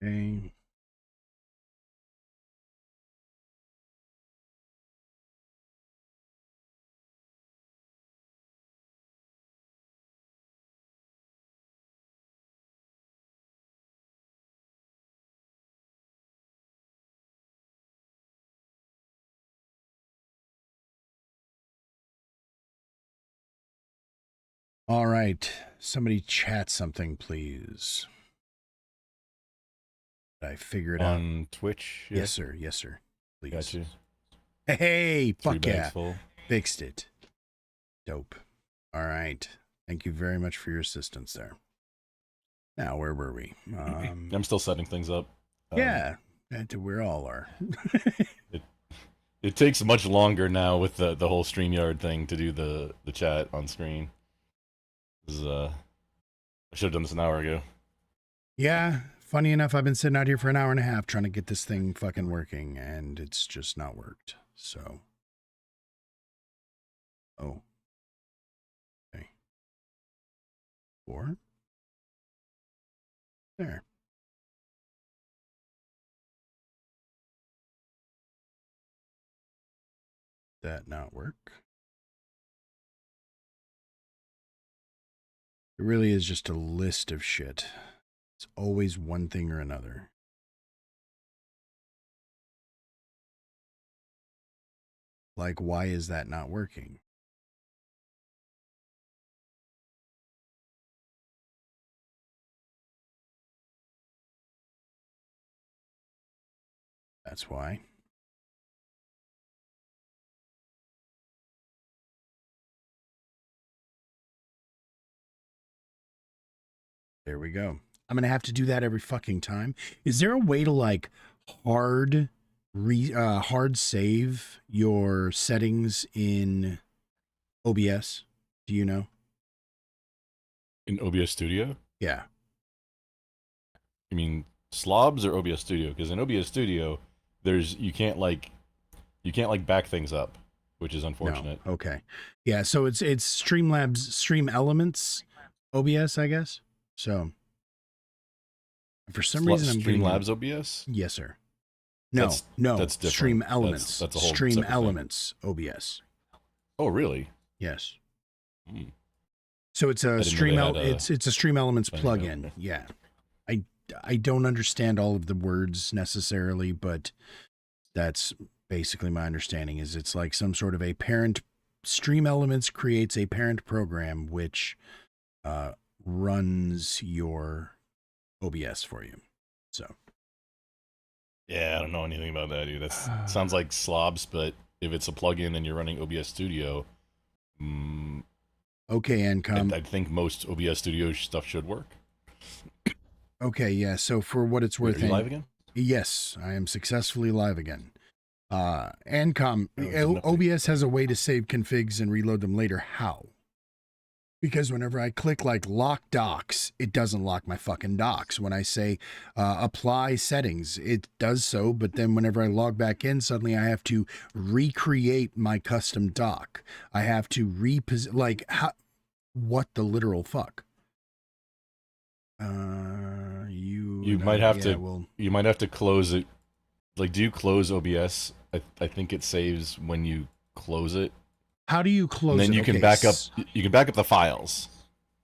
Okay. All right. Somebody chat something, please. Did I figure it out? On Twitch? Yes, sir. Yes, sir. Please. Got you. Hey, 3 fuck bags yeah. full. Fixed it. Dope. All right. Thank you very much for your assistance there. Now, where were we? I'm still setting things up. Yeah, we all are. It takes much longer now with the whole StreamYard thing to do the chat on screen. I should have done this an hour ago. Yeah, funny enough, I've been sitting out here for an hour and a half trying to get this thing fucking working, and it's just not worked. So, oh, okay, 4 there. That not work? It really is just a list of shit. It's always one thing or another. Like, why is that not working? That's why. There we go. I'm going to have to do that every fucking time. Is there a way to like hard save your settings in OBS? Do you know? In OBS Studio? Yeah. You mean slobs or OBS Studio? Because in OBS Studio, you can't back things up, which is unfortunate. No. Okay. Yeah, so it's Streamlabs Stream Elements OBS, I guess. So for some reason I'm Streamlabs OBS? Yes, sir. No, that's different. Stream Elements. That's a whole Stream separate Elements OBS. Oh, really? Yes. Hmm. So it's a it's a Stream Elements plugin. Okay. Yeah. I don't understand all of the words necessarily, but that's basically my understanding. Is it's like some sort of a parent. Stream Elements creates a parent program which runs your OBS for you. So Yeah, I don't know anything about that, dude. That sounds like slobs, but if it's a plugin and you're running OBS Studio, okay, Encom. I think most OBS Studio stuff should work. Okay, yeah. So for what it's worth, are you live again? Yes, I am successfully live again. Encom, OBS has a way to save configs and reload them later. How? Because whenever I click like lock docs, it doesn't lock my fucking docs. When I say apply settings, it does so. But then whenever I log back in, suddenly I have to recreate my custom doc. I have to what the literal fuck? You might have to close it. Like, do you close OBS? I think it saves when you close it. How do you close it? And then you can back up. You can back up the files.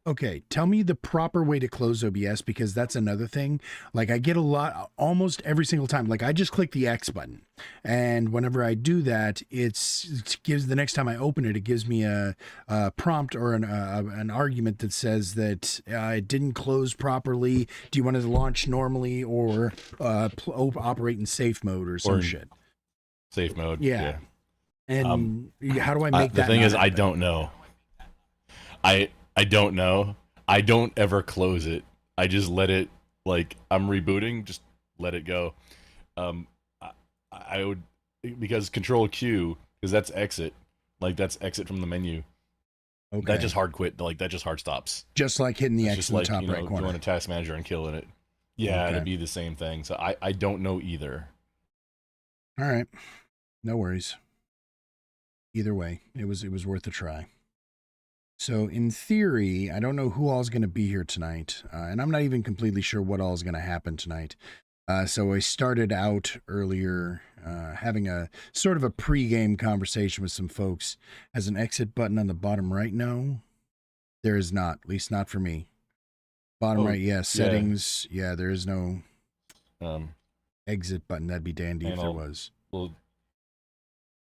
Okay, tell me the proper way to close OBS, because that's another thing. Like, I get almost every single time. Like, I just click the X button, and whenever I do that, it gives the next time I open it, it gives me a prompt or an argument that says that it didn't close properly. Do you want it to launch normally or operate in safe mode or some shit? Safe mode. Yeah. And how do I make that? The thing is, I don't know. I don't know. I don't ever close it. I just let it, like, I'm rebooting, just let it go. I would, because Control Q, because that's exit. Like, that's exit from the menu. Okay. That just hard quit. Like, that just hard stops. Just like hitting the X in the top right corner. Join a task manager and killing it. Yeah, okay. It'd be the same thing. So I don't know either. All right. No worries. Either way, it was worth a try. So in theory, I don't know who all is going to be here tonight, and I'm not even completely sure what all is going to happen tonight. So I started out earlier having a sort of a pre-game conversation with some folks. Has an exit button on the bottom right? No, there is not. At least not for me. Bottom right, yeah. Settings, yeah. There is no exit button. That'd be dandy if there was. Little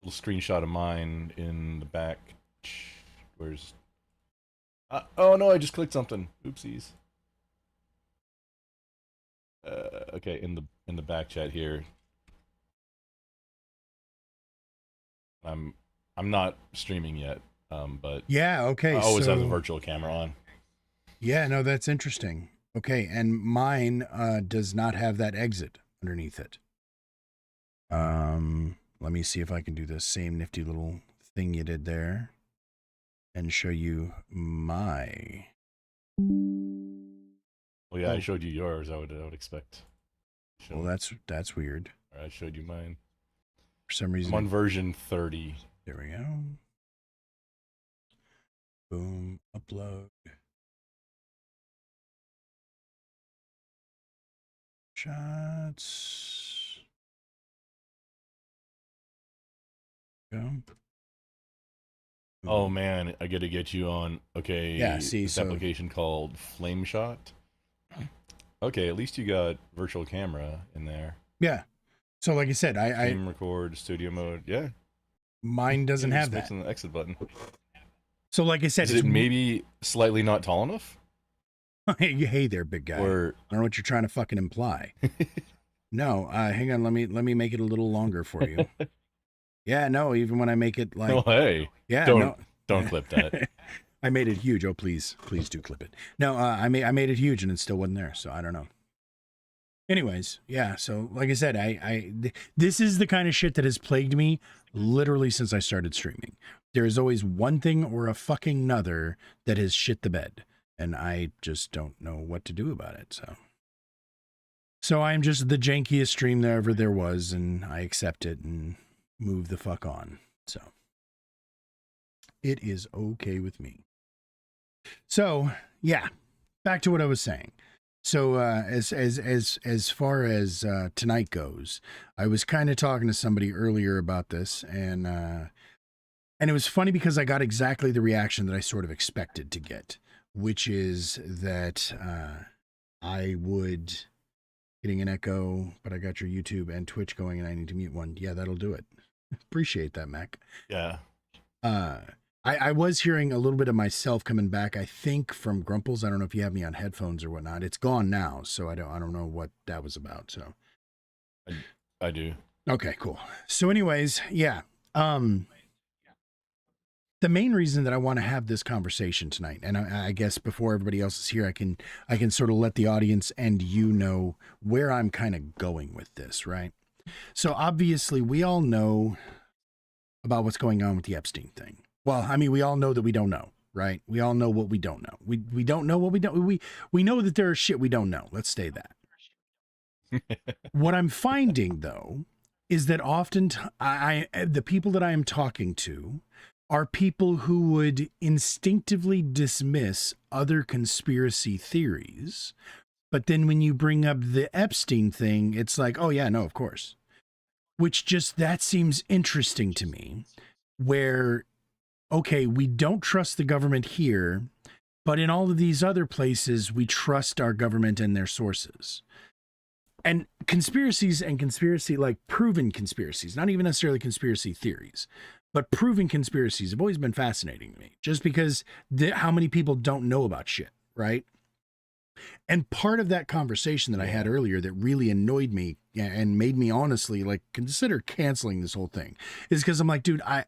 screenshot of mine in the back. Where's? Oh no! I just clicked something. Oopsies. Okay, in the back chat here. I'm not streaming yet, but yeah, okay. I always have the virtual camera on. Yeah, no, that's interesting. Okay, and mine does not have that exit underneath it. Let me see if I can do the same nifty little thing you did there and show you my. Well, yeah, I showed you yours. I would expect. Well, that's weird. I showed you mine. For some reason, I'm on version 30. There we go. Boom, upload. Shots. Go. Oh man, I gotta get you on. Okay, yeah. See, this application called FlameShot. Okay, at least you got virtual camera in there. Yeah. So, like I said, I record studio mode. Yeah. Mine doesn't have that. The exit button. So, like I said, is it maybe slightly not tall enough? Hey there, big guy. Or... I don't know what you're trying to fucking imply. No, hang on. Let me make it a little longer for you. Yeah, no. Even when I make it like, oh hey, yeah, don't clip that. I made it huge. Oh please do clip it. No, I made it huge and it still wasn't there. So I don't know. Anyways, yeah. So like I said, this is the kind of shit that has plagued me literally since I started streaming. There is always one thing or a fucking another that has shit the bed, and I just don't know what to do about it. So I'm just the jankiest stream there ever there was, and I accept it and move the fuck on. So it is okay with me. So yeah, back to what I was saying. So as far as tonight goes, I was kind of talking to somebody earlier about this, and it was funny because I got exactly the reaction that I sort of expected to get, which is that I would getting an echo, but I got your YouTube and Twitch going, and I need to mute one. Yeah, that'll do it. Appreciate that, Mac. Yeah. I was hearing a little bit of myself coming back, I think, from Grumples. I don't know if you have me on headphones or whatnot. It's gone now, so I don't know what that was about. So I do. Okay, cool. So anyways, yeah. The main reason that I want to have this conversation tonight, and I guess before everybody else is here, I can sort of let the audience and you know where I'm kind of going with this, right? So obviously we all know about what's going on with the Epstein thing. Well, I mean, we all know that we don't know, right? We all know what we don't know. We don't know what we don't. We know that there is shit we don't know. Let's say that. What I'm finding though is that often the people that I am talking to are people who would instinctively dismiss other conspiracy theories, but then when you bring up the Epstein thing, it's like, oh yeah, no, of course. Which just that seems interesting to me, where okay, we don't trust the government here, but in all of these other places, we trust our government and their sources. And conspiracies and conspiracy, like proven conspiracies, not even necessarily conspiracy theories, but proven conspiracies have always been fascinating to me, just because how many people don't know about shit, right? And part of that conversation that I had earlier that really annoyed me and made me honestly like consider canceling this whole thing is because I'm like, dude, I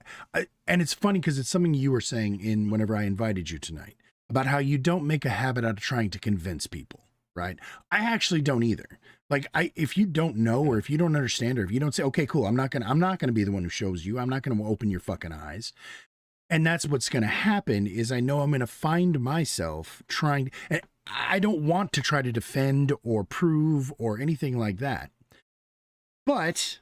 and it's funny because it's something you were saying in whenever I invited you tonight about how you don't make a habit out of trying to convince people, right? I actually don't either. Like if you don't know, or if you don't understand, or if you don't say, okay, cool, I'm not gonna be the one who shows you. I'm not gonna open your fucking eyes. And that's what's gonna happen is I know I'm gonna find myself trying. And I don't want to try to defend or prove or anything like that. But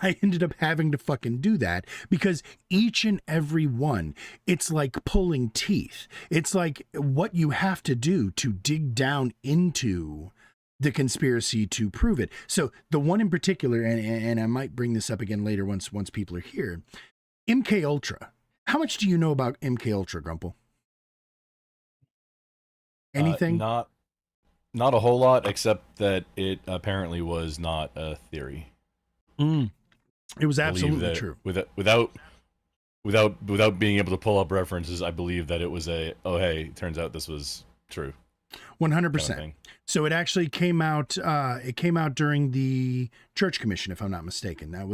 I ended up having to fucking do that because each and every one, it's like pulling teeth. It's like what you have to do to dig down into the conspiracy to prove it. So the one in particular, and I might bring this up again later once people are here, MK Ultra. How much do you know about MK Ultra, Grumple? Anything? Not a whole lot, except that it apparently was not a theory. It was I believe absolutely that true. Without being able to pull up references, I believe that it was hey, turns out this was true. 100%. So it actually came out. It came out during the Church Commission, if I'm not mistaken. That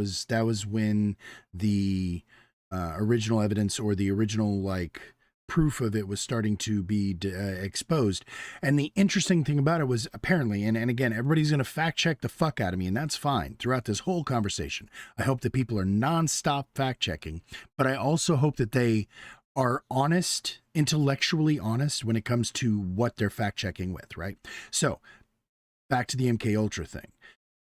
was when the original evidence, or the original proof of it, was starting to be exposed. And the interesting thing about it was, apparently, and again, everybody's going to fact check the fuck out of me, and that's fine throughout this whole conversation. I hope that people are nonstop fact checking, but I also hope that they are honest, intellectually honest, when it comes to what they're fact checking with, right? So back to the MK Ultra thing.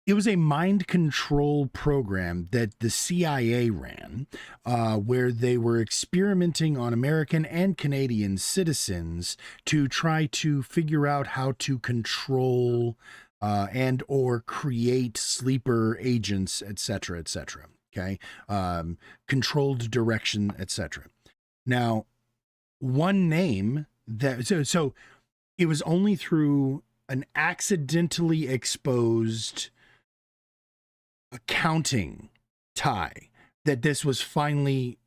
It was a mind control program that the CIA ran, where they were experimenting on American and Canadian citizens to try to figure out how to control and or create sleeper agents, etc., etc. Okay, controlled direction, etc. Now, one name that so it was only through an accidentally exposed accounting tie that this was finally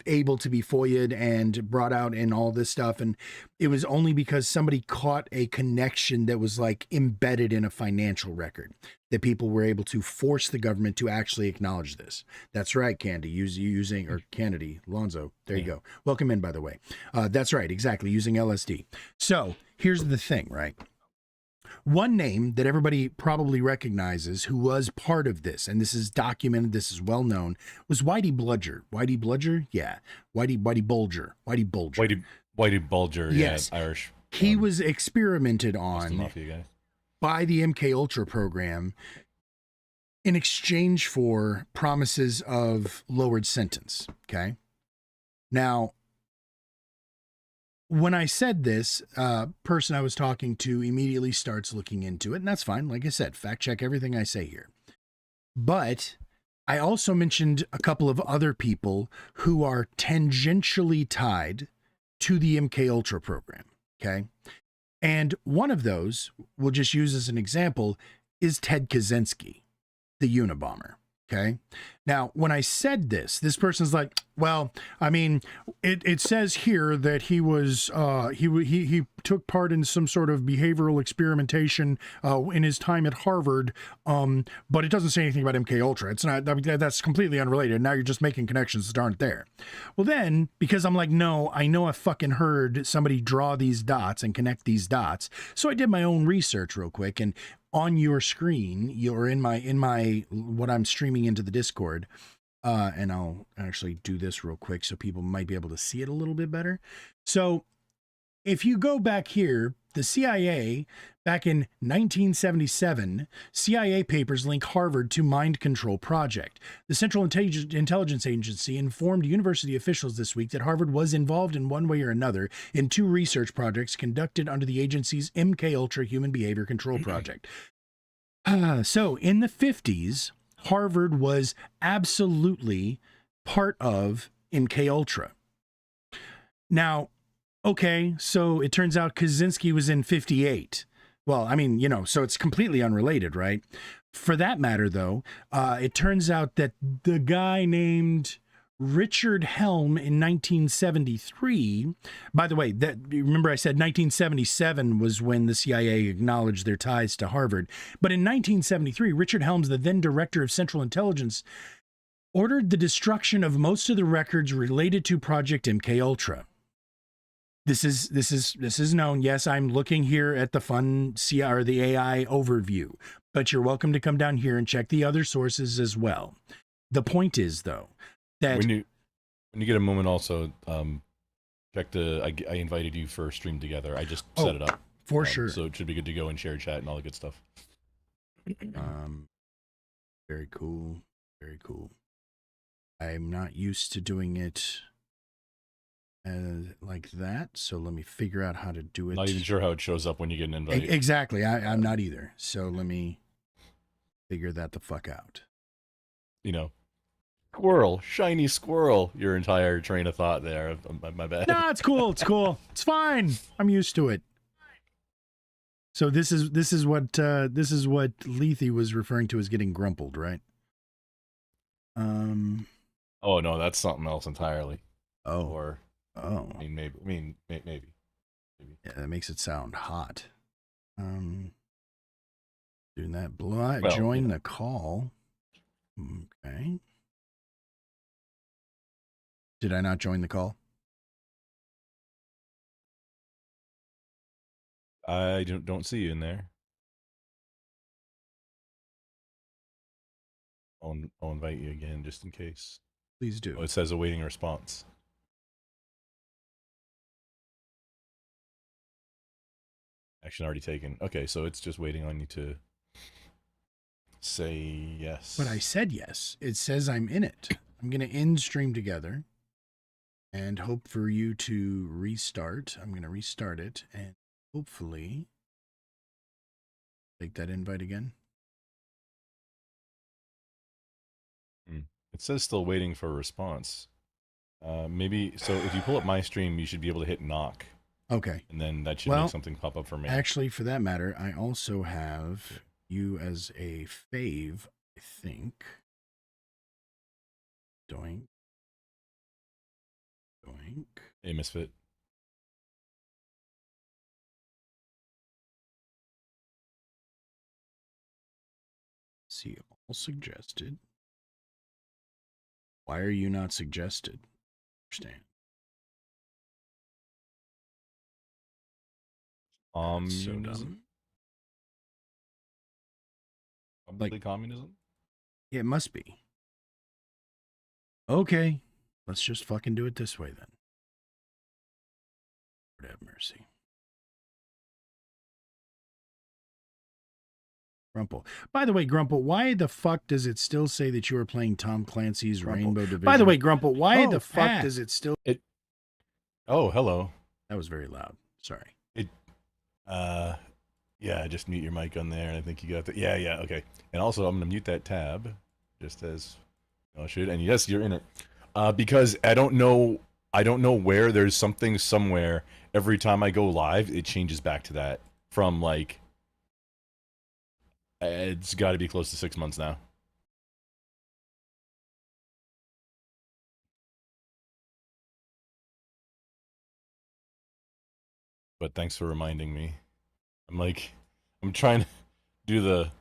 able to be FOIA'd and brought out and all this stuff. And it was only because somebody caught a connection that was embedded in a financial record that people were able to force the government to actually acknowledge this. That's right, Kennedy, Lonzo. There you go. Welcome in, by the way. That's right, exactly, using LSD. So here's the thing, right? One name that everybody probably recognizes who was part of this, and this is documented, this is well known, was Whitey Bludger. Whitey Bludger? Yeah. Whitey Bulger. Whitey Bulger, yes. Yeah, Irish. He was experimented on by the MK Ultra program in exchange for promises of lowered sentence. Okay. Now, when I said this, person I was talking to immediately starts looking into it, and that's fine. Like I said, fact check everything I say here. But I also mentioned a couple of other people who are tangentially tied to the MK Ultra program. Okay. And one of those, we'll just use as an example, is Ted Kaczynski, the Unabomber. Okay. Now, when I said this person's like, well, I mean, it says here that he was he took part in some sort of behavioral experimentation in his time at Harvard, but it doesn't say anything about MK Ultra. It's not, I mean, that's completely unrelated. Now you're just making connections that aren't there. Well, then, because I'm like, no, I know I fucking heard somebody draw these dots and connect these dots, so I did my own research real quick, and on your screen, you're in my what I'm streaming into the Discord, and I'll actually do this real quick so people might be able to see it a little bit better. So if you go back here, the CIA back in 1977, CIA papers link Harvard to mind control project. The Central Intelligence Agency informed university officials this week that Harvard was involved in one way or another in 2 research projects conducted under the agency's MK Ultra Human Behavior Control Project. So in the 50s, Harvard was absolutely part of MK Ultra. Now, okay, so it turns out Kaczynski was in 58. Well, I mean, so it's completely unrelated, right? For that matter, though, it turns out that the guy named Richard Helm in 1973, by the way, remember I said 1977 was when the CIA acknowledged their ties to Harvard. But in 1973, Richard Helms, the then director of Central Intelligence, ordered the destruction of most of the records related to Project MK Ultra. This is known. Yes, I'm looking here at the fun or the AI overview, but you're welcome to come down here and check the other sources as well. The point is, though, that when you get a moment, also check I invited you for a stream together. I just set it up for sure, so it should be good to go and share chat and all the good stuff. Very cool, very cool. I'm not used to doing it like that. So let me figure out how to do it. Not even sure how it shows up when you get an invite. Exactly. I'm not either. So let me figure that the fuck out. You know, squirrel, shiny squirrel. Your entire train of thought there. My bad. No, it's cool. It's cool. It's fine. I'm used to it. So this is what Lethe was referring to as getting grumpled, right? Oh no, that's something else entirely. Oh. Or Oh. I mean, maybe. Yeah, that makes it sound hot. Doing that. Well, Join the call. Okay. Did I not join the call? I don't see you in there. I'll invite you again just in case. Please do. Oh, it says awaiting response. Action already taken. Okay, so it's just waiting on you to say yes. But I said yes. It says I'm in it. I'm going to end stream together and hope for you to restart. I'm going to restart it and hopefully take that invite again. It says still waiting for a response. Maybe, so if you pull up my stream, you should be able to hit knock. Okay. And then that should make something pop up for me. Actually, for that matter, I also have you as a fave, I think. Doink. Doink. Hey, Misfit. See, all suggested. Why are you not suggested? Understand. So dumb. Probably communism? Yeah, it must be. Okay. Let's just fucking do it this way then. Lord have mercy. Grumple. By the way, Grumple, why the fuck does it still say that you are playing Tom Clancy's Rainbow Division? By the way, Grumple, why the fuck does it still... Oh, hello. That was very loud. Sorry. Yeah, just mute your mic on there. I think you got that. Yeah, okay. And also, I'm going to mute that tab, just as I should. And yes, you're in it. Because I don't know where there's something somewhere. Every time I go live, it changes back to that. From, like, it's got to be close to 6 months now. But thanks for reminding me. I'm trying to do the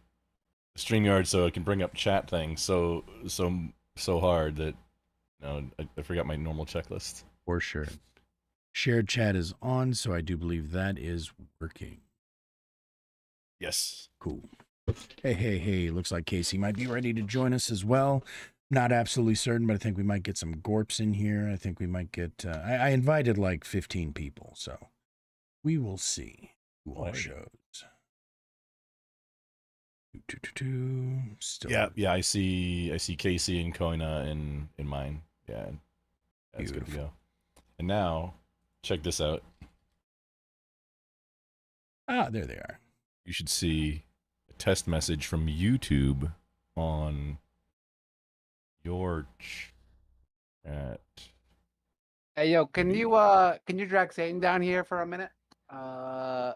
StreamYard so I can bring up chat things so hard that I forgot my normal checklist. For sure. Shared chat is on, so I do believe that is working. Yes. Cool. Hey. Looks like Casey might be ready to join us as well. Not absolutely certain, but I think we might get some Gorps in here. I think we might get... I invited like 15 people, so we will see who all shows. Still. Yeah. I see Casey and Koina in mine. Yeah, that's good to go. And now, check this out. Ah, there they are. You should see a test message from YouTube on your chat. Hey yo, can you drag Satan down here for a minute? I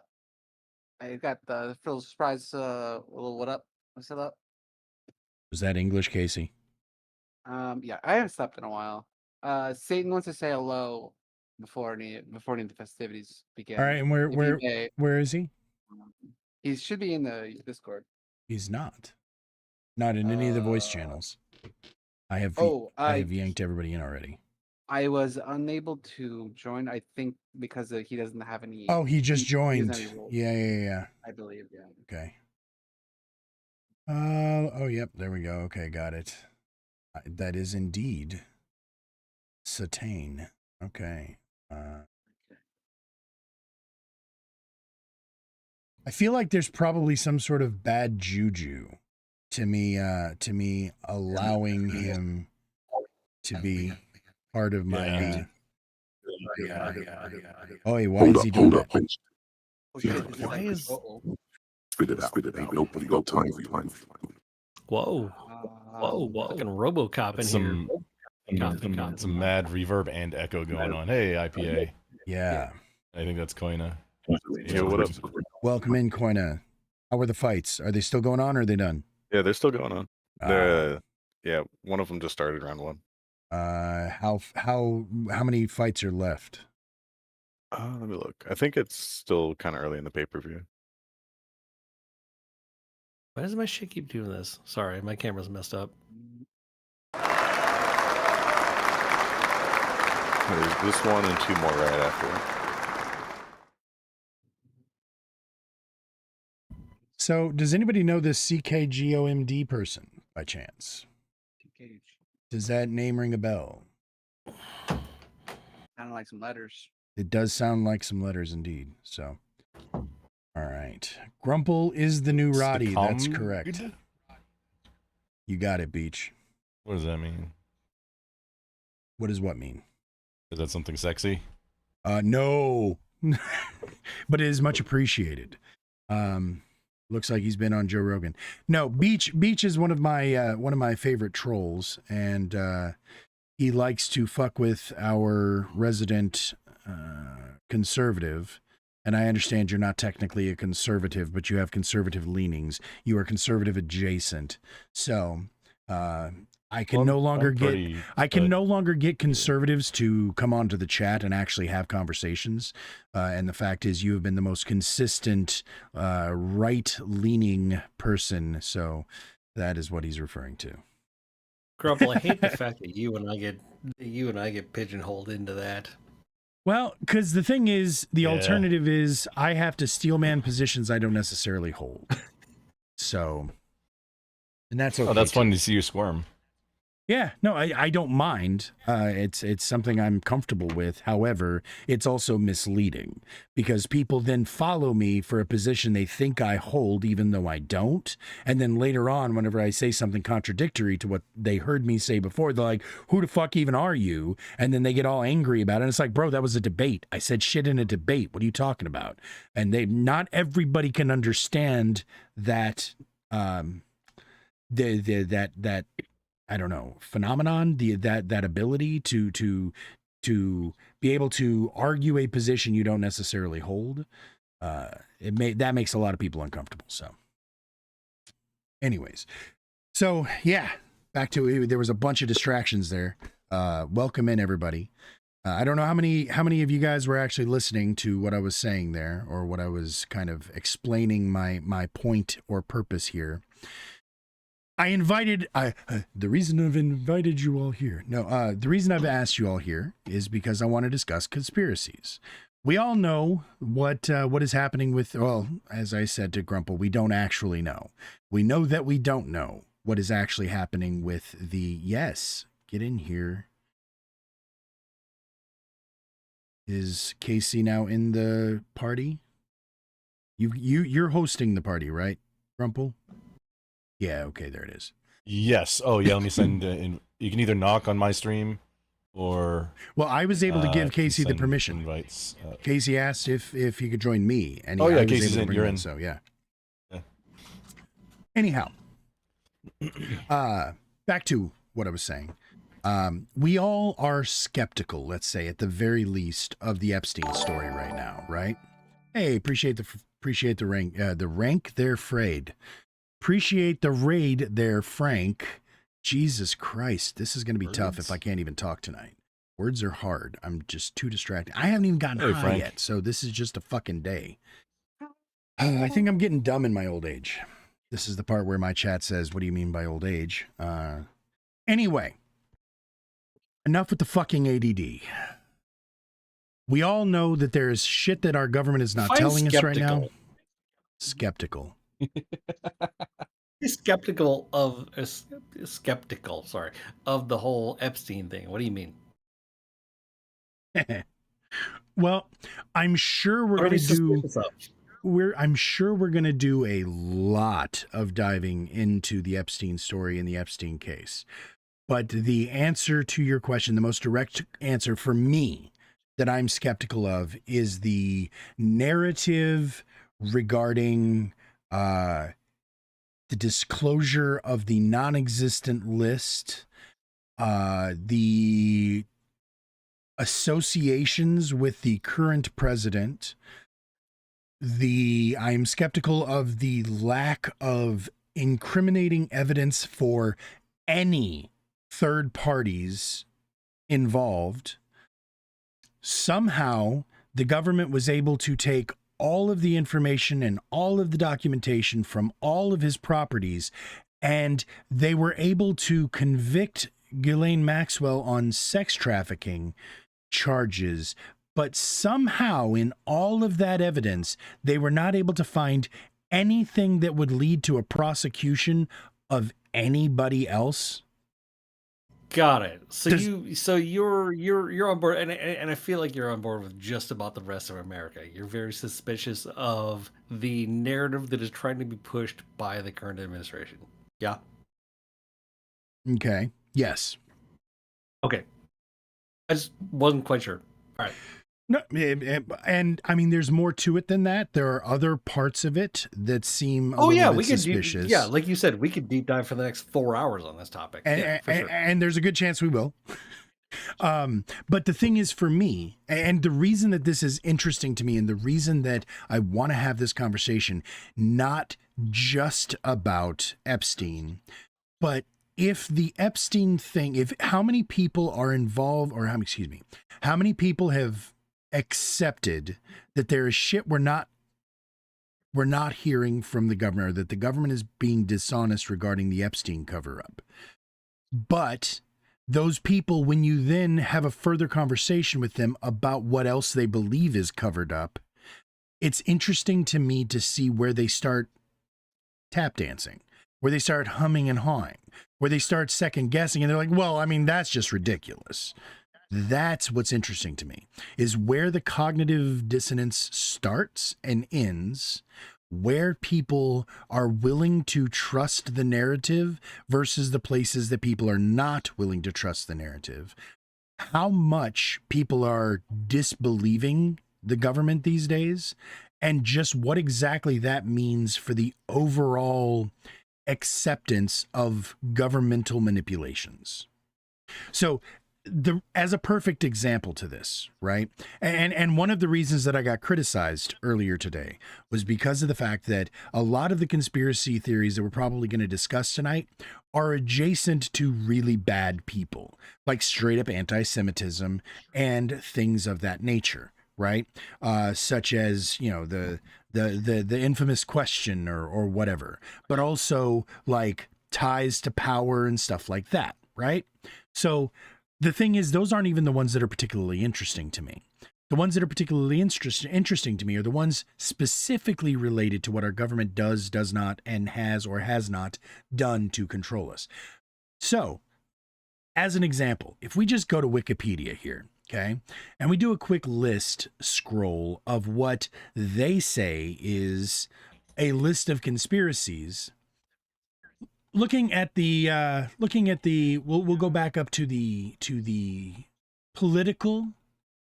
got the Phil surprise little what up? What's it up? Was that English, Casey? Yeah, I haven't slept in a while. Satan wants to say hello before any of the festivities begin. All right, and where is he? He should be in the Discord. He's not. Not in any of the voice channels. I have yanked everybody in already. I was unable to join, I think, because he doesn't have any... Oh, he just joined. Yeah. I believe, yeah. Okay. Oh, yep, there we go. Okay, got it. That is indeed Satane. Okay. I feel like there's probably some sort of bad juju to me allowing him to be part of my Oh, why is he doing that? Oh, shit, this Why is- Uh-oh. Spit it out. Nobody got time for you. Whoa. Whoa. Fucking RoboCop in Some, here. Copy. some mad reverb and echo going on. Hey, IPA. Yeah. I think that's Koina. Yeah, what up? Welcome in, Koina. How were the fights? Are they still going on or are they done? Yeah, they're still going on. Uh, Yeah, one of them just started round one. how many fights are left? Let me look. I think it's still kind of early in the pay-per-view. Why does my shit keep doing this? Sorry, my camera's messed up. There's this one and two more right after. So, does anybody know this CKGOMD person by chance? Cage. Does that name ring a bell? Kind of like some letters. It does sound like some letters indeed. So, all right. Grumple is the new Roddy. That's correct. You got it, Beach. What does that mean? What does what mean? Is that something sexy? No, but it is much appreciated. Looks like he's been on Joe Rogan. No, Beach is one of my favorite trolls, and he likes to fuck with our resident conservative. And I understand you're not technically a conservative, but you have conservative leanings. You are conservative adjacent. So I can no longer get conservatives to come onto the chat and actually have conversations. And the fact is, you have been the most consistent right-leaning person. So that is what he's referring to. Grumple, I hate the fact that you and I get pigeonholed into that. Well, because the thing is, the Yeah. alternative is I have to steelman positions I don't necessarily hold. So, and that's okay. Oh, that's too. fun to see you squirm. Yeah, no, I don't mind. It's something I'm comfortable with. However, it's also misleading because people then follow me for a position they think I hold, even though I don't. And then later on, whenever I say something contradictory to what they heard me say before, they're like, "Who the fuck even are you?" And then they get all angry about it. And it's like, bro, that was a debate. I said shit in a debate. What are you talking about? And not everybody can understand that. That. I don't know, phenomenon, that ability to be able to argue a position you don't necessarily hold. That makes a lot of people uncomfortable. So anyways, so yeah, back to, there was a bunch of distractions there. Welcome in, everybody. I don't know how many of you guys were actually listening to what I was saying there, or what I was kind of explaining my point or purpose here. The reason I've invited you all here. No, the reason I've asked you all here is because I want to discuss conspiracies. We all know what is happening with, well, as I said to Grumple, we don't actually know. We know that we don't know what is actually happening with yes, get in here. Is Casey now in the party? You're hosting the party, right, Grumple? Yeah, okay, there it is. Yes. Oh, yeah. Let me send in. You can either knock on my stream, or well, I was able to give you Casey the send permission. Invites. Casey asked if he could join me, and Oh, yeah, I was Casey's able to in, bring you're him in. So yeah. Yeah. Anyhow, back to what I was saying. We all are skeptical, let's say, at the very least, of the Epstein story right now, right? Hey, appreciate the rank there, Frayed. Appreciate the raid there, Frank. Jesus Christ, this is going to be tough if I can't even talk tonight. Words are hard. I'm just too distracted. I haven't even gotten high Frank. yet, so this is just a fucking day. I think I'm getting dumb in my old age. This is the part where my chat says, "What do you mean by old age?" Anyway, enough with the fucking ADD. We all know that there is shit that our government is not telling us right now. Skeptical. Skeptical of the whole Epstein thing. What do you mean? Well, I'm sure we're going to do. I'm sure we're going to do a lot of diving into the Epstein story and the Epstein case. But the answer to your question, the most direct answer for me, that I'm skeptical of is the narrative regarding the disclosure of the non-existent list, the associations with the current president. I'm skeptical of the lack of incriminating evidence for any third parties involved. Somehow the government was able to take all of the information and all of the documentation from all of his properties, and they were able to convict Ghislaine Maxwell on sex trafficking charges. But somehow in all of that evidence, they were not able to find anything that would lead to a prosecution of anybody else. Got it. So Does- you're on board, and I feel like you're on board with just about the rest of America. You're very suspicious of the narrative that is trying to be pushed by the current administration. Yeah. Okay. Yes. Okay. I just wasn't quite sure. All right. No, and I mean, there's more to it than that. There are other parts of it that seem a little bit we could suspicious. yeah, like you said, we could deep dive for the next 4 hours on this topic. And, Yeah, for sure. and there's a good chance we will. But the thing is, for me, and the reason that this is interesting to me, and the reason that I want to have this conversation, not just about Epstein, but if the Epstein thing, if how many people are involved, or how many people have accepted that there is shit we're not hearing from the government, or that the government is being dishonest regarding the Epstein cover-up. But those people, when you then have a further conversation with them about what else they believe is covered up, it's interesting to me to see where they start tap dancing, where they start humming and hawing, where they start second guessing, and they're like, well, I mean, that's just ridiculous. That's what's interesting to me, is where the cognitive dissonance starts and ends, where people are willing to trust the narrative versus the places that people are not willing to trust the narrative, how much people are disbelieving the government these days, and just what exactly that means for the overall acceptance of governmental manipulations. So as a perfect example to this, right? And one of the reasons that I got criticized earlier today was because of the fact that a lot of the conspiracy theories that we're probably going to discuss tonight are adjacent to really bad people, like straight up anti-Semitism and things of that nature, right? Such as, you know, the infamous question or whatever, but also like ties to power and stuff like that, right? So the thing is, those aren't even the ones that are particularly interesting to me. The ones that are particularly interesting to me are the ones specifically related to what our government does not, and has or has not done to control us. So, as an example, if we just go to Wikipedia here, okay, and we do a quick list scroll of what they say is a list of conspiracies. Looking at the we'll go back up to the political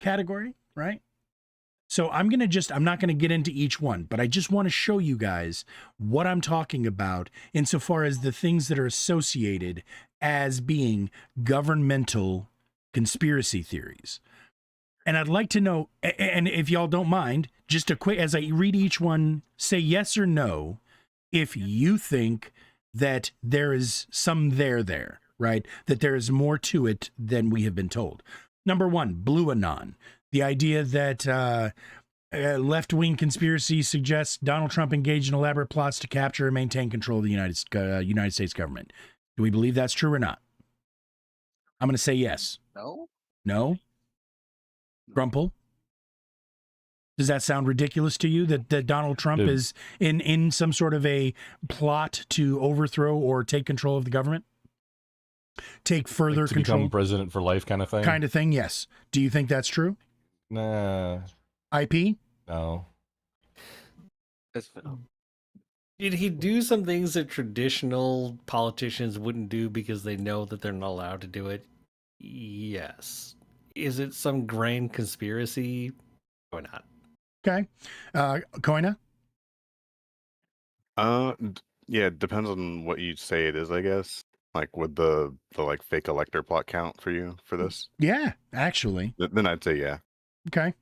category, right? So I'm not gonna get into each one, but I just want to show you guys what I'm talking about insofar as the things that are associated as being governmental conspiracy theories. And I'd like to know, and if y'all don't mind, just a quick, as I read each one, say yes or no if you think that there is some there, right? That there is more to it than we have been told. Number one, Blue Anon. The idea that left-wing conspiracy suggests Donald Trump engaged in elaborate plots to capture and maintain control of the United States government. Do we believe that's true or not? I'm going to say yes. No? No? Grumple? Does that sound ridiculous to you that Donald Trump is in some sort of a plot to overthrow or take control of the government? Take further Like to control? become president for life kind of thing? Kind of thing, yes. Do you think that's true? Nah. IP? No. Did he do some things that traditional politicians wouldn't do because they know that they're not allowed to do it? Yes. Is it some grand conspiracy? Or not? Okay. Koina? Yeah, it depends on what you say it is, I guess. Like, would the like fake elector plot count for you for this? Yeah, actually. Then I'd say yeah. Okay.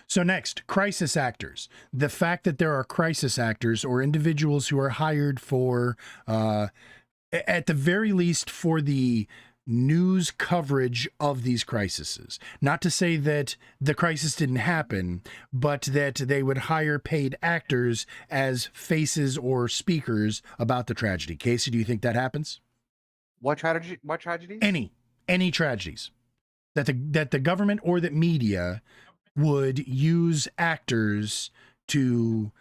So next, crisis actors. The fact that there are crisis actors or individuals who are hired for, at the very least, for the news coverage of these crises. Not to say that the crisis didn't happen, but that they would hire paid actors as faces or speakers about the tragedy. Casey, do you think that happens? What tragedy? What tragedies? Any tragedies that the government or that media would use actors to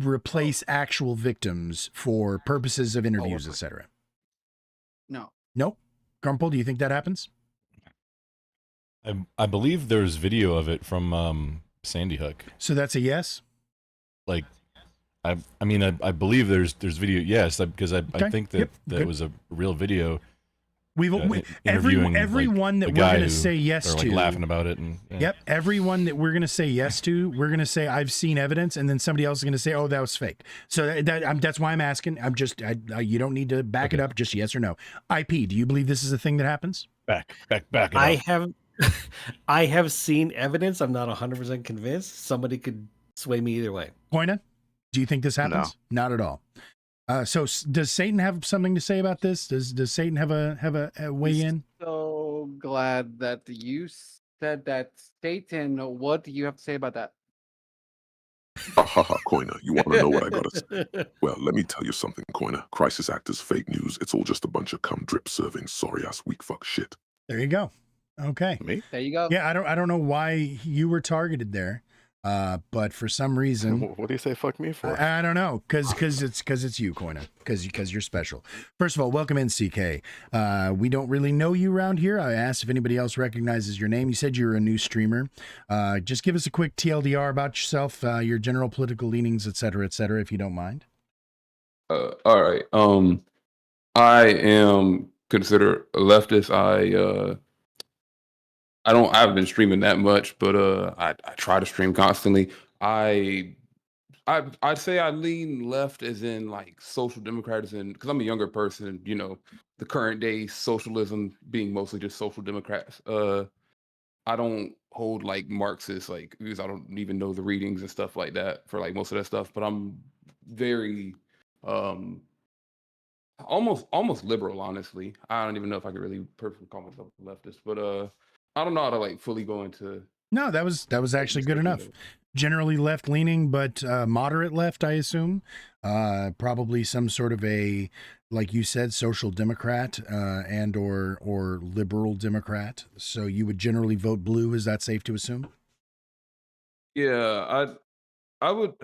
replace actual victims for purposes of interviews, etc. No. Nope. Grumple, do you think that happens? I believe there's video of it from Sandy Hook. So that's a yes? Like, I mean, I believe there's video. Yes, because I Okay. think that Yep. that Good. was a real video. Everyone interviewing, that the we're guy going to who- say yes or to. like laughing about it, and yeah. Yep. Everyone that we're going to say yes to, we're going to say, I've seen evidence. And then somebody else is going to say, oh, that was fake. So that's why I'm asking. I'm just, you don't need to back it Okay. up. Just yes or no. IP, do you believe this is a thing that happens? back it I up. have, I have seen evidence. I'm not 100% convinced. Somebody could sway me either way. Koina, do you think this happens? Not at all. Does Satan have something to say about this? Does Satan have a weigh in? So glad that you said that, Satan. What do you have to say about that? Ha ha ha, Koina. You want to know what I gotta say? Well, let me tell you something, Koina. Crisis actors, fake news. It's all just a bunch of cum drip serving sorry ass weak fuck shit. There you go. Okay. Me? There you go. Yeah, I don't know why you were targeted there, but for some reason. What do you say fuck me for? I don't know, because it's you, Koina, because you're special. First of all, welcome in, CK. We don't really know you around here. I asked if anybody else recognizes your name. You said you're a new streamer. Just give us a quick TLDR about yourself, your general political leanings, et cetera, if you don't mind. All right. I am considered a leftist. I haven't been streaming that much, but I try to stream constantly. I'd say I lean left as in like social democrat, as in, because I'm a younger person, you know, the current day socialism being mostly just social democrats. I don't hold like Marxist, like, because I don't even know the readings and stuff like that for like most of that stuff, but I'm very almost liberal, honestly. I don't even know if I could really perfectly call myself a leftist, but I don't know how to like fully go into. No, that was actually good enough. Generally left leaning, but moderate left, I assume. Probably some sort of a, like you said, social democrat and or liberal democrat. So you would generally vote blue. Is that safe to assume? Yeah, I would.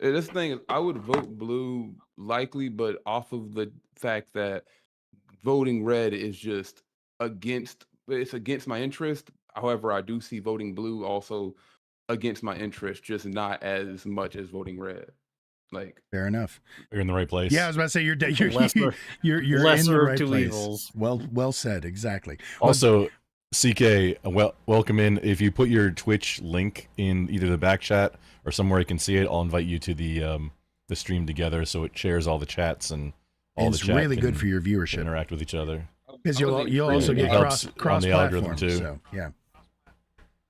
This thing is, I would vote blue likely, but off of the fact that voting red is just against. It's against my interest. However, I do see voting blue also against my interest, just not as much as voting red. Like, Fair enough. You're in the right place. Yeah, I was about to say you're Lesser- you're in the lesser of right two place. evils. Well said. Exactly. Well, Also, CK, welcome in. If you put your Twitch link in either the back chat or somewhere I can see it, I'll invite you to the stream together, so it shares all the chats and all it's the chat really good can for your viewership interact with each other. because I was you'll like, you'll yeah, also it get helps cross on the algorithm, platform. too. So yeah.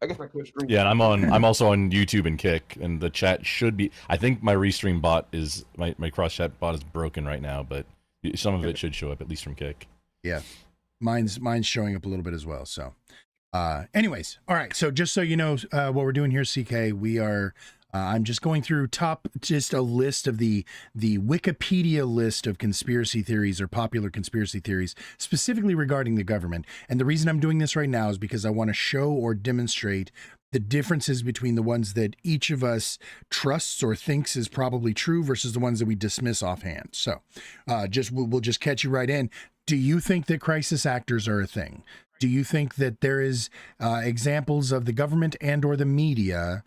I guess I could stream. Yeah, and I'm also on YouTube and Kick, and the chat should be. I think my restream bot is my cross chat bot is broken right now, but some of it should show up at least from Kick. Yeah. Mine's showing up a little bit as well. So anyways, all right. So just so you know what we're doing here, CK, we are I'm just going through just a list of the Wikipedia list of conspiracy theories or popular conspiracy theories, specifically regarding the government. And the reason I'm doing this right now is because I want to show or demonstrate the differences between the ones that each of us trusts or thinks is probably true versus the ones that we dismiss offhand. So we'll just catch you right in. Do you think that crisis actors are a thing? Do you think that there is examples of the government and or the media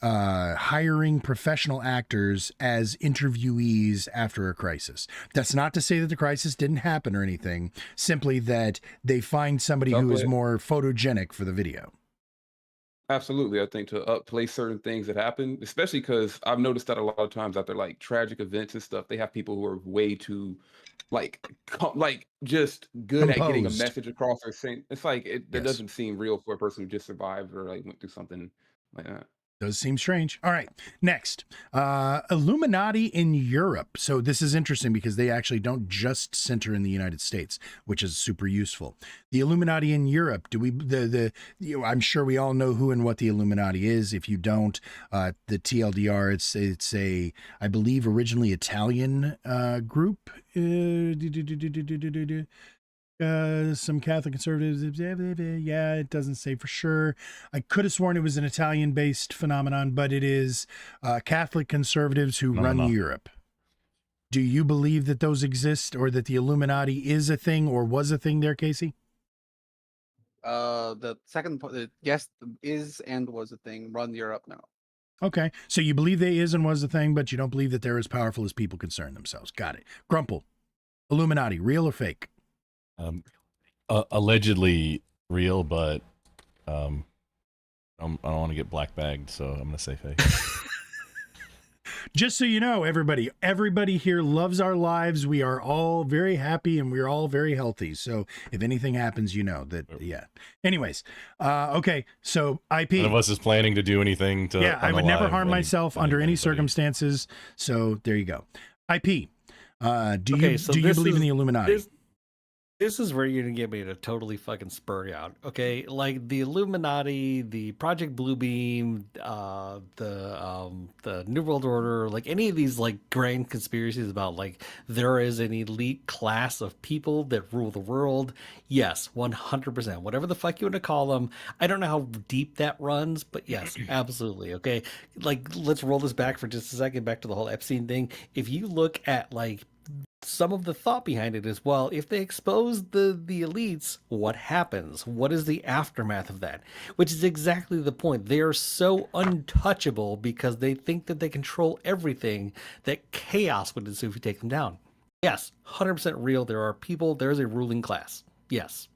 hiring professional actors as interviewees after a crisis? That's not to say that the crisis didn't happen or anything, simply that they find somebody who is more photogenic for the video. Absolutely. I think to upplay certain things that happen, especially because I've noticed that a lot of times after like tragic events and stuff, they have people who are way too like just good at getting a Composed. message across or saying it's like that Yes. doesn't seem real for a person who just survived or like went through something like that. Does seem strange. All right. Next, Illuminati in Europe. So this is interesting because they actually don't just center in the United States, which is super useful. The Illuminati in Europe. Do we I'm sure we all know who and what the Illuminati is. If you don't, the TLDR, it's a, I believe, originally Italian group. Some Catholic conservatives, yeah, it doesn't say for sure. I could have sworn it was an Italian-based phenomenon, but it is Catholic conservatives who run Europe. Do you believe that those exist, or that the Illuminati is a thing or was a thing there, Casey? The second part, yes, is and was a thing. Run Europe now. Okay, so you believe they is and was a thing, but you don't believe that they're as powerful as people concern themselves. Got it. Grumple, Illuminati, real or fake? Allegedly real, but I don't want to get black bagged, so I'm gonna say fake. Just so you know, everybody here loves our lives. We are all very happy and we're all very healthy. So if anything happens, you know that, yeah. Anyways, okay, so IP. None of us is planning to do anything to. Yeah, I would never harm any- myself under any anybody. circumstances. So there you go. IP, do Okay, you so do you this believe in is- the Illuminati? This is where you're gonna get me to totally fucking spur you out. Okay, like the Illuminati, the Project Bluebeam, the New World Order, like any of these like grand conspiracies about like there is an elite class of people that rule the world. Yes, 100%. Whatever the fuck you want to call them. I don't know how deep that runs, but yes, absolutely. Okay, like let's roll this back for just a second, back to the whole Epstein thing. If you look at like some of the thought behind it is, well, if they expose the elites, what happens? What is the aftermath of that? Which is exactly the point. They are so untouchable because they think that they control everything that chaos would ensue if you take them down. Yes, 100% real. There are people, there is a ruling class. Yes.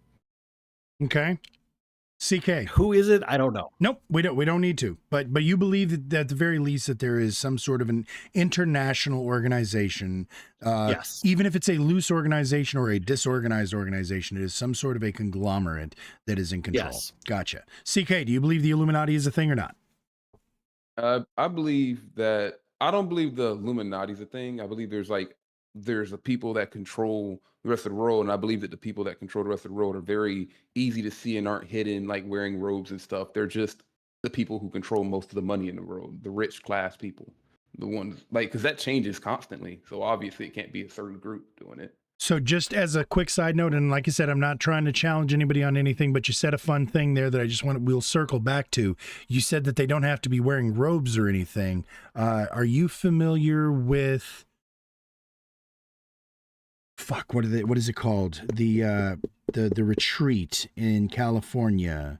Okay. CK. Who is it? I don't know. Nope, we don't need to. But you believe that at the very least that there is some sort of an international organization. Yes. Even if it's a loose organization or a disorganized organization, it is some sort of a conglomerate that is in control. Yes. Gotcha. CK, do you believe the Illuminati is a thing or not? I believe that I don't believe the Illuminati is a thing. I believe there's a people that control the rest of the world, and I believe that the people that control the rest of the world are very easy to see and aren't hidden, like wearing robes and stuff. They're just the people who control most of the money in the world, the rich class people, the ones like because that changes constantly. So obviously, it can't be a certain group doing it. So just as a quick side note, and like I said, I'm not trying to challenge anybody on anything, but you said a fun thing there that we'll circle back to. You said that they don't have to be wearing robes or anything. Are you familiar with what is it called? The retreat in California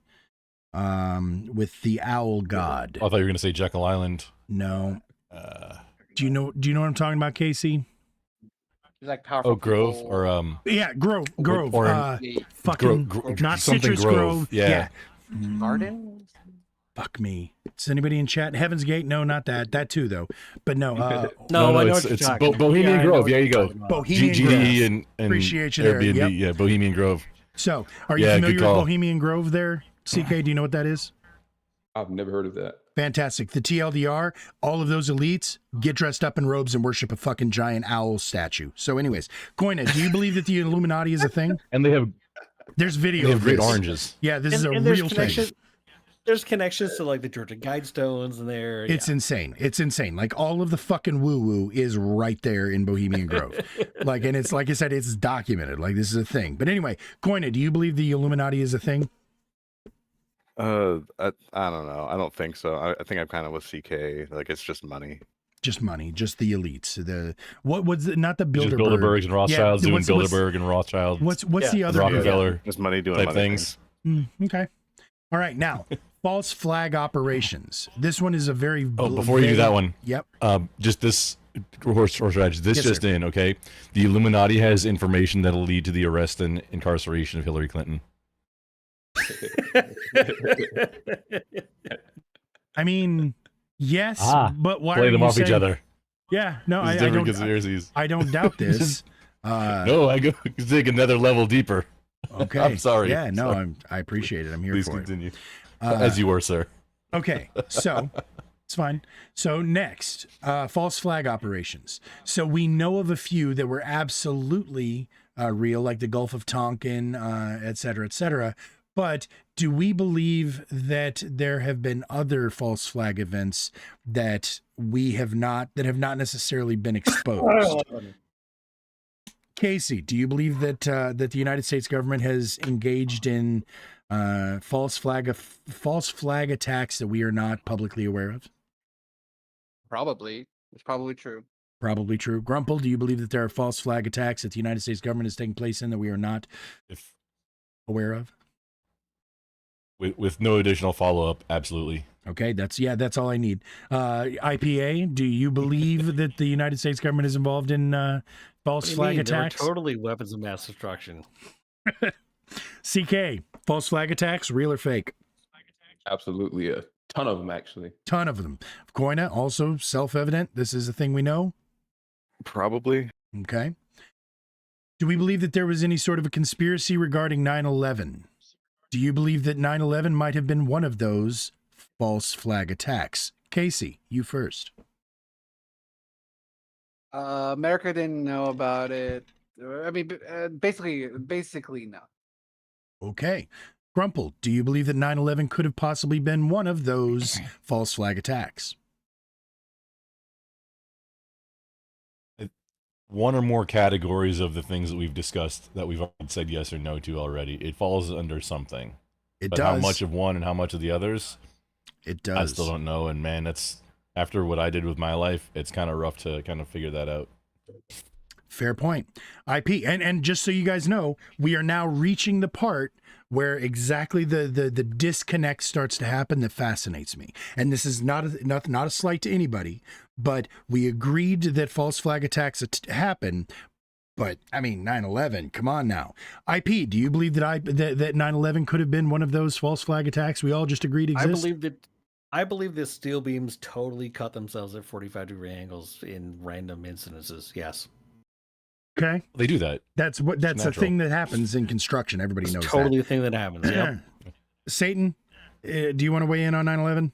with the owl god. I thought you were gonna say Jekyll Island. No. Do you know what I'm talking about, Casey? There's like powerful. Grove people. or Yeah, Grove. or Yeah, Fucking not something Citrus Grove. Yeah. Garden. Fuck me. Is anybody in chat? Heaven's Gate? No, not that. That too, though. But no. No, I know it's, what you're it's talking about. Bohemian Yeah, I know Grove. what Yeah, you're you go. talking about. Bohemian GGE Grove. and Appreciate you there. Airbnb. Yep. Yeah, Bohemian Grove. So, are you Yeah, familiar good with call. Bohemian Grove there? CK, do you know what that is? I've never heard of that. Fantastic. The TLDR, all of those elites get dressed up in robes and worship a fucking giant owl statue. So anyways, Koina, do you believe that the Illuminati is a thing? And they have There's video they have of great this. oranges. Yeah, this is a And there's real thing. connection- There's connections to like the Georgia Guidestones in there. It's insane. It's insane. Like all of the fucking woo-woo is right there in Bohemian Grove. Like, and it's like I said, it's documented. Like this is a thing. But anyway, Koina, do you believe the Illuminati is a thing? I don't know. I don't think so. I think I'm kind of with CK. Like it's just money. Just money, just the elites. The what was it? Not the Just Bilderberg. Bilderbergs and Rothschilds doing what's- Bilderberg and Rothschild What's Yeah. the other Rockefeller Just money doing type money things. Okay. All right. Now, false flag operations. This one is a very. Oh, before you do that one, Yep. just this horseradish. This Yes, just sir. in, okay? The Illuminati has information that'll lead to the arrest and incarceration of Hillary Clinton. I mean, yes, but why Play are them you off each saying- other. Yeah, no, There's I different don't. conspiracies. I don't doubt this. No, I go take another level deeper. Okay. I'm sorry. Yeah, no, Sorry. I appreciate it. I'm here Please for continue. it. As you were, sir. Okay, so it's fine. So next, false flag operations. So we know of a few that were absolutely real, like the Gulf of Tonkin, et cetera, but do we believe that there have been other false flag events that have not necessarily been exposed? Casey, do you believe that that the United States government has engaged in false flag attacks that we are not publicly aware of? Probably. It's probably true. Probably true. Grumple, do you believe that there are false flag attacks that the United States government is taking place in that we are not If aware of? with no additional follow up, absolutely. Okay, that's all I need. IPA, do you believe that the United States government is involved in false What do you flag mean? They were attacks? totally weapons of mass destruction. CK, false flag attacks, real or fake? Absolutely, a ton of them actually. Ton of them. Koina, also self-evident. This is a thing we know. Probably. Okay. Do we believe that there was any sort of a conspiracy regarding 9/11? Do you believe that 9/11 might have been one of those false flag attacks? Casey, you first. America didn't know about it. I mean, basically no. Okay. Grumple, do you believe that 9/11 could have possibly been one of those false flag attacks? One or more categories of the things that we've discussed that we've said yes or no to already. It falls under something. It But does. how much of one and how much of the others, It does. I still don't know. And man, that's after what I did with my life, it's kind of rough to kind of figure that out. Fair point. IP, and just so you guys know, we are now reaching the part where exactly the disconnect starts to happen that fascinates me. And this is not a slight to anybody, but we agreed that false flag attacks happen. But I mean, 9/11. Come on now, IP. Do you believe that that 9/11 could have been one of those false flag attacks we all just agreed exist? I believe that steel beams totally cut themselves at 45-degree angles in random incidences. Yes. Okay, They do that. that's a natural. thing that happens in construction. Everybody It's knows totally a thing that happens. that. Yep. Satan, do you want to weigh in on 9/11?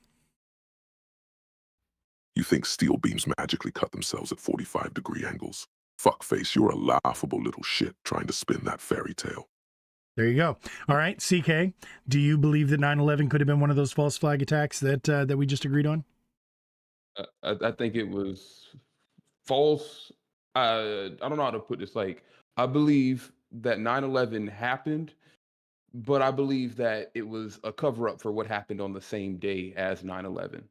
You think steel beams magically cut themselves at 45-degree angles? Fuckface, you're a laughable little shit trying to spin that fairy tale. There you go. All right, CK, do you believe that 9/11 could have been one of those false flag attacks that we just agreed on? I think it was false. I don't know how to put this. Like, I believe that 9/11 happened, but I believe that it was a cover up for what happened on the same day as 9/11.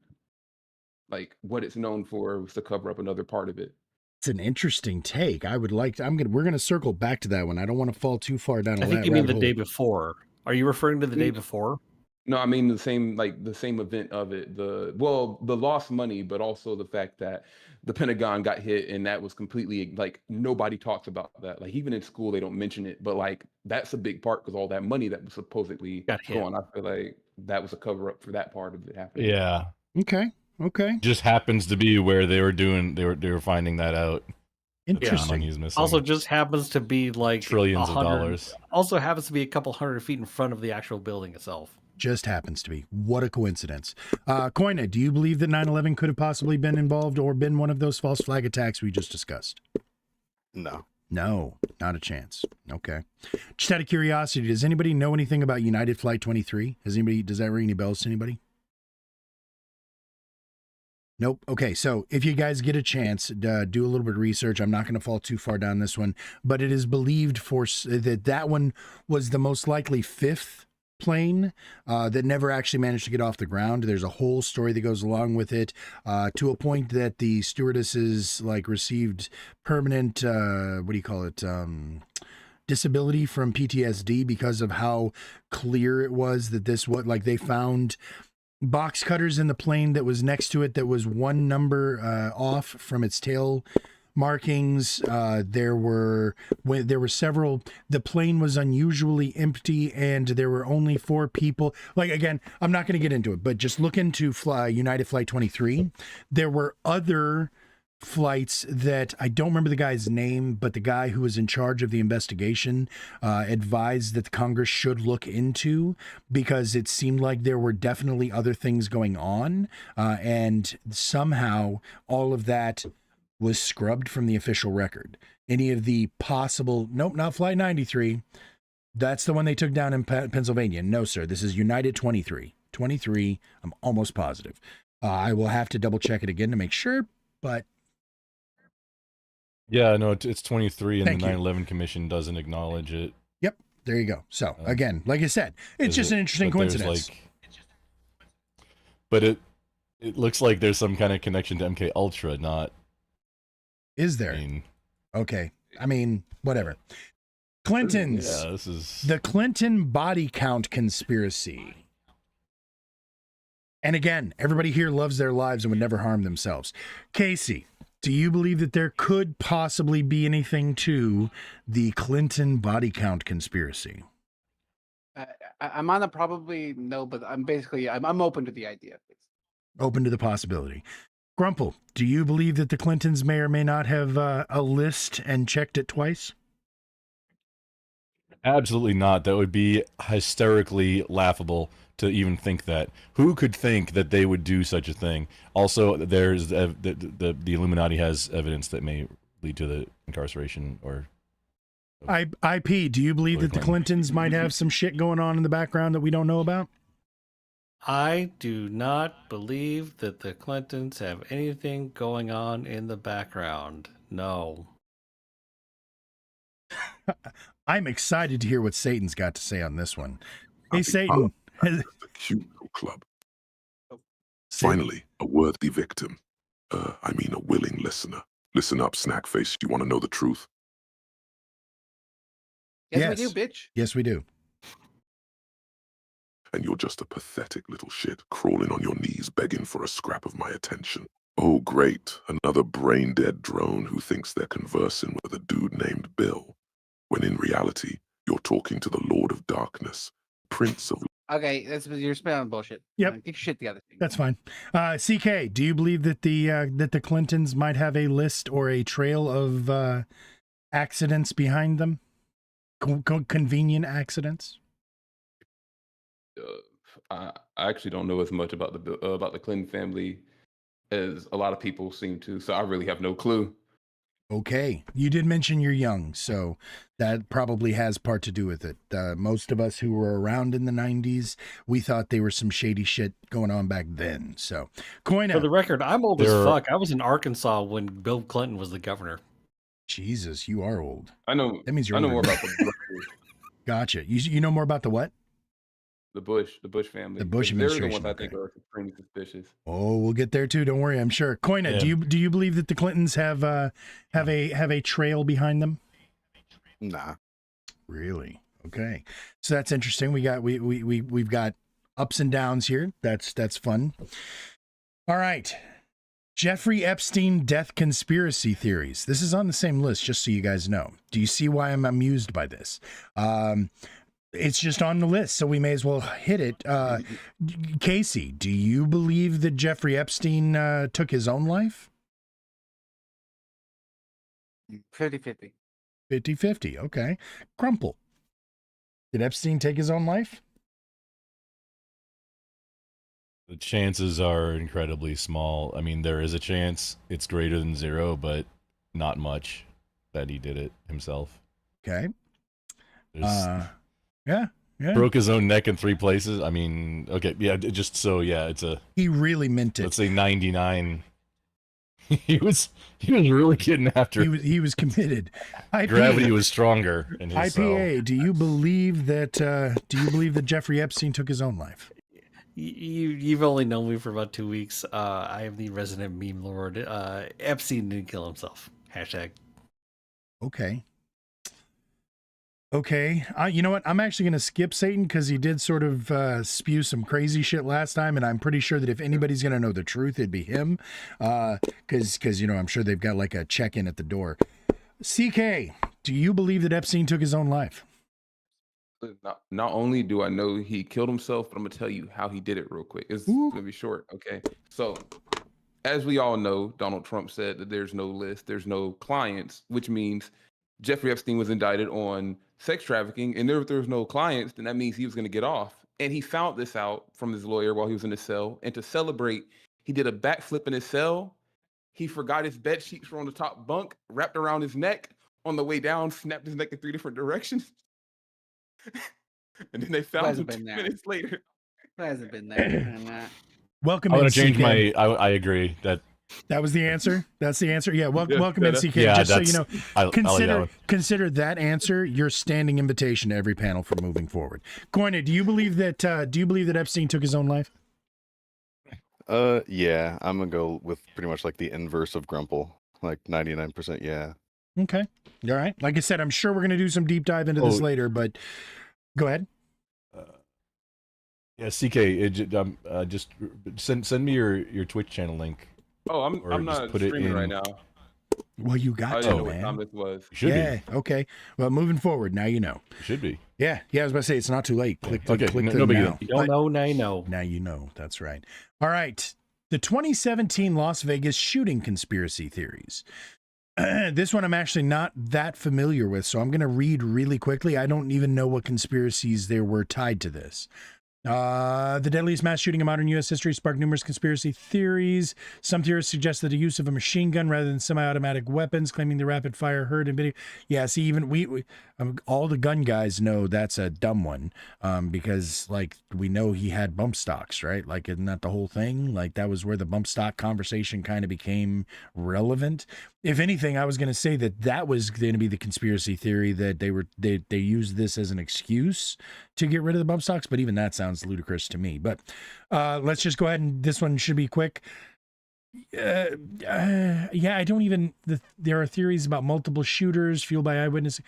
Like, what it's known for was to cover up another part of it. It's an interesting take. We're gonna circle back to that one. I don't want to fall too far down. I think you mean the day before. Are you referring to the day before? No, I mean the same event of it. The lost money, but also the fact that the Pentagon got hit, and that was completely like nobody talks about that. Like even in school, they don't mention it, but like that's a big part because all that money that was supposedly Got hit. going. I feel like that was a cover up for that part of it happening. Yeah. Okay. Just happens to be where they were finding that out. that the Interesting. money is missing. Also, just happens to be like Trillions of 100 dollars. Also happens to be a couple 100 feet in front of the actual building itself. Just happens to be. What a coincidence. Koina, do you believe that 9/11 could have possibly been involved or been one of those false flag attacks we just discussed? No. No, not a chance. Okay. Just out of curiosity, does anybody know anything about United Flight 23? Does that ring any bells to anybody? Nope. Okay, so if you guys get a chance, do a little bit of research. I'm not going to fall too far down this one, but it is believed that one was the most likely fifth plane that never actually managed to get off the ground. There's a whole story that goes along with it, to a point that the stewardesses received permanent disability from PTSD because of how clear it was that they found box cutters in the plane that was next to it that was one number off from its tail markings. There were several. The plane was unusually empty, and there were only 4 people. Like, again, I'm not going to get into it, but just look into United Flight 23. There were other flights that I don't remember the guy's name, but the guy who was in charge of the investigation advised that the Congress should look into, because it seemed like there were definitely other things going on, and somehow all of that was scrubbed from the official record. Any of the possible, nope, not Flight 93. That's the one they took down in Pennsylvania. No, sir, this is United 23. 23, I'm almost positive. I will have to double check it again to make sure, but Yeah, no, it's 23, and Thank the you. 9/11 Commission doesn't acknowledge it. yep, there you go. So again, like I said, it's Is just it- an interesting but there's, coincidence. But it looks like there's some kind of connection to MK Ultra, not. Is I there? mean, Okay. I mean, whatever. Clinton's. yeah, this is. The Clinton body count conspiracy. And again, everybody here loves their lives and would never harm themselves. Casey, do you believe that there could possibly be anything to the Clinton body count conspiracy? I'm on a probably no, but I'm open to the idea. Open to the possibility. Grumple, do you believe that the Clintons may or may not have a list and checked it twice? Absolutely not. That would be hysterically laughable to even think that. Who could think that they would do such a thing? Also, there's the Illuminati has evidence that may lead to the incarceration or. IP, do you believe that the Clintons might have some shit going on in the background that we don't know about? I do not believe that the Clintons have anything going on in the background. No. I'm excited to hear what Satan's got to say on this one. Hey, Happy Satan. The cute little club. Satan. Finally, a worthy victim. I mean, a willing listener. Listen up, snack face. You want to know the truth? Yes, we Yes. do, bitch. Yes, we do. And you're just a pathetic little shit, crawling on your knees begging for a scrap of my attention. Oh, great. Another brain-dead drone who thinks they're conversing with a dude named Bill, when in reality, you're talking to the Lord of Darkness, Prince of... Okay, you're spelling bullshit. Yep. Get your shit together. That's fine. CK, do you believe that the Clintons might have a list or a trail of accidents behind them? Convenient accidents? I actually don't know as much about the Clinton family as a lot of people seem to, so I really have no clue. Okay. You did mention you're young, so that probably has part to do with it. Most of us who were around in the 90s, we thought there was some shady shit going on back then. So, Koina. For the record, I'm old as There are- fuck. I was in Arkansas when Bill Clinton was the governor. Jesus, you are old. I know. That means you're I know older more than about Gotcha. You know more about the what? the Bush family. The Bush 'cause they're the administration, ones I think okay. are extremely suspicious. Oh, we'll get there too. Don't worry. I'm sure. Koina, Yeah. do you believe that the Clintons have a trail behind them? Nah. Really? Okay. So that's interesting. We've got ups and downs here. That's fun. All right. Jeffrey Epstein death conspiracy theories. This is on the same list, just so you guys know. Do you see why I'm amused by this? It's just on the list, so we may as well hit it. Casey, do you believe that Jeffrey Epstein took his own life? 50-50. 50-50. Okay. Crumple. Did Epstein take his own life? The chances are incredibly small. I mean, there is a chance. It's greater than 0, but not much that he did it himself. Okay. There's, Yeah. broke his own neck in 3 places. I mean, okay, yeah, just so yeah, it's a He really meant it. let's say 99. he was really getting after. He was committed. Gravity was stronger in his cell. IPA, do you believe that Jeffrey Epstein took his own life? You've only known me for about 2 weeks. I am the resident meme lord. Epstein didn't kill himself. Hashtag. Okay. Okay. You know what? I'm actually going to skip Satan because he did sort of spew some crazy shit last time. And I'm pretty sure that if anybody's going to know the truth, it'd be him. Because, you know, I'm sure they've got like a check-in at the door. CK, do you believe that Epstein took his own life? Not only do I know he killed himself, but I'm gonna tell you how he did it real quick. It's Ooh. gonna be short, okay? So, as we all know, Donald Trump said that there's no list, there's no clients, which means Jeffrey Epstein was indicted on sex trafficking, and if there was no clients, then that means he was gonna get off. And he found this out from his lawyer while he was in his cell. And to celebrate, he did a backflip in his cell. He forgot his bed sheets were on the top bunk, wrapped around his neck. On the way down, snapped his neck in 3 different directions. And then they found him hasn't 2 been there? minutes later. Who hasn't been there? And, Welcome I in, want to change CK. my. I agree that. That was the answer. That's the answer. Yeah. Yeah, Welcome in, that- CK. Yeah, Just so you that's. know, I like that consider one. consider that answer your standing invitation to every panel for moving forward. Koine, do you believe that Epstein took his own life? Yeah, I'm gonna go with pretty much like the inverse of Grumple, like 99%. Yeah. Okay. All right. Like I said, I'm sure we're going to do some deep dive into this Oh. later, but go ahead. Yeah, CK. Just send me your Twitch channel link. Oh, Or I'm just not put it streaming right in- now. Well, you I got didn't know to, what time man. this was. You should Yeah. Okay. Well, moving forward, now you know. be. You should be. Yeah. I was about to say it's not too late. Click Okay, click no the big now. deal. You don't But know, now you know. now you know. That's right. All right. The 2017 Las Vegas shooting conspiracy theories. This one I'm actually not that familiar with, so I'm going to read really quickly. I don't even know what conspiracies there were tied to this. The deadliest mass shooting in modern U.S. history sparked numerous conspiracy theories. Some theorists suggest that the use of a machine gun rather than semi-automatic weapons, claiming the rapid fire heard in video. Yeah, see, even we all the gun guys know that's a dumb one, because like we know he had bump stocks, right? Like, isn't that the whole thing? Like that was where the bump stock conversation kind of became relevant. If anything, I was going to say that was going to be the conspiracy theory that they used this as an excuse to get rid of the bump stocks, but even that sounds ludicrous to me. But let's just go ahead, and this one should be quick. Yeah, I don't even. There are theories about multiple shooters fueled by eyewitness.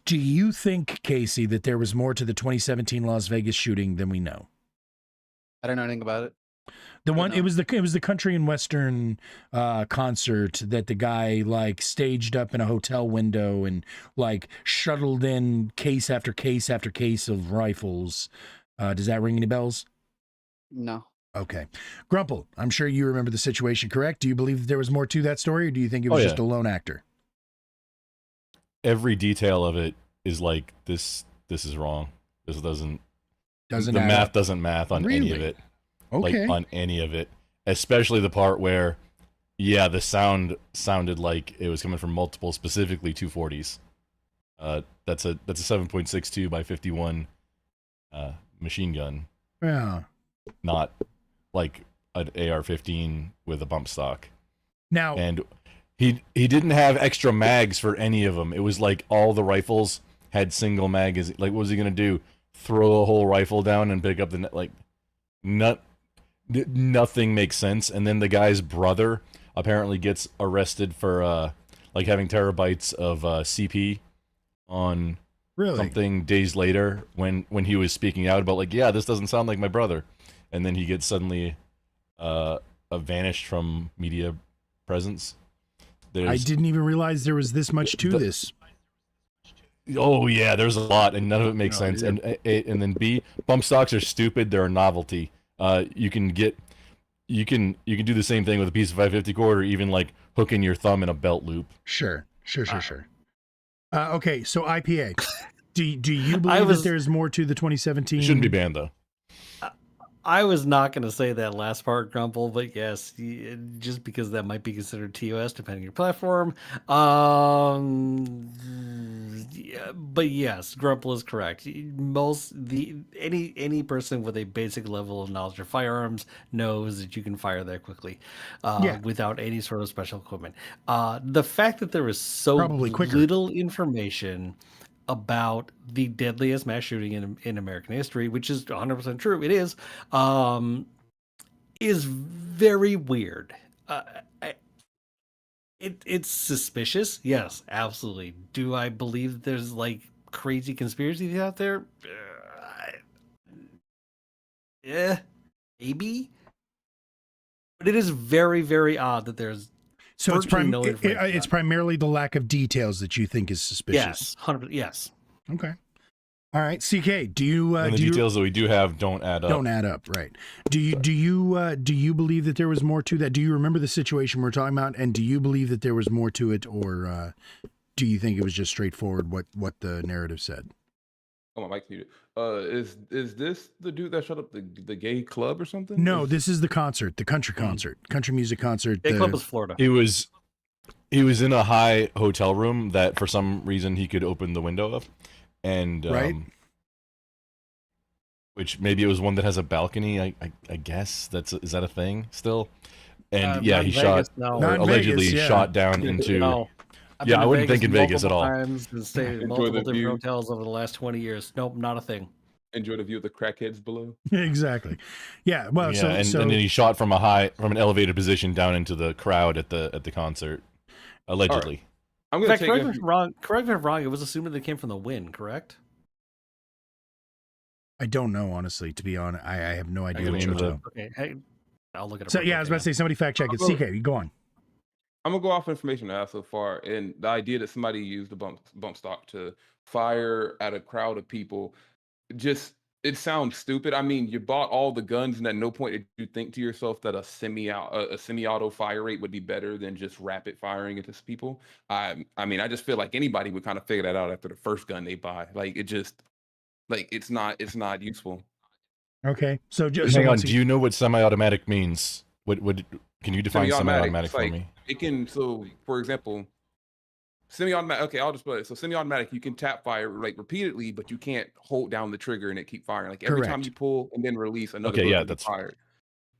Do you think, Casey, that there was more to the 2017 Las Vegas shooting than we know? I don't know anything about it. The don't one know. it was the country and western concert that the guy like staged up in a hotel window and like shuttled in case after case after case of rifles. Does that ring any bells? No. Okay. Grumple, I'm sure you remember the situation, correct? Do you believe that there was more to that story, or do you think it was Oh, yeah. just a lone actor? Every detail of it is like this. This is wrong. This doesn't. Doesn't the add math up. doesn't math on any of Really? it. Okay. Like on any of it, especially the part where, yeah, the sound sounded like it was coming from multiple, specifically 240s. That's a 7.62 by 51 machine gun, Yeah. not like an AR-15 with a bump stock. Now, And he didn't have extra mags for any of them. It was like all the rifles had single magazine. Like, what was he gonna do? Throw a whole rifle down and pick up the like? Nothing makes sense. And then the guy's brother apparently gets arrested for like having terabytes of CP on really? something days later when he was speaking out about like, yeah, this doesn't sound like my brother, and then he gets suddenly vanished from media presence. I didn't even realize there was this much to this. Oh yeah, there's a lot, and none of it makes sense. And then B, bump stocks are stupid. They're a novelty. You can do the same thing with a piece of 550 cord, or even like hooking your thumb in a belt loop. Sure. Okay, so IPA. Do you believe that there's more to the 2017? It shouldn't be banned though. I was not going to say that last part, Grumple, but yes, just because that might be considered TOS depending on your platform. Yeah, but yes, Grumple is correct. Any person with a basic level of knowledge of firearms knows that you can fire that quickly, without any sort of special equipment. The fact that there is so Probably quicker. little information about the deadliest mass shooting in American history, which is 100% true. It is very weird. It's suspicious. Yes, absolutely. Do I believe there's like crazy conspiracies out there, yeah, maybe. But it is very, very odd that there's So it's virtually no information it's on it. primarily the lack of details that you think is suspicious. Yes, 100%. Yes. Okay. All right, CK. Do you And the details that we do have don't add up. don't add up, right? Do you believe that there was more to that? Do you remember the situation we're talking about, and do you believe that there was more to it, or do you think it was just straightforward what the narrative said? Oh, my mic's muted. Is this the dude that shut up the gay club or something? No, Is- this is the concert, the country concert, country music concert. Gay the- Club was Florida. He was in a high hotel room that for some reason he could open the window of, and Right. which maybe it was one that has a balcony. I guess is that a thing still? And yeah, Not he in Vegas, shot no. Not in allegedly Vegas, yeah. shot down into. No. I've Yeah, been I to wouldn't think in Vegas at multiple all. Times and stayed in Enjoy multiple the different view. hotels over the last 20 years. Nope, not a thing. Enjoy the view of the crackheads below. Exactly. Yeah. Well, Yeah, so and then he shot from an elevated position down into the crowd at the concert, allegedly. I'm In gonna fact, take correct me it. if I'm wrong. Correct me if I'm wrong. It was assumed that they came from the wind, correct? I don't know, honestly. To be honest, I have no idea can what name you're the- talking. Okay, hey, I'll look at it. So yeah, I was about to say somebody fact check it. I'll go- CK, you go on. I'm gonna go off information I have so far, and the idea that somebody used a bump stock to fire at a crowd of people, just it sounds stupid. I mean, you bought all the guns, and at no point did you think to yourself that a semi-auto fire rate would be better than just rapid firing into people. I mean, I just feel like anybody would kind of figure that out after the first gun they buy. Like it just, like it's not useful. Okay. So just Hang on. Do you know what semi-automatic means? What can you define semi-automatic It's for like, me? it can, so for example, semi-automatic. Okay, I'll just put it. So semi-automatic, you can tap fire like repeatedly, but you can't hold down the trigger and it keep firing. Like every time Correct. you pull and then release, another Okay, bullet yeah, will be that's fired.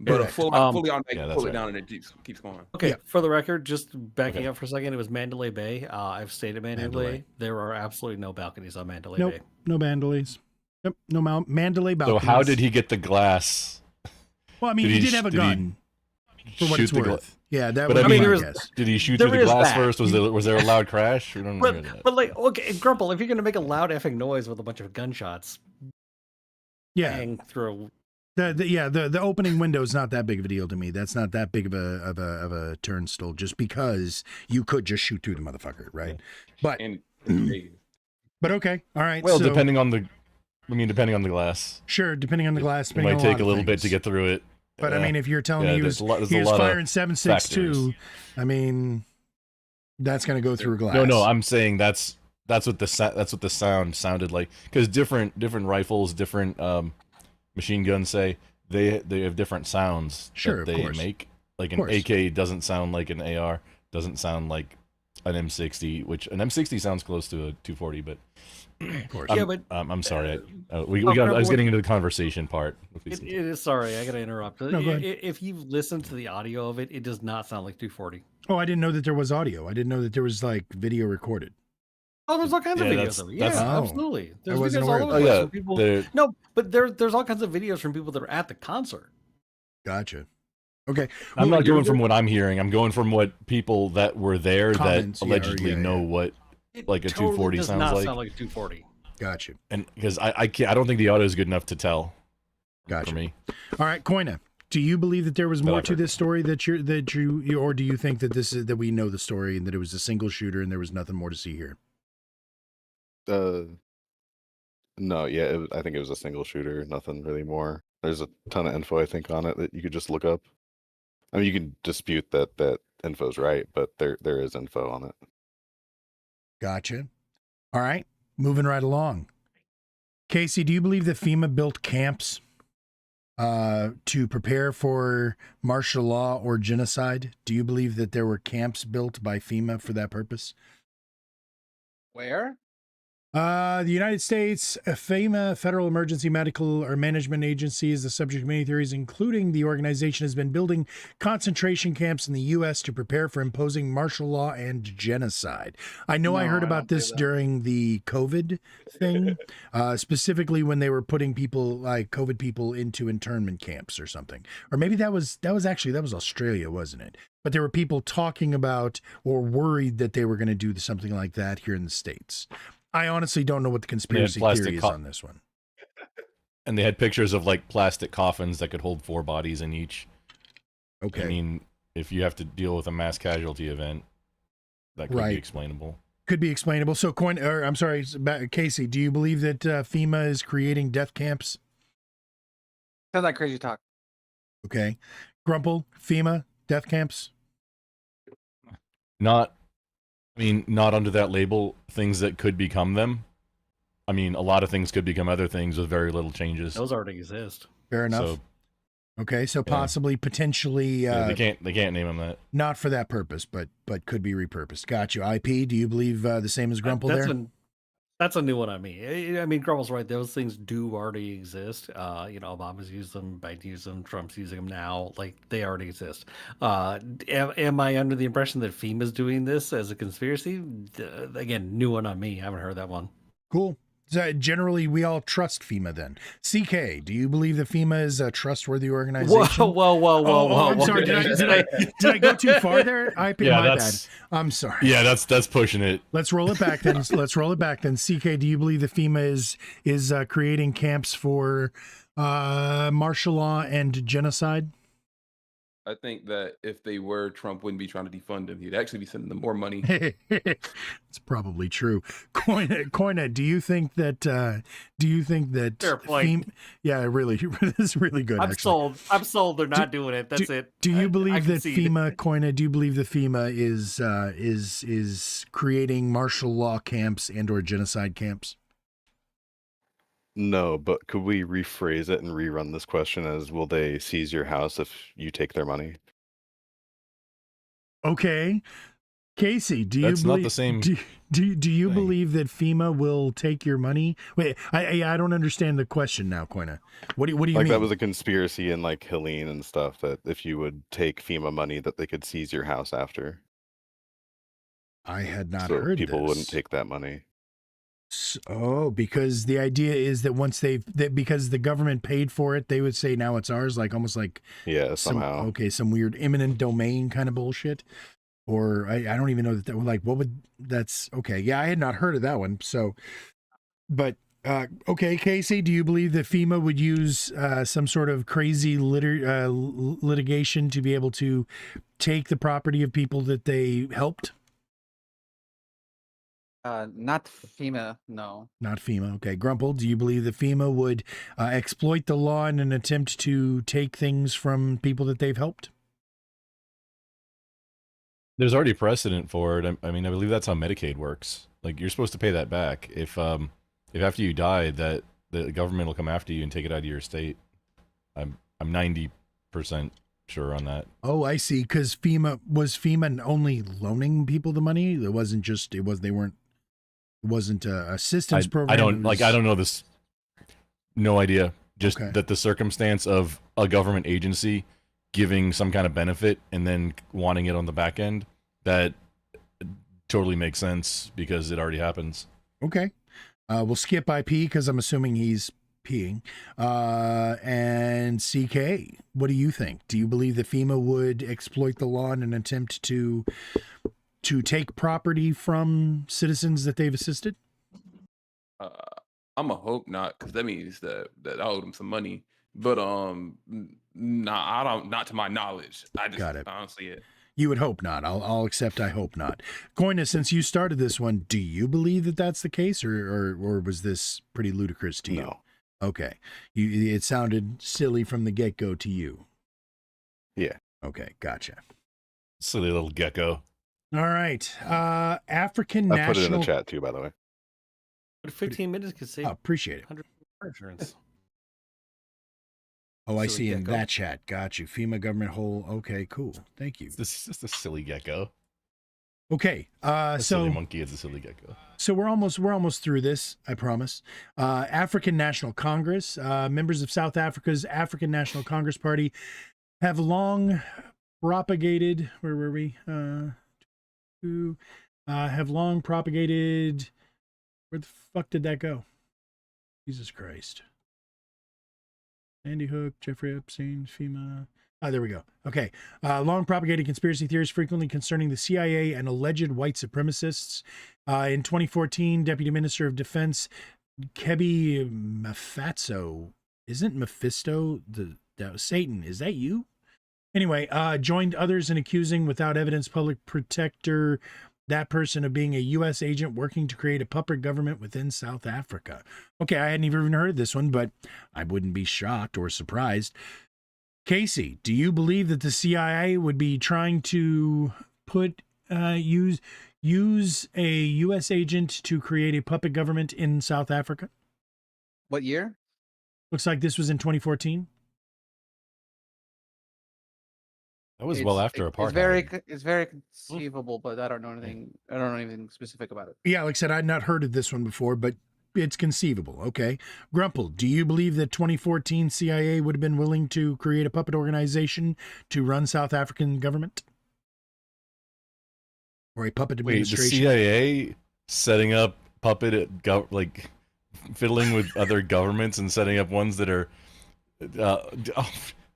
But a correct. fully automatic, Yeah, you that's pull it right. down and it keeps going. Okay, Yeah. for the record, just backing Okay. up for a second, it was Mandalay Bay. I've stayed at Mandalay. Mandalay. There are absolutely no balconies on Mandalay Nope. Bay. No Mandalays. Yep. No Mandalay So balconies. how did he get the glass? Well, I mean, did he he did sh- have a did he gun for what shoot it's the gla- worth. Yeah, that But would I be mean, my there is- guess. Did he shoot There through the is glass that. first? Was there a loud crash? We don't hear that. But like, okay, Grumple, if you're gonna make a loud effing noise with a bunch of gunshots Yeah. bang through, The opening window is not that big of a deal to me. That's not that big of a turnstile, just because you could just shoot through the motherfucker, right? But And okay, all right. Well, so, depending on the glass, sure, depending on the glass, it depending might on take a lot of little bit to things. get through it. But I mean, if you're telling yeah, me there's a lot he was of firing 7.62, factors. I mean, that's going to go through a glass. No, I'm saying that's what the sound sounded like, because different rifles, different machine guns, say they have different sounds Sure, that of they course. make. Like Of an course. AK doesn't sound like an AR, doesn't sound like an M60, which an M60 sounds close to a 240, but Of course. Yeah, but I'm sorry. I Oh, was Grumple, getting into the conversation part. it is. Sorry, I gotta interrupt. No, go ahead. If you've listened to the audio of it, it does not sound like 240. Oh, I didn't know that there was audio. I didn't know that there was like video recorded. Oh, there's all kinds of Yeah, videos of it. Yeah, that's- Oh. absolutely. There's wasn't videos aware all of over Oh the place yeah, from people. the- No, but there's all kinds of videos from people that are at the concert. Gotcha. Okay. I'm Well, not you're- going from what I'm hearing. I'm going from what people that were there Comments, that yeah, or- allegedly yeah, know yeah. what, It like a totally 240 does sounds not like. sound like a 240. Gotcha. And because I can't, I don't think the audio is good enough to tell Gotcha. for me. All right, Koina, do you believe that there was That more I've to heard. this story or do you think that we know the story and that it was a single shooter and there was nothing more to see here? No, yeah, I think it was a single shooter, nothing really more. There's a ton of info, I think, on it that you could just look up. I mean, you can dispute that info's right, but there is info on it. Gotcha. All right, moving right along. Casey, do you believe that FEMA built camps to prepare for martial law or genocide? Do you believe that there were camps built by FEMA for that purpose? Where? The United States, FEMA, Federal Emergency Medical or Management Agency, is the subject of many theories, including the organization has been building concentration camps in the U.S. to prepare for imposing martial law and genocide. I know I No, heard I about don't believe this that. during the COVID thing, specifically when they were putting people like COVID people into internment camps or something. Or maybe that was Australia, wasn't it? But there were people talking about or worried that they were going to do something like that here in the States. I honestly don't know what the conspiracy plastic theory is on this one. And they had pictures of like plastic coffins that could hold 4 bodies in each. Okay. I mean, if you have to deal with a mass casualty event, that could Right. be explainable. Could be explainable. So, Casey, do you believe that FEMA is creating death camps? Sounds like crazy talk. Okay. Grumple, FEMA, death camps? Not under that label, things that could become them. I mean, a lot of things could become other things with very little changes. Those already exist. Fair enough. So, Okay, so possibly, potentially, yeah, they can't name them that. not for that purpose, but could be repurposed. Got you. IP, do you believe the same as Grumple there? That's a new one on me. I mean, Grumble's right. Those things do already exist. Obama's used them, Biden used them, Trump's using them now. Like, they already exist. Am I under the impression that FEMA's doing this as a conspiracy? Again, new one on me. I haven't heard that one. Cool. So generally, we all trust FEMA then. CK, do you believe that FEMA is a trustworthy organization? Whoa. I'm sorry. Did I go too far there? My bad. I'm sorry. Yeah, that's pushing it. Let's roll it back then. CK, do you believe that FEMA is creating camps for martial law and genocide? I think that if they were, Trump wouldn't be trying to defund them. He'd actually be sending them more money. It's probably true. Koina, do you think that Fair point. yeah, really, this is really good. I'm sold. They're not doing it. That's it. Do you believe that concede. FEMA, Koina? Do you believe that FEMA is creating martial law camps and/or genocide camps? No, but could we rephrase it and rerun this question as, will they seize your house if you take their money? Okay. Casey, do you That's believe, not the same do you thing. believe that FEMA will take your money? Wait, I don't understand the question now, Koina. What do you Like mean? that was a conspiracy in like Helene and stuff, that if you would take FEMA money that they could seize your house after. I had not So heard people this. wouldn't take that money. Oh, because the idea is that once because the government paid for it, they would say now it's ours, like almost like Yeah, somehow. some weird eminent domain kind of bullshit. Or I don't even know that like what would that's okay. Yeah, I had not heard of that one. So, but okay, Casey, do you believe that FEMA would use some sort of crazy litigation to be able to take the property of people that they helped? Not FEMA, no. Not FEMA. Okay. Grumple, do you believe that FEMA would exploit the law in an attempt to take things from people that they've helped? There's already precedent for it. I mean, I believe that's how Medicaid works. Like, you're supposed to pay that back. If after you die, that the government will come after you and take it out of your estate. I'm 90% sure on that. Oh, I see. Because FEMA only loaning people the money? It wasn't assistance program. I don't know this. No idea. Just Okay. that the circumstance of a government agency giving some kind of benefit and then wanting it on the back end, that totally makes sense because it already happens. Okay. We'll skip IP because I'm assuming he's peeing. And CK, what do you think? Do you believe that FEMA would exploit the law in an attempt to take property from citizens that they've assisted? I'm a hope not, because that means that I owe them some money. But nah, I don't. Not to my knowledge. I just Got it. honestly it. You would hope not. I'll accept. I hope not. Koina, since you started this one, do you believe that that's the case, or was this pretty ludicrous to you? No. Okay. It sounded silly from the get-go to you. Yeah. Okay, gotcha. Silly little gecko. All right. African I National. put it in the chat too, by the way. But 15 minutes could save Oh, appreciate it. 100 insurance. Oh, I Silly see in gecko. that chat. Got you. FEMA government whole. Okay, cool. Thank you. This is just a silly gecko. Okay. A silly So monkey is a silly gecko. we're almost through this, I promise. African National Congress, members of South Africa's African National Congress Party have long propagated, where were we? Have long propagated, where the fuck did that go? Jesus Christ. Sandy Hook, Jeffrey Epstein, FEMA. There we go. Okay. Long propagated conspiracy theories frequently concerning the CIA and alleged white supremacists. In 2014, Deputy Minister of Defense Kebi Mafazzo, isn't Mephisto the Satan? Is that you? Anyway, joined others in accusing, without evidence, public protector, that person of being a U.S. agent working to create a puppet government within South Africa. Okay, I hadn't even heard this one, but I wouldn't be shocked or surprised. Casey, do you believe that the CIA would be trying to use a U.S. agent to create a puppet government in South Africa? What year? Looks like this was in 2014. That was well after apartheid. It's very conceivable, but I don't know anything. I don't know anything specific about it. Yeah, like I said, I'd not heard of this one before, but it's conceivable. Okay. Grumple, do you believe that 2014 CIA would have been willing to create a puppet organization to run South African government? Or a puppet Wait, the administration? CIA setting up puppet like fiddling with other governments and setting up ones that are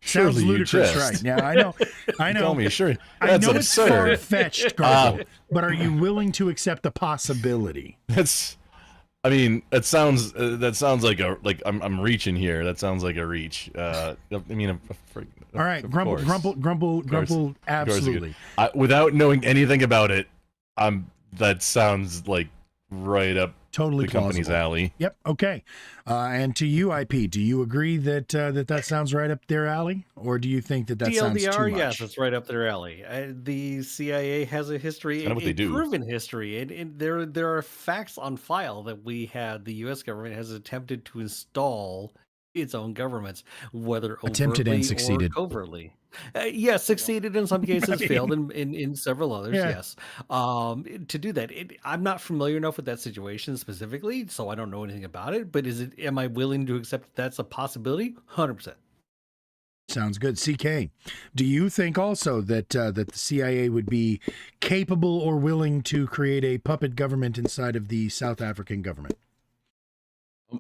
Sounds surely you ludicrous, jest. right? Yeah, I know. I know. Tell me, sure. I That's know it's absurd. far-fetched, Grumple, but are you willing to accept the possibility? I mean, that sounds like I'm reaching here. That sounds like a reach. I mean, All right, Grumple, absolutely. Without knowing anything about it, that sounds like right up Totally the company's plausible. alley. Yep. Okay. And to you, IP, do you agree that that sounds right up their alley, or do you think that sounds too TLDR, much? yes, it's right up their alley. The CIA has a history, kinda what they do. proven history, and there are facts on file that the U.S. government has attempted to install its own governments, whether Attempted and overtly succeeded. or covertly. Yes, succeeded in some cases, failed in several others. Yeah. Yes, to do that, I'm not familiar enough with that situation specifically, so I don't know anything about it. But am I willing to accept that's a possibility? 100%. Sounds good. CK, do you think also that that the CIA would be capable or willing to create a puppet government inside of the South African government?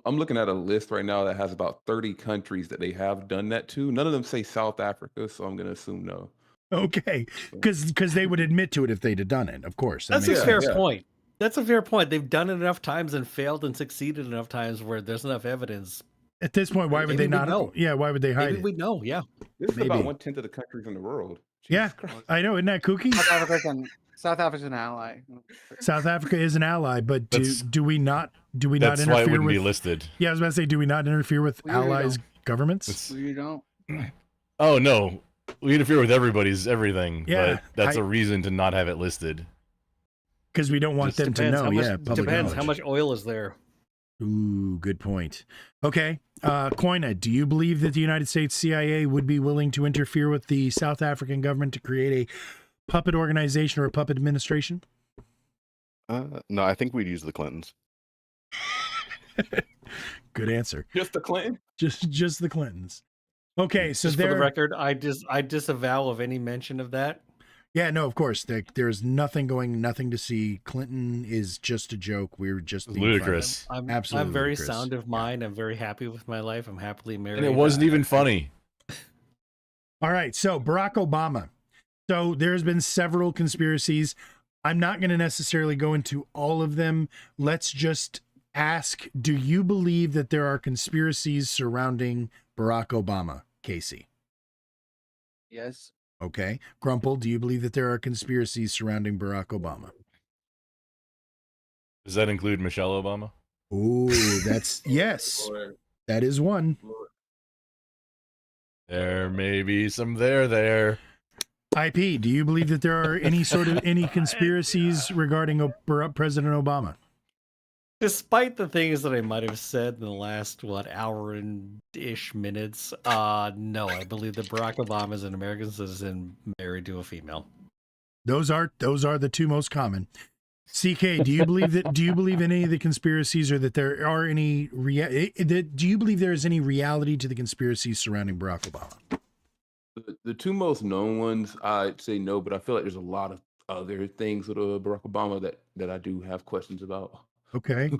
I'm looking at a list right now that has about 30 countries that they have done that to. None of them say South Africa, so I'm going to assume no. Okay, because they would admit to it if they'd have done it. Of course, That's a makes fair sense. point. That's a fair point. They've done it enough times and failed and succeeded enough times where there's enough evidence. At this point, why would Maybe they we not? know. Yeah, why would they hide Maybe it? we know. Yeah. This is Maybe. about 1/10 of the countries in the world. Yeah, Jesus Christ. I know. Isn't that kooky? South Africa's an ally. South Africa is an ally, but That's- do we not That's interfere why it wouldn't with? be listed. Yeah, I was about to say, do we not interfere with We really allies' don't. governments? It's- You don't. Oh no, we interfere with everybody's everything. Yeah, but that's I- a reason to not have it listed. Because we don't want Just them to Depends know. how much, Yeah, public depends how knowledge. much oil is there. Ooh, good point. Okay, Koina, do you believe that the United States CIA would be willing to interfere with the South African government to create a puppet organization or a puppet administration? No, I think we'd use the Clintons. Good answer. Just the Clinton? Just the Clintons. Okay, so Just for the there. record, I disavow of any mention of that. Yeah, no, of course. There's nothing to see. Clinton is just a joke. We're just It's being funny. ludicrous. I'm Absolutely very ludicrous. sound of mind. I'm very happy with my life. I'm happily married. And it wasn't even funny. All right, so Barack Obama. So there's been several conspiracies. I'm not going to necessarily go into all of them. Let's just ask, do you believe that there are conspiracies surrounding Barack Obama, Casey? Yes. Okay. Grumple, do you believe that there are conspiracies surrounding Barack Obama? Does that include Michelle Obama? Ooh, that's yes. That is one. There may be some there. IP, do you believe that there are any conspiracies regarding President Obama? Despite the things that I might have said in the last hour and ish minutes, no, I believe that Barack Obama is an American citizen married to a female. Those are the two most common. CK, do you believe in any of the conspiracies, or that there are any do you believe there is any reality to the conspiracies surrounding Barack Obama? The two most known ones, I'd say no, but I feel like there's a lot of other things with Barack Obama that I do have questions about. Okay.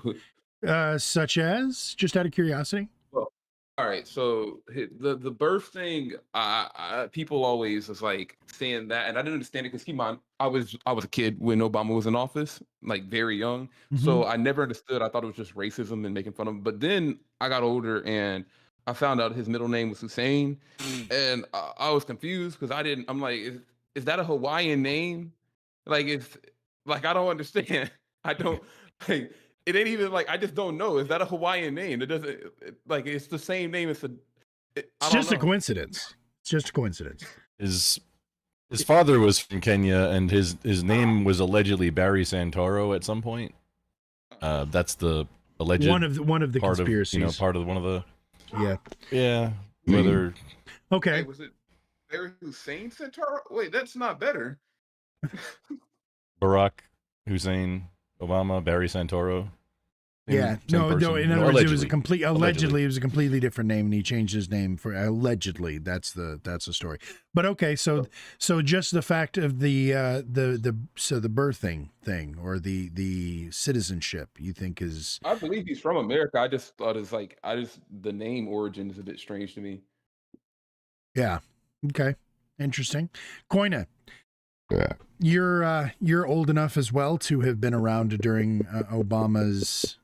Such as, just out of curiosity? All right, so the birth thing, people always was like saying that, and I didn't understand it because keep in mind, I was a kid when Obama was in office, like very young, Mhm. so I never understood. I thought it was just racism and making fun of him. But then I got older and I found out his middle name was Hussein, and I was confused because I didn't. I'm like, is that a Hawaiian name? Like, it's like I don't understand. I don't like. It ain't even like I just don't know. Is that a Hawaiian name? It doesn't like it's the same name as I It's don't just a know. coincidence. It's just a coincidence. His father was from Kenya, and his name was allegedly Barry Santoro at some point. That's the alleged One of the part of conspiracies. part of one of the Yeah. whether Okay. Wait, was it Barry Hussein Santoro? Wait, that's not better. Barack Hussein Obama, Barry Santoro. Yeah, Same no. person. In other words, it was a Allegedly. complete. Allegedly, it was a completely different name, and he changed his name for allegedly. That's the story. But okay, so just the fact of the birthing thing or the citizenship, you think is I believe he's from America. I just thought it's like the name origin is a bit strange to me. yeah. Okay, interesting. Koina, Yeah. you're old enough as well to have been around during Obama's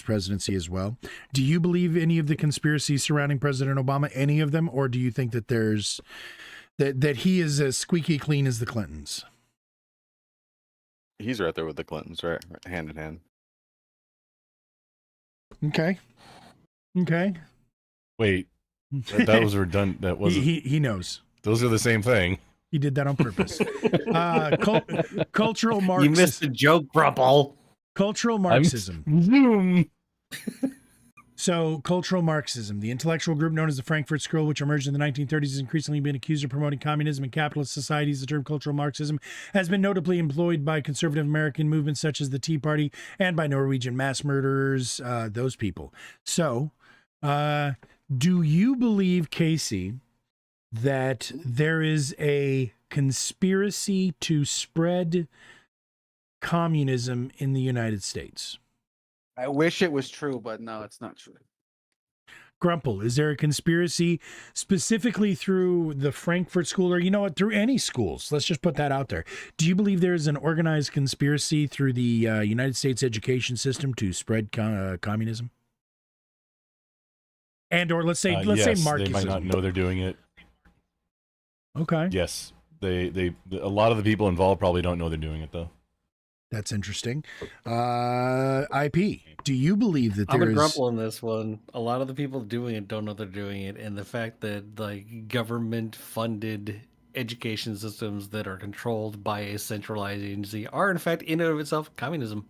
presidency as well. Do you believe any of the conspiracies surrounding President Obama, any of them, or do you think that there's that he is as squeaky clean as the Clintons? He's right there with the Clintons, right? Hand in hand. Okay. wait. Those were done. That wasn't. he knows. Those are the same thing. He did that on purpose. Cultural You Marxism. missed the joke, Grumple. Cultural Marxism. Zoom. So, cultural Marxism, the intellectual group known as the Frankfurt School, which emerged in the 1930s, has increasingly been accused of promoting communism and capitalist societies. The term cultural Marxism has been notably employed by conservative American movements such as the Tea Party and by Norwegian mass murderers, those people. So, do you believe, Casey, that there is a conspiracy to spread communism in the United States? I wish it was true, but no, it's not true. Grumple, is there a conspiracy specifically through the Frankfurt School, or you know what, through any schools? Let's just put that out there. Do you believe there is an organized conspiracy through the United States education system to spread communism? And or let's say Yes, Marxism. they might not know they're doing it. Okay, Yes, they a lot of the people involved probably don't know they're doing it though. that's interesting. IP, do you believe that I'm there a is? grumple in this one. A lot of the people doing it don't know they're doing it, and the fact that like government-funded education systems that are controlled by a centralized agency are, in fact, in and of itself, communism.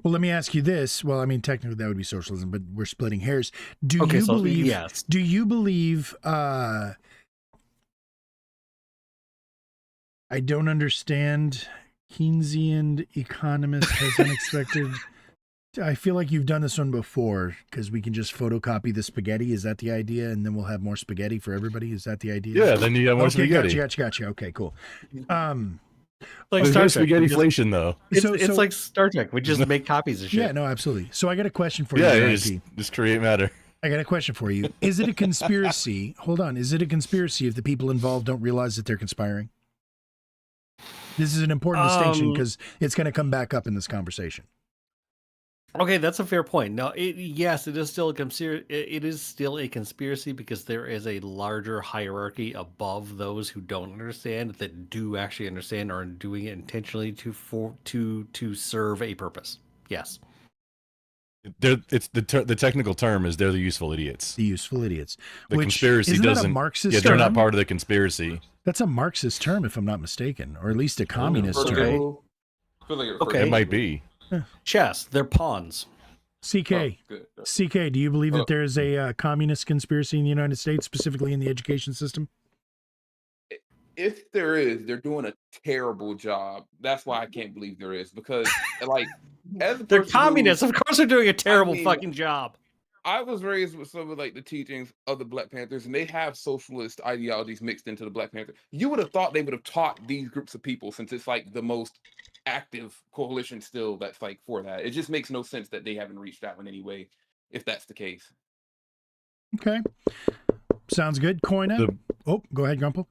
Well, let me ask you this. Well, I mean, technically that would be socialism, but we're splitting hairs. Do Okay, you so believe? yes. Do you believe? I don't understand. Keynesian economist has unexpected. I feel like you've done this one before because we can just photocopy the spaghetti. Is that the idea? And then we'll have more spaghetti for everybody. Is that the idea? Yeah, then you have more Okay, spaghetti. gotcha. Okay, cool. Like There's Star no Trek. spaghetti inflation though. It's like Star Trek. We just make copies of shit. Yeah, no, absolutely. So I got a question for you. Yeah, IP. just create matter. I got a question for you. Is it a conspiracy? Hold on. Is it a conspiracy if the people involved don't realize that they're conspiring? This is an important distinction because it's going to come back up in this conversation. Okay, that's a fair point. No, yes, it is still a conspiracy. It is still a conspiracy because there is a larger hierarchy above those who don't understand that do actually understand or are doing it intentionally to serve a purpose. Yes. It's the technical term is they're the useful idiots. The useful idiots. The Which, conspiracy isn't that a doesn't. Marxist Yeah, they're not term? part of the conspiracy. That's a Marxist term, if I'm not mistaken, or at least a communist First of term. all, I feel like it Okay. It might be. Chess, they're pawns. CK, Oh, good. CK, do you believe that Oh. there is a communist conspiracy in the United States, specifically in the education system? If there is, they're doing a terrible job. That's why I can't believe there is because, like, as a They're person who- communists. Of course, they're doing a terrible mean, fucking job. I was raised with some of like the teachings of the Black Panthers, and they have socialist ideologies mixed into the Black Panther. You would have thought they would have taught these groups of people, since it's like the most active coalition still that's like for that. It just makes no sense that they haven't reached out in any way, if that's the case. Okay. Sounds good. Koina. The- Oh, go ahead, Grumple.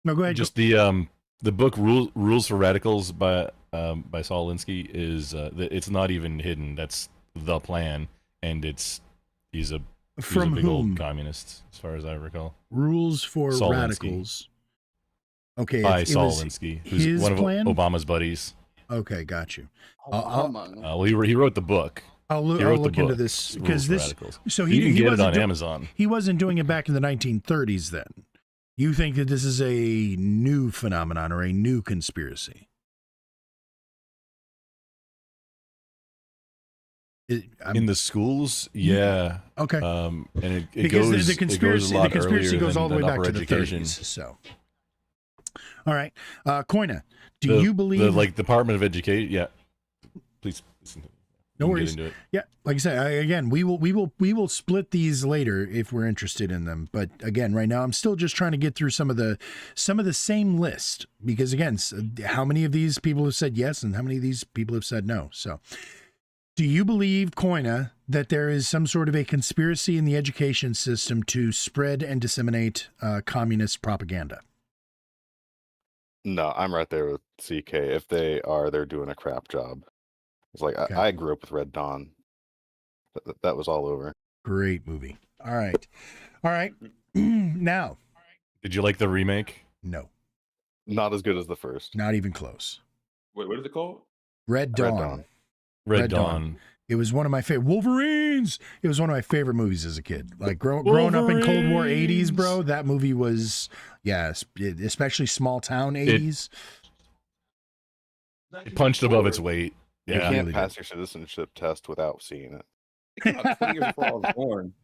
No, go ahead. Just the book Rules for Radicals by Saul Alinsky is it's not even hidden. That's the plan, and he's a From big whom? old communist, as far as I recall. Rules for Saul Alinsky. Radicals. Okay. By it Saul was Alinsky, who's his one of plan? Obama's buddies. Okay, got you. Obama. Well, he wrote the book. I'll He I'll wrote the look into book, this Rules because for this. Radicals. So You can get it wasn't on do- Amazon. He wasn't doing it back in the 1930s. Then, you think that this is a new phenomenon or a new conspiracy? In the schools, yeah. Okay. And it Because goes the conspiracy, it goes a lot the conspiracy earlier goes all the than way back upper to education. the 30s. So, all right, Koina, do The- you believe? the Department of Education? Yeah. Please. Listen. No You can worries. Get into it. Yeah, like I said, again, we will split these later if we're interested in them. But again, right now, I'm still just trying to get through some of the same list because again, how many of these people have said yes and how many of these people have said no? So, do you believe, Koina, that there is some sort of a conspiracy in the education system to spread and disseminate communist propaganda? No, I'm right there with CK. If they are, they're doing a crap job. It's like Okay. I grew up with Red Dawn. That was all over. Great movie. All right. Now, Did you like the remake? no, Not as good as the first. not even close. Wait, what is it called? Red Dawn. Red Dawn. Red, Red Dawn. Dawn. It was one of my favorite Wolverines. It was one of my favorite movies as a kid. Like growing up in Cold War 80s, bro, that movie was, especially small town 80s. It punched above its weight. You Yeah. can't really pass your citizenship test without seeing it. It came out 20 years before I was born.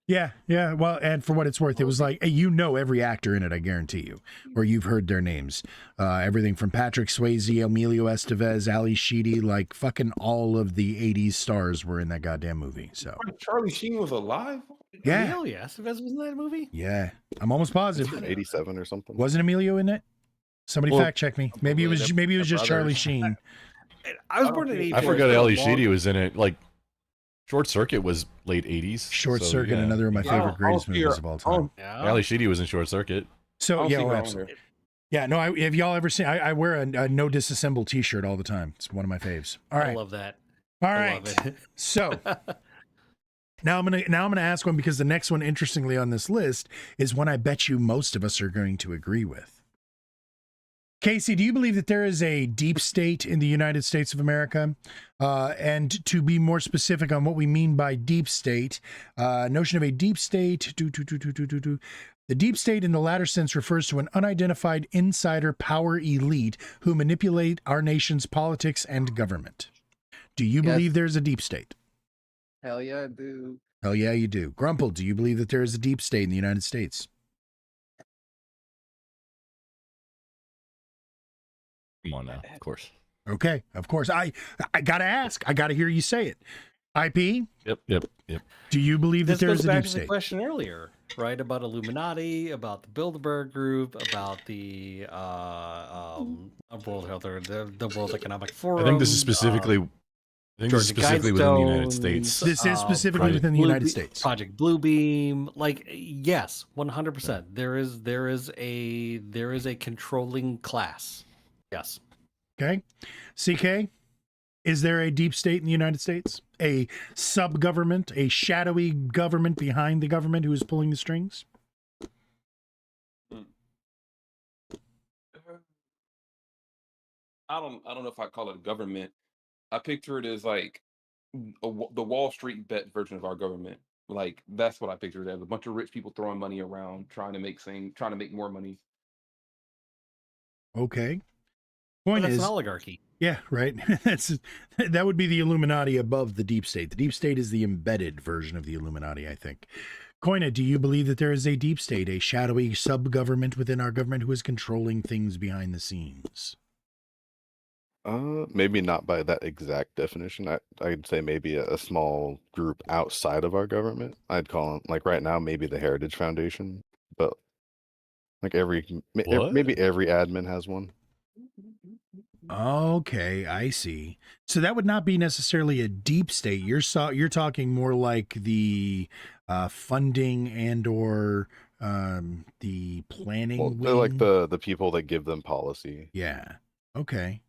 Yeah. Well, and for what it's worth, it was like, you know every actor in it, I guarantee you, or you've heard their names. Everything from Patrick Swayze, Emilio Estevez, Ali Sheedy, like fucking all of the 80s stars were in that goddamn movie. So, Charlie Sheen was alive? yeah. Hell yeah. Estevez was in that movie? Yeah. I'm almost positive. It's 87 or something. Wasn't Emilio in it? Somebody Well, fact check me. Maybe it was just Charlie Sheen. I was born in 84. I forgot so Ali long- Sheedy was in it. Like, Short Circuit was late 80s. Short so, Circuit, yeah. another of my Yeah, favorite I greatest don't see movies her- of all I time. don't- Yeah. Ali Sheedy was in Short Circuit. I So don't yeah, see oh, her on absolutely. here. Yeah, no. Have y'all ever seen? I wear a no disassemble T-shirt all the time. It's one of my faves. All I right, love that. all I right. love it. So now I'm gonna ask one because the next one, interestingly on this list, is one I bet you most of us are going to agree with. Casey, do you believe that there is a deep state in the United States of America? And to be more specific on what we mean by deep state, notion of a deep state. The deep state in the latter sense refers to an unidentified insider power elite who manipulate our nation's politics and government. Do you Yes. believe there's a deep state? Hell yeah, dude. Hell yeah, you do. Grumple, do you believe that there is a deep state in the United States? Come on now, of course. Okay, of course. I gotta ask. I gotta hear you say it. IP, Yep. do you believe that This there goes is a back deep to the state? question earlier, right? About Illuminati, about the Bilderberg Group, about the World Health, or the World Economic Forum. I think this is specifically. I think this is Georgia specifically within the United Guidestones, States. This is specifically Project within the United States. Project Bluebeam, like yes, 100%. There is a controlling class. Yes. Okay. CK, is there a deep state in the United States? A sub-government, a shadowy government behind the government who is pulling the strings? I don't know if I call it a government. I picture it as like the Wall Street bet version of our government. Like that's what I picture it as. A bunch of rich people throwing money around, trying to make more money. Okay. But Point that's is, an oligarchy. yeah, right. That would be the Illuminati above the deep state. The deep state is the embedded version of the Illuminati, I think. Koina, do you believe that there is a deep state, a shadowy sub-government within our government who is controlling things behind the scenes? Maybe not by that exact definition. I'd say maybe a small group outside of our government. I'd call it, like right now, maybe the Heritage Foundation, but like What? maybe every admin has one. Okay, I see. So that would not be necessarily a deep state. You're talking more like the funding and or the planning Well, they're like wing. the people that give them policy. Yeah. Okay.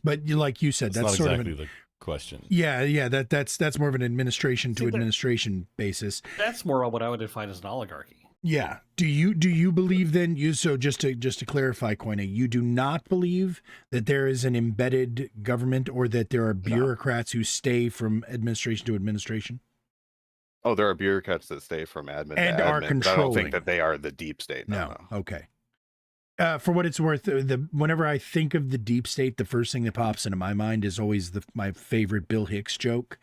But like you said, That's that's not sort exactly of an the question. yeah. That's more of an administration to See, that- administration basis. That's more what I would define as an oligarchy. Yeah. Do you believe then so just to clarify, Koine, you do not believe that there is an embedded government or that there are bureaucrats who stay from administration to administration? Oh, there are bureaucrats that stay from admin And to are admin, but I don't controlling. think that they are the deep state. No. Okay. For what it's worth, whenever I think of the deep state, the first thing that pops into my mind is always my favorite Bill Hicks joke,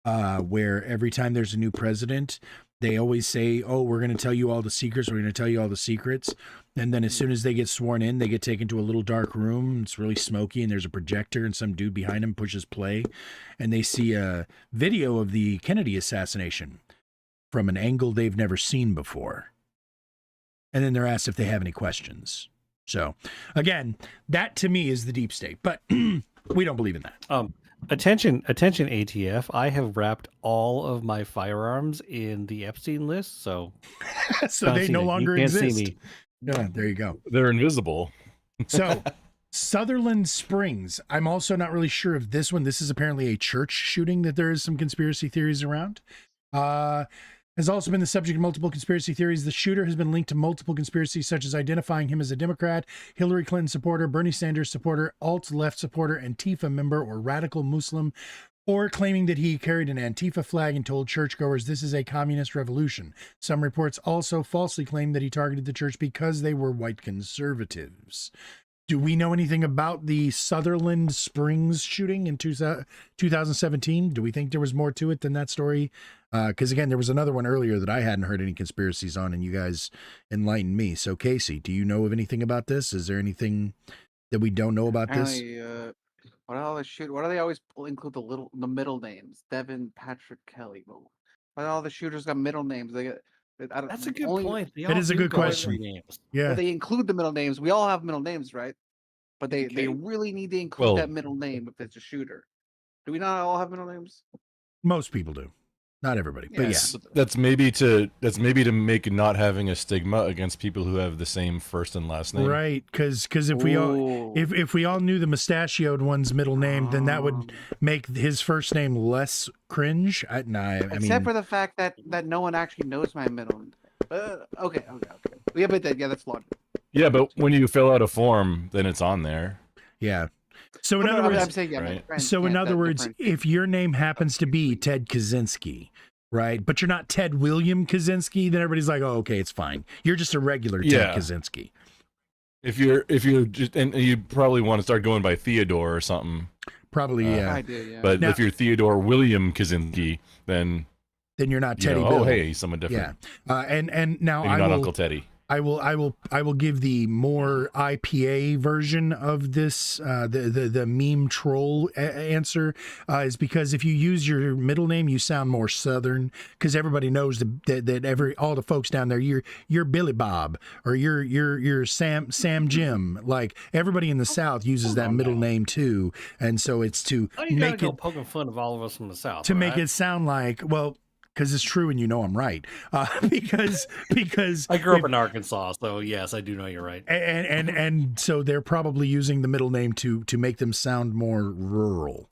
where every time there's a new president, they always say, "Oh, we're going to tell you all the secrets. We're going to tell you all the secrets." And then as soon as they get sworn in, they get taken to a little dark room. It's really smoky, and there's a projector, and some dude behind him pushes play, and they see a video of the Kennedy assassination from an angle they've never seen before. And then they're asked if they have any questions. So, again, that to me is the deep state, but we don't believe in that. Attention ATF, I have wrapped all of my firearms in the Epstein list, so So can't they see no me. longer You can't see exist. me. Yeah, there you go. They're invisible. So, Sutherland Springs. I'm also not really sure of this one. This is apparently a church shooting that there is some conspiracy theories around. Has also been the subject of multiple conspiracy theories. The shooter has been linked to multiple conspiracies, such as identifying him as a Democrat, Hillary Clinton supporter, Bernie Sanders supporter, alt-left supporter, Antifa member, or radical Muslim, or claiming that he carried an Antifa flag and told churchgoers this is a communist revolution. Some reports also falsely claim that he targeted the church because they were white conservatives. Do we know anything about the Sutherland Springs shooting in 2017? Do we think there was more to it than that story? Because again, there was another one earlier that I hadn't heard any conspiracies on, and you guys enlightened me. So, Casey, do you know of anything about this? Is there anything that we don't know about this? Apparently, what all the shoot? Why do they always include the middle names? Devin, Patrick, Kelly. Why all the shooters got middle names? They get. I don't, That's a good only, point. That is a good question. Well, Yeah. they include the middle names. We all have middle names, right? But they Okay. really need to include Well- that middle name if it's a shooter. Do we not all have middle names? Most people do. Not everybody, but yeah. Yes. That's maybe to make not having a stigma against people who have the same first and last name. Right, because if we all Ooh. if we all knew the mustachioed one's middle name, then that would make his first name less cringe. I mean, Except for the fact that no one actually knows my middle name. Okay. Yeah, but that's flawed. Yeah, but when you fill out a form, then it's on there. yeah. So in Well, other no, words, I'm saying, yeah, my right? friend so in can't other words, differentiate. if your name happens to be Ted Kaczynski, right, but you're not Ted William Kaczynski, then everybody's like, oh, okay, it's fine. You're just a regular Ted Yeah. Kaczynski. If you're just and you probably want to start going by Theodore or something. Probably, yeah. I did, yeah. But Now- if you're Theodore William Kaczynski, then Then you're not you Teddy know, Bill. oh hey, he's someone different. Yeah. And now Maybe I not will, Uncle Teddy. I will give the more IPA version of this. The meme troll answer is because if you use your middle name, you sound more Southern. Because everybody knows that all the folks down there, you're Billy Bob or you're Sam Jim. Like everybody in the South uses that middle name too, and so it's to Oh, you gotta make go it poking fun of all of us from the South. to make alright? it sound like because it's true and you know I'm right. Because I grew if- up in Arkansas, so yes, I do know you're right. and so they're probably using the middle name to make them sound more rural.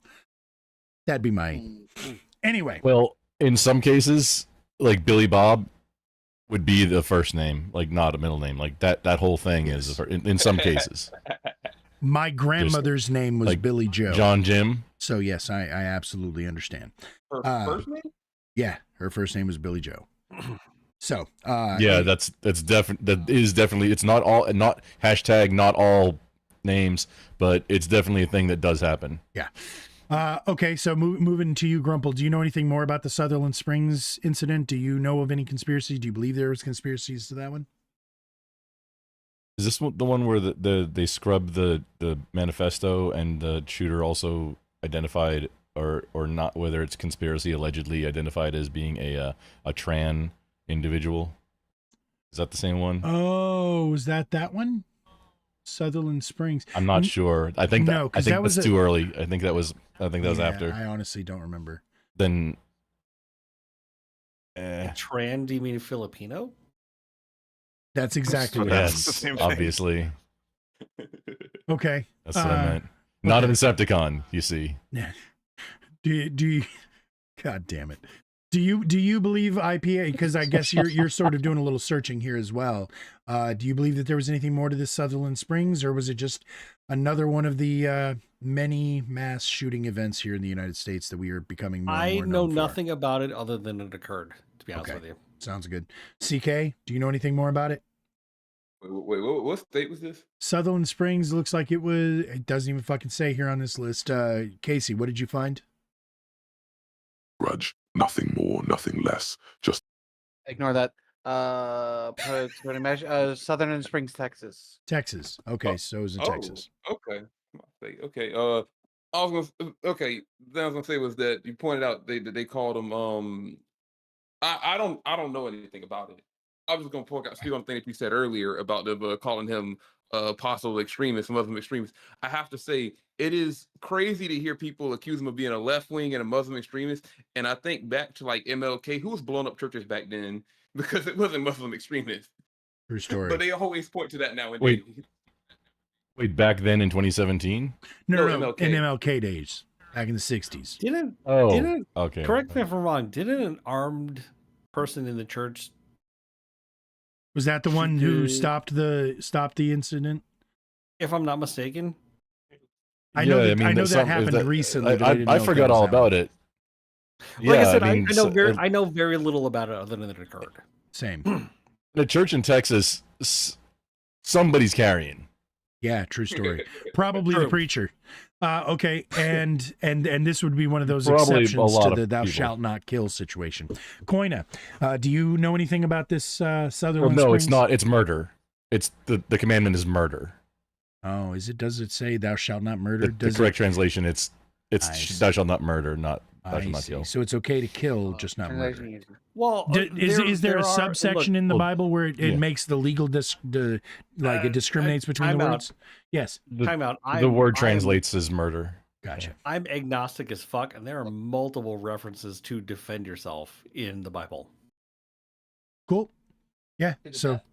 That'd be my anyway. Well, in some cases, like Billy Bob would be the first name, like not a middle name. Like that whole thing is in some cases. My grandmother's name was like Billy Joe. John Jim. So yes, I absolutely understand. Her first name? Yeah, her first name was Billy Joe. So Yeah, that is definitely it's not hashtag not all names, but it's definitely a thing that does happen. okay, so moving to you, Grumple. Do you know anything more about the Sutherland Springs incident? Do you know of any conspiracies? Do you believe there was conspiracies to that one? Is this the one where they scrubbed the manifesto and the shooter also identified or not, whether it's conspiracy, allegedly identified as being a tran individual? Is that the same one? Oh, is that one? Sutherland Springs. I'm not sure. I think No, that 'cause I think that was that's a- too early. I think that was Yeah, after. I honestly don't remember. Then Tran, do you mean Filipino? That's exactly what That's it the is. same thing. obviously. Okay. That's what I meant. Not okay. an Decepticon, you see. Do you God damn it. Do you believe IPA? Because I guess you're sort of doing a little searching here as well. Do you believe that there was anything more to this Sutherland Springs, or was it just another one of the many mass shooting events here in the United States that we are becoming more and I more know known for? nothing about it other than it occurred, to be honest Okay. with you. Sounds good. CK, do you know anything more about it? Wait, what state was this? Sutherland Springs looks like it was. It doesn't even fucking say here on this list. Casey, what did you find? Grudge. Nothing more, nothing less. Just Ignore that. Southern Springs, Texas. Texas. Okay, so it was in Texas. Okay. Okay. I was gonna. Okay. Then I was gonna say was that you pointed out they called them. I don't know anything about it. I was just gonna speak on the thing that you said earlier about them calling him possible extremist, Muslim extremist. I have to say it is crazy to hear people accuse him of being a left wing and a Muslim extremist. And I think back to like MLK, who was blowing up churches back then because it wasn't Muslim extremist. True story. But they always point to that now. Wait. Wait, back then in 2017? No, No, in MLK. MLK days, back in the 60s. Didn't Oh, okay. correct me if I'm wrong, didn't an armed person in the church? Was that the She one who did- stopped the incident? If I'm not mistaken. I know that there's some- happened recently. but I, didn't know I if forgot that was all that one. about it. Like I said, I mean, I know very little about it other than it occurred. Same. the church in Texas, somebody's carrying. Yeah, true story. Probably the True. preacher. Okay, and this would be one of those Probably a exceptions lot to of the "thou people. shalt not kill" situation. Koina, do you know anything about this Well, Sutherland no, Springs? it's not. It's murder. It's the commandment is murder. Oh, is it? Does it say "thou shalt not murder"? The Does correct translation, it's I see. thou shalt not murder, not thou I shalt not see. kill. So it's okay to kill, just not murder. Translation easy. Well, Is there a subsection in the Well, Bible where it yeah. makes the legal like it discriminates between the time out. words? Yes, Time out. The word translates as murder. gotcha. I'm agnostic as fuck, and there are multiple references to defend yourself in the Bible. Cool. Yeah. Did So, that.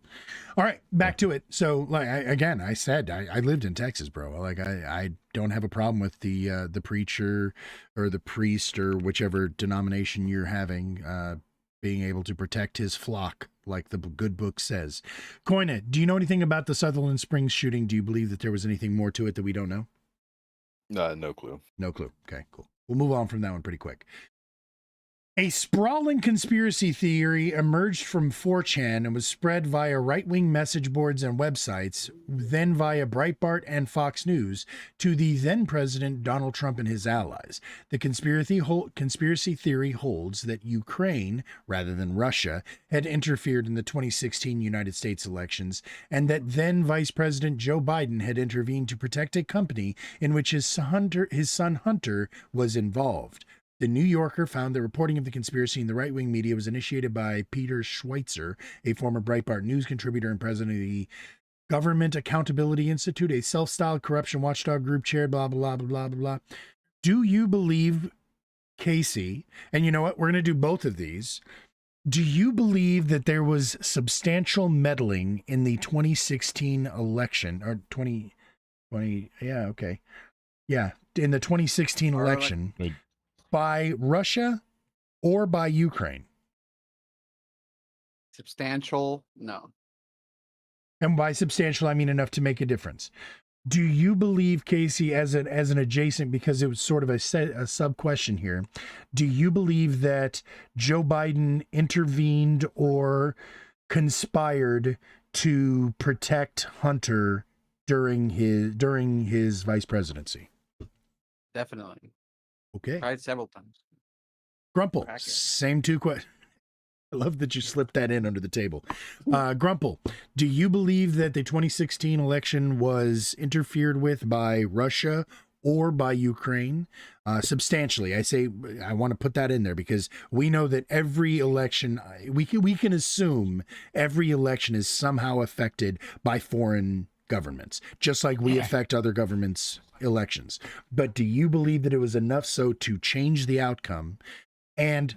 all right, back to it. So, like I said I lived in Texas, bro. Like I don't have a problem with the preacher or the priest or whichever denomination you're having being able to protect his flock, like the good book says. Koina, do you know anything about the Sutherland Springs shooting? Do you believe that there was anything more to it that we don't know? No clue. No clue. Okay, cool. We'll move on from that one pretty quick. A sprawling conspiracy theory emerged from 4chan and was spread via right-wing message boards and websites, then via Breitbart and Fox News, to the then-president Donald Trump and his allies. The conspiracy theory holds that Ukraine, rather than Russia, had interfered in the 2016 United States elections, and that then-Vice President Joe Biden had intervened to protect a company in which his son Hunter was involved. The New Yorker found the reporting of the conspiracy in the right-wing media was initiated by Peter Schweitzer, a former Breitbart News contributor and president of the Government Accountability Institute, a self-styled corruption watchdog group chaired, blah, blah, blah, blah, blah, blah. Do you believe, Casey, and you know what, we're going to do both of these. Do you believe that there was substantial meddling in the 2016 election, or 2020, yeah, okay. Yeah, in the 2016 Or election Wait. by Russia or by Ukraine? Substantial? No. And by substantial, I mean enough to make a difference. Do you believe, Casey, as an adjacent, because it was sort of a sub question here, do you believe that Joe Biden intervened or conspired to protect Hunter during his vice presidency? Definitely. Okay. Tried several times. Grumple, Crack it. same two questions. I love that you slipped that in under the table. Grumple, do you believe that the 2016 election was interfered with by Russia or by Ukraine? Substantially. I want to put that in there because we know that every election, we can assume every election is somehow affected by foreign governments, just like we affect other governments' elections. But do you believe that it was enough so to change the outcome? And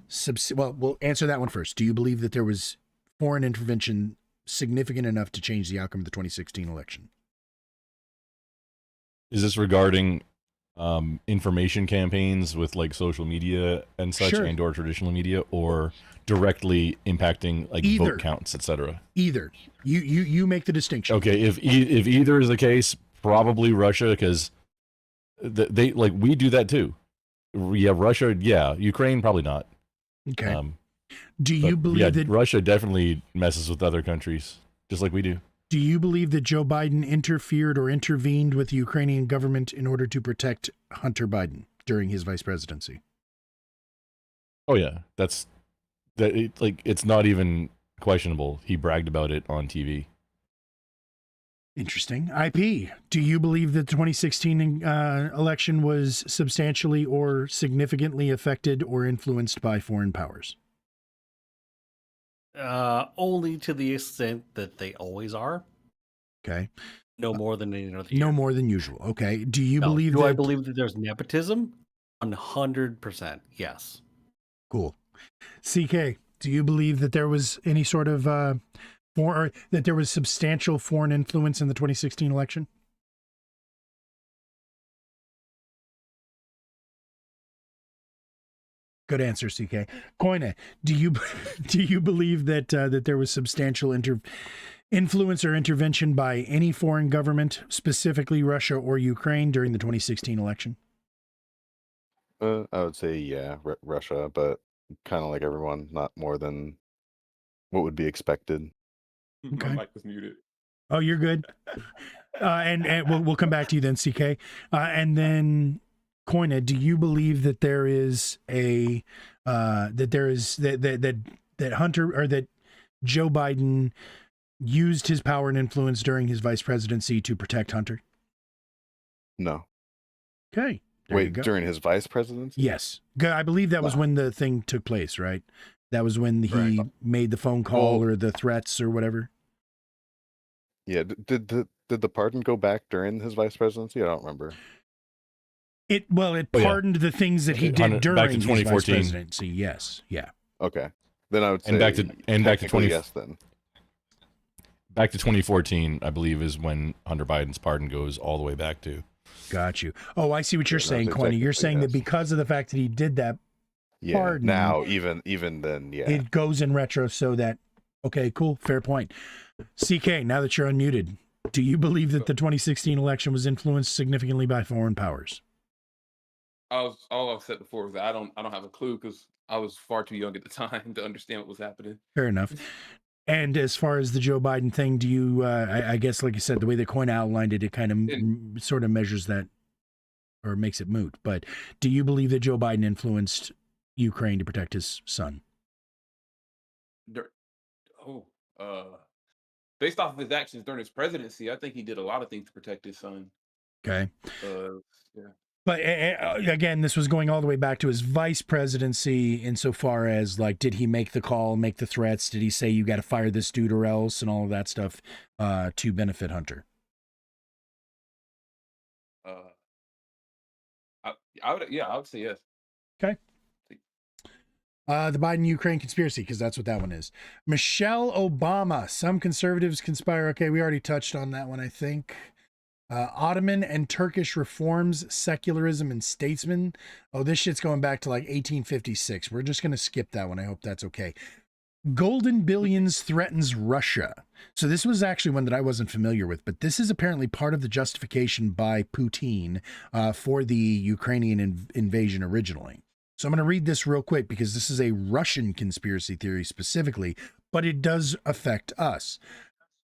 well, we'll answer that one first. Do you believe that there was foreign intervention significant enough to change the outcome of the 2016 election? Is this regarding information campaigns with like social media and such, Sure. and or traditional media, or directly impacting like Either. vote counts, etc.? Either. You make the distinction. Okay, if either is the case, probably Russia, because they like we do that too. Yeah, Russia. Yeah, Ukraine probably not. Okay. Um, Do you but, believe yeah, that Russia definitely messes with other countries just like we do? Do you believe that Joe Biden interfered or intervened with the Ukrainian government in order to protect Hunter Biden during his vice presidency? Oh yeah, that's that. It's not even questionable. He bragged about it on TV. Interesting. IP, do you believe that the 2016 election was substantially or significantly affected or influenced by foreign powers? Only to the extent that they always are. Okay. No more than any other year. No more than usual. Okay. Do you No. believe Do that? I believe that there's nepotism? 100%. Yes. Cool. CK, do you believe that there was any sort of or that there was substantial foreign influence in the 2016 election? Good answer, CK. Koine, do you believe that that there was substantial influence or intervention by any foreign government, specifically Russia or Ukraine, during the 2016 election? I would say yeah, Russia, but kind of like everyone, not more than what would be expected. Okay. My mic was muted. Oh, you're good. And we'll come back to you then, CK. And then Koine, do you believe that there is a that Hunter or that Joe Biden used his power and influence during his vice presidency to protect Hunter? No. Okay. There you Wait, go. during his vice presidency? Yes. I believe that was No. when the thing took place, right? That was when he Correct. made the phone call Well- or the threats or whatever. Yeah. Did the pardon go back during his vice presidency? I don't remember. It Oh, yeah. pardoned the things that he Okay, did Hunter- during back to his vice 2014. presidency. Yes. Yeah. Okay. Then I would say And back to technically 20 yes. Then back to 2014, I believe, is when Hunter Biden's pardon goes all the way back to. Got you. Oh, I see what you're Yeah, no, saying, it's Quinny. You're technically saying that yes. because of the fact that he did that, yeah. Pardon. Now even then yeah. it goes in retro so that, okay, cool, fair point. CK, now that you're unmuted, do you believe that the 2016 election was influenced significantly by foreign powers? All I've said before is that I don't have a clue because I was far too young at the time to understand what was happening. Fair enough. And as far as the Joe Biden thing, do you, I guess, like you said, the way that Coin outlined it, it kind of sort of measures that or makes it moot. But do you believe that Joe Biden influenced Ukraine to protect his son? Based off of his actions during his presidency, I think he did a lot of things to protect his son. Okay. Yeah. But again, this was going all the way back to his vice presidency insofar as, like, did he make the call, make the threats? Did he say, you got to fire this dude or else, and all of that stuff to benefit Hunter? I would say yes. Okay. The Biden-Ukraine conspiracy, because that's what that one is. Michelle Obama. Some conservatives conspire. Okay, we already touched on that one, I think. Ottoman and Turkish reforms, secularism, and statesmen. Oh, this shit's going back to like 1856. We're just going to skip that one. I hope that's okay. Golden Billions threatens Russia. So this was actually one that I wasn't familiar with, but this is apparently part of the justification by Putin for the Ukrainian invasion originally. So I'm going to read this real quick because this is a Russian conspiracy theory specifically, but it does affect us.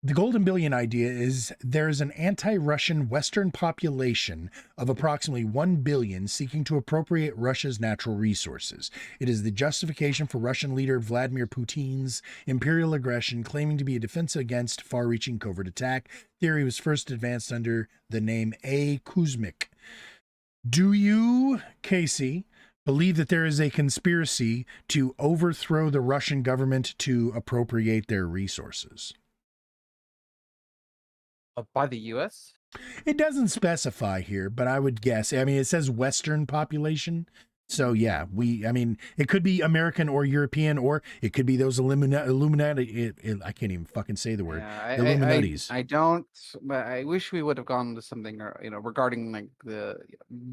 The Golden Billion idea is there is an anti-Russian Western population of approximately 1 billion seeking to appropriate Russia's natural resources. It is the justification for Russian leader Vladimir Putin's imperial aggression, claiming to be a defense against far-reaching covert attack. Theory was first advanced under the name A. Kuzmik. Do you, Casey, believe that there is a conspiracy to overthrow the Russian government to appropriate their resources? By the U.S. It doesn't specify here, but I would guess. I mean, it says Western population. So yeah, I mean, it could be American or European, or it could be those Illuminati. I can't even fucking say the word. Yeah, Illuminatis. I don't, but I wish we would have gone to something, or regarding like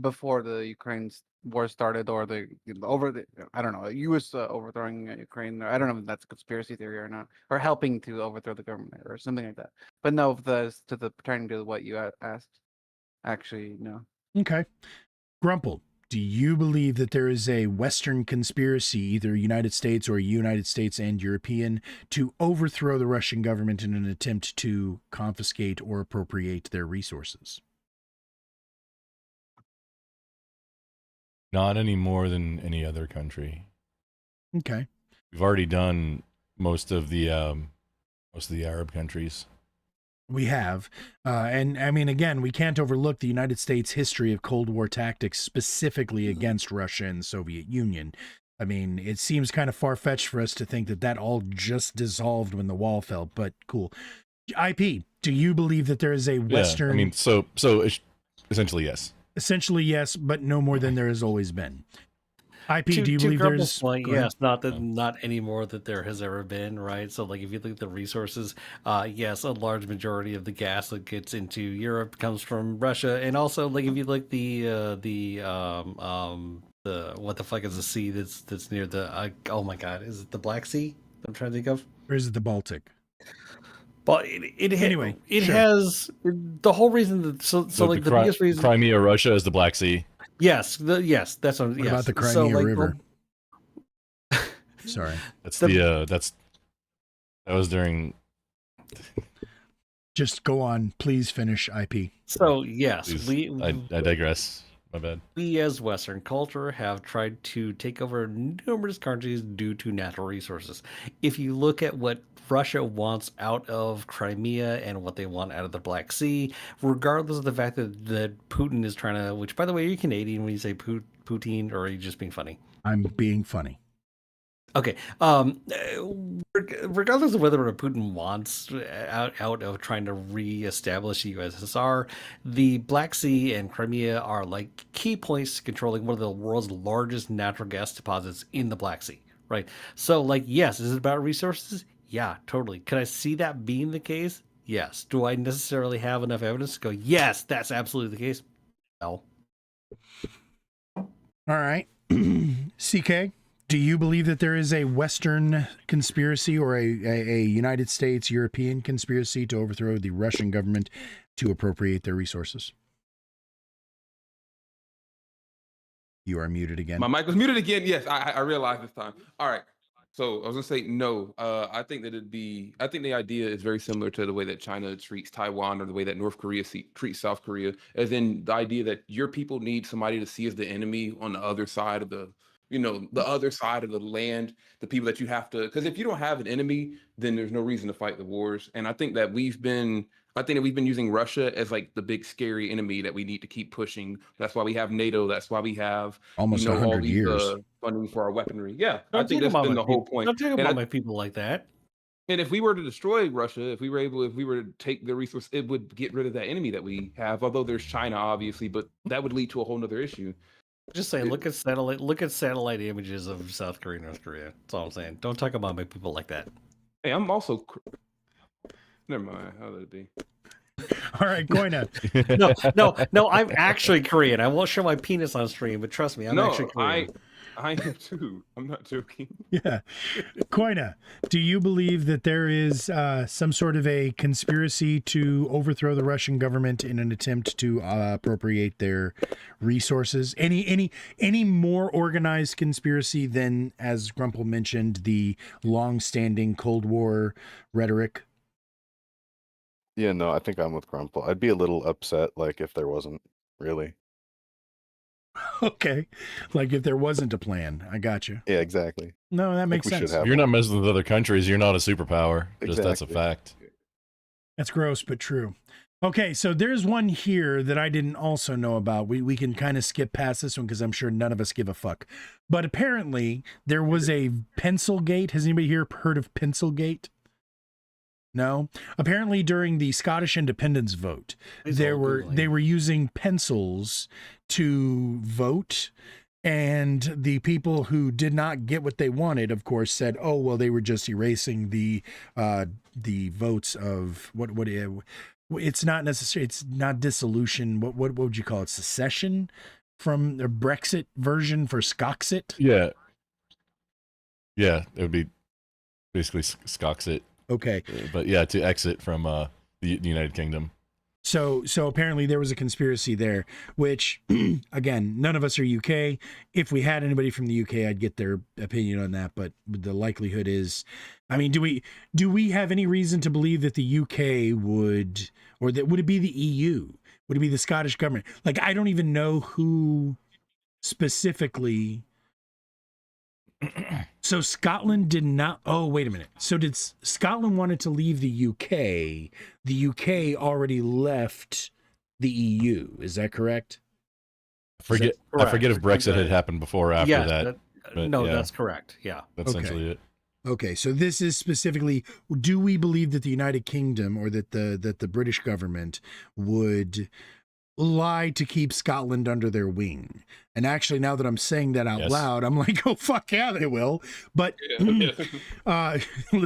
before the Ukraine war started, or I don't know, U.S. Overthrowing Ukraine. I don't know if that's a conspiracy theory or not, or helping to overthrow the government or something like that. But no, pertaining to what you asked, actually, no. Okay. Grumple, do you believe that there is a Western conspiracy, either United States or United States and European, to overthrow the Russian government in an attempt to confiscate or appropriate their resources? Not any more than any other country. Okay. We've already done most of the Arab countries. We have. And I mean, again, we can't overlook the United States' history of Cold War tactics, specifically against Russia and the Soviet Union. I mean, it seems kind of far-fetched for us to think that that all just dissolved when the wall fell, but cool. IP, do you believe that there is a Western... Yeah, I mean, so essentially, yes. Essentially, yes, but no more than there has always been. IP, do you to believe Grumble's there's... point, Go ahead. yes, not any more that there has ever been, right? So, like, if you look at the resources, yes, a large majority of the gas that gets into Europe comes from Russia, and also, like, if you look the what the fuck is the sea that's near the oh my god, is it the Black Sea? I'm trying to think of. Or is it the Baltic? But Anyway, it sure. has the whole reason that the biggest reason. Crimea, Russia is the Black Sea. Yes, that's what. What about the Crimea River? Sorry. That's that was during. Just go on. Please finish, IP. So yes, Please, I digress. My bad. We as Western culture have tried to take over numerous countries due to natural resources. If you look at what Russia wants out of Crimea and what they want out of the Black Sea, regardless of the fact that Putin is trying to, which by the way, are you Canadian when you say Putin, or are you just being funny? I'm being funny. Okay. Regardless of whether Putin wants out of trying to reestablish the USSR, the Black Sea and Crimea are like key points to controlling one of the world's largest natural gas deposits in the Black Sea, right? So, like, yes, is it about resources? Yeah, totally. Could I see that being the case? Yes. Do I necessarily have enough evidence to go, yes, that's absolutely the case? No. All right. CK, do you believe that there is a Western conspiracy or a United States European conspiracy to overthrow the Russian government to appropriate their resources? You are muted again. My mic was muted again. Yes, I realized this time. All right. So I was gonna say no. I think that I think the idea is very similar to the way that China treats Taiwan, or the way that North Korea treats South Korea, as in the idea that your people need somebody to see as the enemy on the other side of the other side of the land, the people that you have to, because if you don't have an enemy, then there's no reason to fight the wars. And I think that we've been using Russia as like the big scary enemy that we need to keep pushing. That's why we have NATO. That's why we have Almost all 100 these years. funding for our weaponry. Yeah, I Don't think talk that's about been my the whole people. point. Don't talk And about I- my people like that. And if we were to destroy Russia, if we were to take the resource, it would get rid of that enemy that we have. Although there's China, obviously, but that would lead to a whole nother issue. Just saying, look at satellite images of South Korea and North Korea. That's all I'm saying. Don't talk about my people like that. Hey, I'm also. Never mind. How would it be? All right, Koina. No, I'm actually Korean. I won't show my penis on stream, but trust me, I'm actually Korean. I am too. I'm not joking. Yeah. Koina, do you believe that there is some sort of a conspiracy to overthrow the Russian government in an attempt to appropriate their resources? Any more organized conspiracy than, as Grumple mentioned, the long-standing Cold War rhetoric? Yeah, no, I think I'm with Grumple. I'd be a little upset, like, if there wasn't really. Okay. Like if there wasn't a plan. I got you. Yeah, exactly. No, that I think makes we should sense. have If you're one. not messing with other countries, you're not a superpower. Just that's a Exactly. fact. That's gross, but true. Okay, so there's one here that I didn't also know about. We can kind of skip past this one because I'm sure none of us give a fuck. But apparently there was a Pencilgate. Has anybody here heard of Pencilgate? No. Apparently, during the Scottish independence vote, He's they all were Googling. using pencils to vote, and the people who did not get what they wanted, of course, said, "Oh, well, they were just erasing the votes of what it's not necessary. It's not dissolution. What would you call it? Secession from the Brexit version for Skoxit." Yeah. Yeah, it would be basically Skoxit. Okay. But yeah, to exit from the United Kingdom. So apparently there was a conspiracy there, which again, none of us are UK. If we had anybody from the UK, I'd get their opinion on that. But the likelihood is, I mean, do we have any reason to believe that the UK would, or that would it be the EU? Would it be the Scottish government? Like, I don't even know who specifically. So Scotland did not. Oh, wait a minute. So did Scotland wanted to leave the UK? The UK already left the EU. Is that correct? I forget if Brexit had happened before or after yeah, that. but no, yeah. that's correct. Yeah. That's Okay. essentially it. Okay, so this is specifically, do we believe that the United Kingdom or that the British government would lie to keep Scotland under their wing? And actually, now that I'm saying that out Yes. loud, I'm like, oh fuck yeah, they will. But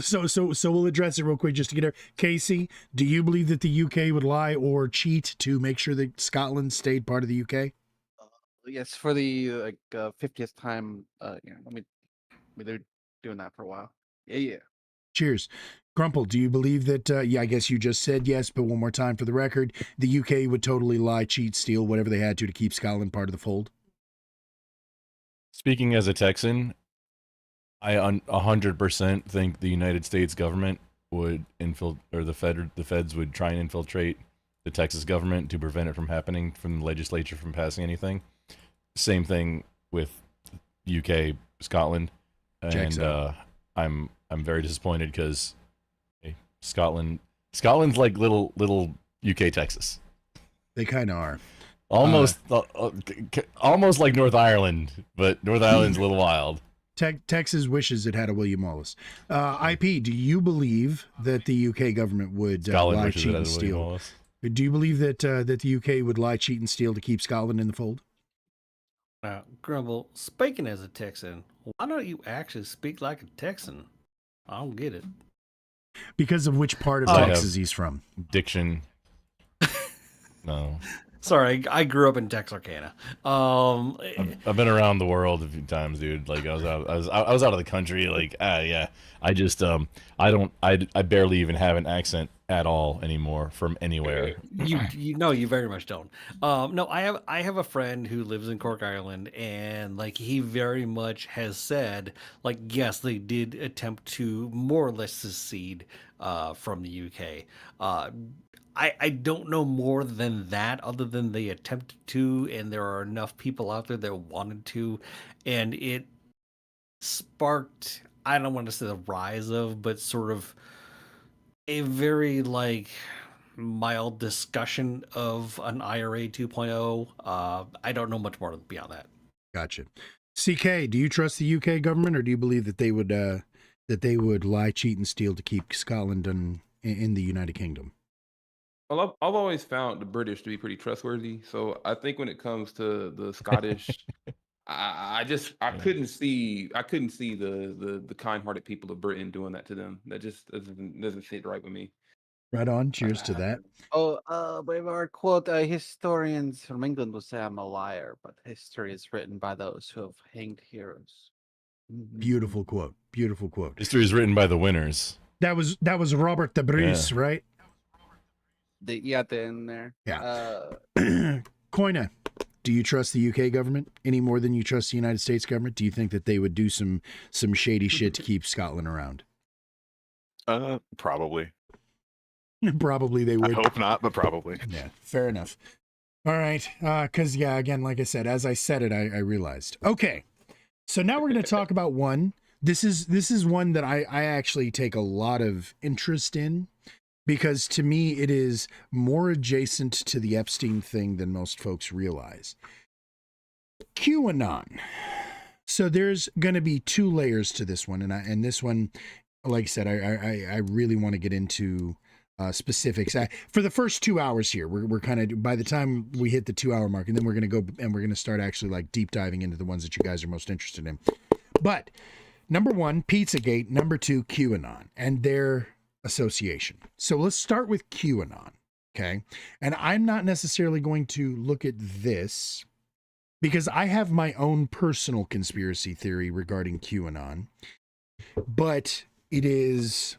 so we'll address it real quick just to get there. Casey, do you believe that the UK would lie or cheat to make sure that Scotland stayed part of the UK? Yes, for the 50th time. They're doing that for a while. Yeah. Cheers. Crumple, do you believe that, yeah, I guess you just said yes, but one more time for the record, the UK would totally lie, cheat, steal, whatever they had to keep Scotland part of the fold? Speaking as a Texan, I 100% think the United States government would the feds would try and infiltrate the Texas government to prevent it from happening, from the legislature from passing anything. Same thing with UK, Scotland, Checks and out. I'm very disappointed because Scotland's like little UK Texas, They kind of are. almost almost like North Ireland, but North Ireland's a little wild. Texas wishes it had a William Wallace. IP, do you believe that the UK government would Scotland lie, wishes cheat, it and had a William steal? Wallace. Do you believe that that the UK would lie, cheat, and steal to keep Scotland in the fold? Now, Grumble, speaking as a Texan, why don't you actually speak like a Texan? I don't get it. Because of which part of I Texas have- he's from? Diction. No, Sorry, I grew up in Texarkana. I've been around the world a few times, dude. Like I was out of the country. Like yeah, I just I barely even have an accent at all anymore from anywhere. you know, you very much don't. No, I have a friend who lives in Cork, Ireland, and like he very much has said, like, yes, they did attempt to more or less secede from the UK. I don't know more than that, other than they attempted to, and there are enough people out there that wanted to, and it sparked, I don't want to say the rise of, but sort of a very like mild discussion of an IRA 2.0. I don't know much more beyond that. Gotcha. CK, do you trust the UK government, or do you believe that they would lie, cheat, and steal to keep Scotland in the United Kingdom? Well, I've always found the British to be pretty trustworthy. So I think when it comes to the Scottish, I couldn't see the kind-hearted people of Britain doing that to them. That just doesn't sit right with me. Right on. Cheers to that. By our quote, historians from England will say I'm a liar, but history is written by those who have hanged heroes. Beautiful quote. Beautiful quote. History is written by the winners. That was Robert the Bruce, right? Yeah, at the end there. Yeah. Koina, do you trust the UK government any more than you trust the United States government? Do you think that they would do some shady shit to keep Scotland around? Probably. Probably they I would. hope not, but probably. Yeah, fair enough. All right. Because, yeah, again, like I said, as I said it, I realized. Okay. So now we're going to talk about one. This is one that I actually take a lot of interest in, because to me, it is more adjacent to the Epstein thing than most folks realize. QAnon. So there's going to be two layers to this one. And this one like I said, I really want to get into specifics. For the first 2 hours here, we're kind of, by the time we hit the 2 hour mark, and then we're going to go and we're going to start actually like deep diving into the ones that you guys are most interested in. But number one, Pizzagate. Number two, QAnon and their association. So let's start with QAnon. Okay. And I'm not necessarily going to look at this because I have my own personal conspiracy theory regarding QAnon, but it is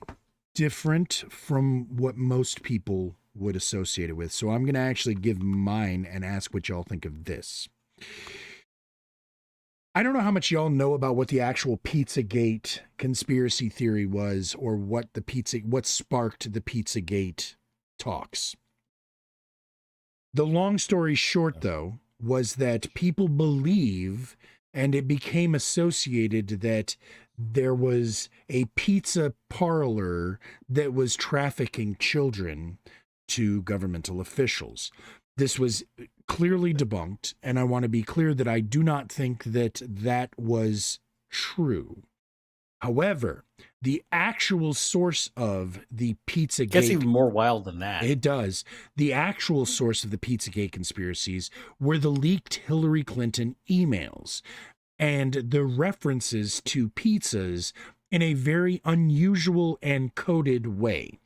different from what most people would associate it with. So I'm going to actually give mine and ask what y'all think of this. I don't know how much y'all know about what the actual Pizzagate conspiracy theory was, or what sparked the Pizzagate talks. The long story short, though, was that people believe, and it became associated, that there was a pizza parlor that was trafficking children to governmental officials. This was clearly debunked, and I want to be clear that I do not think that that was true. However, the actual source of the Pizzagate... It gets even more wild than that. It does. The actual source of the Pizzagate conspiracies were the leaked Hillary Clinton emails and the references to pizzas in a very unusual and coded way.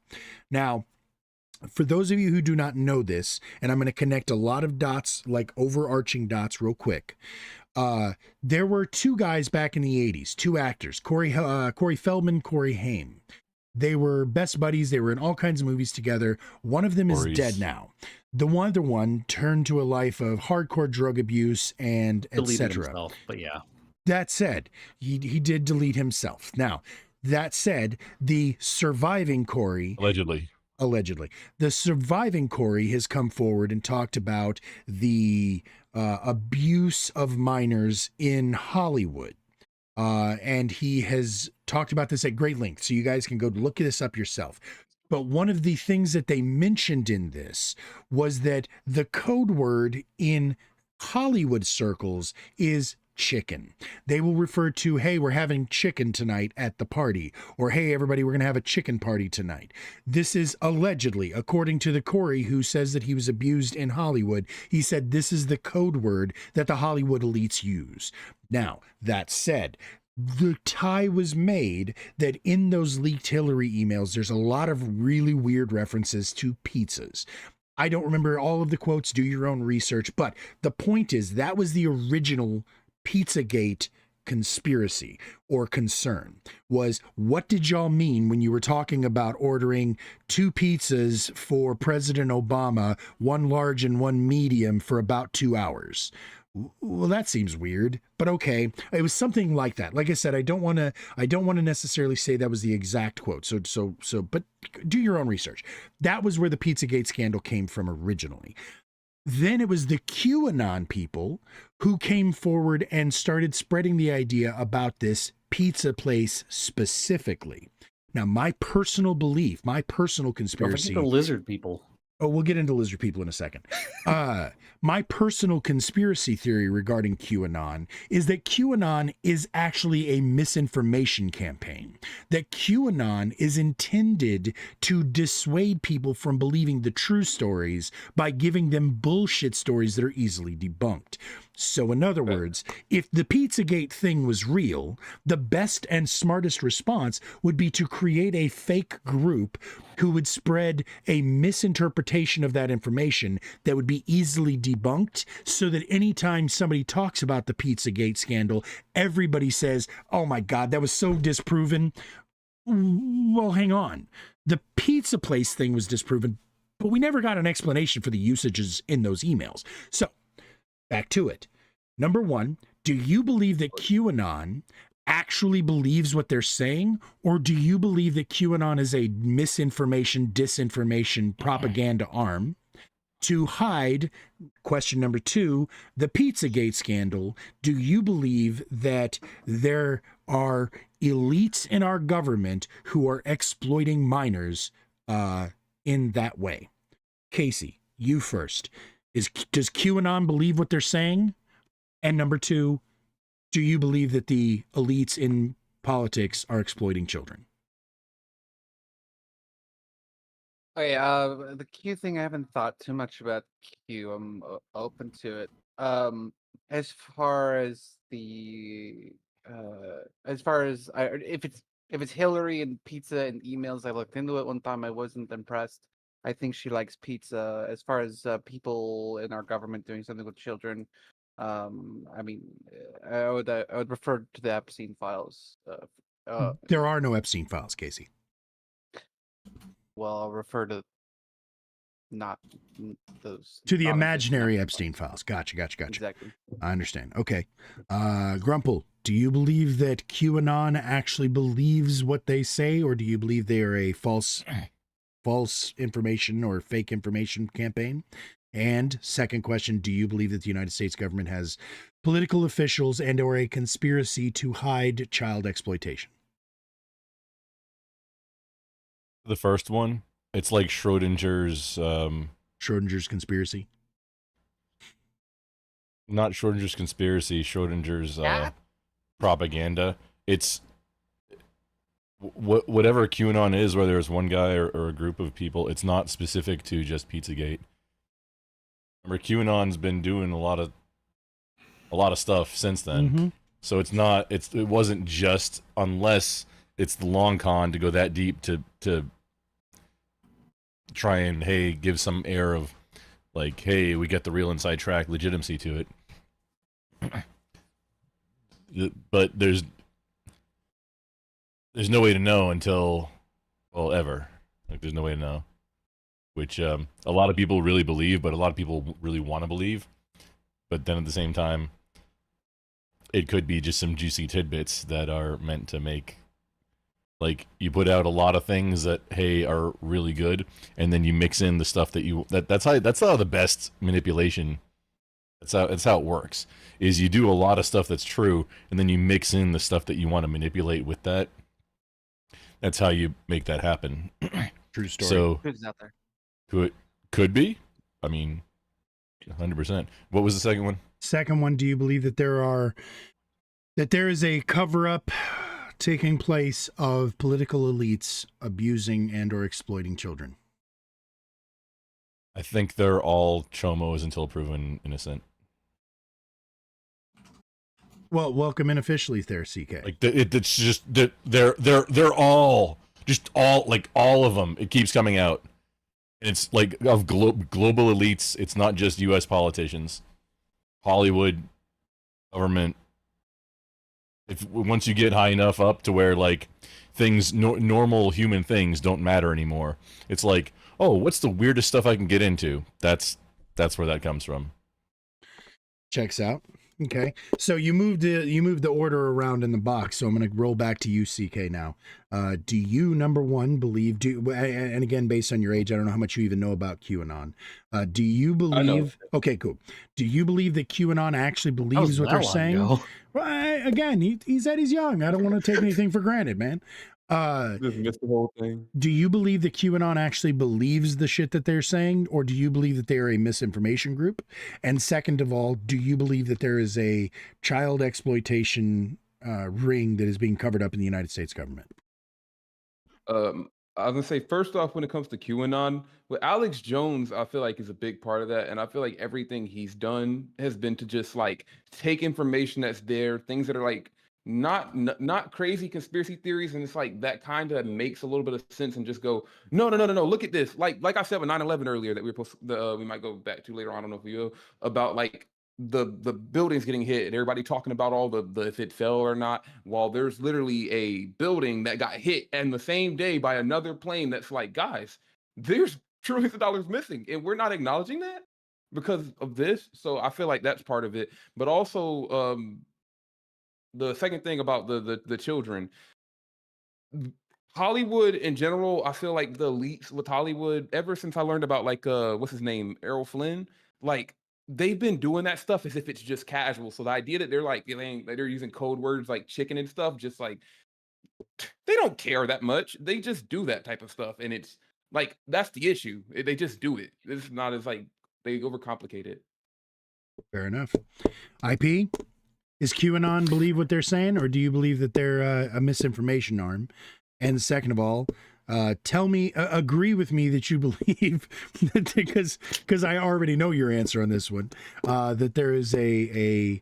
Now, for those of you who do not know this, and I'm going to connect a lot of dots, like overarching dots real quick. There were two guys back in the 80s, two actors, Corey Feldman, Corey Haim. They were best buddies. They were in all kinds of movies together. One of them is dead now. The other one turned to a life of hardcore drug abuse and etc. But yeah. That said, he did delete himself. Now, that said, the surviving Corey... Allegedly. The surviving Corey has come forward and talked about the abuse of minors in Hollywood. And he has talked about this at great length, so you guys can go look this up yourself. But one of the things that they mentioned in this was that the code word in Hollywood circles is chicken. They will refer to, hey, we're having chicken tonight at the party, or hey, everybody, we're going to have a chicken party tonight. This is allegedly, according to the Corey who says that he was abused in Hollywood, he said this is the code word that the Hollywood elites use. Now, that said, the tie was made that in those leaked Hillary emails, there's a lot of really weird references to pizzas. I don't remember all of the quotes, do your own research, but the point is that was the original Pizzagate conspiracy or concern. Was, what did y'all mean when you were talking about ordering 2 pizzas for President Obama, 1 large and 1 medium, for about 2 hours? Well, that seems weird, but okay. It was something like that. Like I said, I don't want to necessarily say that was the exact quote. So, but do your own research. That was where the Pizzagate scandal came from originally. Then it was the QAnon people who came forward and started spreading the idea about this pizza place specifically. Now, my personal belief, my personal conspiracy... Don't forget the lizard people. Oh, we'll get into lizard people in a second. My personal conspiracy theory regarding QAnon is that QAnon is actually a misinformation campaign. That QAnon is intended to dissuade people from believing the true stories by giving them bullshit stories that are easily debunked. So in other words, if the Pizzagate thing was real, the best and smartest response would be to create a fake group who would spread a misinterpretation of that information that would be easily debunked, so that anytime somebody talks about the Pizzagate scandal, everybody says, oh my God, that was so disproven. Well, hang on. The pizza place thing was disproven, but we never got an explanation for the usages in those emails. So, back to it. Number one, do you believe that QAnon actually believes what they're saying, or do you believe that QAnon is a misinformation, disinformation, propaganda arm to hide, question number two, the Pizzagate scandal? Do you believe that there are elites in our government who are exploiting minors in that way? Casey, you first. Does QAnon believe what they're saying? And number two, do you believe that the elites in politics are exploiting children? Okay, the Q thing, I haven't thought too much about Q. I'm open to it. As far as if it's Hillary and pizza and emails, I looked into it one time. I wasn't impressed. I think she likes pizza. As far as people in our government doing something with children, I mean, I would refer to the Epstein files. There are no Epstein files, Casey. Well, I'll refer to not those To the not imaginary Epstein Epstein files. Gotcha. Exactly. I understand. Okay. Grumple, do you believe that QAnon actually believes what they say, or do you believe they are a false information or fake information campaign? And second question, do you believe that the United States government has political officials and or a conspiracy to hide child exploitation? The first one, it's like Schrodinger's, Schrodinger's conspiracy? not Schrodinger's conspiracy, Schrodinger's propaganda. It's whatever QAnon is, whether it's one guy or a group of people, it's not specific to just Pizzagate. Remember, QAnon's been doing a lot of stuff since then. Mm-hmm. So it wasn't just, unless it's the long con to go that deep to try and, hey, give some air of like, hey, we get the real inside track legitimacy to it. But there's no way to know until, well, ever. Like, there's no way to know. Which a lot of people really believe, but a lot of people really want to believe. But then at the same time, it could be just some juicy tidbits that are meant to make, like, you put out a lot of things that, hey, are really good, and then you mix in the stuff that that's how the best manipulation, that's how it works, is you do a lot of stuff that's true, and then you mix in the stuff that you want to manipulate with that. That's how you make that happen. True story. So Who's out there? could be. I mean, 100%. What was the second one? Second one, do you believe that there is a cover-up taking place of political elites abusing and or exploiting children? I think they're all chomos until proven innocent. Well, welcome in officially there, CK. Like it's just they're all like all of them. It keeps coming out. And it's like of global elites. It's not just U.S. politicians, Hollywood, government. Once you get high enough up to where like things, normal human things don't matter anymore. It's like, oh, what's the weirdest stuff I can get into? That's where that comes from. Checks out. Okay, so you moved the order around in the box, so I'm going to roll back to you, CK, now. Do you, number one, believe, and again, based on your age, I don't know how much you even know about QAnon. Do you believe, okay, cool. Do you believe that QAnon actually believes what they're saying? Well, again, he said he's young. I don't want to take anything for granted, man. Just missed the whole thing. Do you believe that QAnon actually believes the shit that they're saying, or do you believe that they are a misinformation group? And second of all, do you believe that there is a child exploitation ring that is being covered up in the United States government? I was gonna say, first off, when it comes to QAnon, with Alex Jones, I feel like is a big part of that, and I feel like everything he's done has been to just like take information that's there, things that are like not crazy conspiracy theories, and it's like that kind of makes a little bit of sense, and just go, no, look at this. Like I said with 9/11 earlier, that we were supposed we might go back to later on, I don't know if we will, about like the buildings getting hit and everybody talking about all the if it fell or not, while there's literally a building that got hit and the same day by another plane. That's like, guys, there's trillions of dollars missing, and we're not acknowledging that because of this. So I feel like that's part of it, but also the second thing about the children, Hollywood in general, I feel like the elites with Hollywood, ever since I learned about like what's his name, Errol Flynn, like they've been doing that stuff as if it's just casual. So the idea that they're like they're using code words like chicken and stuff, just like they don't care that much. They just do that type of stuff, and it's like that's the issue. They just do it. It's not as like they overcomplicate it. Fair enough. IP, is QAnon believe what they're saying, or do you believe that they're a misinformation arm? And second of all, Tell me, agree with me that you believe, because I already know your answer on this one, that there is a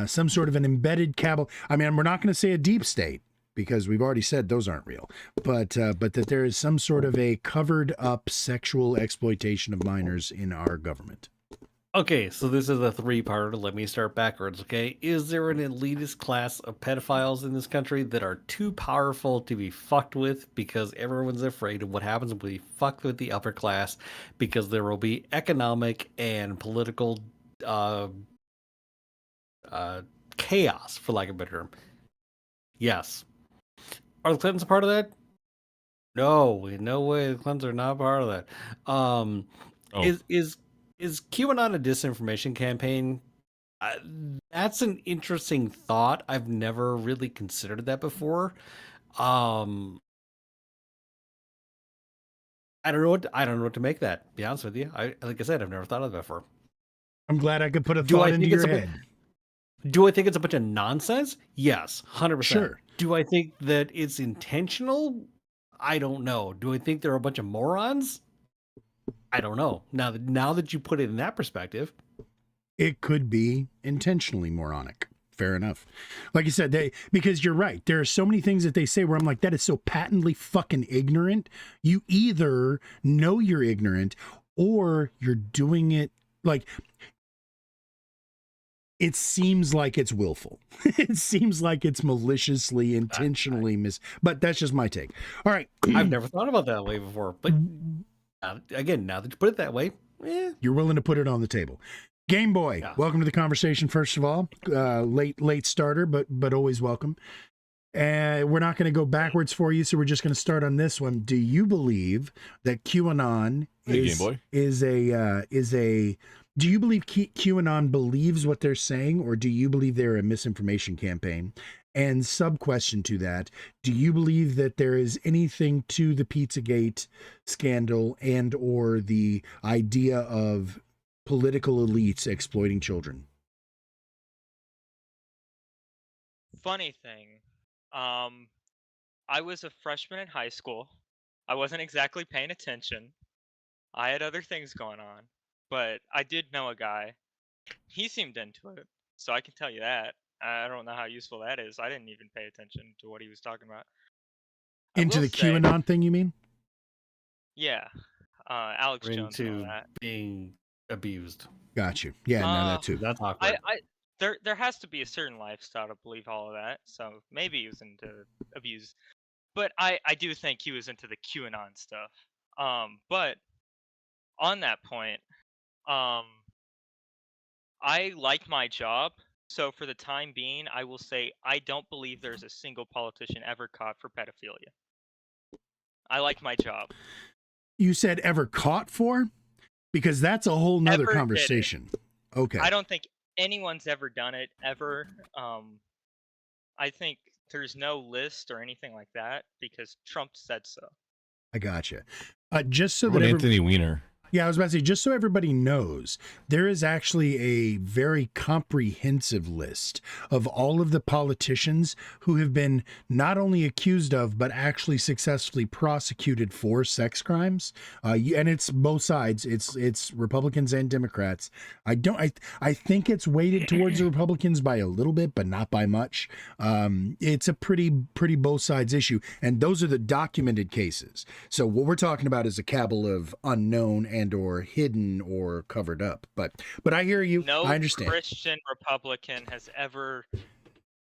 some sort of an embedded cabal. I mean, we're not going to say a deep state, because we've already said those aren't real, but that there is some sort of a covered up sexual exploitation of minors in our government. Okay, so this is a three-parter. Let me start backwards, okay? Is there an elitist class of pedophiles in this country that are too powerful to be fucked with because everyone's afraid of what happens when we fuck with the upper class, because there will be economic and political chaos, for lack of a better term? Yes. Are the Clintons a part of that? No, in no way. The Clintons are not a part of that. Is QAnon a disinformation campaign? That's an interesting thought. I've never really considered that before. I don't know what to make that. To be honest with you, like I said, I've never thought of that before. I'm glad I could put a thought into your head. Do I think it's a bunch of nonsense? Yes, 100%. Sure. Do I think that it's intentional? I don't know. Do I think they're a bunch of morons? I don't know. Now that you put it in that perspective, it could be intentionally moronic. Fair enough. Like you said, because you're right. There are so many things that they say where I'm like, that is so patently fucking ignorant. You either know you're ignorant or you're doing it like, it seems like it's willful. It seems like it's maliciously, intentionally but that's just my take. All right. I've never thought about that way before, but again, now that you put it that way, you're willing to put it on the table. Game Boy, welcome to the conversation. First of all, late starter, but always welcome. We're not going to go backwards for you, so we're just going to start on this one. Do you believe that QAnon is a do you believe QAnon believes what they're saying, or do you believe they're a misinformation campaign? And sub-question to that, do you believe that there is anything to the Pizzagate scandal and or the idea of political elites exploiting children? Funny thing, I was a freshman in high school. I wasn't exactly paying attention. I had other things going on, but I did know a guy. He seemed into it, so I can tell you that. I don't know how useful that is. I didn't even pay attention to what he was talking about. Into the QAnon thing, you mean? Yeah. Alex Jones and all that. Being abused. Got you. Yeah, no, that too. That's awkward. There has to be a certain lifestyle to believe all of that. So maybe he was into abuse. But I do think he was into the QAnon stuff. But on that point, I like my job. So for the time being, I will say I don't believe there's a single politician ever caught for pedophilia. I like my job. You said ever caught for? Because that's a whole nother conversation. Okay. I don't think anyone's ever done it, ever. I think there's no list or anything like that because Trump said so. I gotcha. Just so that Anthony Weiner. Yeah, I was about to say, just so everybody knows, there is actually a very comprehensive list of all of the politicians who have been not only accused of, but actually successfully prosecuted for sex crimes. And it's both sides. It's Republicans and Democrats. I think it's weighted towards the Republicans by a little bit, but not by much. It's a pretty both sides issue. And those are the documented cases. So what we're talking about is a cabal of unknown and or hidden or covered up, but I hear you. I understand. No Christian Republican has ever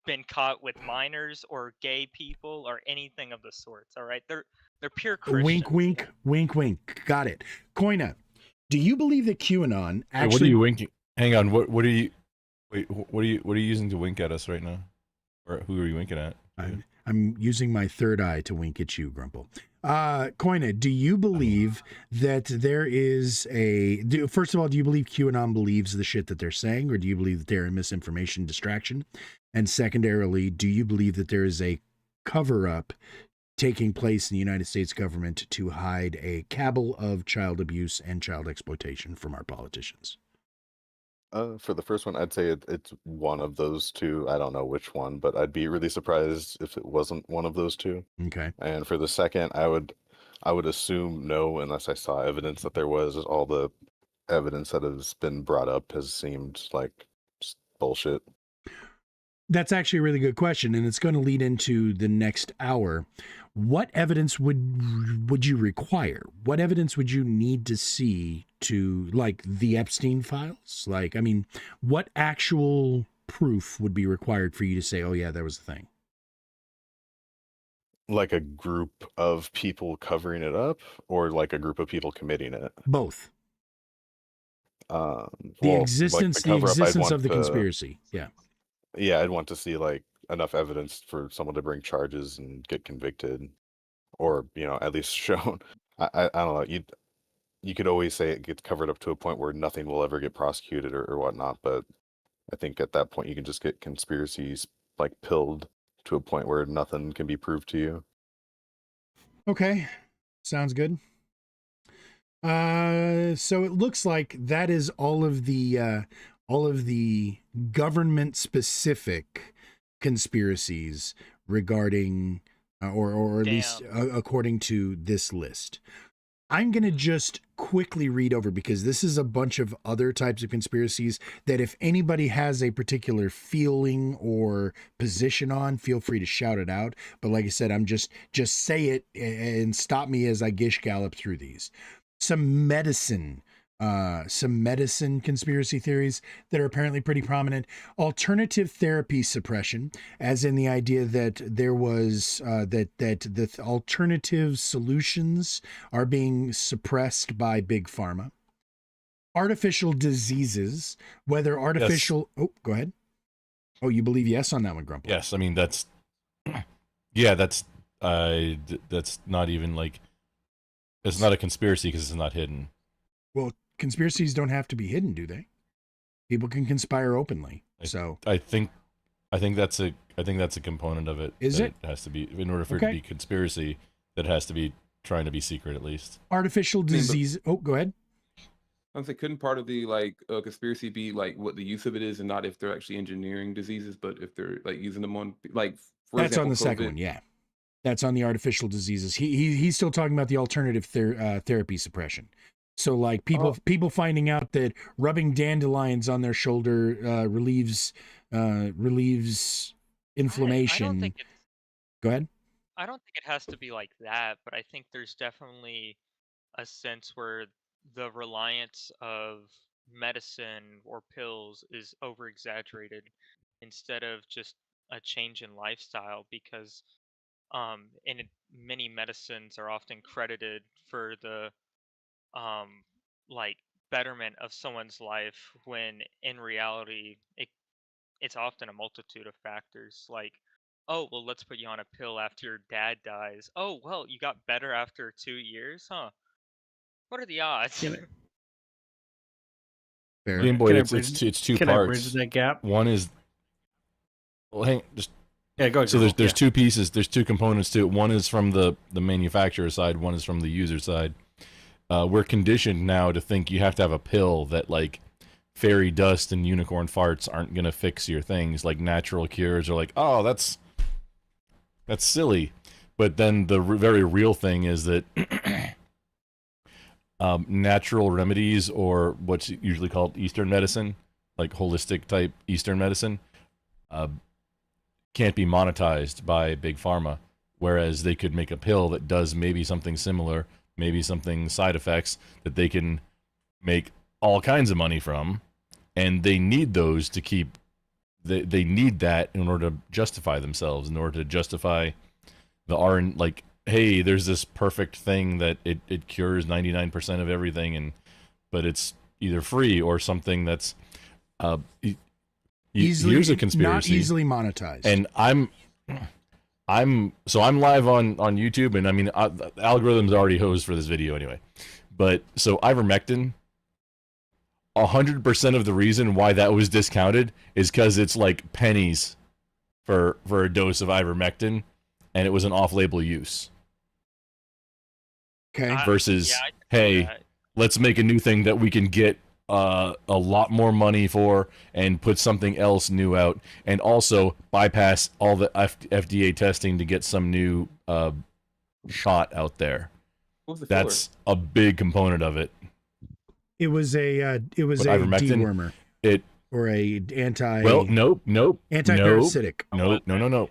been caught with minors or gay people or anything of the sorts. All right, they're pure Christians. Wink, wink, wink, wink. Got it. Koina, do you believe that QAnon actually? What are you winking? Hang on. What are you? Wait. What are you using to wink at us right now? Or who are you winking at? I'm using my third eye to wink at you, Grumple. Koina, do you believe that there is first of all, do you believe QAnon believes the shit that they're saying, or do you believe that they're a misinformation distraction? And secondarily, do you believe that there is a cover-up taking place in the United States government to hide a cabal of child abuse and child exploitation from our politicians? For the first one, I'd say it's one of those two. I don't know which one, but I'd be really surprised if it wasn't one of those two. Okay. And for the second, I would I would assume no, unless I saw evidence that there was. All the evidence that has been brought up has seemed like just bullshit. That's actually a really good question, and it's going to lead into the next hour. What evidence would you require? What evidence would you need to see to, like, the Epstein files? Like, I mean, what actual proof would be required for you to say, oh yeah, there was a thing? Like a group of people covering it up, or like a group of people committing it? Both. The The existence of the conspiracy. Yeah. Yeah, I'd want to see like enough evidence for someone to bring charges and get convicted, or at least shown. I don't know. You could always say it gets covered up to a point where nothing will ever get prosecuted or whatnot, but I think at that point you can just get conspiracies like pilled to a point where nothing can be proved to you. Okay, sounds good. So it looks like that is all of the government specific conspiracies regarding, or at least according to this list. I'm going to just quickly read over, because this is a bunch of other types of conspiracies that if anybody has a particular feeling or position on, feel free to shout it out. But like I said, I'm just say it and stop me as I gish gallop through these. Some medicine conspiracy theories that are apparently pretty prominent. Alternative therapy suppression, as in the idea that there was that the alternative solutions are being suppressed by big pharma. Artificial diseases, whether artificial. Yes. Oh, go ahead. Oh, you believe yes on that one, Grumple? Yes, I mean that's. Yeah, that's not even like. It's not a conspiracy because it's not hidden. Well, conspiracies don't have to be hidden, do they? People can conspire openly. I think that's a component of it. Is it? It has to be, in order for it to be conspiracy, that has to be trying to be secret at least. Artificial disease. Oh, go ahead. I was like, couldn't part of the conspiracy be like what the use of it is, and not if they're actually engineering diseases, but if they're like using them on like. That's on the second one, yeah. That's on the artificial diseases. He's still talking about the alternative therapy suppression. So like people finding out that rubbing dandelions on their shoulder relieves inflammation. I don't think Go ahead. I don't think it has to be like that, but I think there's definitely a sense where the reliance of medicine or pills is over exaggerated instead of just a change in lifestyle, because many medicines are often credited for the like betterment of someone's life, when in reality it's often a multitude of factors. Like, oh well, let's put you on a pill after your dad dies. Oh well, you got better after 2 years, huh? What are the odds? Game Boy, it's two Can parts. I bridge that gap? One is, well, yeah, go ahead. So there's two pieces. There's two components to it. One is from the manufacturer side. One is from the user side. We're conditioned now to think you have to have a pill that like fairy dust and unicorn farts aren't gonna fix your things. Like natural cures are like, oh, that's silly. But then the very real thing is that natural remedies, or what's usually called Eastern medicine, like holistic type Eastern medicine, can't be monetized by big pharma, whereas they could make a pill that does maybe something similar, maybe something side effects that they can make all kinds of money from, and they need those to keep. They need that in order to justify themselves, in order to justify the like, hey, there's this perfect thing that it cures 99% of everything, but it's either free or something that's here's a conspiracy, not easily monetized. And I'm live on YouTube, and I mean the algorithm's already hosed for this video anyway. But so ivermectin, 100% of the reason why that was discounted is because it's like pennies for a dose of ivermectin, and it was an off-label use. Okay. Versus, hey, let's make a new thing that we can get a lot more money for and put something else new out, and also bypass all the FDA testing to get some new shot out there. What was the filler? That's a big component of it. It was a What, ivermectin? dewormer It or a anti. well, nope, anti-parasitic. No.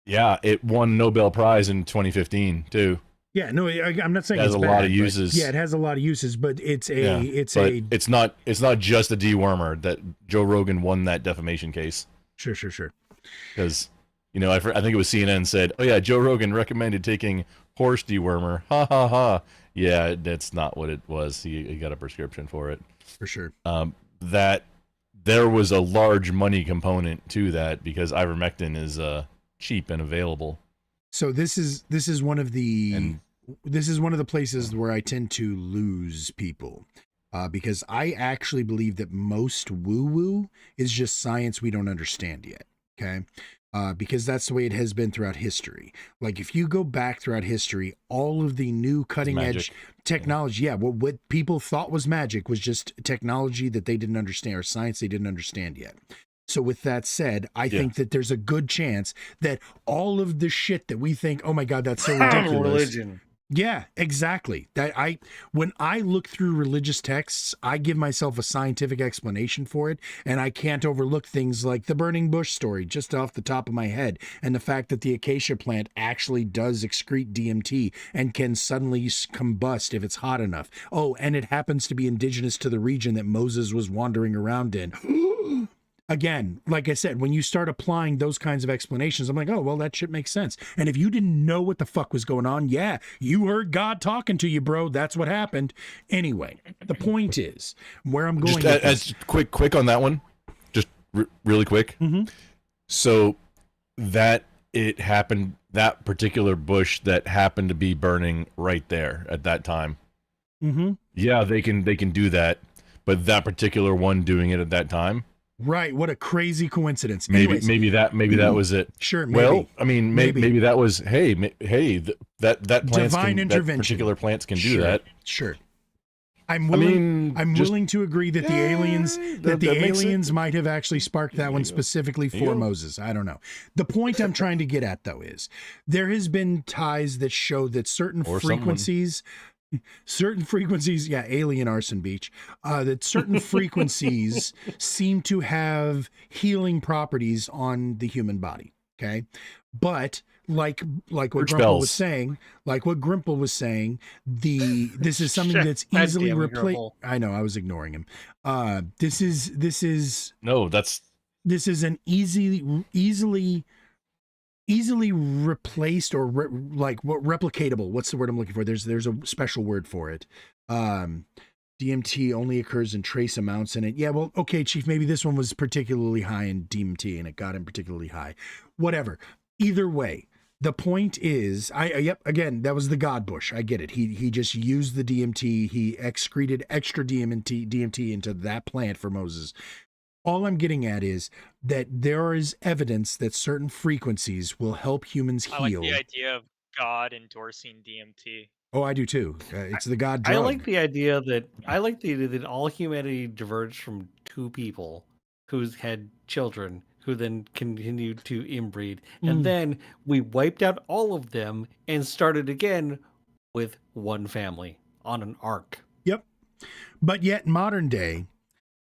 Yeah, it won Nobel Prize in 2015 too. Yeah, no, I'm not saying It has it's a lot bad, of but- uses. Yeah, it has a lot of uses, but it's a Yeah, it's but a it's not just a dewormer that Joe Rogan won that defamation case sure. because I think it was CNN said, oh yeah, Joe Rogan recommended taking horse dewormer. Ha ha ha. Yeah, that's not what it was. He got a prescription for it. For sure. That there was a large money component to that because ivermectin is cheap and available. So this is one of the And places where I tend to lose people, because I actually believe that most woo-woo is just science we don't understand yet. Okay. Because that's the way it has been throughout history. Like if you go back throughout history, all of the new cutting edge magic. technology, what people thought was magic was just technology that they didn't understand or science they didn't understand yet. So with that said, I think that there's a good chance that all of the shit that we think, oh my God, that's so ridiculous. Religion. Yeah, exactly. When I look through religious texts, I give myself a scientific explanation for it, and I can't overlook things like the burning bush story just off the top of my head, and the fact that the acacia plant actually does excrete DMT and can suddenly combust if it's hot enough. Oh, and it happens to be indigenous to the region that Moses was wandering around in. Again, like I said, when you start applying those kinds of explanations, I'm like, oh, well, that shit makes sense. And if you didn't know what the fuck was going on, yeah, you heard God talking to you, bro. That's what happened. Anyway, the point is, where I'm going just with as quick on that one, just really quick. Mm-hmm. So that it happened, that particular bush that happened to be burning right there at that time. Mm-hmm. Yeah, they can do that, but that particular one doing it at that time. Right. What a crazy coincidence. Maybe Anyways, that was it. Sure. Maybe. Well, I mean, maybe that was that plants Divine that intervention. particular plants can do Sure. that. Sure. I'm willing. I'm just- willing to agree that the aliens that makes aliens might have actually sparked that one specifically There you for go. Moses. I don't know. The point I'm trying to get at though is there has been ties that show that certain Or someone. frequencies, yeah, alien arson beach, that certain frequencies seem to have healing properties on the human body. Okay. But like what Church Grumple bells. was saying, this is something Shit. that's God easily damn it, replaced. Grumple. I know, I was ignoring him. This is No, that's an easily replaced or replicatable. What's the word I'm looking for? There's a special word for it. DMT only occurs in trace amounts in it. Yeah, well, okay, Chief, maybe this one was particularly high in DMT and it got him particularly high. Whatever. Either way, the point is, again, that was the God bush. I get it. He just used the DMT. He excreted extra DMT into that plant for Moses. All I'm getting at is that there is evidence that certain frequencies will help humans I like heal. the idea of God endorsing DMT. Oh, I do too. It's the God I drug. like the idea that all humanity diverged from two people who's had children who then continued to inbreed, and then we wiped out all of them and started again with one family on an arc. Yep. But yet modern day,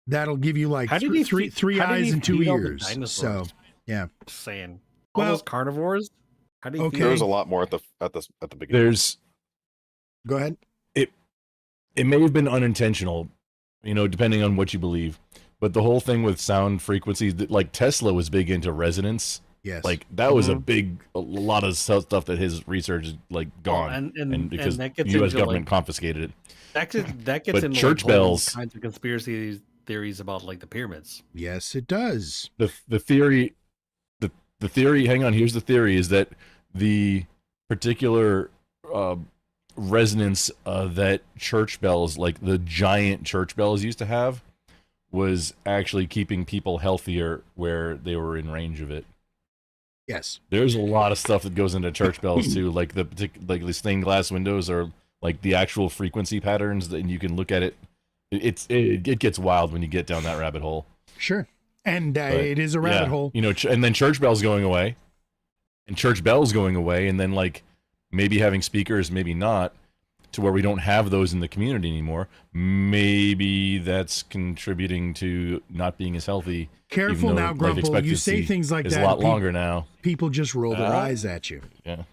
that'll give you like How did he three feed- how did eyes he and 2 feed all the ears. So dinosaurs? yeah. Just saying. All Well- those carnivores. How do you Okay. feed There was a them? lot more at the beginning. there's Go ahead. it may have been unintentional, depending on what you believe. But the whole thing with sound frequencies, like Tesla was big into resonance. Yes. Like that was a lot of stuff that his research is like gone, and because that gets the U.S. into, government like, confiscated it. that gets But into church like, all bells- kinds of conspiracy theories about like the pyramids. yes, it does. The theory, the theory. Hang on, here's the theory: is that the particular resonance that church bells, like the giant church bells, used to have, was actually keeping people healthier where they were in range of it. Yes. There's a lot of stuff that goes into church bells too, like the stained glass windows or like the actual frequency patterns, and you can look at it. It gets wild when you get down that rabbit hole. Sure. And But, it is a rabbit yeah, hole. and then church bells going away, and church bells going away, and then like maybe having speakers, maybe not. to where we don't have those in the community anymore. Maybe that's contributing to not being as healthy. Careful even though now, life Grumple. You say expectancy things like is that. a lot and peop- longer now. People just roll their eyes at you. Yeah.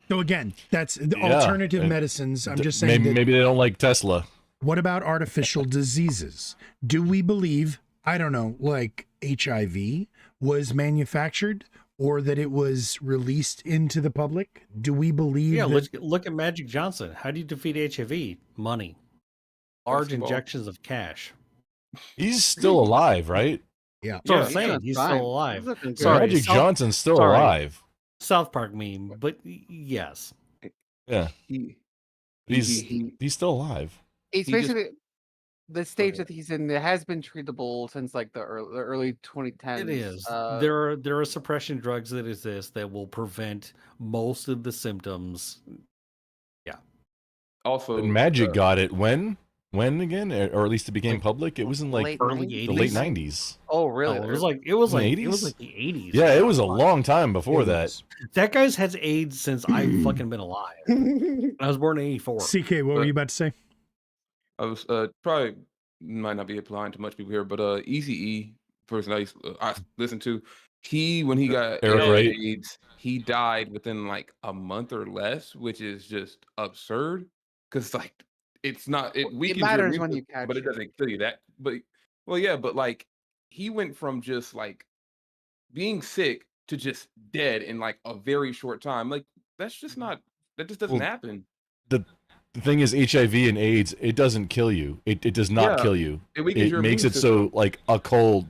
So again, that's the Yeah, alternative and medicines. I'm D- just saying. maybe they don't like Tesla. What about artificial diseases? Do we believe, I don't know, like HIV was manufactured or that it was released into the public? Do we believe Yeah, that? look at Magic Johnson. How do you defeat HIV? Money. Large Basketball. injections of cash. He's still alive, right? Yeah. That's what I'm he's saying. doing He's fine. still alive. He's looking good. Sorry, Magic South- Johnson's still sorry. alive. South Park meme, but yes. Yeah, He, he's he- he's still alive. It's He just- basically the stage ahead. that he's in. It has been treatable since like the early 2010s. It is. Uh, There are suppression drugs that exist that will prevent most of the symptoms. also But Magic uh, got it when again, or at least it became public. It was in like late early 90s? the late 80s. '90s. Oh, really? Oh, it was like it was In like the it was 80s? like the 80s. Yeah, it was a long time before It that. was. That guy's had AIDS since I've fucking been alive. I was born in '84. CK, what were you about to say? I was probably might not be applying to much people here, but Easy E person I listened to, when he got Eric Wright. AIDS, he died within like a month or less, which is just absurd. Because like it's not it Well, it weakens your matters immune when you system, catch but it it. doesn't kill you. That but well yeah, but like he went from just like being sick to just dead in like a very short time. Like that's just not that just doesn't Well, happen. The thing is, HIV and AIDS, it doesn't kill you. It does not Yeah, kill you. It weakens It your makes immune it so system. like a cold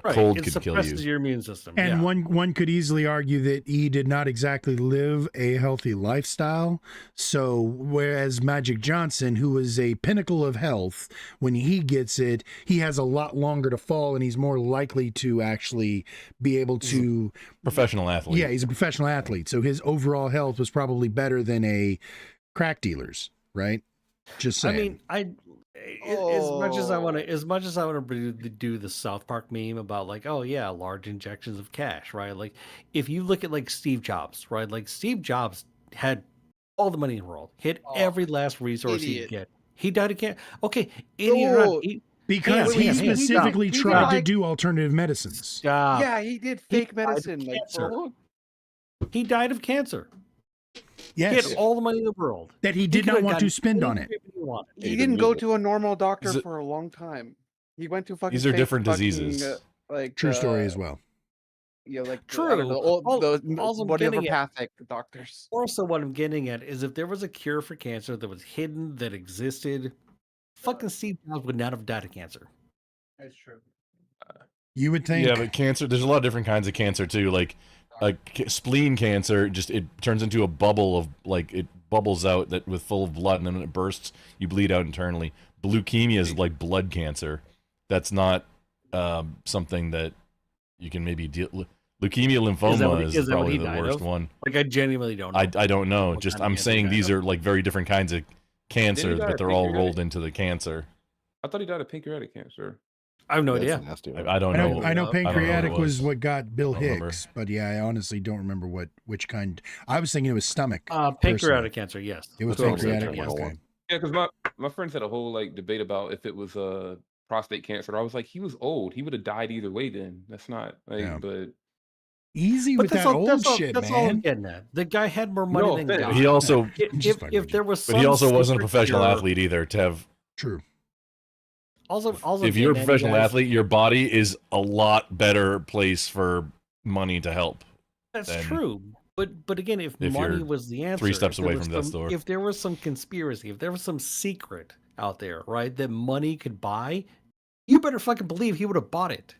Right, it could kill suppresses you. your immune system. And yeah. one could easily argue that he did not exactly live a healthy lifestyle. So whereas Magic Johnson, who is a pinnacle of health, when he gets it, he has a lot longer to fall and he's more likely to actually be able to. Professional athlete. Yeah, he's a professional athlete. So his overall health was probably better than a crack dealer's, right? Just I saying. mean, as much as I want to do the South Park meme about like, oh yeah, large injections of cash, right? Like, if you look at like Steve Jobs, right? Like Steve Jobs had all the money in the world, hit every last resource he idiot. could get. He died of cancer. Okay, idiot or No. not, he, Because hang he on, hang on. specifically He died tried to like- do alternative medicines. stop. yeah, he did He fake died of medicine. Like, cancer. bro. He died of cancer. He Yes, had all the money in the world. that he He did could not have want to gotten spend any on it. treatment he wanted. He He didn't didn't go use it. to a normal doctor Is it- for a long time. He went to fucking. These are fake different fucking, diseases. like True story as well. Yeah, like I True. don't know, All- all's I'm whatever getting at- pathic doctors. Also, what I'm getting at is if there was a cure for cancer that was hidden, that existed, fucking Steve Jobs would not have died of cancer. That's true. You would think. Yeah, but cancer. There's a lot of different kinds of cancer too. Like spleen cancer, just it turns into a bubble of like it bubbles out that with full of blood, and then when it bursts, you bleed out internally. Leukemia is like blood cancer. That's not something that you can maybe deal. Leukemia, lymphoma is is that what probably he the died worst of? one. Like, I genuinely don't know. I don't know. What Just kind of I'm cancer saying he these died are like very different kinds of cancer, die but of they're all pancreatic? rolled into the cancer. I thought he died of pancreatic cancer. I have no That's idea. a nasty one. I don't I know. know, I know I don't know what it pancreatic was was. what got Bill I don't remember. Hicks, but yeah, I honestly don't remember which kind. I was thinking it was stomach. Pancreatic cancer, yes. It was That's what I'm saying, pancreatic. check my Okay. Yeah, because my friends had a whole like debate about if it was prostate cancer. I was like, he was old. He would have died either way. Then that's not like, Yeah. but Easy But with that old shit, that's all I'm man. getting at. The guy had more money No than offense. God. He also, Just fucking If with there was but he some also wasn't a secret professional cure- athlete either. To have, True. Also, if you're a getting at, professional guys, athlete, your body is a lot better place for money to help. that's then true. But again, if if money you're was the answer, 3 steps if there away was from death's some- door. If there was some conspiracy, if there was some secret out there, right, that money could buy, you better fucking believe he would have bought it.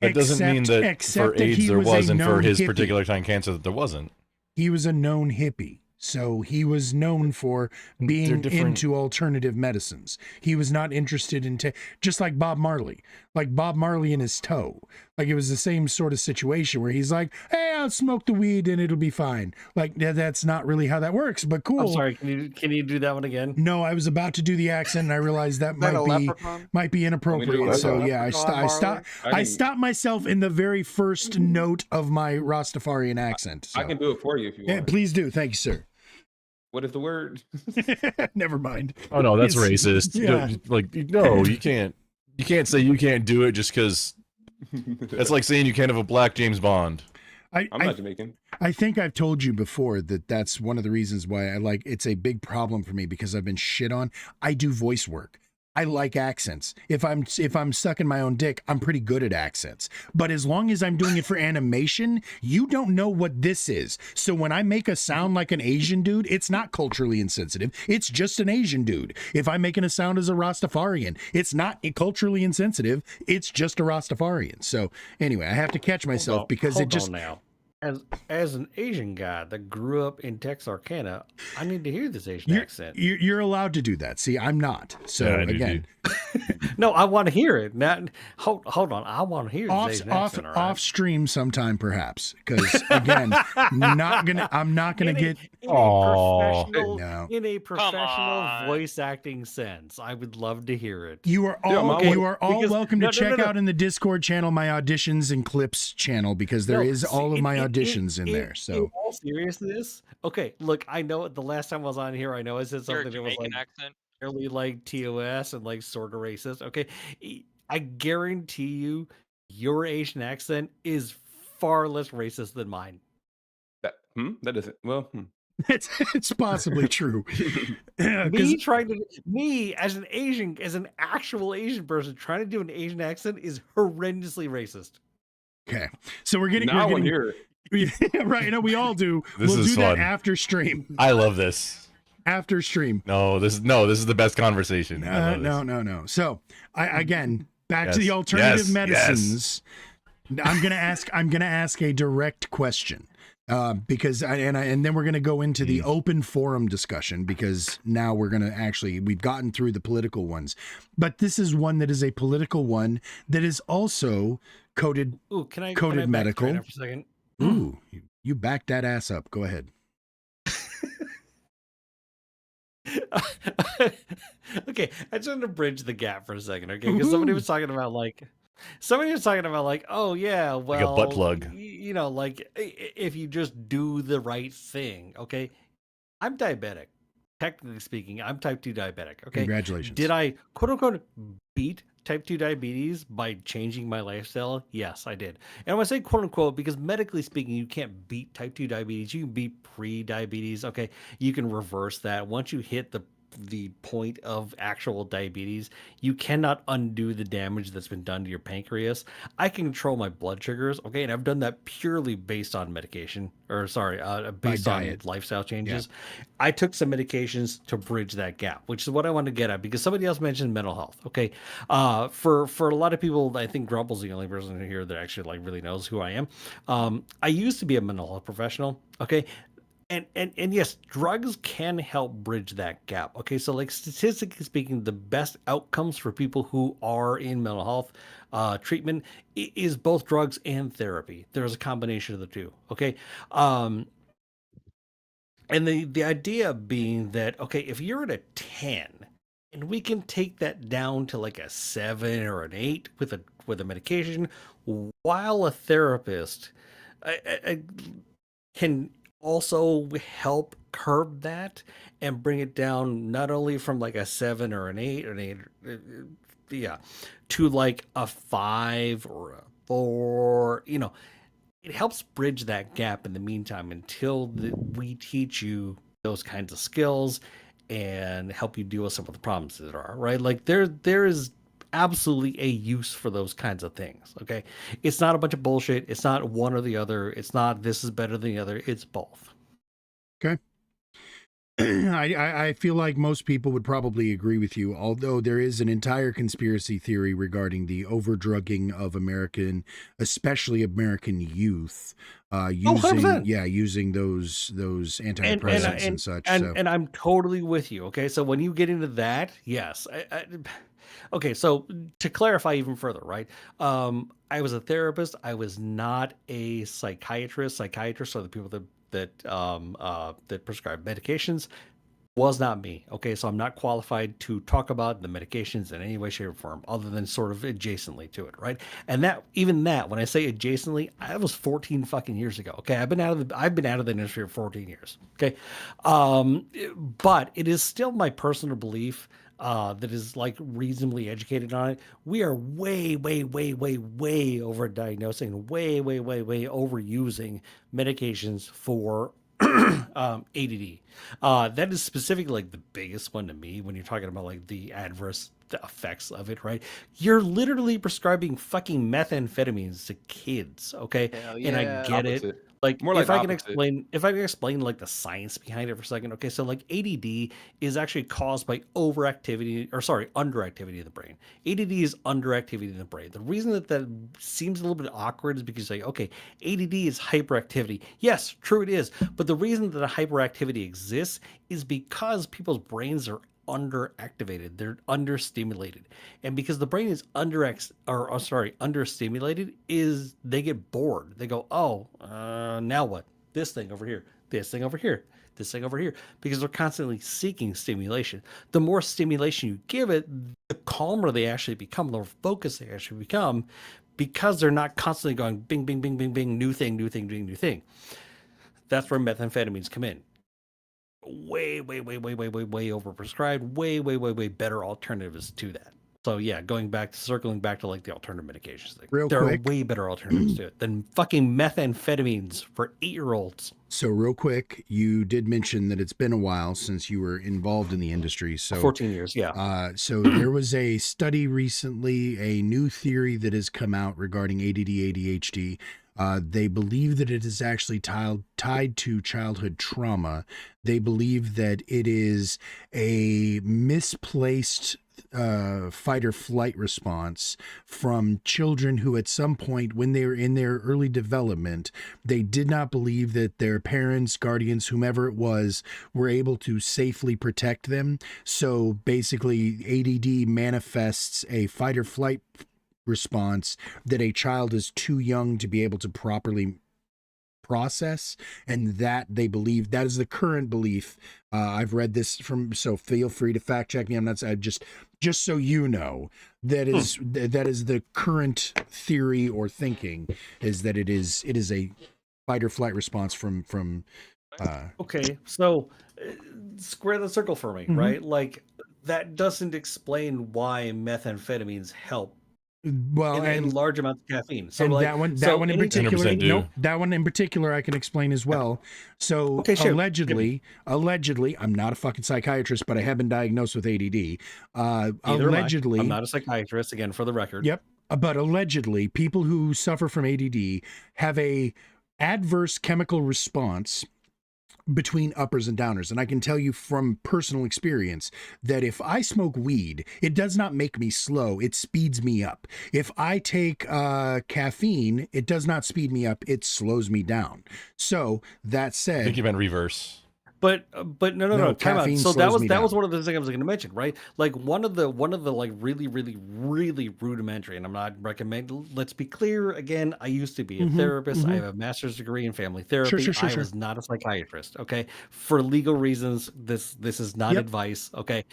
That doesn't mean that for except that AIDS he there was a was, and for known his hippie. particular kind of cancer that there wasn't. He was a known hippie. So he was known for being different- into alternative medicines. He was not interested in just like Bob Marley. Like Bob Marley and his toe. Like it was the same sort of situation where he's like, "Hey, I'll smoke the weed and it'll be fine." Like that's not really how that works, but cool. I'm sorry. Can you do that one again? No, I was about to do the accent and I realized that Is that a might leprechaun? be inappropriate. that? So yeah, I Leprechaun stopped. Marley? I stopped myself in the very first note of my Rastafarian accent. I So. can do it for you if you Yeah, want. please do. Thank you, sir. What is the word? Never mind. Oh no, that's It's- racist. yeah. Like no, you can't. You can't say you can't do it just because. That's like saying you can't have a black James Bond. I'm I not Jamaican. I think I've told you before that that's one of the reasons why I like it's a big problem for me because I've been shit on. I do voice work. I like accents. If I'm sucking my own dick, I'm pretty good at accents. But as long as I'm doing it for animation, you don't know what this is. So when I make a sound like an Asian dude, it's not culturally insensitive. It's just an Asian dude. If I'm making a sound as a Rastafarian, it's not culturally insensitive. It's just a Rastafarian. So anyway, I have to catch myself because it Hold just on now. As an Asian guy that grew up in Texarkana, I need to hear this Asian accent. you're allowed to do that. See, I'm not. So Yeah, I do again, No, I want to hear it. Not hold on. I want to hear this Asian accent. All right? off stream sometime perhaps because again I'm not gonna get Aw. No. In a professional on. voice acting sense. I would love to hear it. you are Yeah, all my- you are all because- welcome no, to no, check no, no. out in the Discord channel my auditions and clips channel because there No, is see, all of my auditions in there. In So all seriousness, okay. Look, I know the last time I was on here, I know I said Your something that was Jamaican like accent. fairly like TOS and like sort of racist. Okay, I guarantee you, your Asian accent is far less racist than mine. That isn't well. it's possibly true. 'Cause- Me as an actual Asian person trying to do an Asian accent is horrendously racist. okay, so we're getting Now I we're want to getting hear it. yeah, right. No, we all do. This we'll is do that fun. after stream. I love this. After stream. No, this is the best conversation. I love this. No. So I again back to Yes, the alternative yes, medicines. I'm gonna ask a direct question because and then we're gonna go into the open forum discussion because now we've gotten through the political ones, but this is one that is a political one that is also coded. Ooh, can I Coded can I backtrack medical. now for a second? Ooh, you back that ass up. Go ahead. Okay, I just wanted to bridge the gap for a second, okay? Because somebody was talking about oh yeah, well, Like a butt plug. You know, like if you just do the right thing, okay? I'm diabetic. Technically speaking, I'm type 2 diabetic, okay? Congratulations. Did I quote unquote beat type 2 diabetes by changing my lifestyle? Yes, I did. And when I say quote unquote, because medically speaking, you can't beat type 2 diabetes. You can beat pre-diabetes. Okay. You can reverse that. Once you hit the point of actual diabetes, you cannot undo the damage that's been done to your pancreas. I can control my blood sugars, okay, and I've done that purely based on medication, or sorry, based on diet. lifestyle changes. I took some medications to bridge that gap, which is what I want to get at because somebody else mentioned mental health. Okay, for a lot of people, I think Grumple's the only person here that actually like really knows who I am. I used to be a mental health professional. Okay. And yes, drugs can help bridge that gap. Okay, so like statistically speaking, the best outcomes for people who are in mental health treatment is both drugs and therapy. There's a combination of the two. Okay, and the idea being that okay, if you're at a 10, and we can take that down to like a 7 or an 8 with a medication, while a therapist can also help curb that and bring it down not only from like a 7 or an 8 or an 8 to like a 5 or a 4, you know, it helps bridge that gap in the meantime until we teach you those kinds of skills and help you deal with some of the problems that are right. Like there is absolutely a use for those kinds of things. Okay, it's not a bunch of bullshit. It's not one or the other. It's not this is better than the other. It's both. Okay. I feel like most people would probably agree with you, although there is an entire conspiracy theory regarding the overdrugging of especially American youth, using 100%. using those antidepressants and such. And I'm totally with you. Okay, so when you get into that, yes. Okay, so to clarify even further, right? I was a therapist. I was not a psychiatrist. Psychiatrists are the people that prescribe medications. Was not me. Okay, so I'm not qualified to talk about the medications in any way, shape, or form, other than sort of adjacently to it, right? And that, even that, when I say adjacently, I was 14 fucking years ago. Okay, I've been out of the industry for 14 years. Okay, but it is still my personal belief that is like reasonably educated on it. We are way, way, way, way, way over diagnosing, way, way, way, way overusing medications for ADD. That is specifically like the biggest one to me when you're talking about like the adverse effects of it, right? You're literally prescribing fucking methamphetamines to kids, okay? Hell And I yeah. get it. Opposite. Like More like if I can opposite. explain like the science behind it for a second. Okay, so like ADD is actually caused by underactivity of the brain. ADD is underactivity in the brain. The reason that seems a little bit awkward is because like, okay, ADD is hyperactivity. Yes, true it is. But the reason that a hyperactivity exists is because people's brains are underactivated. They're understimulated. And because the brain is understimulated, is they get bored. They go, oh, now what? This thing over here, this thing over here, this thing over here, because they're constantly seeking stimulation. The more stimulation you give it, the calmer they actually become, the more focused they actually become, because they're not constantly going bing, bing, bing, bing, bing, new thing, new thing, new thing. That's where methamphetamines come in. Way, way, way, way, way, way, way overprescribed. Way, way, way, way better alternatives to that. So yeah, circling back to like the alternative medications thing. Real there quick. are way better alternatives to it than fucking methamphetamines for 8-year-olds. So real quick, you did mention that it's been a while since you were involved in the industry. So 14 years, yeah. So there was a study recently, a new theory that has come out regarding ADD, ADHD. They believe that it is actually tied to childhood trauma. They believe that it is a misplaced fight or flight response from children who at some point when they were in their early development, they did not believe that their parents, guardians, whomever it was, were able to safely protect them. So basically ADD manifests a fight or flight response that a child is too young to be able to properly process, and that they believe that is the current belief. I've read this so feel free to fact check me. I'm not just so you know, that is the current theory or thinking, is that it is a fight or flight response from Okay, so square the circle for me, right? Like that doesn't explain why methamphetamines help well in large amounts of caffeine. So and like, that one in anything- particular, 100% do. nope, that one in particular I can explain as well. So Okay, sure. allegedly, I'm not a fucking psychiatrist, but I have been diagnosed with ADD. Neither am I. Allegedly, I'm not a psychiatrist, again, for the record. Yep. But allegedly, people who suffer from ADD have a adverse chemical response between uppers and downers. And I can tell you from personal experience that if I smoke weed, it does not make me slow. It speeds me up. If I take caffeine, it does not speed me up. It slows me down. So that I said, think you meant reverse. But no, time out. caffeine So slows that me was down. one of the things I was going to mention, right? Like one of the like really, really, really rudimentary, and I'm not recommending. Let's be clear again. I used to be a therapist. I have a master's degree in family therapy. Sure. I was not a psychiatrist. Okay, for legal reasons, this is not advice. Okay.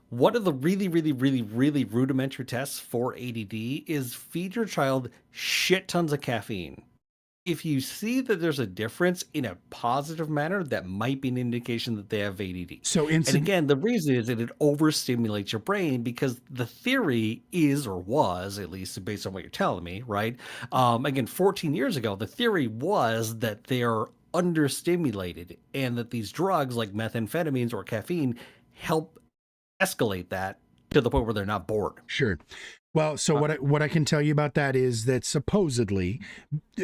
One of the really, really, really, really rudimentary tests for ADD is feed your child shit tons of caffeine. If you see that there's a difference in a positive manner, that might be an indication that they have ADD. so And again, the reason is that it overstimulates your brain, because the theory is, or was, at least based on what you're telling me, right? Again, 14 years ago, the theory was that they are understimulated and that these drugs like methamphetamines or caffeine help escalate that to the point where they're not bored. Sure. Well, so what I can tell you about that is that supposedly,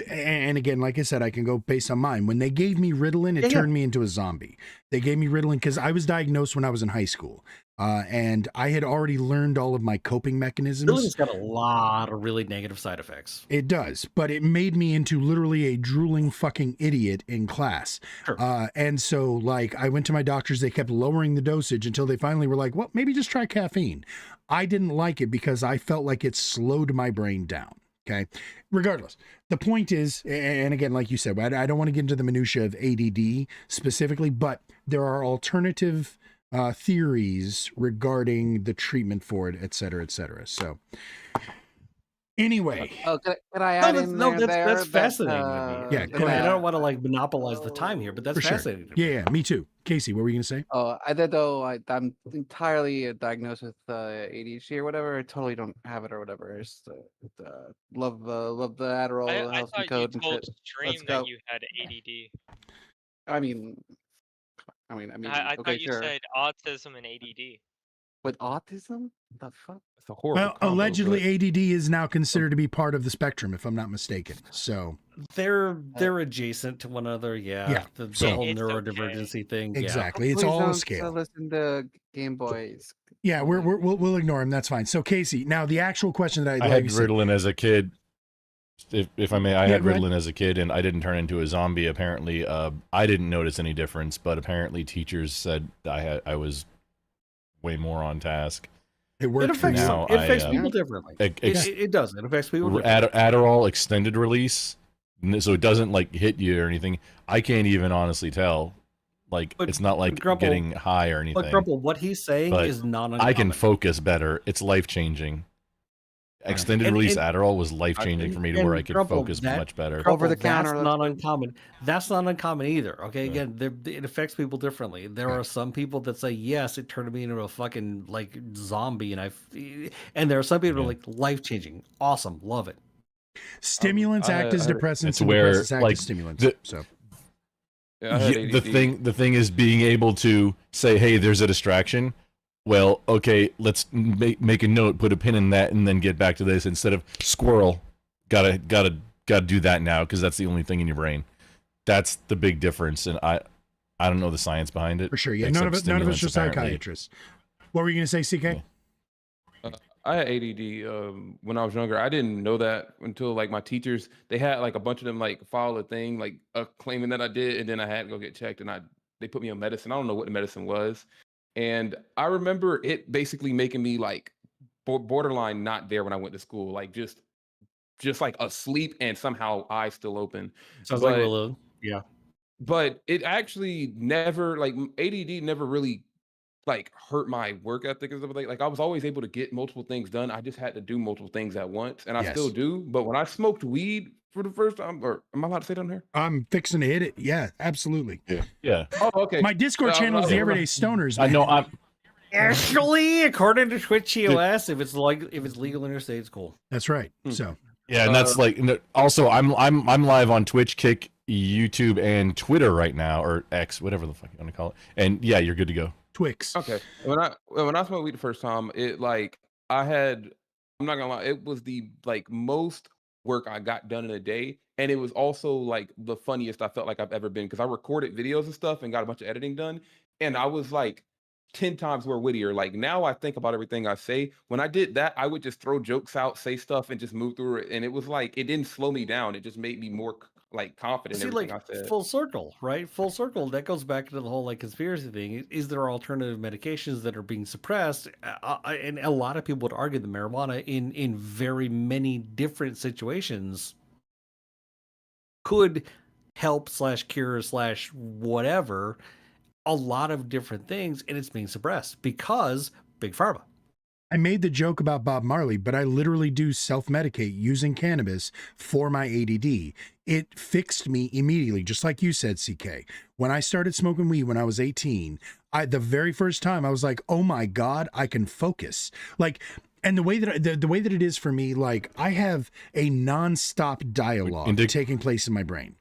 and again, like I said, I can go based on mine. When they gave me Ritalin, it turned me into a zombie. They gave me Ritalin because I was diagnosed when I was in high school, and I had already learned all of my coping mechanisms. Ritalin got a lot of really negative side effects. It does, but it made me into literally a drooling fucking idiot in class. Sure. And so, like, I went to my doctors. They kept lowering the dosage until they finally were like, well, maybe just try caffeine. I didn't like it because I felt like it slowed my brain down. Okay. Regardless, the point is, and again, like you said, I don't want to get into the minutia of ADD specifically, but there are alternative theories regarding the treatment for it, et cetera, et cetera. So anyway, Oh, can I No, add that's, in no, there that's that, fascinating to me. Yeah, And go I ahead. don't want to like monopolize the time here, but that's for sure. fascinating to me. Yeah, me too. Casey, what were you gonna say? Oh, I did though. I'm entirely diagnosed with ADHD or whatever. I totally don't have it or whatever. I just love the Adderall, I health and thought you code and told shit. Stream Let's that go. you had ADD. I mean, I okay, thought you sure. said autism and ADD. With autism, the fuck? It's a horrible Well, combo, allegedly but ADD is now considered to be part of the spectrum, if I'm not mistaken. So They're adjacent to one another, yeah. Yeah, The so- whole It's okay. neurodivergency thing, yeah. exactly, it's Please all a don't, scale. listen to Game Boys. Yeah, we'll ignore him. That's fine. So Casey, now the actual question that I had Ritalin as a kid. If I may, I Yeah, had go ahead. Ritalin as a kid, and I didn't turn into a zombie. Apparently, I didn't notice any difference, but apparently teachers said I was way more on task. it It worked for affects, you. Now it affects I, people differently. It does. It affects people differently. Adderall extended release, so it doesn't like hit you or anything. I can't even honestly tell. Like But- it's not like but Grumple- getting high or anything. But Grumple, what he's saying But is non uncommon. I can focus better. It's life changing. Extended And- release and- Adderall was life changing for me to where I could Grumple, focus that- much better. Over the Grumple, counter, That's that's not good. uncommon. That's not uncommon either. Okay, Yeah. again, it affects people differently. There are some people that say yes, it turned me into a fucking like zombie, and there are some people who are like life changing, awesome, love it. Stimulants I act had- as I had- depressants, It's and where, depressants act like, as stimulants. the- So yeah, I had Yeah, the ADD. thing is being able to say, hey, there's a distraction. Well, okay, let's make a note, put a pin in that, and then get back to this instead of squirrel. Gotta do that now because that's the only thing in your brain. That's the big difference, and I don't know the science behind it. for sure, yeah. except None of us stimulants, are apparently. psychiatrists. What were you gonna say, CK? Yeah. I had ADD when I was younger. I didn't know that until like my teachers. They had like a bunch of them like file a thing like claiming that I did, and then I had to go get checked, and they put me on medicine. I don't know what the medicine was, and I remember it basically making me like borderline not there when I went to school, like just like asleep and somehow eyes still open. Sounds like a But- little, yeah. But it actually never like ADD never really like hurt my work ethic and stuff like I was always able to get multiple things done. I just had to do multiple things at once, and I still Yes. do. But when I smoked weed for the first time, or am I allowed to say it on here? I'm fixing to hit it. Yeah, absolutely. Yeah, Oh, okay. My Discord Yeah, channel is the yeah. Everyday Stoners. I Man. know. I'm Actually, according to Twitch EOS, if it's legal in your state, it's cool. That's right. Hmm. So yeah, and that's like also I'm live on Twitch, Kick, YouTube, and Twitter right now, or X, whatever the fuck you want to call it. And yeah, you're good to go. Twix. Okay. When I smoked weed the first time, it like I'm not gonna lie, it was the like most work I got done in a day, and it was also like the funniest I felt like I've ever been because I recorded videos and stuff and got a bunch of editing done, and I was like 10 times more wittier. Like now I think about everything I say. When I did that, I would just throw jokes out, say stuff, and just move through it, and it was like it didn't slow me down. It just made me more like confident See, in like everything I said. full circle, right? Full circle. That goes back to the whole like conspiracy thing. Is there alternative medications that are being suppressed? And a lot of people would argue that marijuana, in very many different situations, could help / cure / whatever a lot of different things, and it's being suppressed because big pharma. I made the joke about Bob Marley, but I literally do self-medicate using cannabis for my ADD. It fixed me immediately, just like you said, CK. When I started smoking weed when I was 18, the very first time I was like, oh my God, I can focus. Like, and the way that the way that it is for me, like I have a nonstop dialogue taking place in my brain.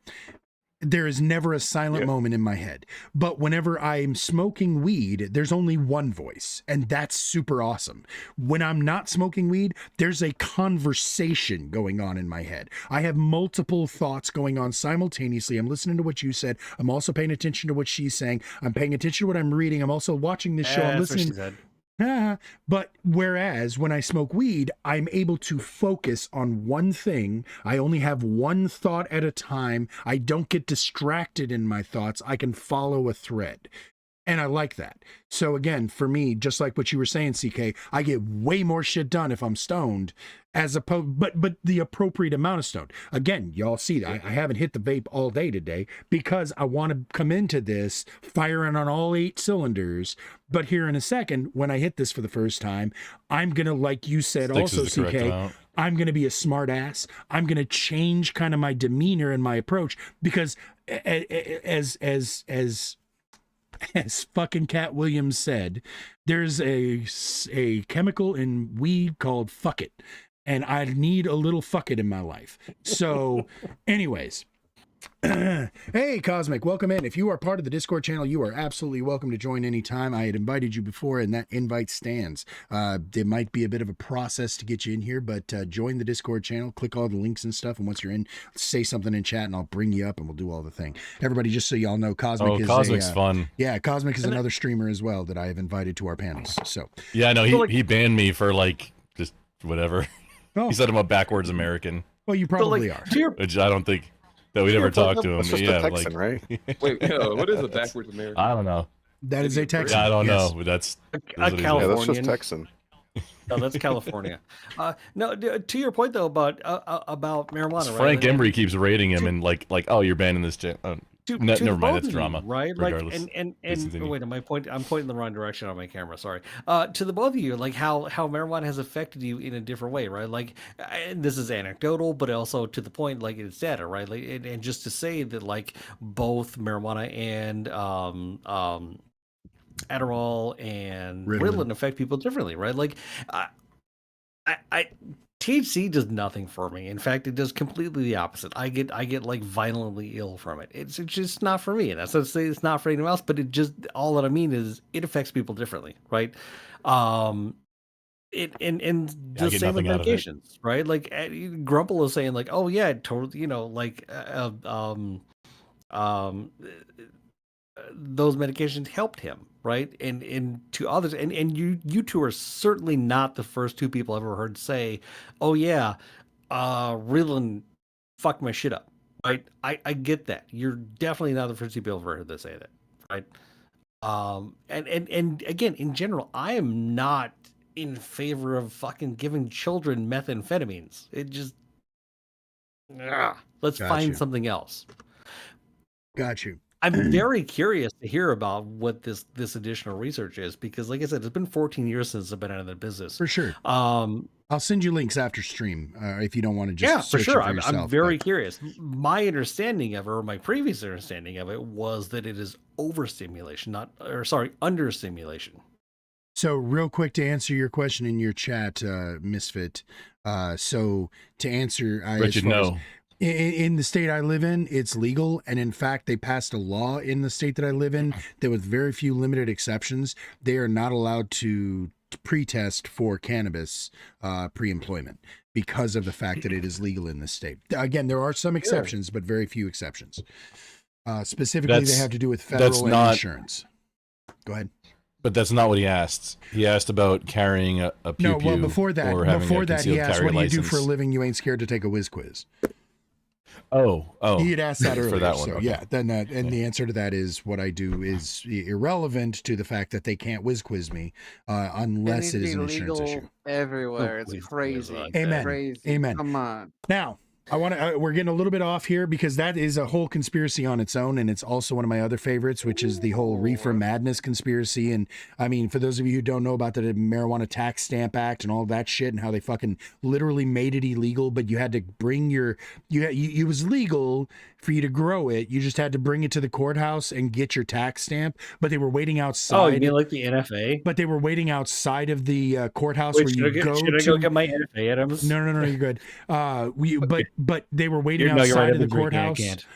There is never a silent moment in my head. But whenever I'm smoking weed, there's only one voice, and that's super awesome. When I'm not smoking weed, there's a conversation going on in my head. I have multiple thoughts going on simultaneously. I'm listening to what you said. I'm also paying attention to what she's saying. I'm paying attention to what I'm reading. I'm also watching this show. I'm That's what she listening. said. But whereas when I smoke weed, I'm able to focus on one thing. I only have one thought at a time. I don't get distracted in my thoughts. I can follow a thread. And I like that. So again, for me, just like what you were saying, CK, I get way more shit done if I'm stoned, as opposed, but the appropriate amount of stoned. Again, y'all see that I haven't hit the vape all day today because I want to come into this firing on all 8 cylinders. But here in a second, when I hit this for the first time, I'm gonna, like you said, Six also is the correct CK. amount. I'm going to be a smart ass. I'm going to change kind of my demeanor and my approach because as fucking Cat Williams said, there's a chemical in weed called fuck it. And I need a little fuck it in my life. So anyways, hey Cosmic, welcome in. If you are part of the Discord channel, you are absolutely welcome to join anytime. I had invited you before and that invite stands. There might be a bit of a process to get you in here, but join the Discord channel, click all the links and stuff, and once you're in, say something in chat and I'll bring you up and we'll do all the thing. Everybody, just so y'all know, Cosmic is Cosmic's fun. Yeah, Cosmic is another streamer as well that I have invited to our panels. So Yeah, no, So, like- he banned me for like just whatever. Oh. He said I'm a backwards American, well, you But probably like, are. to your which I don't think that we'd Sure, ever but talk no, to him. That's But just yeah, a Texan, like right? Wait, what is a backwards American? I don't know. That is a Texan. Yeah, I don't yes. know. But that's a what he said. Yeah, that's Californian. just Texan. No, that's California. No, to your point though about marijuana, right? Frank Like, Embry keeps rating him and like oh, you're banning this. Never mind, that's drama. Right? Like, Regardless. and Please continue. wait, I'm pointing the wrong direction on my camera. Sorry. To the both of you, like how marijuana has affected you in a different way, right? Like, and this is anecdotal, but also to the point, like it's data, right? Like, and just to say that, like, both marijuana and Adderall and Ritalin. Ritalin affect people differently, right? Like, I THC does nothing for me. In fact, it does completely the opposite. I get like violently ill from it. It's just not for me. And that's not to say it's not for anyone else, but it just, all that I mean is it affects people differently, right? It and I the get same with nothing out of it. medications, right? Like Grumple is saying, like, oh yeah, totally, like those medications helped him, right? And to others, and you two are certainly not the first 2 people I've ever heard say, oh yeah, Ritalin fucked my shit up, right? I get that. You're definitely not the first 2 people I've ever heard that say that, right? And again, in general, I am not in favor of fucking giving children methamphetamines. It just, let's Got find you. something else. Got you. I'm very curious to hear about what this additional research is, because like I said, it's been 14 years since I've been out of the business. For sure. Um, I'll send you links after stream if you don't want to just yeah, for search it sure. for I'm yourself, very but- curious. My understanding of it, or my previous understanding of it, was that it is overstimulation, understimulation. So real quick to answer your question in your chat, Misfit. So to answer, Richard, no. In the state I live in, it's legal. And in fact, they passed a law in the state that I live in that, with very few limited exceptions, they are not allowed to pre-test for cannabis pre-employment because of the fact that it is legal in this state. Again, there are some exceptions, but very few exceptions. Specifically, they That's- have to do with that's federal and not- insurance. Go ahead. But that's not what he asked. He asked about carrying a pew No, well, pew before that, or having a he concealed asked, carry "What do you do for a license." living? You ain't scared to take a whiz quiz." Oh, He had asked that earlier. for that one. So okay. yeah, then the answer to that is what I do is irrelevant to the fact that they can't whiz quiz me unless it is an insurance issue. everywhere. Oh, It's please, crazy. please, Amen. Crazy. Amen. Come on. Now, I want to. We're getting a little bit off here because that is a whole conspiracy on its own, and it's also one of my other favorites, which is the whole reefer madness conspiracy. And I mean, for those of you who don't know about the Marijuana Tax Stamp Act and all that shit, and how they fucking literally made it illegal, but you had to bring your it was legal for you to grow it. You just had to bring it to the courthouse and get your tax stamp. But they were waiting outside. Oh, you mean like the NFA? But they were waiting outside of the courthouse Wait, where should you I go get my NFA items? No, you're good. But they were waiting No, you're right, outside I've of the been drinking, I courthouse. can't.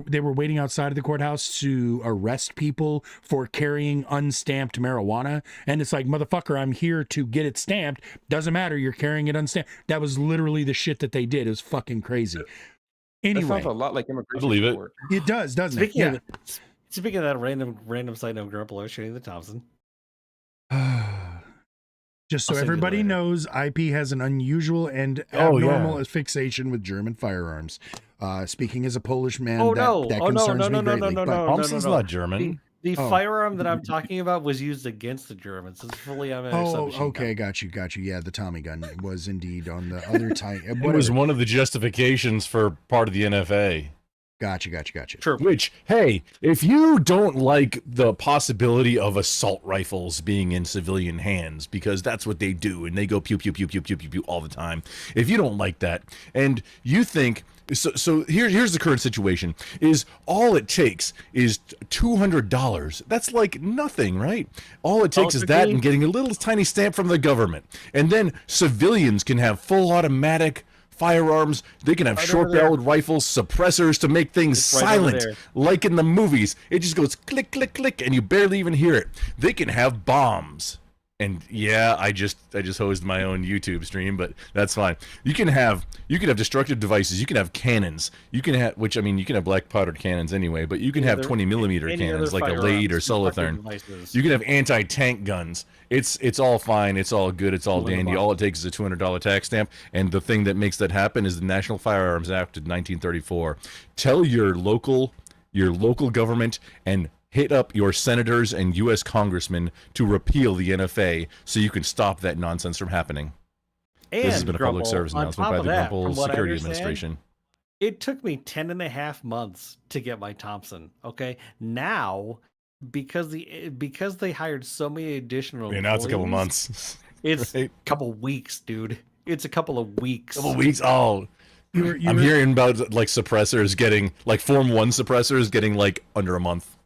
They were waiting outside of the courthouse to arrest people for carrying unstamped marijuana. And it's like, motherfucker, I'm here to get it stamped. Doesn't matter, you're carrying it unstamped. That was literally the shit that they did. It was fucking crazy. That Anyway, sounds a lot like immigration. believe it. court. it does, doesn't it? Speaking of that random side note, Grumple, I was shooting the Thompson. Just so I'll send you everybody later. knows, IP has an unusual and Oh, yeah. abnormal fixation with German firearms. Speaking as a Polish man, Oh, that no. that Oh, no, concerns no, me no, no, greatly. no, but no. Thompson's not German. The Oh. firearm that I'm talking about was used against the Germans. It's fully automatic Oh, submachine gun. okay, got you. Yeah, the Tommy gun was indeed on the other type. It was one of the justifications for part of the NFA. Gotcha. True. Which, hey, if you don't like the possibility of assault rifles being in civilian hands, because that's what they do, and they go pew pew pew pew pew pew pew all the time. If you don't like that, and you think so here's the current situation: is all it takes is $200. That's like nothing, right? All it takes is that and getting a little tiny stamp from the government, and then civilians can have full automatic firearms. They can have short-barreled rifles, suppressors to make things silent, like in the movies. It just goes click, click, click, and you barely even hear it. They can have bombs. And yeah, I just hosted my own YouTube stream, but that's fine. You can have destructive devices. You can have cannons. You can have, which I mean, you can have black powdered cannons anyway, but you can have 20mm cannons like a Lade or Solothurn. You can have anti-tank guns. It's all fine. It's all good. It's all dandy. All it takes is a $200 tax stamp. And the thing that makes that happen is the National Firearms Act of 1934. Tell your local government and hit up your senators and U.S. congressmen to repeal the NFA so you can stop that nonsense from happening. And this has been a public service announcement by the Grumple Security Administration. It took me 10.5 months to get my Thompson. Okay, now because they hired so many additional. Yeah, now it's a couple employees, months. It's right? a couple weeks, dude. It's a couple of weeks. Couple weeks. Oh. I'm hearing about like suppressors getting like Form 1 suppressors getting like under a month.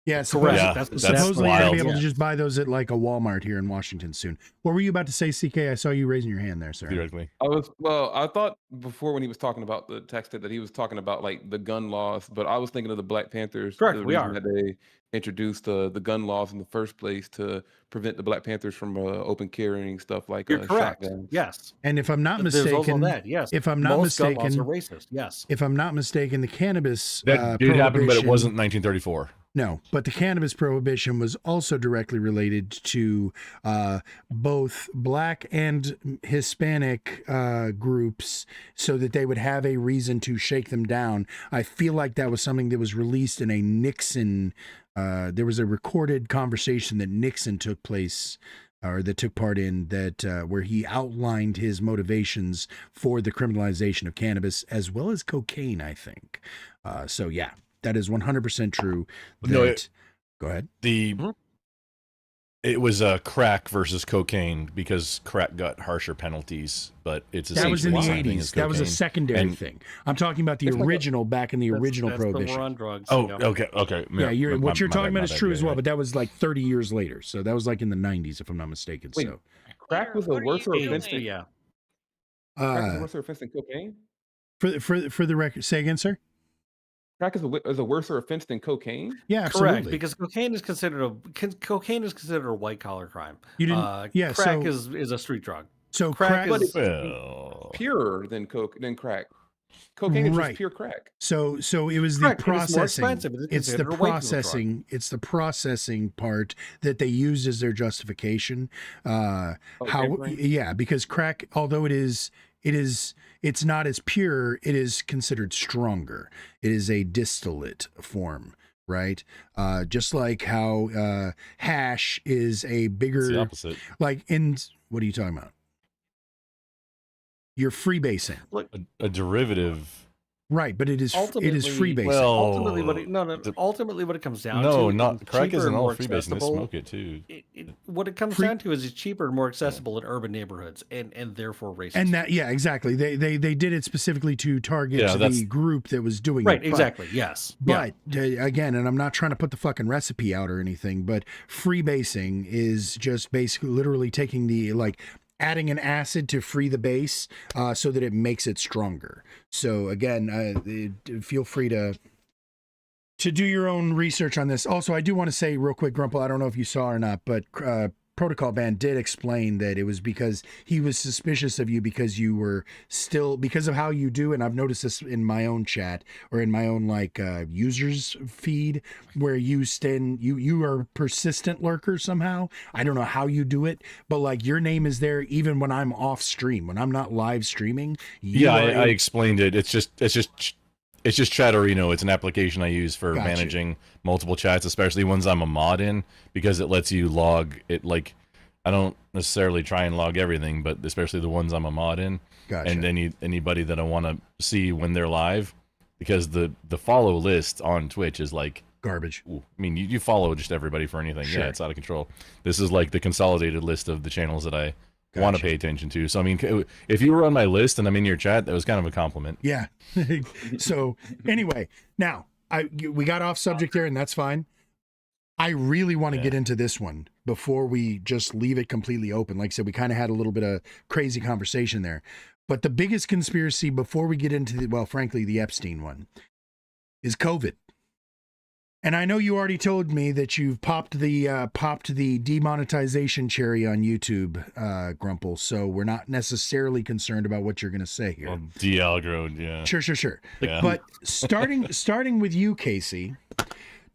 Yeah, Correct. supposedly, That's supposedly you're wild. gonna be able to just buy those at like a Walmart here in Washington soon. What were you about to say, CK? I saw you raising your hand there, sir. Theoretically. I thought before when he was talking about the text that he was talking about like the gun laws, but I was thinking of the Black Panthers. Correct, The we reason are. that they introduced the gun laws in the first place to prevent the Black Panthers from open carrying stuff like You're correct. shotguns. Yes. And if I'm not There's also mistaken, that. Yes. if I'm not Most gun laws mistaken, are racist. Yes. if I'm not mistaken, the cannabis That did happen, but it prohibition- wasn't 1934. No, but the cannabis prohibition was also directly related to both Black and Hispanic groups so that they would have a reason to shake them down. I feel like that was something that was released in a Nixon. There was a recorded conversation that Nixon took part in that where he outlined his motivations for the criminalization of cannabis as well as cocaine, I think. So yeah. That is 100% true. No, Go ahead. It was crack versus cocaine because crack got harsher penalties, but it's That was in the essentially the same thing 80s. as That was a cocaine. secondary And- thing. I'm talking about the It's like a- original back in the original That's the prohibition. war on drugs. Oh, yeah. okay. Yeah, what you're talking about is true as well, but but that was like 30 years later. So that was like in the 90s, if I'm not mistaken. Wait, So Crack was a What are worse you offense. doing? Yeah. Crack was a uh, worse offense than cocaine. for the record, say again, sir. Crack is a worse offense than cocaine. Yeah, Correct, absolutely. because cocaine is considered a white collar crime. You didn't- yeah, crack so- is a street drug. So Crack crack, is well, Purer than crack. Cocaine is Right. just pure crack. so it was the Correct, and it's more processing. expensive, it's It's the considered a white people drug. processing. It's the processing part that they used as their justification. How? right. Yeah, because crack, although it's not as pure. It is considered stronger. It is a distillate form, right? Just like how hash is a it's the bigger, opposite. like in what are you talking about? You're freebasing, A derivative. right? But it is Ultimately, freebasing. Well, ultimately, the- ultimately, what it comes down No, to, not it's crack cheaper isn't and all more freebase, and they accessible. smoke it too. What it comes down to is it's cheaper and more accessible in urban neighborhoods, and therefore racist. And that, yeah, exactly. They did it specifically to target Yeah, that's- the group that was doing right, it. But- exactly, yes. Yeah. But again, and I'm not trying to put the fucking recipe out or anything, but freebasing is just basically literally taking the adding an acid to free the base so that it makes it stronger. So again, feel free to do your own research on this. Also, I do want to say real quick, Grumple, I don't know if you saw or not, but Protocol Band did explain that it was because he was suspicious of you because you were still, because of how you do, and I've noticed this in my own chat or in my own users feed, where you are persistent lurker somehow. I don't know how you do it, but your name is there even when I'm off stream, when I'm not live streaming. Yeah, I explained it. It's just It's just Chatterino. It's an application I use for Gotcha. managing multiple chats, especially ones I'm a mod in, because it lets you log it. Like, I don't necessarily try and log everything, but especially the ones I'm a mod in, Gotcha. and anybody that I want to see when they're live, because the follow list on Twitch is like Garbage. ooh, I mean, you follow just everybody for anything. Sure. Yeah, it's out of control. This is like the consolidated list of the channels that I want to Gotcha. pay attention to. So I mean, if you were on my list and I'm in your chat, that was kind of a compliment. Yeah. So anyway, now we got off subject there, and that's fine. I really want to get into this one before we just leave it completely open. Like I said, we kind of had a little bit of crazy conversation there. But the biggest conspiracy before we get into frankly, the Epstein one is COVID. And I know you already told me that you've popped the demonetization cherry on YouTube, Grumple. So we're not necessarily concerned about what you're going to say here. Well, de-algroed, yeah. Sure. Yeah. But starting with you, Casey,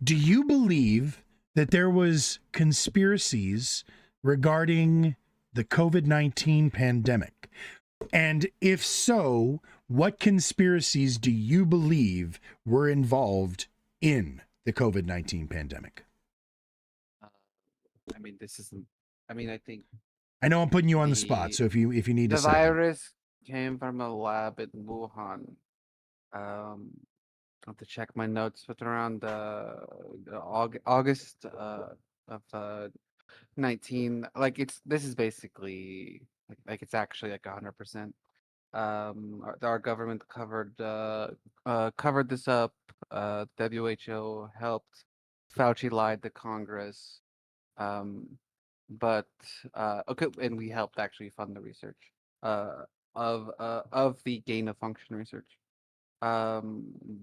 do you believe that there was conspiracies regarding the COVID-19 pandemic? And if so, what conspiracies do you believe were involved in the COVID-19 pandemic? I mean, this isn't. I mean, I think I know I'm putting you on the spot, so if you need the to say virus came from a lab in Wuhan. I have to check my notes, but around August of 19. Like this is basically like it's actually like 100%. Our government covered this up. WHO helped. Fauci lied to Congress. But okay, and we helped actually fund the research of the gain of function research.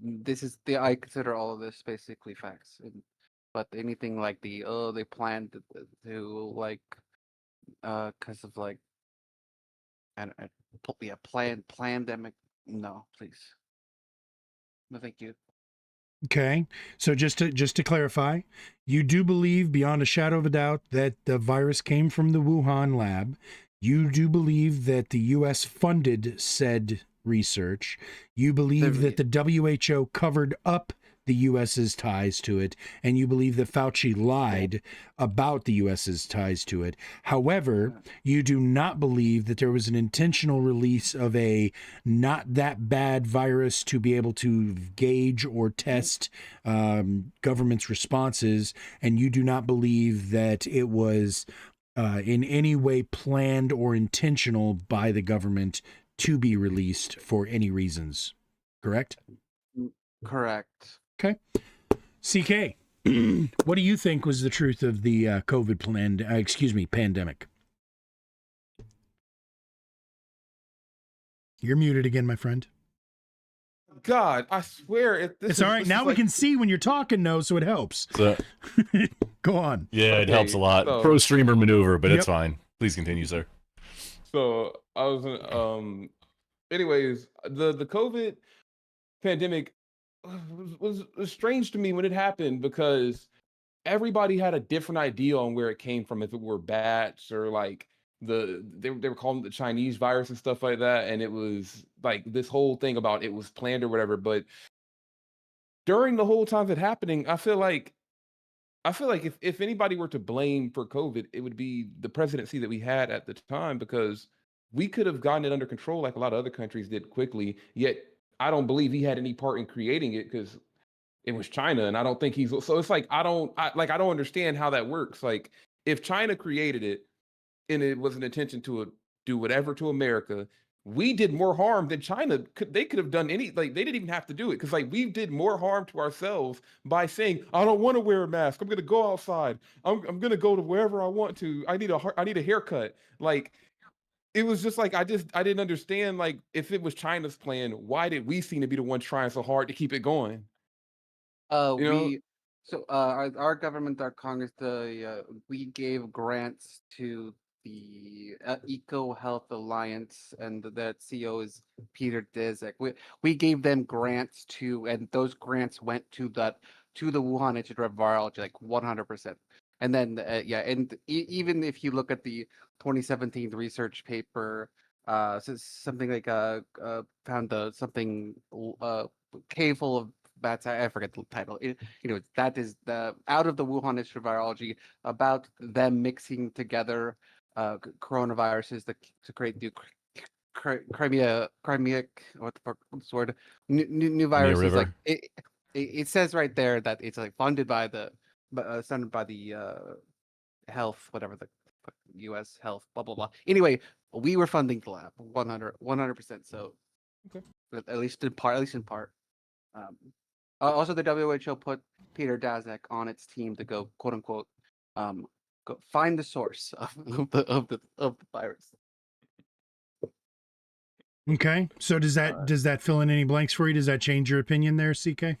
This is I consider all of this basically facts. But anything like they planned to like because of like pandemic. No, please. No, thank you. Okay, so just to clarify, you do believe beyond a shadow of a doubt that the virus came from the Wuhan lab. You do believe that the U.S. funded said research. You believe that the WHO covered up the U.S.'s ties to it, and you believe that Fauci lied about the U.S.'s ties to it. However, you do not believe that there was an intentional release of a not that bad virus to be able to gauge or test government's responses, and you do not believe that it was in any way planned or intentional by the government to be released for any reasons. Correct? Correct. Okay. CK, what do you think was the truth of the COVID pandemic? You're muted again, my friend. God, I swear It's all right. Now we can see when you're talking, no, so it helps. So, Go on. yeah, it helps a lot. so- Pro streamer maneuver, but it's Yep. fine. Please continue, sir. So I was anyways, the COVID pandemic was strange to me when it happened because everybody had a different idea on where it came from, if it were bats or like they were calling it the Chinese virus and stuff like that, and it was like this whole thing about it was planned or whatever. But during the whole time of it happening, I feel like if anybody were to blame for COVID, it would be the presidency that we had at the time, because we could have gotten it under control like a lot of other countries did quickly. Yet I don't believe he had any part in creating it because it was China, and I don't think he's. So it's like I don't understand how that works. Like if China created it and it was an intention to do whatever to America, we did more harm than China could. They could have done they didn't even have to do it, because like we did more harm to ourselves by saying I don't want to wear a mask. I'm gonna go outside. I'm gonna go to wherever I want to. I need a haircut. Like it was just like I didn't understand, like if it was China's plan, why did we seem to be the ones trying so hard to keep it going? Our government, our Congress, we gave grants to the Eco Health Alliance, and that CEO is Peter Daszak. We gave them grants and those grants went to the Wuhan Institute of Virology, like 100%. And then even if you look at the 2017 research paper something like found something cave full of bats. I forget the title. That is the out of the Wuhan Institute of Virology about them mixing together coronaviruses to create the Crimea, what the fuck, what's the word? New viruses. River. Like it says right there that it's like funded by the health, whatever the U.S. health, blah blah blah. Anyway, we were funding the lab 100%. So, Okay. at least in part. Also, the WHO put Peter Daszak on its team to go quote unquote go find the source of the virus. Okay. So does that fill in any blanks for you? Does that change your opinion there, CK?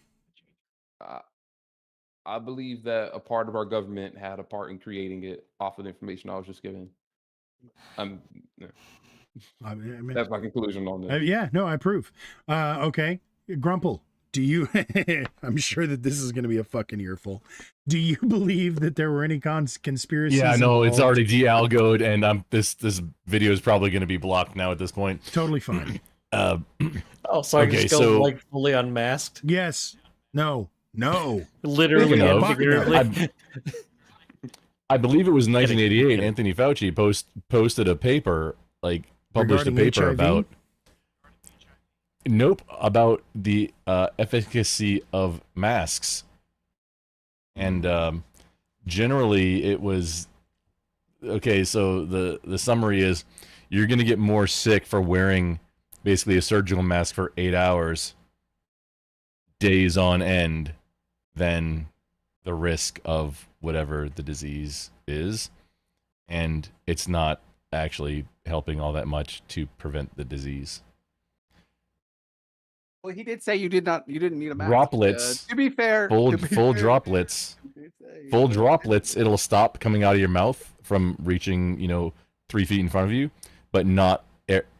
I believe that a part of our government had a part in creating it off of the information I was just given. Yeah. I mean, That's my conclusion on this. yeah, no, I approve. Okay. Grumple, do you I'm sure that this is going to be a fucking earful. Do you believe that there were any conspiracies? Yeah, no, it's involved? already de-algoed, and this video is probably going to be blocked now at this point. Totally fine. Oh, so I Okay, just go so- like fully unmasked, Yes. No. literally Speaking and of, figuratively. I believe it was 1988. Kidding. Anthony Fauci posted a paper, published a Regarding paper HIV? about about the efficacy of masks, and generally it was okay. So the summary is, you're going to get more sick for wearing basically a surgical mask for 8 hours, days on end, than the risk of whatever the disease is, and it's not actually helping all that much to prevent the disease. Well, he did say you didn't need a mask. Droplets, To be fair, full to be full fair, droplets, he did say- full droplets. It'll stop coming out of your mouth from reaching 3 feet in front of you, but not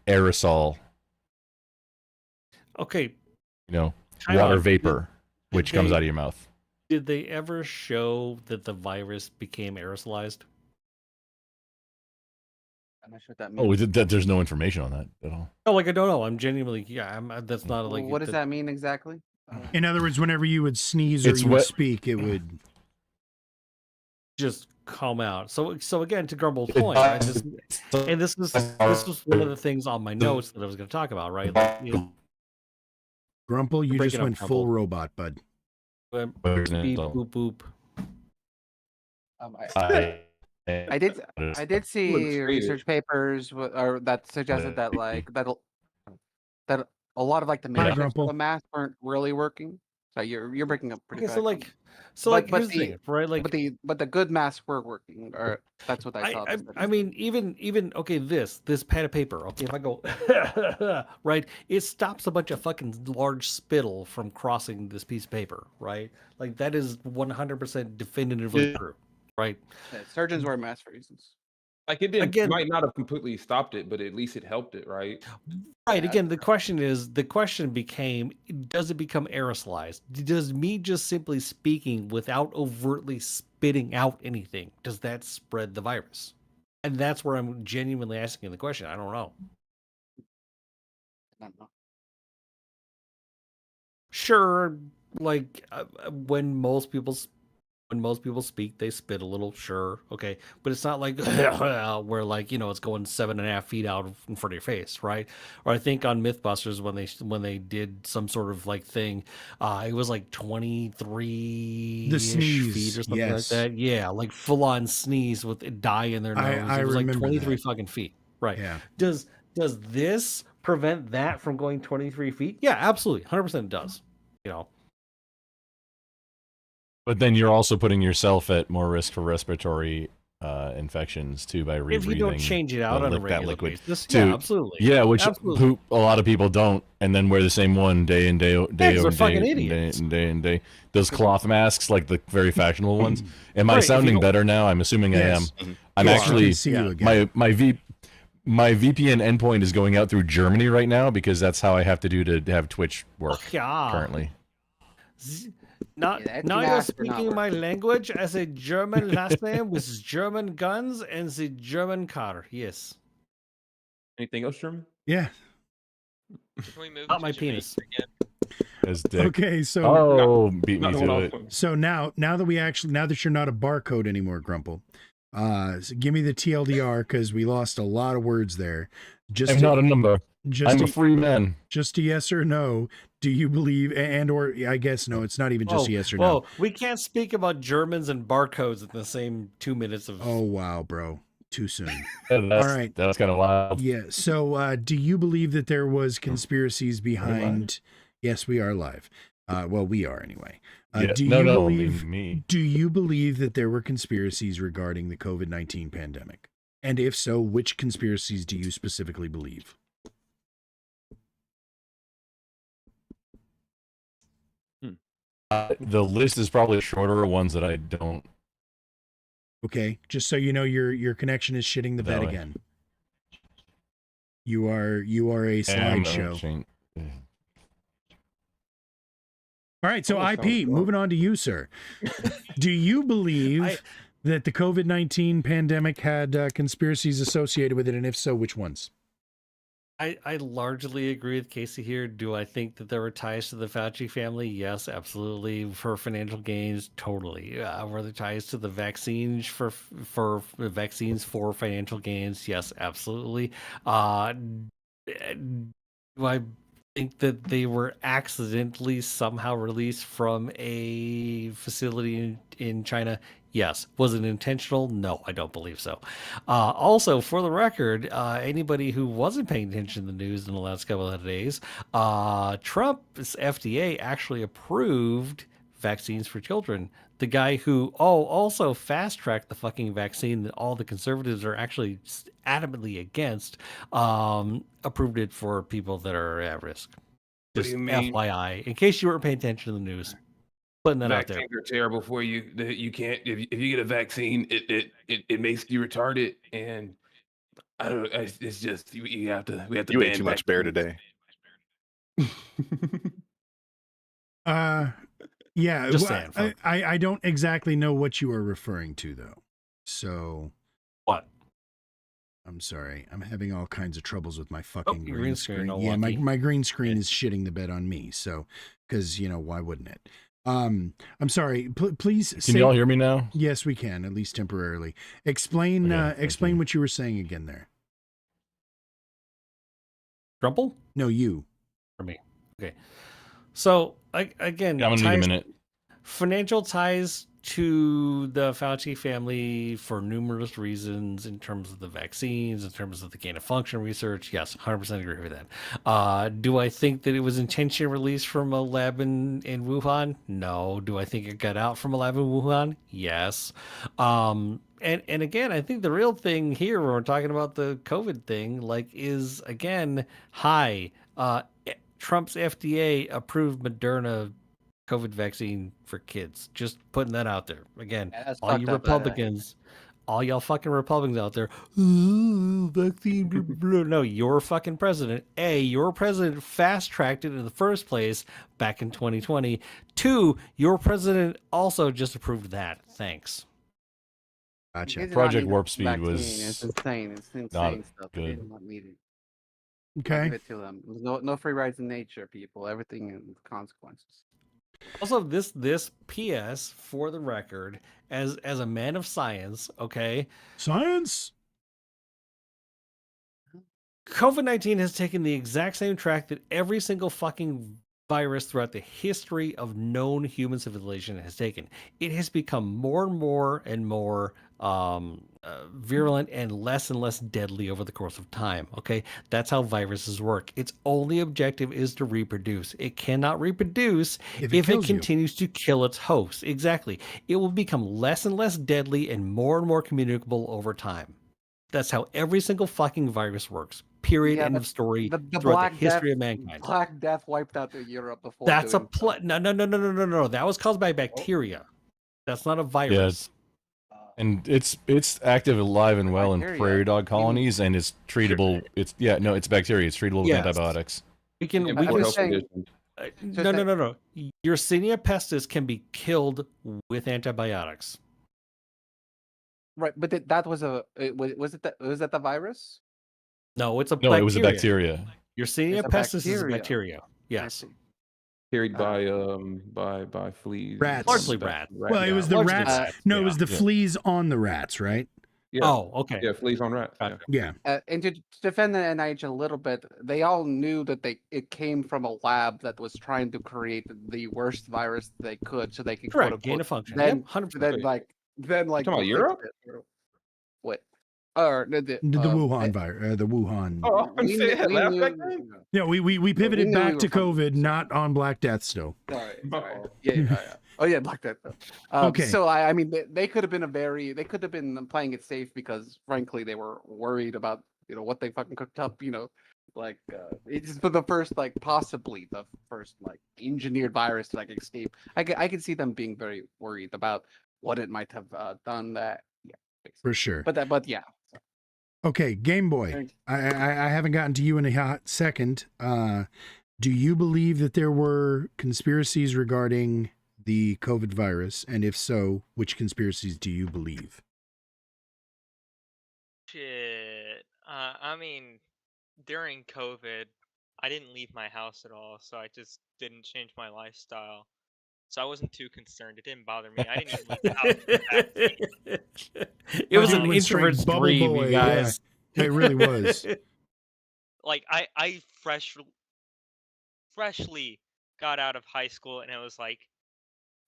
aerosol. Okay, Time Time water out. vapor, which comes they- out of your mouth. did they ever show that the virus became aerosolized? I'm not sure what that means. Oh, there's no information on that at all. Oh, like I don't know. I'm genuinely, that's not like. What does that mean exactly? In other words, whenever you would sneeze or It's you would what- speak, it would. Just come out. So again, to Grumble's point, right, this was one of the things on my notes that I was going to talk about, right? Like, Grumple, you breaking just up, went full Grumple. robot, bud. beep, boop, boop. I did see traded. research papers that suggested that that a lot of like the makeshift Grumple. the masks weren't really working. So you're breaking up pretty Okay, bad. But here's the thing, right? Like, but the good masks were working, or that's what I saw. I mean, even okay, this pad of paper. Okay, if I go right, it stops a bunch of fucking large spittle from crossing this piece of paper, right? Like that is 100% definitively true, right? Surgeons wear masks for reasons. Like it didn't Again- might not have completely stopped it, but at least it helped it, right? Right. Yeah, Again, the question became, does it become aerosolized? Does me just simply speaking without overtly spitting out anything, does that spread the virus? And that's where I'm genuinely asking the question. I don't know. I don't know. Sure, like when most people speak, they spit a little. Sure, okay, but it's not like where like it's going 7.5 feet out in front of your face, right? Or I think on MythBusters when they did some sort of like thing, it was like 23 The sneeze, feet or something yes. like that. Yeah, like full on sneeze with a dye in their nose. I It was like remember 23 that. fucking feet, right? Yeah. Does this prevent that from going 23 feet? Yeah, absolutely, 100% it does. But then you're also putting yourself at more risk for respiratory infections too by rebreathing. If you don't change it out on a that regular liquid. basis, to- yeah, absolutely. Yeah, which Absolutely. a lot of people don't, and then wear the same one day in day Yeah, 'cause they're over fucking day, idiots. and day. Those cloth masks, like the very fashionable ones. Am I Right, if you sounding don't- better now? I'm assuming Yes. I am. Mhm. I'm You are. I actually can see yeah. you again. my VPN endpoint is going out through Germany right now because that's how I have to do to have Twitch work Yeah. currently. Now, Yeah, that's now you're masks are not speaking my working. language as a German last name with German guns and the German car. Yes. Anything else, Sherman? Yeah. Can we move Not to my Jamaica penis. again? As dick. Okay, so Oh, beat me Not the one to I was it. putting. so now that you're not a barcode anymore, Grumple, so give me the TLDR because we lost a lot of words there. Just I'm not a number. just I'm a, a free man. just a yes or no. Do you believe and or I guess no, it's not even just a yes or no. Whoa, we can't speak about Germans and barcodes in the same 2 minutes of. Oh wow, bro. Too soon. Yeah, that's, All right. That's kind of wild. Yeah. So do you believe that there was conspiracies behind Yes, we are live. Well, we are anyway. Yeah, Do no, you no, believe me. Do you believe that there were conspiracies regarding the COVID-19 pandemic? And if so, which conspiracies do you specifically believe? The list is probably shorter ones that I don't. Okay, just so you know, your connection is shitting the bed That way. again. You are a am slideshow. chain- All right, so Oh, IP, sounds moving on to you, sir. Do you believe that the COVID-19 pandemic had conspiracies associated with it, and if so, which ones? I largely agree with Casey here. Do I think that there were ties to the Fauci family? Yes, absolutely. For financial gains, totally. Were there ties to the vaccines for vaccines for financial gains? Yes, absolutely. Do I think that they were accidentally somehow released from a facility in China? Yes. Was it intentional? No, I don't believe so. Also, for the record, anybody who wasn't paying attention to the news in the last couple of days, Trump's FDA actually approved vaccines for children. The guy who also fast tracked the fucking vaccine that all the conservatives are actually adamantly against, approved it for people that are at risk. What do Just you mean? FYI, in case you weren't paying attention to the news, putting that out there. Vaccines are terrible for you. You can't if you get a vaccine, it makes you retarded, and I don't. It's just we have to You ate ban too much bear vaccines. today. Yeah, Just well, saying, folks. I don't exactly know what you are referring to, though. So What? I'm sorry. I'm having all kinds of troubles with my fucking your green green screen, screen. all Yeah, my wonky. green screen Yeah. is shitting the bed on me. So, because why wouldn't it? I'm sorry. Please. Can you all hear me now? Yes, we can, at least temporarily. Explain. Okay, thank Explain you. what you were saying again there. Grumple? No, you. For me. Okay. So again, Yeah, I'm gonna need a minute. financial ties to the Fauci family for numerous reasons in terms of the vaccines, in terms of the gain of function research. Yes, 100% agree with that. Do I think that it was intentionally released from a lab in Wuhan? No. Do I think it got out from a lab in Wuhan? Yes. And again, I think the real thing here when we're talking about the COVID thing, is again, Trump's FDA approved Moderna COVID vaccine for kids. Just putting that out there. Again, Yeah, that's all you fucked up, Republicans, all y'all fucking Republicans out there, "Ooh, vaccine, blah, blah, blah." No, your fucking president. Your president fast tracked it in the first place back in 2020. 2, your president also just approved that. Thanks. Gotcha. They did not Project need Warp the Speed vaccine. was It's insane. It's not insane stuff. They good. did not need it. Okay. Give it to them. There's no free rides in nature, people. Everything in consequences. Also, this PS for the record, as a man of science, okay, Science. COVID-19 has taken the exact same track that every single fucking virus throughout the history of known human civilization has taken. It has become more and more virulent and less deadly over the course of time. Okay, that's how viruses work. Its only objective is to reproduce. It cannot reproduce If if it kills you. continues to kill its host. Exactly. It will become less and less deadly and more communicable over time. That's how every single fucking virus works. Period. Yeah, End but of story. The throughout Black the history Death, of mankind. Black Death wiped out Europe before. That's a doing so. no. That was caused by bacteria. That's not a virus. And it's active, alive, and well in Bacteria. prairie dog colonies, and it's treatable. It's bacteria. It's treatable with Yes. antibiotics. We can. Yeah, We I'm before can just health saying- conditions. no. Yersinia pestis can be killed with antibiotics. Right, but that was a was that the virus? No, it's a No, bacteria. it was a bacteria. Yersinia It's a pestis is a bacteria. bacteria. I Yes. see. Carried Uh, by fleas. Rats. Largely rat. Well, it Yeah, was the largely rats. rats, No, it yeah. was the Yeah. fleas on the rats, right? Yeah. Oh, okay. Yeah, fleas on rats. Gotcha. Yeah. Yeah. and to defend the NIH a little bit, they all knew that it came from a lab that was trying to create the worst virus they could, so they could quote Correct. Gain unquote of function. then Yep. 100%. then like then like talking about fix Europe? it. What? Or The Wuhan virus, the Wuhan. Oh, I'm we saying knew, we last knew, back then? Yeah, we pivoted knew we back were to from- COVID, not on Black Death still. Sorry. Oh. Yeah. Oh yeah, Black Death. Okay. So I mean, they could have been they could have been playing it safe because frankly they were worried about what they fucking cooked up. Like it's for the first possibly the first engineered virus to escape. I could see them being very worried about what it might have done. That For sure. but yeah. Okay, Game Boy. Thanks. I haven't gotten to you in a hot second. Do you believe that there were conspiracies regarding the COVID virus? And if so, which conspiracies do you believe? Shit. I mean, during COVID, I didn't leave my house at all, so I just didn't change my lifestyle. So I wasn't too concerned. It didn't bother me. I didn't even leave the house. for the vaccine. It was You an went straight introvert's bubble dream, boy, you yeah. guys. It really was. Like I freshly got out of high school, and it was like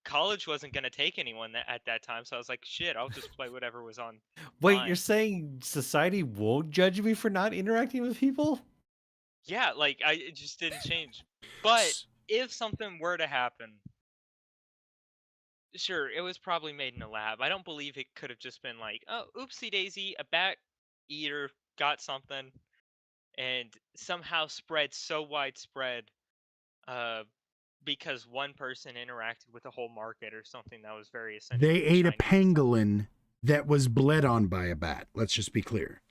college wasn't gonna take anyone at that time. So I was like, shit, I'll just play whatever was on. Wait, Fine. you're saying society won't judge me for not interacting with people? Yeah, like it just didn't change. But if something were to happen, sure, it was probably made in a lab. I don't believe it could have just been like, oh, oopsie daisy, a bat eater got something and somehow spread so widespread because one person interacted with a whole market or something that was very essential. They to ate a Chinese. pangolin that was bled on by a bat. Let's just be clear.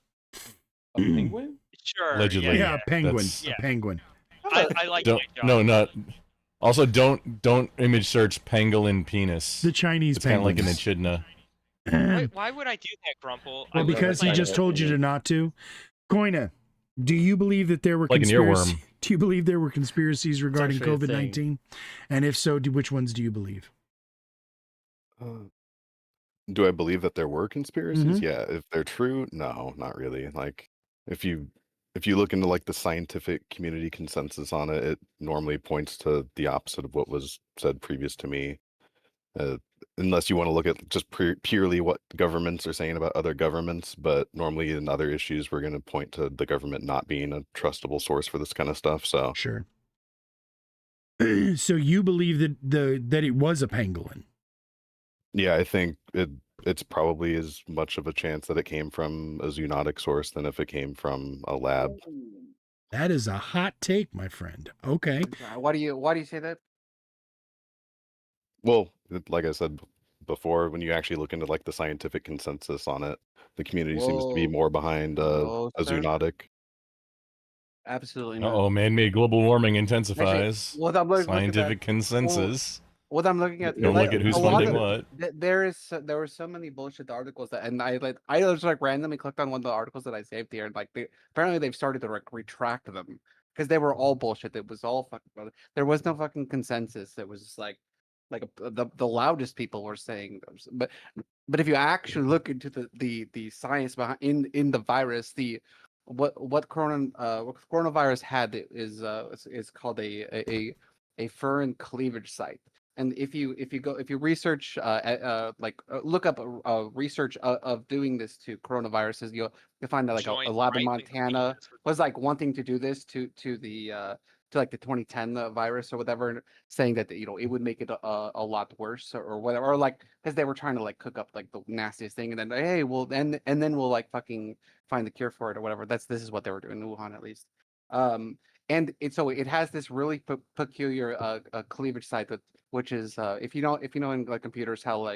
A penguin? Sure. Allegedly. Yeah, a penguin. That's- Yeah. A penguin. I like my Don't job. no not. Also, don't image search pangolin penis. The Chinese It's kind of like an penguins. echidna. Why would I do that, Grumple? I Well, was because he playing- just told you to not to. Koina, do you believe that there were Like an conspiracies? earworm. Do you believe there were conspiracies regarding actually a thing. COVID-19? And if so, which ones do you believe? Do I believe that there were conspiracies? Yeah. If they're true, no, not really. Like if you look into like the scientific community consensus on it, it normally points to the opposite of what was said previous to me. Unless you want to look at just purely what governments are saying about other governments, but normally in other issues, we're going to point to the government not being a trustable source for this kind of stuff. So Sure. So you believe that that it was a pangolin? yeah, I think it's probably as much of a chance that it came from a zoonotic source than if it came from a lab. That is a hot take, my friend. Okay. Why do you say that? Well, like I said before, when you actually look into like the scientific consensus on it, the community seems to be Whoa. more behind No, a sir. zoonotic. Absolutely not. Oh, man-made global warming intensifies. What I'm looking Scientific at, consensus. what I'm looking at, Don't look at who's a lot funding of- what. There were so many bullshit articles that, and I just randomly clicked on one of the articles that I saved here, and apparently they've started to retract them because they were all bullshit. It was all fucking. There was no fucking consensus. It was just the loudest people were saying, but if you actually look into the science behind in the virus, what coronavirus had is called a furin cleavage site. And if you research look up research of doing this to coronaviruses, you'll find that a Join lab in right Montana between us. was wanting to do this to the 2010 virus or whatever, saying that it would make it a lot worse or whatever, or because they were trying to cook up the nastiest thing, and then hey, well then we'll fucking find the cure for it or whatever. This is what they were doing in Wuhan, at least. And it has this really peculiar cleavage site which is if you know in computers how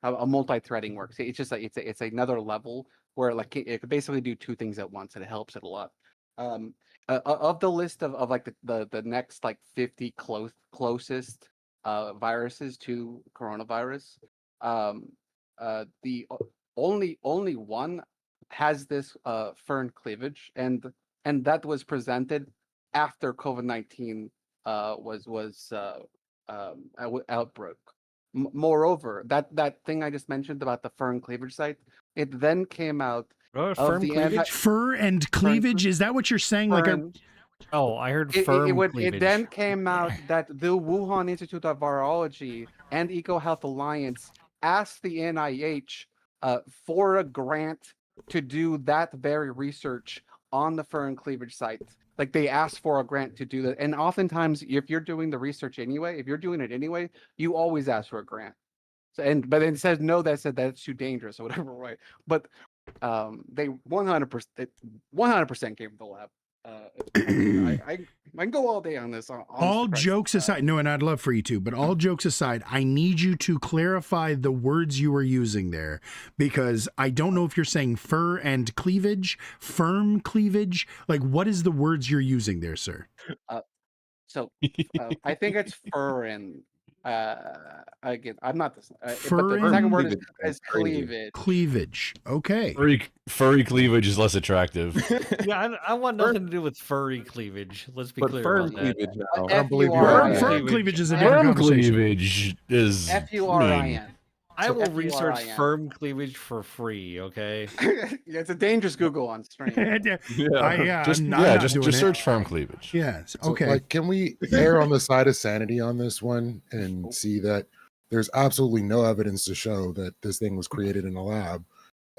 a multi-threading works. It's just it's another level where it could basically do two things at once, and it helps it a lot. Of the list of the next 50 closest viruses to coronavirus, the only one has this fern cleavage, and that was presented after COVID-19 outbroke. Moreover, that thing I just mentioned about the fern cleavage site, it then came out of Firm the cleavage? Fur and cleavage, is that what you're saying? Like a fern. Oh, I heard It firm would. cleavage. It then came out that the Wuhan Institute of Virology and EcoHealth Alliance asked the NIH for a grant to do that very research on the fern cleavage site. Like they asked for a grant to do that, and oftentimes, if you're doing the research anyway, you always ask for a grant. So, but it says no. That said that's too dangerous or whatever, right? But they 100% came from the lab. I can go all day on this. all jokes aside, no, and I'd love for you to, but all jokes aside, I need you to clarify the words you were using there, because I don't know if you're saying fur and cleavage, firm cleavage. Like, what is the words you're using there, sir? So I think it's fur and again, I'm not this. Fur But the and second word cleavage. is cleavage. Cleavage. Okay. Furry cleavage is less attractive. Yeah, I want nothing to do with furry cleavage. Let's be But clear fern about that. cleavage now. I don't believe you Fur, are. Fur- fur cleavage. cleavage is a different Firm conversation. cleavage is F-U-R-I-N. I will research F-U-R-I-N. firm cleavage for free, okay? Yeah, it's a dangerous Google on stream. Yeah, just just not just doing it. search firm cleavage. Yes. So, Okay. like, can we err on the side of sanity on this one and see that there's absolutely no evidence to show that this thing was created in a lab?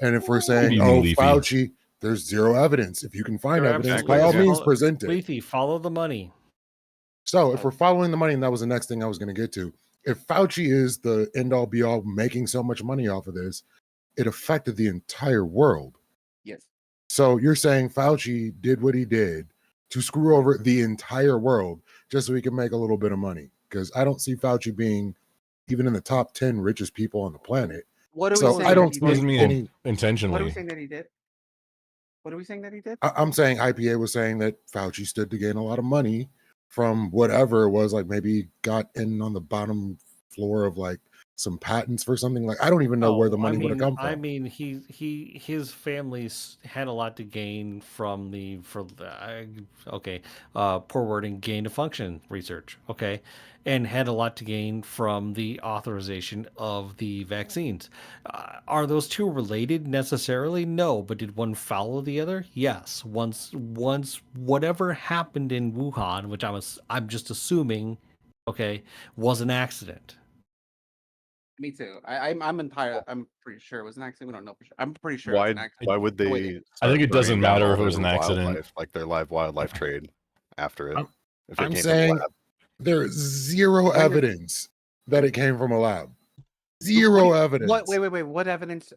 And if we're saying, you oh, mean, Leafy? Fauci, there's zero evidence. If you can find You're evidence, absolutely by all right. means, Follow- present it. Leafy, follow the money. So if we're following the money, and that was the next thing I was going to get to, if Fauci is the end all be all making so much money off of this, it affected the entire world. Yes. So you're saying Fauci did what he did to screw over the entire world just so he can make a little bit of money? Because I don't see Fauci being even in the top 10 richest people on the planet. What are we So saying? I don't that he Doesn't did? mean any. What are we intentionally. saying that he did? What are we saying that he did? I'm saying IPA was saying that Fauci stood to gain a lot of money from whatever it was, like maybe he got in on the bottom floor of like some patents for something. Like I don't even know where the money would have come from. I mean, his family had a lot to gain from poor wording, gain of function research, okay, and had a lot to gain from the authorization of the vaccines. Are those two related necessarily? No, but did one follow the other? Yes. Once whatever happened in Wuhan, which I'm just assuming, okay, was an accident. Me too. I'm pretty sure it was an accident. We don't know for sure. I'm pretty sure Why? it was an accident. Why would Wait, they? I think start it doesn't burning down matter all if it was their an accident. wildlife, like their live wildlife trade after it? If it I'm came from saying the lab. there's zero evidence that it came from a lab. Zero evidence. Wait. What evidence?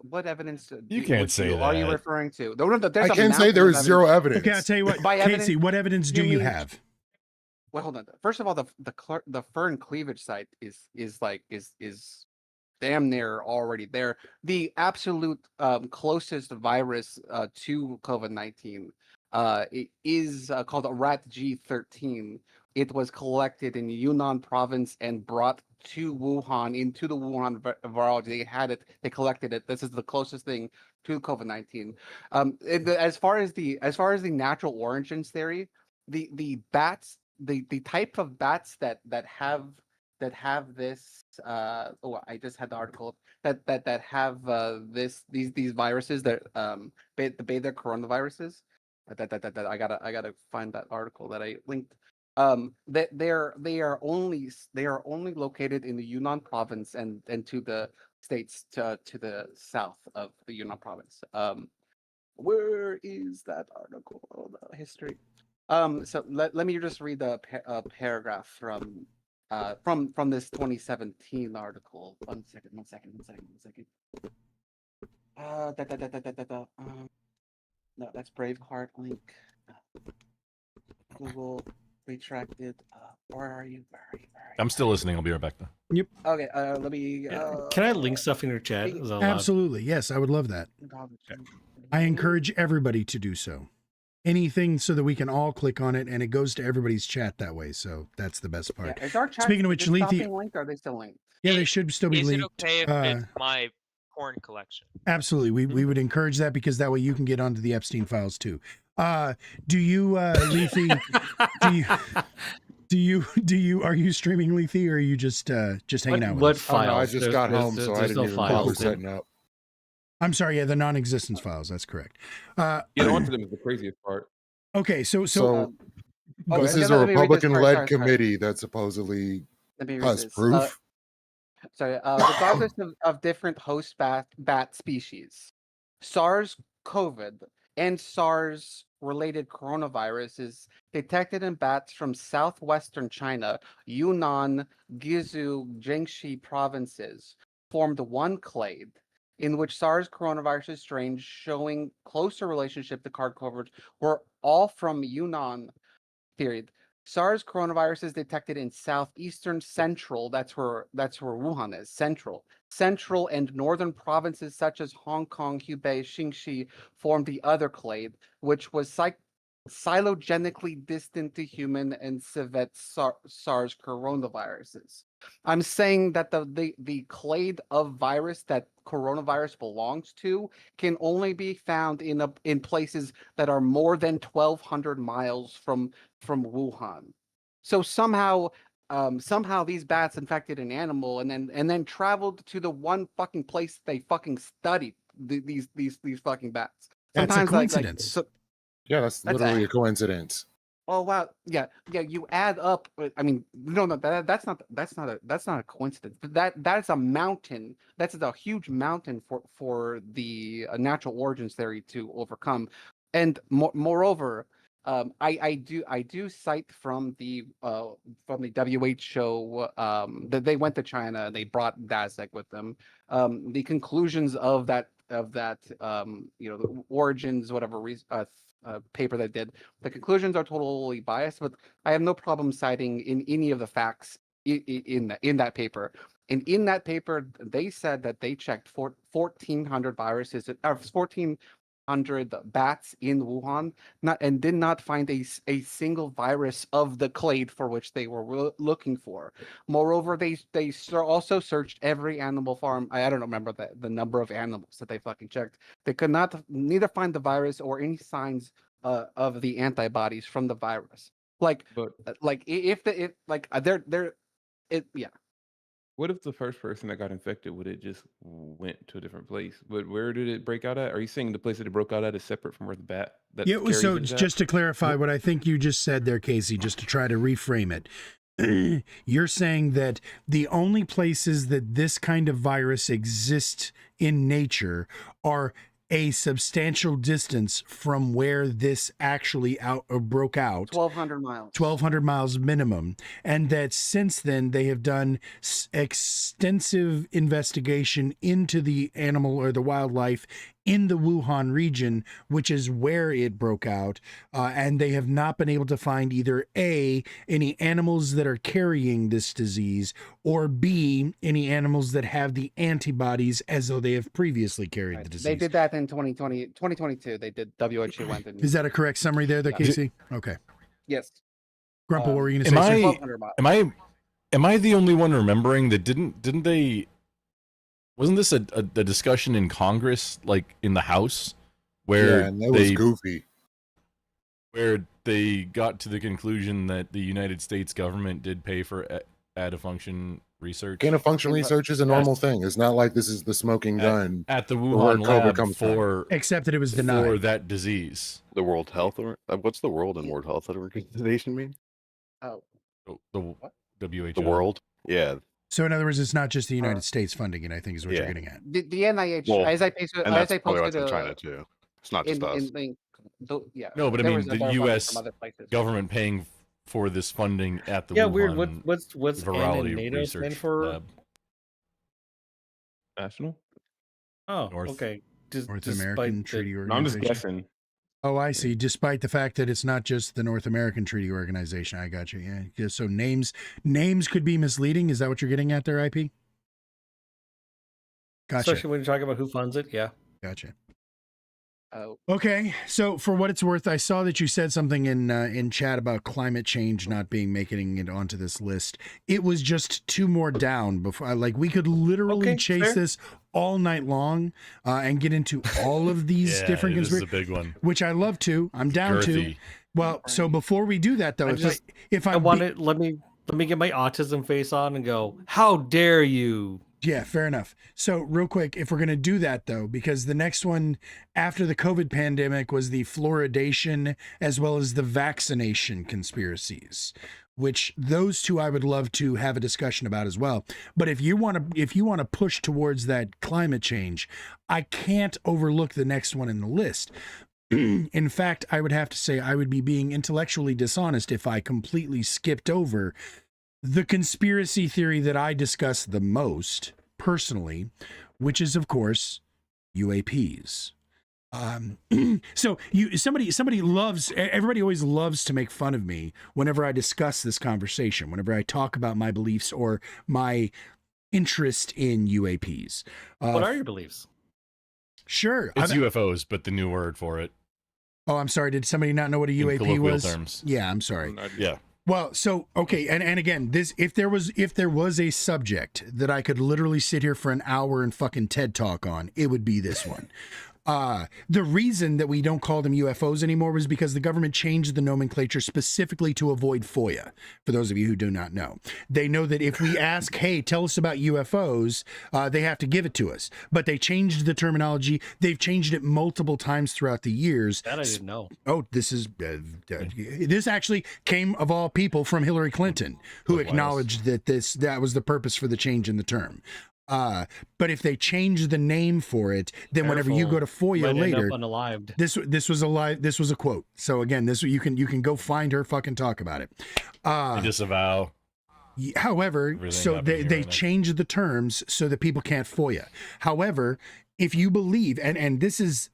You can't say Are you that. referring to? No, there's I a can say mountain there of is zero evidence. Okay, I'll tell you what. By Casey, evidence, what evidence do you you mean- have? Well, hold on. First of all, the fern cleavage site is damn near already there. The absolute closest virus to COVID-19 is called a rat G13. It was collected in Yunnan province and brought to Wuhan, into the Wuhan virology. They had it. They collected it. This is the closest thing to COVID-19. As far as the natural origins theory, the bats, the type of bats that have this I just had the article that have these viruses that the beta coronaviruses that I gotta find that article that I linked. That they are only located in the Yunnan province and to the states to the south of the Yunnan province. Where is that article? Oh, the history. So let me just read the paragraph from this 2017 article. One second. No, that's Braveheart link. Google retracted. Where are you? I'm still listening. I'll be right back though. Okay. Let me. Can I link stuff in your chat? Is that allowed? Absolutely. Yes, I would love that. I encourage everybody to do so. Anything so that we can all click on it and it goes to everybody's chat that way. So that's the best part. Yeah, is our chat Speaking of which, Lethe, linked? Or are they still linked? yeah, they should still be Is it linked. okay if it's my porn collection. Absolutely. We would encourage that because that way you can get onto the Epstein files too. Do you, Leafy, are you streaming, Leafy, or are you just hanging out with What us? Oh, no, I files? just got home, so I there's didn't no even bother files. setting up. I'm sorry. Yeah, the non-existence files. That's correct. Yeah, onto them is the craziest part. Okay. So So go this ahead. is let a me read this. Republican-led Sorry. committee that supposedly Let me read has this. proof. Regardless of different host bat species, SARS-CoV and SARS-related coronavirus is detected in bats from southwestern China, Yunnan, Guizhou, Jiangxi provinces, formed one clade in which SARS coronavirus strains showing closer relationship to COVID were all from Yunnan. Period. SARS coronavirus is detected in southeastern central. That's where Wuhan is. Central and northern provinces such as Hong Kong, Hubei, Xinxi formed the other clade, which was phylogenetically distant to human and civet SARS coronaviruses. I'm saying that the clade of virus that coronavirus belongs to can only be found in places that are more than 1,200 miles from Wuhan. So somehow these bats infected an animal and then traveled to the one fucking place they fucking studied these fucking bats. That's a Sometimes coincidence. Yeah, that's That's literally a- a coincidence. Oh wow, yeah. You add up. I mean, no, that's not a coincidence. That's a mountain. That's a huge mountain for the natural origins theory to overcome. And moreover, I do cite from the WHO that they went to China and they brought Daszak with them. The conclusions of that the origins whatever paper they did. The conclusions are totally biased, but I have no problem citing in any of the facts in that paper. And in that paper, they said that they checked 1,400 viruses, 1,400 bats in Wuhan, and did not find a single virus of the clade for which they were looking for. Moreover, they also searched every animal farm. I don't remember the number of animals that they fucking checked. They could neither find the virus or any signs of the antibodies from the virus. Like But yeah. what if the first person that got infected would it just went to a different place? But where did it break out at? Are you saying the place that it broke out at is separate from where the bat that Yeah, carries so it is at? just to clarify what I think you just said there, Casey, just to try to reframe it, you're saying that the only places that this kind of virus exists in nature are a substantial distance from where this actually broke out. 1,200 miles. 1,200 miles minimum. And that since then they have done extensive investigation into the animal or the wildlife in the Wuhan region, which is where it broke out. And they have not been able to find either A, any animals that are carrying this disease, or B, any animals that have the antibodies as though they have previously carried the disease. They did that in 2022. They did. WHO went and Is that a correct summary there, Yeah. Casey? Okay. yes. Grumple, what were you Am going to say? I- sir? 1,200 miles. Am I the only one remembering that didn't they? Wasn't this a discussion in Congress, like in the House, where Yeah, and that was goofy. where they got to the conclusion that the United States government did pay for function research Gain of function research is a normal thing. It's not like this is the smoking gun. at the where Wuhan COVID lab comes from. for Except that it was for denied. that disease. The World Health what's the World and World Health Organization mean? Oh, The What? WHO. The world? Yeah. So in other words, it's not just the United States funding it, I think is what you're Yeah. getting at. the NIH, Well, as I posted, And that's probably why it's posted in China too. It's not just us. yeah. No, but I there mean was the other funding U.S. from other places. government paying for this funding at the Yeah, Wuhan weird. What's N virality in NATO research stand for? lab. National? Oh, North- okay. North Despite American the- Treaty No, I'm just Organization. guessing. Oh, I see. Despite the fact that it's not just the North American Treaty Organization. I got you. Yeah. So names could be misleading. Is that what you're getting at there, IP? Gotcha. Especially when you're talking about who funds it. Yeah. Gotcha. Oh, Okay, so for what it's worth, I saw that you said something in chat about climate change not making it onto this list. It was just 2 more down before. Like we could literally Okay, chase fair. this all night long and get into all of these Yeah, different this is a conspiracies, big one. which I love to. I'm down to. Girthy. Well, so before we do that, though, if I want it. Let me get my autism face on and go. How dare you? Yeah, fair enough. So, real quick, if we're going to do that, though, because the next one after the COVID pandemic was the fluoridation as well as the vaccination conspiracies, which those 2 I would love to have a discussion about as well. But if you want to push towards that climate change, I can't overlook the next one in the list. In fact, I would have to say I would be being intellectually dishonest if I completely skipped over the conspiracy theory that I discuss the most personally, which is of course UAPs. So somebody loves, everybody always loves to make fun of me whenever I discuss this conversation, whenever I talk about my beliefs or my interest in UAPs. What are your beliefs? Sure. It's UFOs, but the new word for it. Oh, I'm sorry. Did somebody not know what a In UAP colloquial was? terms. Yeah, I'm sorry. Yeah. Well, so okay, and again, this if there was a subject that I could literally sit here for an hour and fucking TED talk on, it would be this one. The reason that we don't call them UFOs anymore was because the government changed the nomenclature specifically to avoid FOIA. For those of you who do not know, they know that if we ask, hey, tell us about UFOs, they have to give it to us. But they changed the terminology. They've changed it multiple times throughout the years. That I didn't know. Oh, this actually came of all people from Hillary Clinton, who Likewise. acknowledged that that was the purpose for the change in the term. But if they change the name for it, then whenever you go to FOIA Might end later, up unalived. this was a quote. So again, this you can go find her fucking talk about it. I disavow. However, Everything so happening they here right now. changed the terms so that people can't FOIA. However, if you believe, and this is,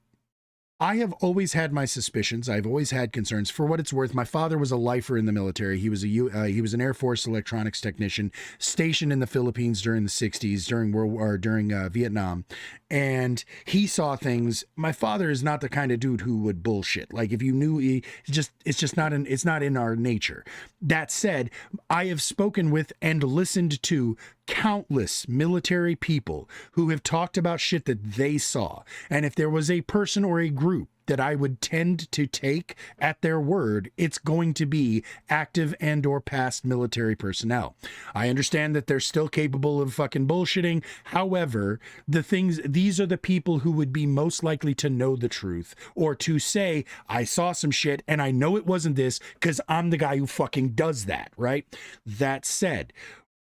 I have always had my suspicions. I've always had concerns. For what it's worth, my father was a lifer in the military. He was an Air Force electronics technician stationed in the Philippines during the 60s, during Vietnam, and he saw things. My father is not the kind of dude who would bullshit. Like if you knew, it's not in our nature. That said, I have spoken with and listened to countless military people who have talked about shit that they saw. And if there was a person or a group that I would tend to take at their word, it's going to be active and or past military personnel. I understand that they're still capable of fucking bullshitting. However, these are the people who would be most likely to know the truth or to say, I saw some shit and I know it wasn't this because I'm the guy who fucking does that, right? That said,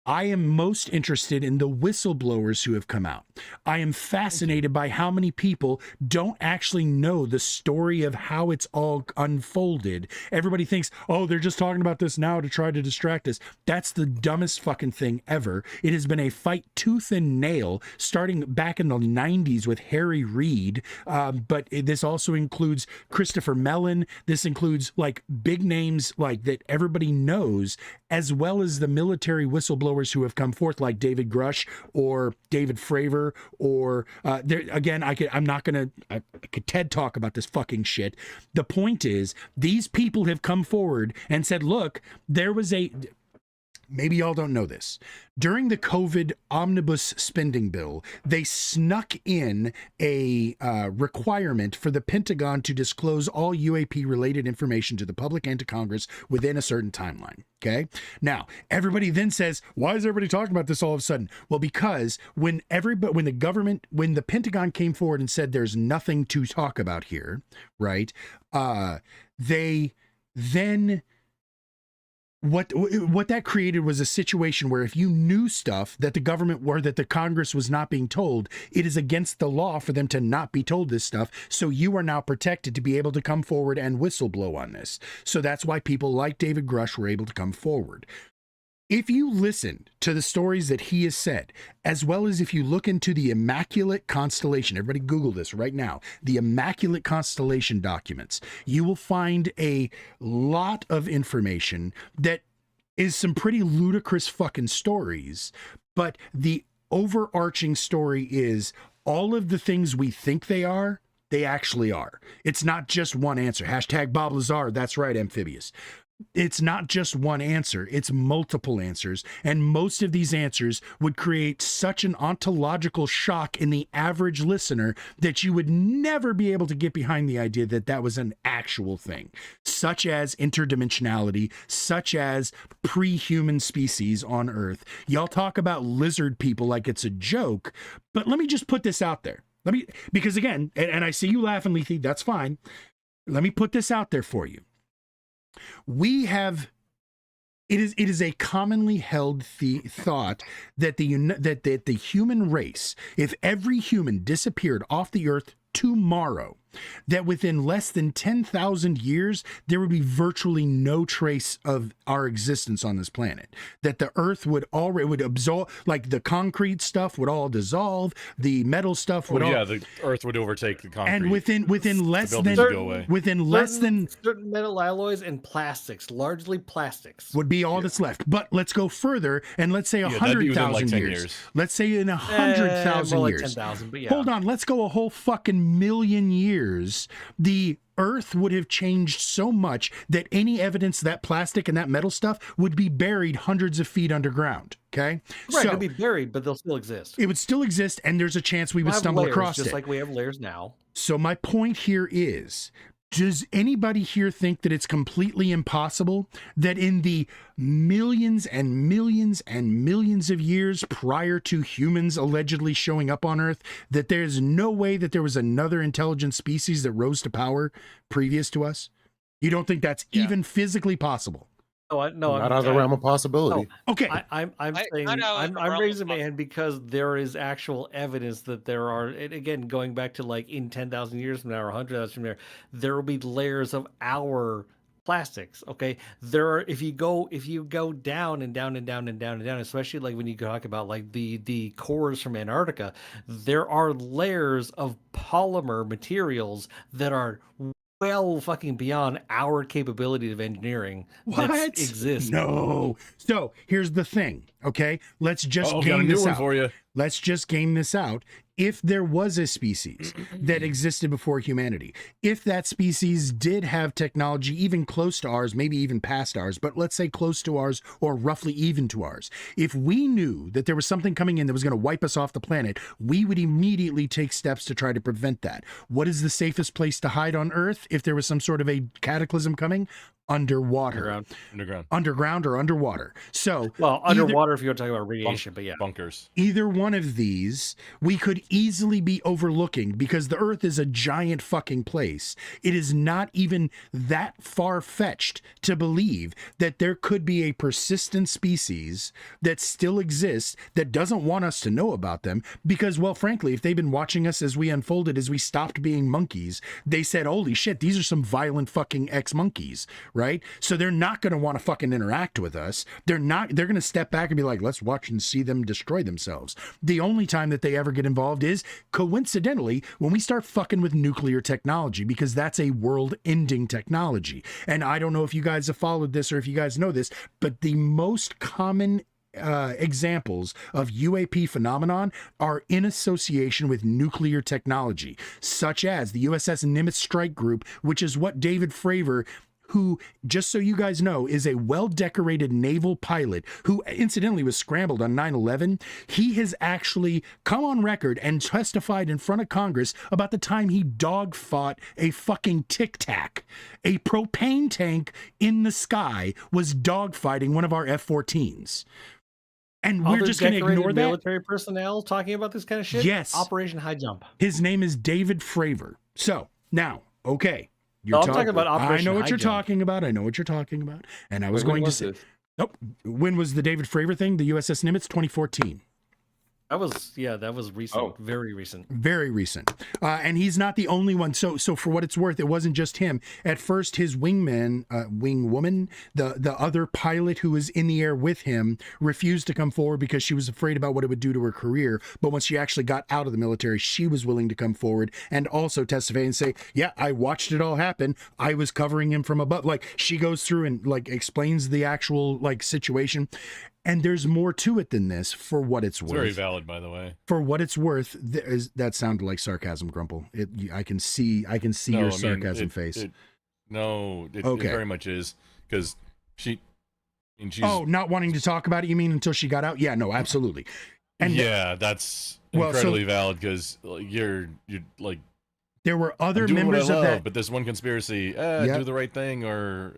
I am most interested in the whistleblowers who have come out. I am fascinated by how many people don't actually know the story of how it's all unfolded. Everybody thinks, oh, they're just talking about this now to try to distract us. That's the dumbest fucking thing ever. It has been a fight tooth and nail starting back in the 90s with Harry Reid. But this also includes Christopher Mellon. This includes like big names like that everybody knows, as well as the military whistleblowers who have come forth like David Grush or David Fravor or again, I could TED talk about this fucking shit. The point is, these people have come forward and said, look, there was maybe y'all don't know this. During the COVID omnibus spending bill, they snuck in a requirement for the Pentagon to disclose all UAP related information to the public and to Congress within a certain timeline. Okay. Now, everybody then says, why is everybody talking about this all of a sudden? Well, because when the Pentagon came forward and said there's nothing to talk about here, right? They then what that created was a situation where if you knew stuff that the government or that the Congress was not being told, it is against the law for them to not be told this stuff. So you are now protected to be able to come forward and whistleblow on this. So that's why people like David Grush were able to come forward. If you listen to the stories that he has said, as well as if you look into the Immaculate Constellation, everybody Google this right now, the Immaculate Constellation documents, you will find a lot of information that is some pretty ludicrous fucking stories. But the overarching story is all of the things we think they are, They actually are. It's not just one answer. Hashtag Bob Lazar. That's right, Amphibious. It's not just one answer, it's multiple answers. And most of these answers would create such an ontological shock in the average listener that you would never be able to get behind the idea that that was an actual thing, such as interdimensionality, such as pre-human species on Earth. Y'all talk about lizard people like it's a joke, but let me just put this out there. Because again, and I see you laughing, Lethe, that's fine. Let me put this out there for you. We have, it is a commonly held thought that the human race, if every human disappeared off the earth tomorrow, that within less than 10,000 years, there would be virtually no trace of our existence on this planet. That the earth would absorb, like the concrete stuff would all dissolve, the metal stuff would the earth would overtake the concrete. And within less than certain metal alloys and plastics, largely plastics, would be all that's left. But let's go further and let's say 100,000 years. Let's say in 100,000 like years. 10,000, but yeah. Hold on, let's go a whole fucking million years. The earth would have changed so much that any evidence of that plastic and that metal stuff would be buried hundreds of feet underground. Okay, right? It'd be buried, but they'll still exist. It would still exist, and there's a chance we would stumble across it, just like we have layers now. So my point here is, does anybody here think that it's completely impossible that in the millions and millions and millions of years prior to humans allegedly showing up on Earth, that there's no way that there was another intelligent species that rose to power previous to us? You don't think that's even physically possible? No, not out of the realm of possibility. No. Okay, I'm saying I'm raising my hand because there is actual evidence that there are. And again, going back to like in 10,000 years from now or 100,000 from there will be layers of our plastics. Okay, there are. If you go down and down and down and down and down, especially like when you talk about like the cores from Antarctica, there are layers of polymer materials that are well fucking beyond our capability of engineering that exists. No. So here's the thing, okay? Let's just game this out. For you. Let's just game this out. If there was a species that existed before humanity, if that species did have technology even close to ours, maybe even past ours, but let's say close to ours or roughly even to ours, if we knew that there was something coming in that was going to wipe us off the planet, we would immediately take steps to try to prevent that. What is the safest place to hide on Earth if there was some sort of a cataclysm coming? Underwater. Underground or underwater. So underwater if you're talking about radiation, but yeah. Bunkers. Either one of these we could easily be overlooking because the Earth is a giant fucking place. It is not even that far-fetched to believe that there could be a persistent species that still exists that doesn't want us to know about them because, well, frankly, if they've been watching us as we unfolded, as we stopped being monkeys, they said, holy shit, these are some violent fucking ex-monkeys, right? So they're not going to want to fucking interact with us. They're going to step back and be like, let's watch and see them destroy themselves. The only time that they ever get involved is coincidentally when we start fucking with nuclear technology, because that's a world-ending technology. And I don't know if you guys have followed this or if you guys know this, but the most common examples of UAP phenomenon are in association with nuclear technology, such as the USS Nimitz Strike Group, which is what David Fravor, who, just so you guys know, is a well-decorated naval pilot who incidentally was scrambled on 9/11. He has actually come on record and testified in front of Congress about the time he dogfought a fucking Tic Tac. A propane tank in the sky was dogfighting one of our F-14s. And we're just going to ignore that? Military personnel talking about this kind of shit? Yes. Operation High Jump. His name is David Fravor. So, now, okay. I'm talking about Operation I know what High you're Jump. talking about. I know what you're talking about. And I was going to say, this? nope. When was the David Fravor thing? The USS Nimitz, 2014. That was recent. Oh. Very recent. Very recent. And he's not the only one. So for what it's worth, it wasn't just him. At first, his wingman, wingwoman, the other pilot who was in the air with him, refused to come forward because she was afraid about what it would do to her career. But once she actually got out of the military, she was willing to come forward and also testify and say, yeah, I watched it all happen. I was covering him from above. Like, she goes through and like explains the actual like situation. And there's more to it than this, for what it's It's worth. very valid, by the way. For what it's worth, that sounded like sarcasm, Grumple. I can see No, your I mean, sarcasm face. It Okay. very much is, because she's Oh, not wanting to talk about it, you mean, until she got out? Yeah, no, absolutely. And yeah, that's Well, so- incredibly valid, because you're like, there were other I'm doing members what I of love, that. but this one conspiracy, Yep. do the right thing, or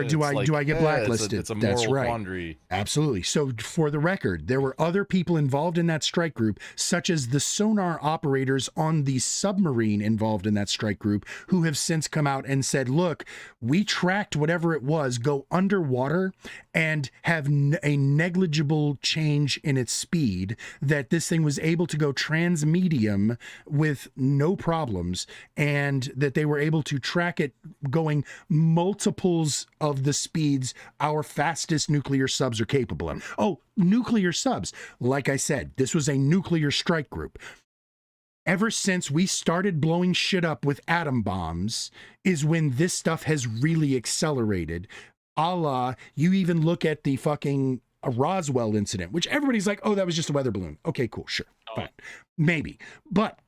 do it's I get blacklisted? It's a That's moral right. quandary. Absolutely. So, for the record, there were other people involved in that strike group, such as the sonar operators on the submarine involved in that strike group, who have since come out and said, look, we tracked whatever it was go underwater and have a negligible change in its speed, that this thing was able to go transmedium with no problems, and that they were able to track it going multiples of the speeds our fastest nuclear subs are capable of. Oh, nuclear subs. Like I said, this was a nuclear strike group. Ever since we started blowing shit up with atom bombs is when this stuff has really accelerated. A la, you even look at the fucking Roswell incident, which everybody's like, oh, that was just a weather balloon. Okay, cool, sure, fine, maybe. But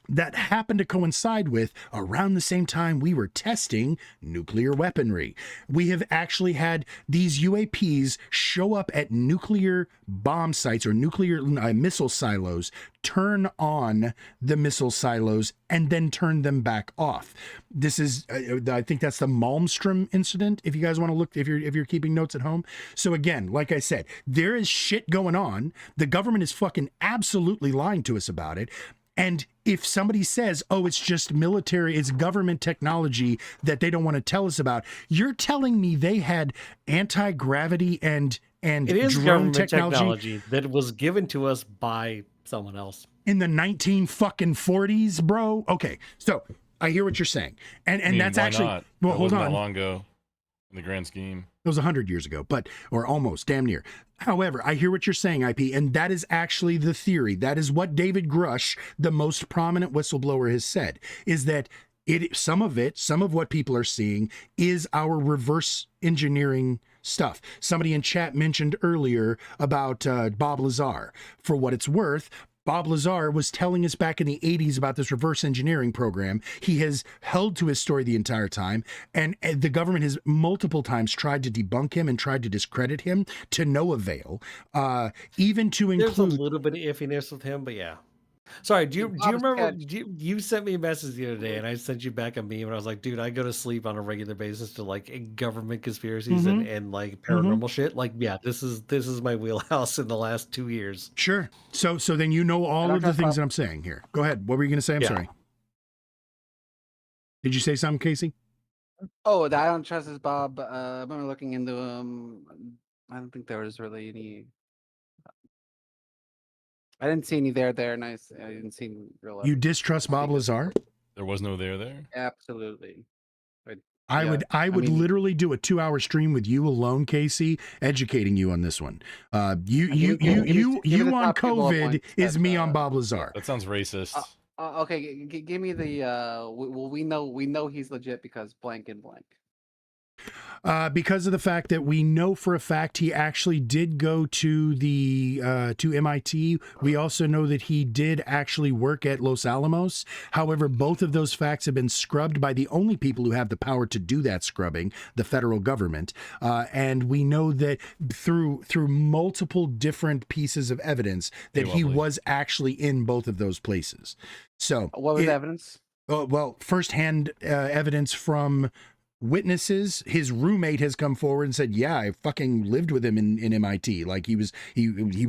that happened to coincide with around the same time we were testing nuclear weaponry. We have actually had these UAPs show up at nuclear bomb sites or nuclear missile silos, turn on the missile silos, and then turn them back off. This is, I think that's the Malmstrom incident. If you guys want to look, if you're keeping notes at home. So again, like I said, there is shit going on. The government is fucking absolutely lying to us about it. And if somebody says, oh, it's just military, it's government technology that they don't want to tell us about, you're telling me they had anti-gravity and It is drone government technology technology that was given to us by someone else. in the 1940s, bro? Okay, so I hear what you're saying. And I mean, that's why actually, not? well, That hold wasn't on. that long ago, in the grand scheme. It was 100 years ago, or almost, damn near. However, I hear what you're saying, IP, and that is actually the theory. That is what David Grush, the most prominent whistleblower, has said, is that some of what people are seeing is our reverse engineering stuff. Somebody in chat mentioned earlier about Bob Lazar. For what it's worth, Bob Lazar was telling us back in the 80s about this reverse engineering program. He has held to his story the entire time, and the government has multiple times tried to debunk him and tried to discredit him to no avail, even to There's a include... little bit of iffiness with him, but yeah. Sorry, do you Bob's remember catch. you sent me a message the other day and I sent you back a meme and I was like, dude, I go to sleep on a regular basis to like government conspiracies and like paranormal shit. Like, yeah, this is my wheelhouse in the last 2 years. Sure. So then you know all don't of the trust things Bob. that I'm saying here. Go ahead. What were you going to say? I'm Yeah. sorry. Did you say something, Casey? Oh, I don't trust this Bob. I remember looking into I don't think there was really any. I didn't see any there, and I didn't see any real. You evidence. distrust Bob Lazar? There was no there. Absolutely. I Yeah, would mean- literally do a 2-hour stream with you alone, Casey, educating you on this one. You give me the on top two bullet COVID points is that, me on Bob Lazar. That sounds racist. Okay, give me the. Well, we know he's legit because blank and blank. Because of the fact that we know for a fact he actually did go to the to MIT. We also know that he did actually work at Los Alamos. However, both of those facts have been scrubbed by the only people who have the power to do that scrubbing, the federal government. And we know that through multiple different pieces of evidence that he Lovely. was actually in both of those places. So What was the evidence? well, firsthand evidence from witnesses. His roommate has come forward and said, yeah, I fucking lived with him in MIT. Like he was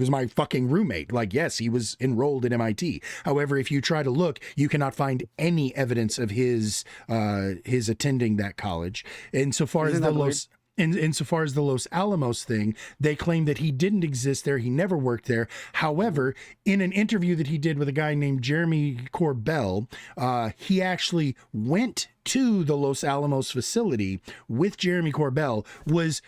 my fucking roommate. Like, yes, he was enrolled at MIT. However, if you try to look, you cannot find any evidence of his attending that college. Insofar as Isn't the that weird? insofar as the Los Alamos thing, they claim that he didn't exist there. He never worked there. However, in an interview that he did with a guy named Jeremy Corbell, he actually went to the Los Alamos facility with Jeremy Corbell, was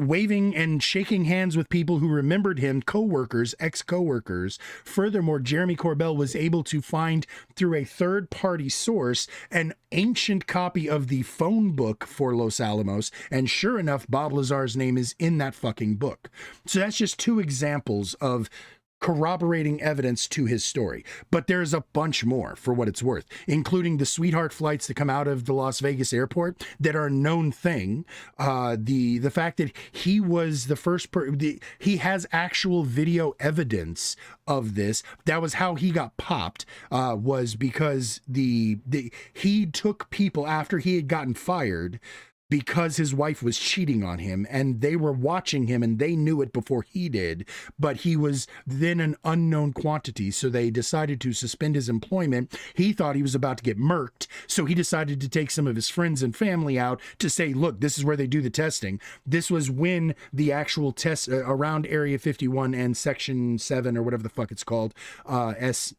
waving and shaking hands with people who remembered him, coworkers, ex-coworkers. Furthermore, Jeremy Corbell was able to find through a third-party source an ancient copy of the phone book for Los Alamos, and sure enough, Bob Lazar's name is in that fucking book. So that's just 2 examples of corroborating evidence to his story. But there's a bunch more for what it's worth, including the Sweetheart flights that come out of the Las Vegas airport that are a known thing. The fact that he was the first he has actual video evidence of this. That was how he got popped, was because he took people after he had gotten fired because his wife was cheating on him, and they were watching him and they knew it before he did, but he was then an unknown quantity, so they decided to suspend his employment. He thought he was about to get murked, so he decided to take some of his friends and family out to say, look, this is where they do the testing. This was when the actual test around Area 51 and Section 7 or whatever the fuck it's called, S7,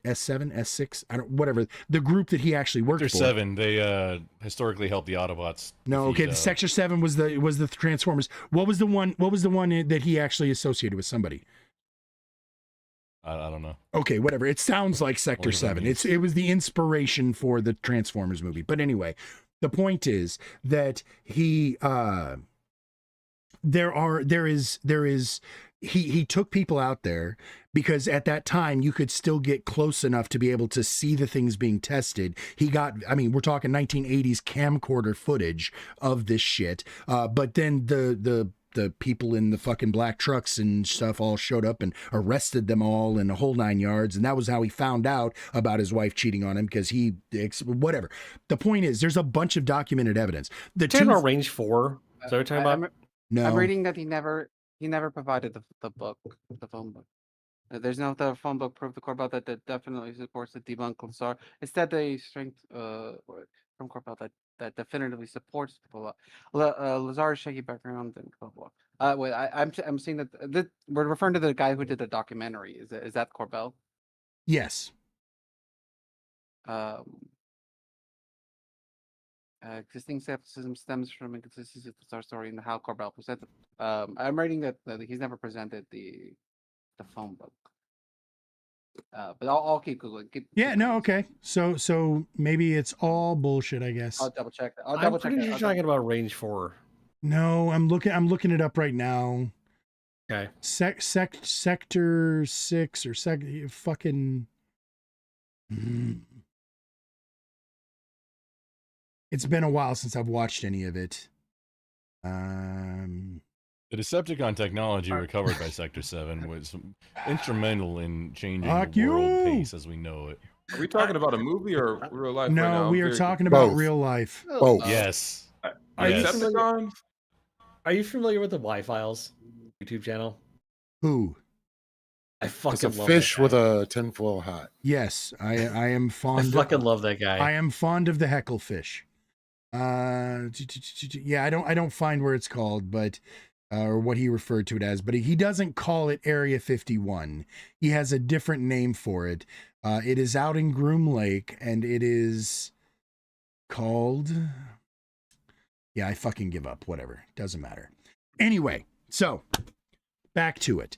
S6, I don't, whatever, the group that he actually worked Sector for. 7, they historically helped the Autobots. No, okay. defeat, Sector 7 was the Transformers. What was the one that he actually associated with somebody? I don't know. Okay, whatever. It sounds like Sector What does that 7. mean? It was the inspiration for the Transformers movie. But anyway, the point is that he he took people out there because at that time you could still get close enough to be able to see the things being tested. He got, I mean, we're talking 1980s camcorder footage of this shit. But then the people in the fucking black trucks and stuff all showed up and arrested them all in the whole 9 yards. And that was how he found out about his wife cheating on him, because whatever. The point is, there's a bunch of documented evidence. The Talking about Range 4. Is that what you're talking about? No. I'm reading that he never provided the book, the phone book. There's no the phone book proof the Corbell that definitely supports the debunk Lazar. Instead, they strength from Corbell that definitively supports Lazar's shaky background and blah blah. Wait, I'm seeing that we're referring to the guy who did the documentary. Is that Corbell? Yes. Existing skepticism stems from inconsistencies of Lazar's story and how Corbell presented. I'm writing that he's never presented the phone book. But I'll keep googling. Yeah, no, okay. So maybe it's all bullshit, I guess. I'll double check that. I'm pretty sure you're talking about Range 4. No, I'm looking it up right now. Okay. Sector 6 or fucking. It's been a while since I've watched any of it. The Decepticon technology recovered by Sector 7 was instrumental in changing Fuck the world you. pace as we know it. Are we talking about a movie or real life? right No, now? we I'm are very talking about Both. real life. Both. Yes. Are you Yes. familiar- Decepticons? Are you familiar with the Y-Files YouTube channel? Who? I fucking It's a love fish that with guy. a tinfoil hat. Yes, I am I fond. fucking love that guy. I am fond of the hecklefish. Yeah, I don't find where it's called, but or what he referred to it as, but he doesn't call it Area 51. He has a different name for it. It is out in Groom Lake, and it is called. Yeah, I fucking give up. Whatever, doesn't matter. Anyway, so back to it.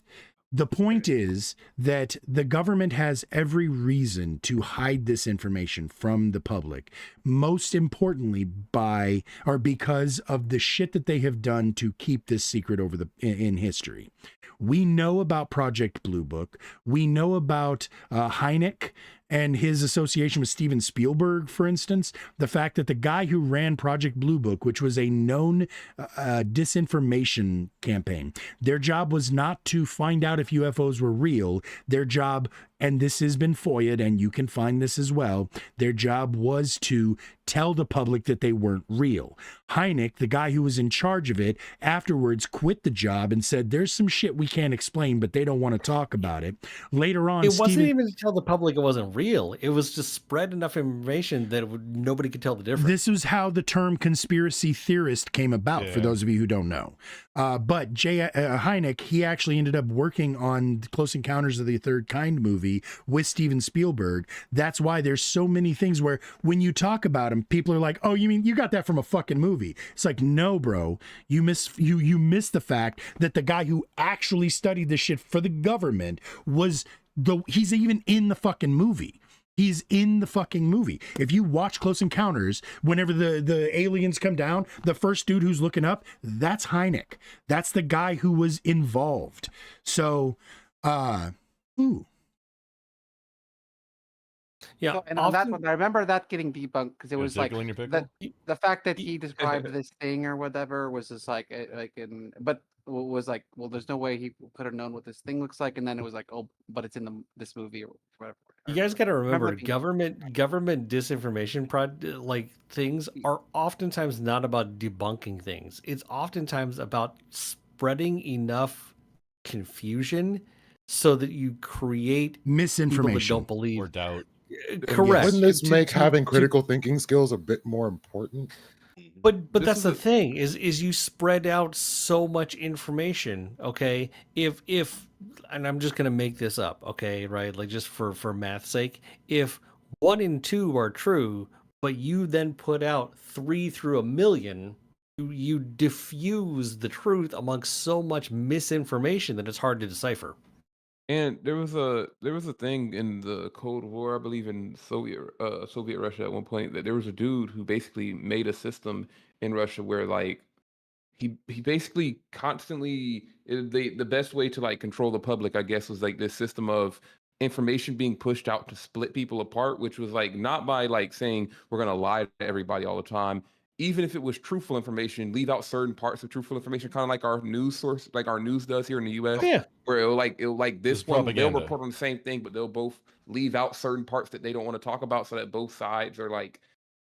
The point is that the government has every reason to hide this information from the public, most importantly because of the shit that they have done to keep this secret over in history. We know about Project Blue Book. We know about Hynek and his association with Steven Spielberg, for instance. The fact that the guy who ran Project Blue Book, which was a known disinformation campaign, their job was not to find out if UFOs were real. Their job, and this has been FOIA'd, and you can find this as well, their job was to tell the public that they weren't real. Hynek, the guy who was in charge of it, afterwards quit the job and said, there's some shit we can't explain, but they don't want to talk about it. Later on, It wasn't even to tell the public it wasn't real. It was to spread enough information that nobody could tell the difference. This is how the term conspiracy theorist came about, for Yeah. those of you who don't know. But Hynek, he actually ended up working on Close Encounters of the Third Kind movie movie with Steven Spielberg. That's why there's so many things where when you talk about him, people are like, "Oh, you mean you got that from a fucking movie?" It's like, no, bro, you miss the fact that the guy who actually studied this shit for the government he's even in the fucking movie. He's in the fucking movie. If you watch Close Encounters, whenever the aliens come down, the first dude who's looking up, that's Hynek. That's the guy who was involved. So, ooh. Yeah, So, and on that often- one, I remember that getting debunked because it was like tickle in your pickle? the fact that he described this thing or whatever was just like was like, well, there's no way he could have known what this thing looks like, and then it was like, oh, but it's in this movie or whatever. You guys got to remember, that being- government disinformation things are oftentimes not about debunking things. It's oftentimes about spreading enough confusion so that you create people that Misinformation. don't believe. Or doubt. Correct. Wouldn't this To- make to- having to- critical thinking skills a bit more important? But This that's is the a- thing is you spread out so much information. Okay, if and I'm just gonna make this up. Okay, right? Like just for math's sake, if 1 and 2 are true, but you then put out 3 through 1,000,000, you diffuse the truth amongst so much misinformation that it's hard to decipher. And there was a thing in the Cold War, I believe in Soviet Russia at one point, that there was a dude who basically made a system in Russia where like he basically constantly the best way to like control the public, I guess, was like this system of information being pushed out to split people apart, which was like not by like saying we're gonna lie to everybody all the time. Even if it was truthful information, leave out certain parts of truthful information, kind of like our news source, like our news does here in the U.S. Yeah. Where it'll like this It's one, they'll propaganda. report on the same thing, but they'll both leave out certain parts that they don't want to talk about, so that both sides are like,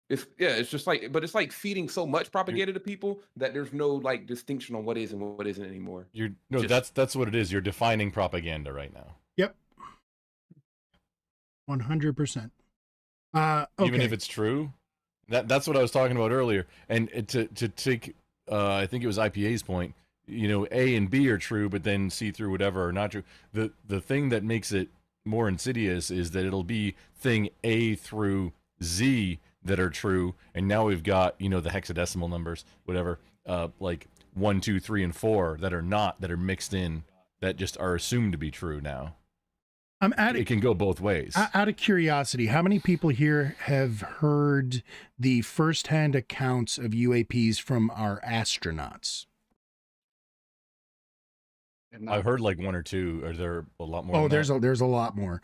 it's just like, but it's like feeding so much propaganda to people that there's no like distinction on what is and what isn't anymore. That's what it is. You're defining propaganda right now. Yep. 100%. Okay. Even if it's true. That's what I was talking about earlier. And to take, I think it was IPA's point. A and B are true, but then C through whatever are not true. The thing that makes it more insidious is that it'll be thing A through Z that are true, and now we've got the hexadecimal numbers, whatever, like 1, 2, 3, and 4 that are not, that are mixed in, that just are assumed to be true now. It can go both ways. Out of curiosity, how many people here have heard the firsthand accounts of UAPs from our astronauts? I've heard like 1 or 2. Are there a lot more? Oh, than that? there's a lot more.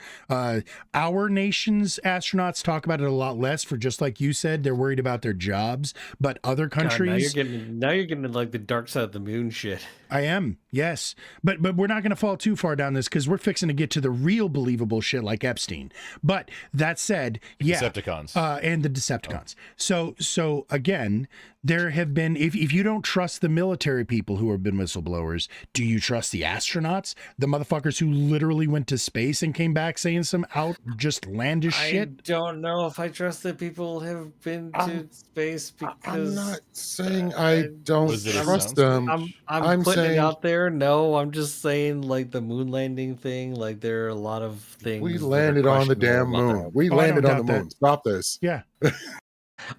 Our nation's astronauts talk about it a lot less. For just like you said, they're worried about their jobs. But other God, countries, now you're getting like the dark side of the moon shit. I am, yes, but we're not going to fall too far down this because we're fixing to get to the real believable shit like Epstein. But that said, yeah, Decepticons. And the Decepticons. So again, there have been, if you don't trust the military people who have been whistleblowers, do you trust the astronauts, the motherfuckers who literally went to space and came back saying some outlandish shit? I don't know if I trust that people have been to space because I'm not saying I don't Was it a trust sound them. I'm putting it saying out there. No, I'm just saying like the moon landing thing. Like there are a lot of things. We that are landed on the damn questionable about moon. We Oh, I landed don't on the doubt moon. Stop this. Yeah. that.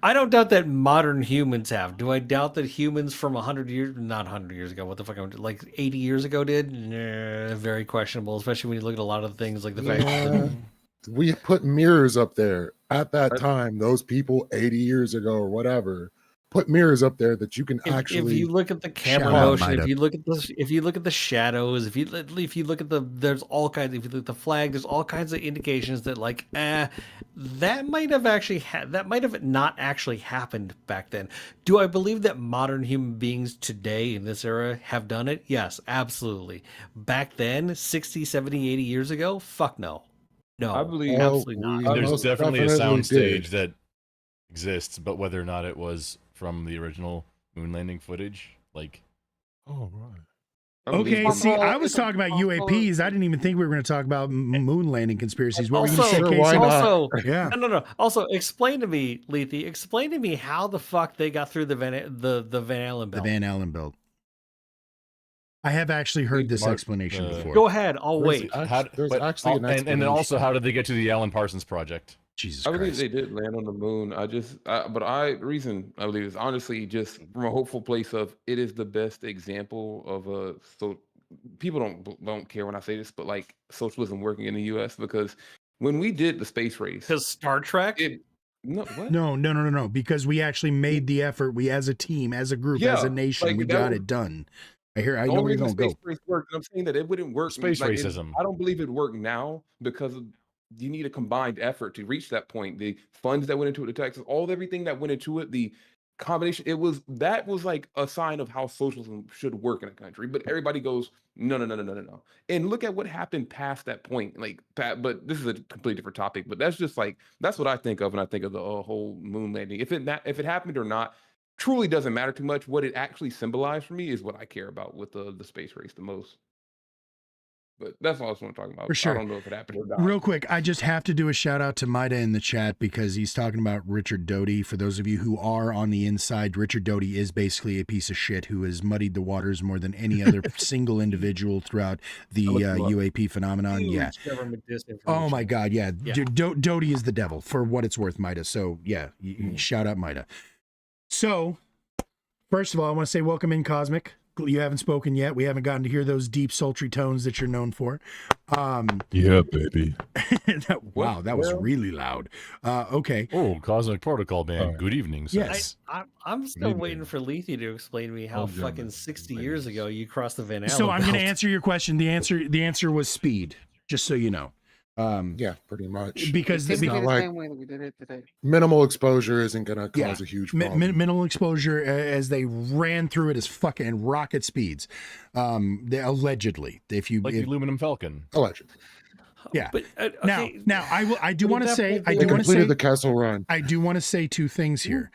I don't doubt that modern humans have. Do I doubt that humans from 100 years, not 100 years ago, what the fuck, like 80 years ago did? Nah, very questionable, especially when you look at a lot of things like the fact that Yeah. We put mirrors up there at that time. Those people 80 years ago or whatever put mirrors up there that you can if actually. you look at the camera Shout out, motion, Mida. if you look at the shadows, if you look at there's all kinds. If you look at the flag, there's all kinds of indications that like, that might have actually that might have not actually happened back then. Do I believe that modern human beings today in this era have done it? Yes, absolutely. Back then, 60, 70, 80 years ago, fuck no. No, I believe- absolutely Well, not. we- There's most definitely a definitely sound stage did. that exists, but whether or not it was from the original moon landing footage, like, Oh, right. I believe Okay, it. see, I was talking about UAPs. I didn't even think we were going to talk about moon landing conspiracies. What were you going to Also, say, Sure, why Casey? not? also, Yeah. no. Also, explain to me, Lethe. Explain to me how the fuck they got through the Van Allen The belt. Van Allen belt. I have actually heard this Mark, explanation before. Go ahead. I'll wait. There's actually an and then also, explanation. how did they get to the Alan Parsons Project? Jesus I believe Christ. they did land on the moon. Reason I believe is honestly just from a hopeful place of it is the best example of a people don't care when I say this, but like socialism working in the U.S. because when we did the space race, Because Star Trek. what? No. Because we actually made the effort. We, as a team, as a group, as Yeah, a nation, like, we that got was- it done. I know The where only you're reason going the to go. space race worked, and I'm saying that it wouldn't work. Space like, racism. I don't believe it worked now because you need a combined effort to reach that point. The funds that went into it, the taxes, everything that went into it, the combination, that was like a sign of how socialism should work in a country. But everybody goes, no. And look at what happened past that point. But this is a completely different topic. But that's just that's what I think of when I think of the whole moon landing. If it happened or not, truly doesn't matter too much. What it actually symbolized for me is what I care about with the space race the most. But that's all I was want to talk about. For sure. I don't know if it happened or not. Real quick, I just have to do a shout out to Maida in the chat because he's talking about Richard Doty. For those of you who are on the inside, Richard Doty is basically a piece of shit who has muddied the waters more than any other single individual throughout the UAP phenomenon. Yeah. Huge government disinformation. Oh my God. Yeah. Yeah. Dude, Doty is the devil for what it's worth, Maida. So yeah, shout out Maida. So first of all, I want to say welcome in, Cosmic. You haven't spoken yet. We haven't gotten to hear those deep, sultry tones that you're known for. Yeah, baby. Wow, that was really loud. Okay. Oh, Cosmic Protocol man. Good evening, sir. Yes. I'm still Maybe. waiting for Lethe to explain to me how fucking 60 years ago you crossed the Van Allen So I'm going to belt. answer your question. The answer was speed, just so you know. Yeah, pretty much. Because It the, seems to be not the like- same way that we did it today. Minimal exposure isn't going to Yeah. cause a huge problem. minimal exposure as they ran through it as fucking rocket speeds. They allegedly, if Like the aluminum Falcon. Allegedly. yeah. But, Now, okay, I do but want at to that say, point, I they do They want to say, completed the Kessel Run. I do want to say two things here.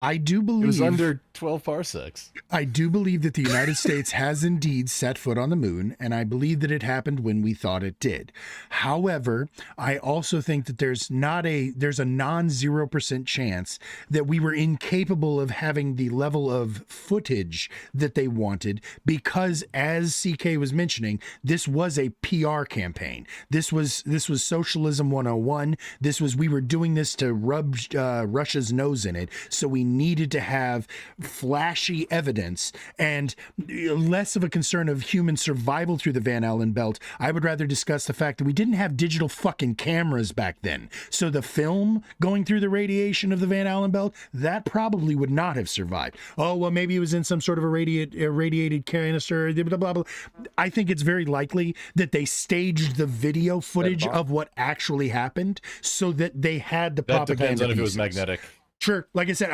I do It believe was under 12 parsecs. I do believe that the United States has indeed set foot on the moon, and I believe that it happened when we thought it did. However, I also think that there's a non-0% chance that we were incapable of having the level of footage that they wanted because, as CK was mentioning, this was a PR campaign. This was socialism 101. We were doing this to rub Russia's nose in it, so we needed to have flashy evidence and less of a concern of human survival through the Van Allen belt. I would rather discuss the fact that we didn't have digital fucking cameras back then. So the film going through the radiation of the Van Allen belt, that probably would not have survived. Oh, well, maybe it was in some sort of irradiated canister, blah, blah, blah. I think it's very likely that they staged the video footage of what actually happened so that they had the That propaganda depends on if it was pieces. magnetic. Sure. Like I said,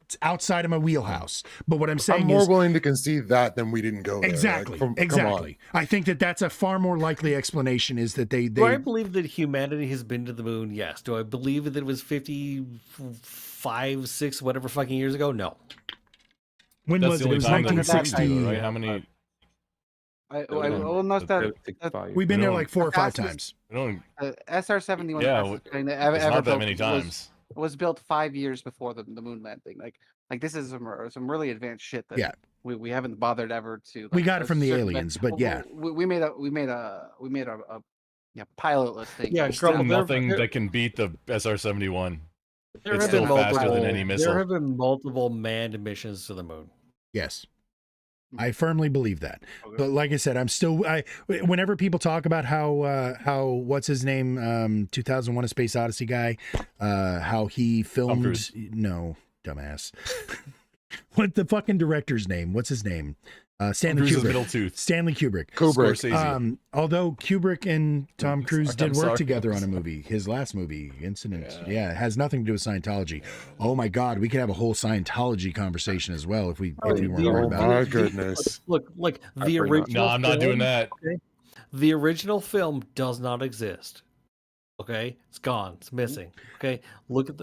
it's outside of my wheelhouse. But what I'm I'm saying more is willing to concede that than we didn't go there. exactly, Come on. exactly. I think that that's a far more likely explanation is that they do I believe that humanity has been to the moon? Yes. Do I believe that it was 55, 6, whatever fucking years ago? No. when That's was the it? It only was time that we've 1960. been, right? How many? Well, not that. 65. We've been there No. like 4 or 5 Fastest- times. I don't, SR-71 Yeah, fastest plane that it's ever not that built many was- times. was built 5 years before the moon landing. Like this is some really advanced shit that Yeah. we haven't bothered ever to. We like, got it from the circumvent. aliens, but yeah. we made a pilotless thing. Yeah, Like, Still Grumble, nothing there- that can beat the SR-71. There It's have been still faster multiple, than any missile. There have been multiple manned missions to the moon. Yes. I firmly believe that. Okay. But like I said, whenever people talk about how what's his name 2001 A Space Odyssey guy how he filmed Cruise. no, dumbass. What the fucking director's name? What's his name? Stanley Cruise's Kubrick. middle tooth. Stanley Kubrick. Kubrick. Scorsese. Although Kubrick and Tom Cruise I'm did work sorry. together on a movie, his last movie, Incident. Yeah, it has nothing to do with Scientology. Oh my God, we could have a whole Scientology conversation as well if we weren't worried Oh about my it. goodness. Look, the pretty much- original. No, I'm not doing film- that. The original film does not exist. Okay, it's gone. It's missing. Okay, look at.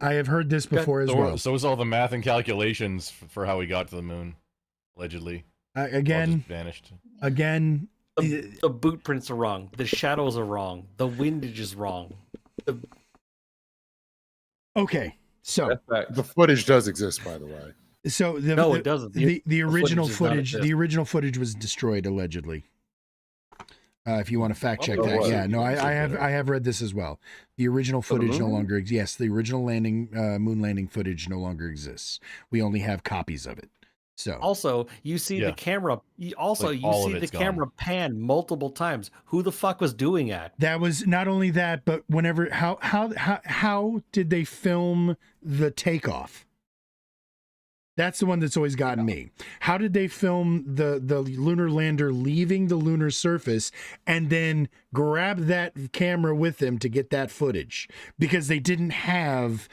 I have heard this before as well. So is all the math and calculations for how we got to the moon, allegedly. All Again, just vanished. The boot prints are wrong. The shadows are wrong. The windage is wrong. okay. So That's facts. The footage does exist, by the way. So No, it doesn't. The original does not footage, exist. the original footage was destroyed allegedly. If you want to fact check Oh, that, what? yeah, no, I have read this as well. The original For the footage no moon? longer exists. Yes, the original moon landing footage no longer exists. We only have copies of it. So Also, you see Yeah. the camera. Also, Like, you all see of the it's camera gone. pan multiple times. Who the fuck was doing that? that was not only that, but whenever how did they film the takeoff? That's the one that's always gotten me. How did they film the lunar lander leaving the lunar surface and then grab that camera with them to get that footage? Because they didn't have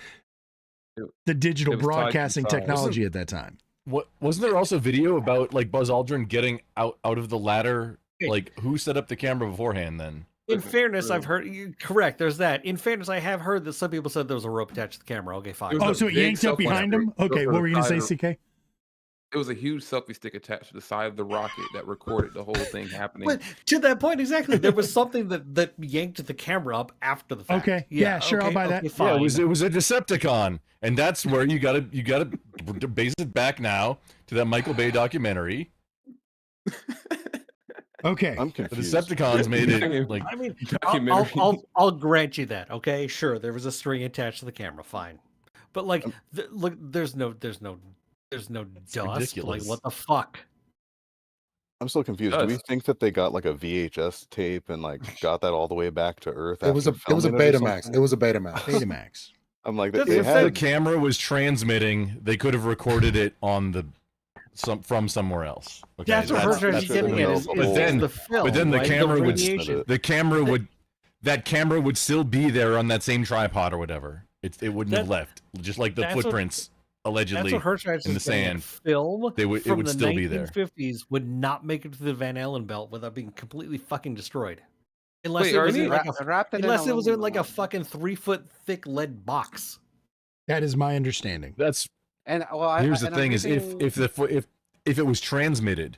the digital it was tied to the broadcasting side. technology at that time. What wasn't there also video about like Buzz Aldrin getting out of the ladder? Hey. Like who set up the camera beforehand then? In Listen, fairness, I've uh, heard correct. There's that. In fairness, I have heard that some people said there was a rope attached to the camera. Okay, fine. It was Oh, a so it big yanked up selfie behind stick. him? Okay, Those what are were you going to the say, side CK? It was a huge selfie stick attached to the side of the rocket that recorded the whole thing happening. But to that point, exactly, there was something that yanked the camera up after the fact. Okay, yeah, sure, I'll buy that. okay, Yeah, fine. it was a Decepticon, and that's where you gotta base it back now to that Michael Bay documentary. Okay. I'm The confused. Decepticons made it like I mean, Documentary. I'll grant you that. Okay, sure, there was a string attached to the camera. Fine, but like, look, there's no dust. ridiculous. Like, what the fuck? I'm still confused. Do we Does. think that they got like a VHS tape and like got that all the way back to Earth? It was a after filming or Betamax. something? It was a Betamax. Betamax. I'm like, That's they the if the had. camera was transmitting, they could have recorded it on the from somewhere else. Okay, That's what that's- Hershey's that's getting what at. we Is, know. is, But is then- the film, but then the right? camera would- radiation. the camera would still be there on that same tripod or whatever. It wouldn't have That- left, just like the that's what- footprints That's allegedly. what Hirschheimer in the is getting at. sand, Film it from would the still be there. 1950s would not make it to the Van Allen belt without being completely fucking destroyed. Unless Wait, it are was in any- like a wrapped it in unless it was in aluminum like a or- fucking 3-foot thick lead box. That is my understanding. That's And well, here's the and I'm thing: is reading- if it was transmitted,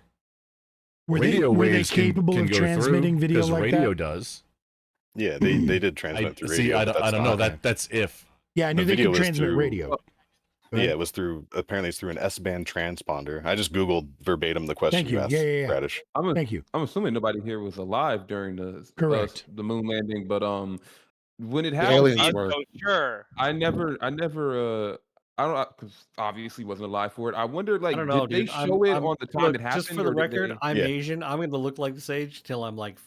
Were radio they waves capable can of go transmitting through, video 'cause like radio that? does. Yeah, they did transmit through See, radio. I but don't, that's know. not- That's if. Yeah, I knew The they video could is transmit through- radio. Yeah, it was through. Apparently, it's through an S-band transponder. I just googled verbatim the question Thank you. asked, Yeah. Radish. Thank you. I'm assuming nobody here was alive during Correct. the moon landing, but when it The happened, aliens I'm were. so sure. I never I don't because obviously wasn't alive for it. I wonder, like, I don't know, did they dude. show it on the time look, it happened? just for the or did record, they- I'm Yeah. Asian. I'm going to look like this age till I'm like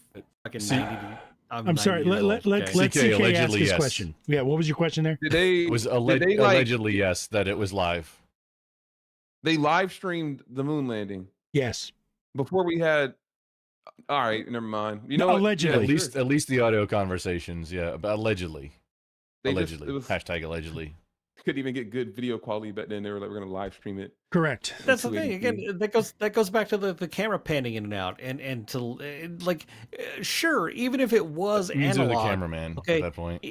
fucking See- 90. I'm sorry. 90 years Let old, okay? CK ask allegedly, his yes. question. Yeah, what was your question there? did they It was did they, like, allegedly yes that it was live. they live streamed the moon landing Yes. before we had. All right, never mind. You No, know what? allegedly. Yeah, At least the audio conversations. Yeah, but allegedly. They just- Allegedly. it was- Hashtag allegedly. couldn't even get good video quality back then. They were like, we're gonna live stream it. Correct. That's the thing. 280p. Again, that goes back to the camera panning in and out, and to like, sure, even if it was Neither the analog, cameraman okay, at that point.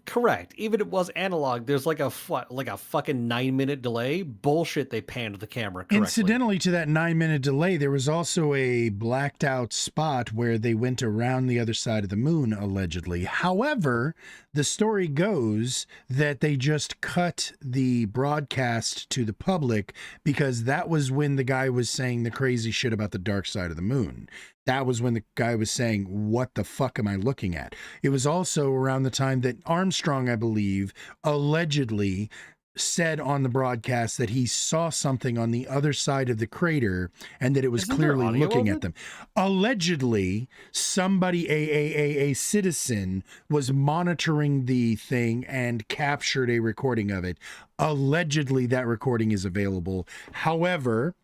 correct. Even if it was analog, there's like a fucking 9-minute delay. Bullshit. They panned the camera correctly. Incidentally to that 9-minute delay, there was also a blacked out spot where they went around the other side of the moon, allegedly. However, the story goes that they just cut the broadcast to the public because that was when the guy was saying the crazy shit about the dark side of the moon. That was when the guy was saying, what the fuck am I looking at? It was also around the time that Armstrong, I believe, allegedly said on the broadcast that he saw something on the other side of the crater and that it was Isn't there clearly audio looking of at it? them. Allegedly, somebody, a citizen, was monitoring the thing and captured a recording of it. Allegedly, that recording is available. However,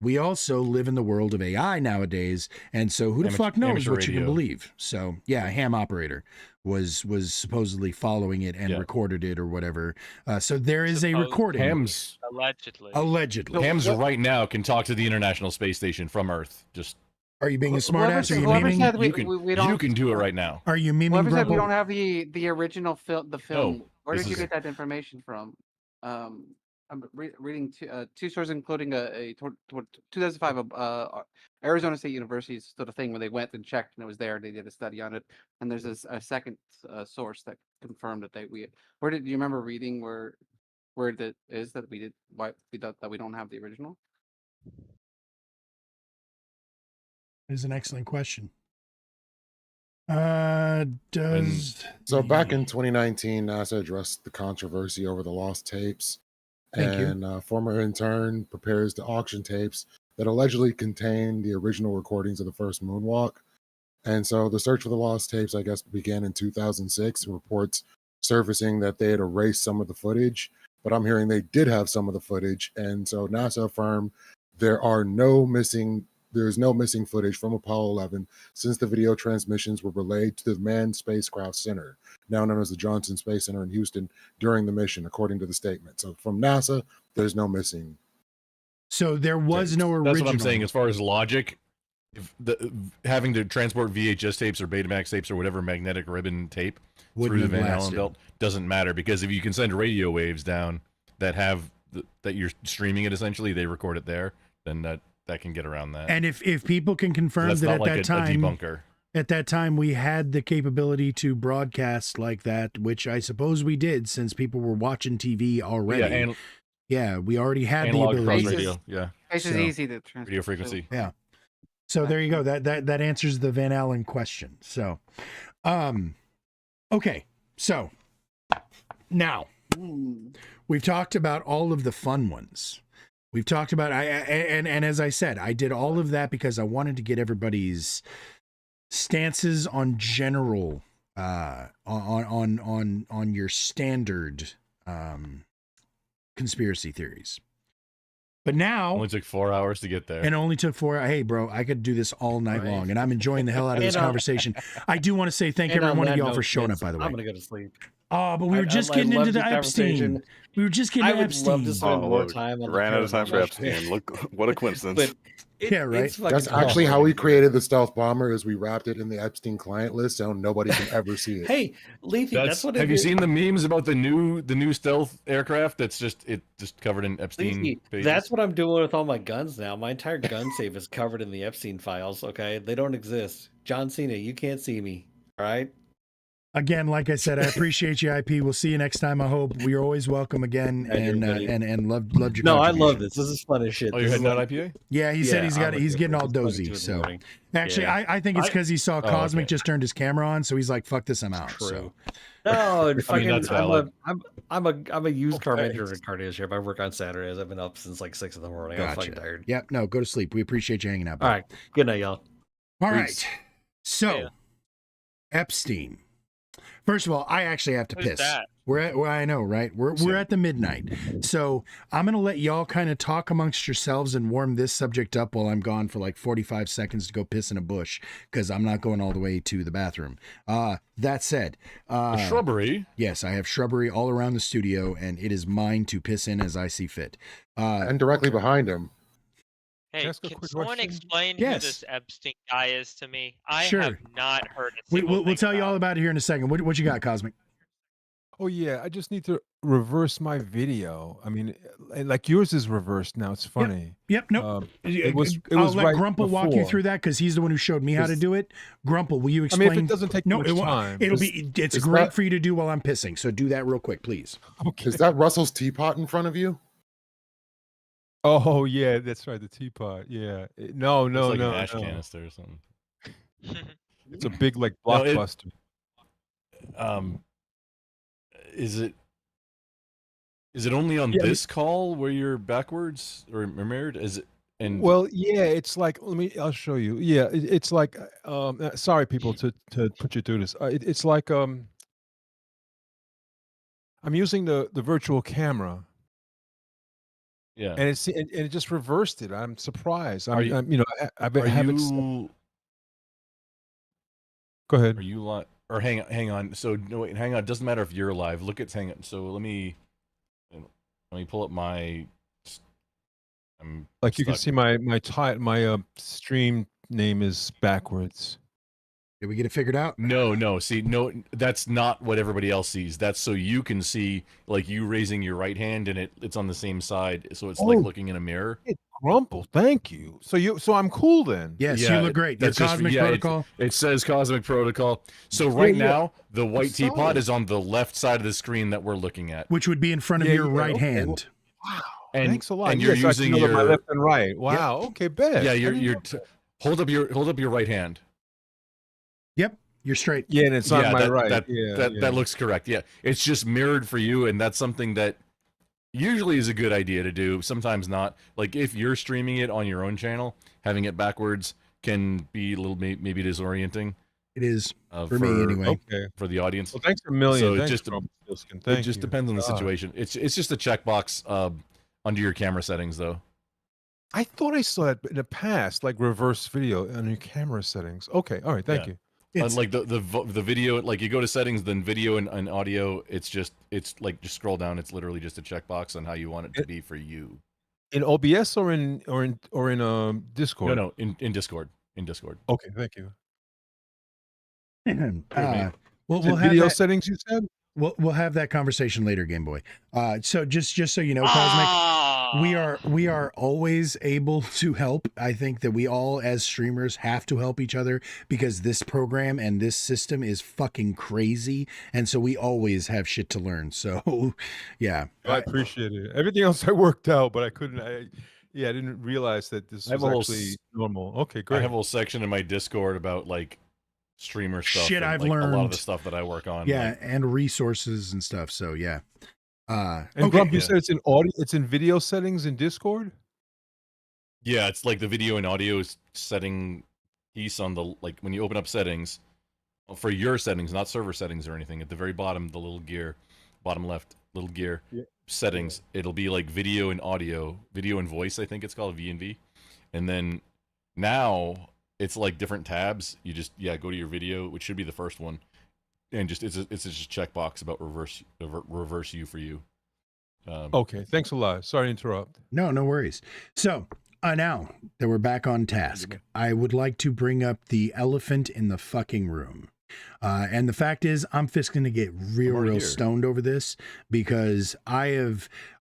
we also live in the world of AI nowadays, and so who the fuck knows amateur what you can radio. believe? So yeah, a ham operator was supposedly following it and Yeah. recorded it or whatever. So there is a Supposedly. recording. Ham's Allegedly. Allegedly. Ham's right now can talk to the International Space Station from Earth. Just Are you being a smartass? Are you whoever memeing? said you can do it right now. Are you memeing, Whoever said we Grumpo? don't have the original film, where this did you is- get that information from? I'm reading two sources, including a 2005 Arizona State University's sort of thing where they went and checked and it was there. They did a study on it, and there's a second source that confirmed that where did you remember reading where weird it is that we did why we thought that we don't have the original. Is an excellent question. Does So back in the- 2019, NASA addressed the controversy over the lost tapes, Thank you. and former intern prepares to auction tapes that allegedly contain the original recordings of the first moonwalk. And so the search for the lost tapes, I guess, began in 2006. Reports surfacing that they had erased some of the footage, but I'm hearing they did have some of the footage. And so NASA affirmed there's no missing footage from Apollo 11 since the video transmissions were relayed to the Manned Spacecraft Center, now known as the Johnson Space Center in Houston, during the mission, according to the statement. So from NASA, there's no missing. So there was no original. That's what I'm saying. As far as logic, if having to transport VHS tapes or Betamax tapes or whatever magnetic ribbon tape Wouldn't through the have Van Allen lasted. belt doesn't matter, because if you can send radio waves down that have that you're streaming it, essentially they record it there, then that can get around that. And if people can So confirm that's that not at like that a time, debunker. at that time we had the capability to broadcast like that, which I suppose we did since people were watching TV already. Yeah, and Yeah, we already had the analog cross ability. radio. Yeah, It's So- easy to transfer. radio frequency. Yeah. So there you go. That answers the Van Allen question. So, okay. So now we've talked about all of the fun ones. We've talked about and as I said, I did all of that because I wanted to get everybody's stances on general on your standard conspiracy theories. But now Only took 4 hours to get there. and it only took 4 hours. Hey, bro, I could do this all night Right. long, and I'm enjoying the hell out of this And, conversation. I do want to say thank And every on one of that y'all note, for showing Vince, up, by the way. I'm gonna go to sleep. Oh, but we were just getting into the Epstein. We were just getting I to would Epstein. love to spend more look, time on the ran out of time for paranormal Epstein. Look, what a coincidence. But Yeah, right. it's fucking That's actually how we fascinating. created the stealth bomber. Is we wrapped it in the Epstein client list so nobody can ever see it. Hey, Leafy, that's what. Have you seen the memes about the new stealth aircraft that's just covered in Epstein Leafy, pages? that's what I'm doing with all my guns now. My entire gun safe is covered in the Epstein files. Okay, they don't exist. John Cena, you can't see me. All right. Again, like I said, I appreciate you, IP. We'll see you next time. I hope we are always welcome again, Yeah, and everybody. and loved your. No, I love contribution. this. This is fun as shit. Oh, you're This is heading out like- IPA? Yeah, he said Yeah, he's I'm got with he's you. getting all It's funny dozy. too in the So morning. actually, Yeah. I think it's because he saw Cosmic okay. just turned his camera on, so he's like, "Fuck this, I'm out." True. So No, and fucking, that's valid. I'm a used car Okay. manager at a car dealership. I work on Saturdays. I've been up since like 6 in the morning. I'm fucking gotcha. tired. Yep. No, go to sleep. We appreciate you hanging out. bud. All right. Good night, y'all. All right. Peace. So, Yeah. Epstein. First of all, I actually have to Who's piss. that? We're at, well, I know, right? We're at the midnight. So I'm gonna let y'all kind of talk amongst yourselves and warm this subject up while I'm gone for like 45 seconds to go piss in a bush because I'm not going all the way to the bathroom. That said, The shrubbery. yes, I have shrubbery all around the studio, and it is mine to piss in as I see fit. And directly behind him. Hey, ask a can quick someone question? explain Yes. who this Epstein guy is to me? I Sure. have not heard a We'll single thing tell you all about about it here in a second. What you got, Cosmic? Oh yeah, I just need to reverse my video. I mean, like yours is reversed now. It's funny. Yep. Nope. It was I'll was let right Grumple walk you before. through that because he's the one who showed me how to Is- do it. Grumple, will you I explain? mean, if it doesn't take no, much it won't. time. It'll Is- be. It's is great that- for you to do while I'm pissing. So do that real quick, please. Okay. Is that Russell's teapot in front of you? Oh yeah, that's right. The teapot. Yeah. No, Looks no, like no. an ash no. canister or something. It's a big like No, it- blockbuster. Is it only on Yeah, I mean- this call where you're backwards or mirrored? Is it? And Well, yeah, it's like I'll show you. Yeah, it's like sorry people to put you through this. It's like I'm using the virtual camera yeah. and it just reversed it. I'm surprised. Are you- I'm you know I Are haven't. you? Go ahead. Are you live? Or hang on. So no, wait, hang on. It doesn't matter if you're live. Look at hang on. So let me pull up my. I'm Like you can stuck. see my stream name is backwards. Did we get it figured out? No. See, no, that's not what everybody else sees. That's so you can see, like you raising your right hand, and it's on the same side, so it's like Oh. looking in a mirror. crumple. Thank you. So I'm cool then. Yes, you look great. Your That's just Cosmic Protocol. It says Cosmic Protocol. So right yeah. now, the white It's teapot solid. is on the left side of the screen that we're looking at. Which would be in front of Yeah, your yeah, right okay, hand. Wow. And- Thanks a lot. and you're Yes, I can using know that my your- left and right. Wow. Okay, bet. Yeah, I you're didn't you're know t- that. hold up your right hand. Yep, you're straight. Yeah, and it's on my that, right. That, yeah, that yeah. that looks correct. Yeah, it's just mirrored for you, and that's something that usually is a good idea to do. Sometimes not. Like if you're streaming it on your own channel, having it backwards can be a little maybe disorienting. It is uh, for me anyway. Okay. for the audience. Well, thanks a million. So it Thanks, just- Trump Silskin. It Thank just you. depends on the God. situation. It's just a checkbox under your camera settings, though. I thought I saw it in the past, like reverse video on your camera settings. Okay, all right, thank Yeah. you. It's, Like the video, like you go to settings, then video and audio. It's like just scroll down. It's literally just a checkbox on how you want it to be for you. In OBS or in Discord? No, in Discord. In Discord. Okay, thank you. well, Is it we'll have video that, settings you said? we'll have that conversation later, Game Boy. So just so you know, Cosmic, we are always able to help. I think that we all as streamers have to help each other because this program and this system is fucking crazy, and so we always have shit to learn. So, yeah, I appreciate it. Everything else I worked out, but I couldn't. I didn't realize that this I have was a whole actually normal. Okay, I great. have a whole section in my Discord about like streamer stuff. Shit and, I've like, a lot of learned. the stuff that I work on. yeah, like, and resources and stuff. So yeah. And Okay. Grump, you Yeah. said it's in audio. It's in video settings in Discord. yeah, it's like the video and audio setting piece on the like when you open up settings for your settings, not server settings or anything. At the very bottom, the little gear, bottom left, little gear settings. It'll be like video and audio, video and voice. I think it's called V&V. And then now it's like different tabs. You just go to your video, which should be the first one, and just it's just a checkbox about reverse you for you. Okay, thanks a lot. Sorry to interrupt. No worries. So now that we're back on task, I would like to bring up the elephant in the fucking room. And the fact is, I'm just going to get real here. stoned over this because I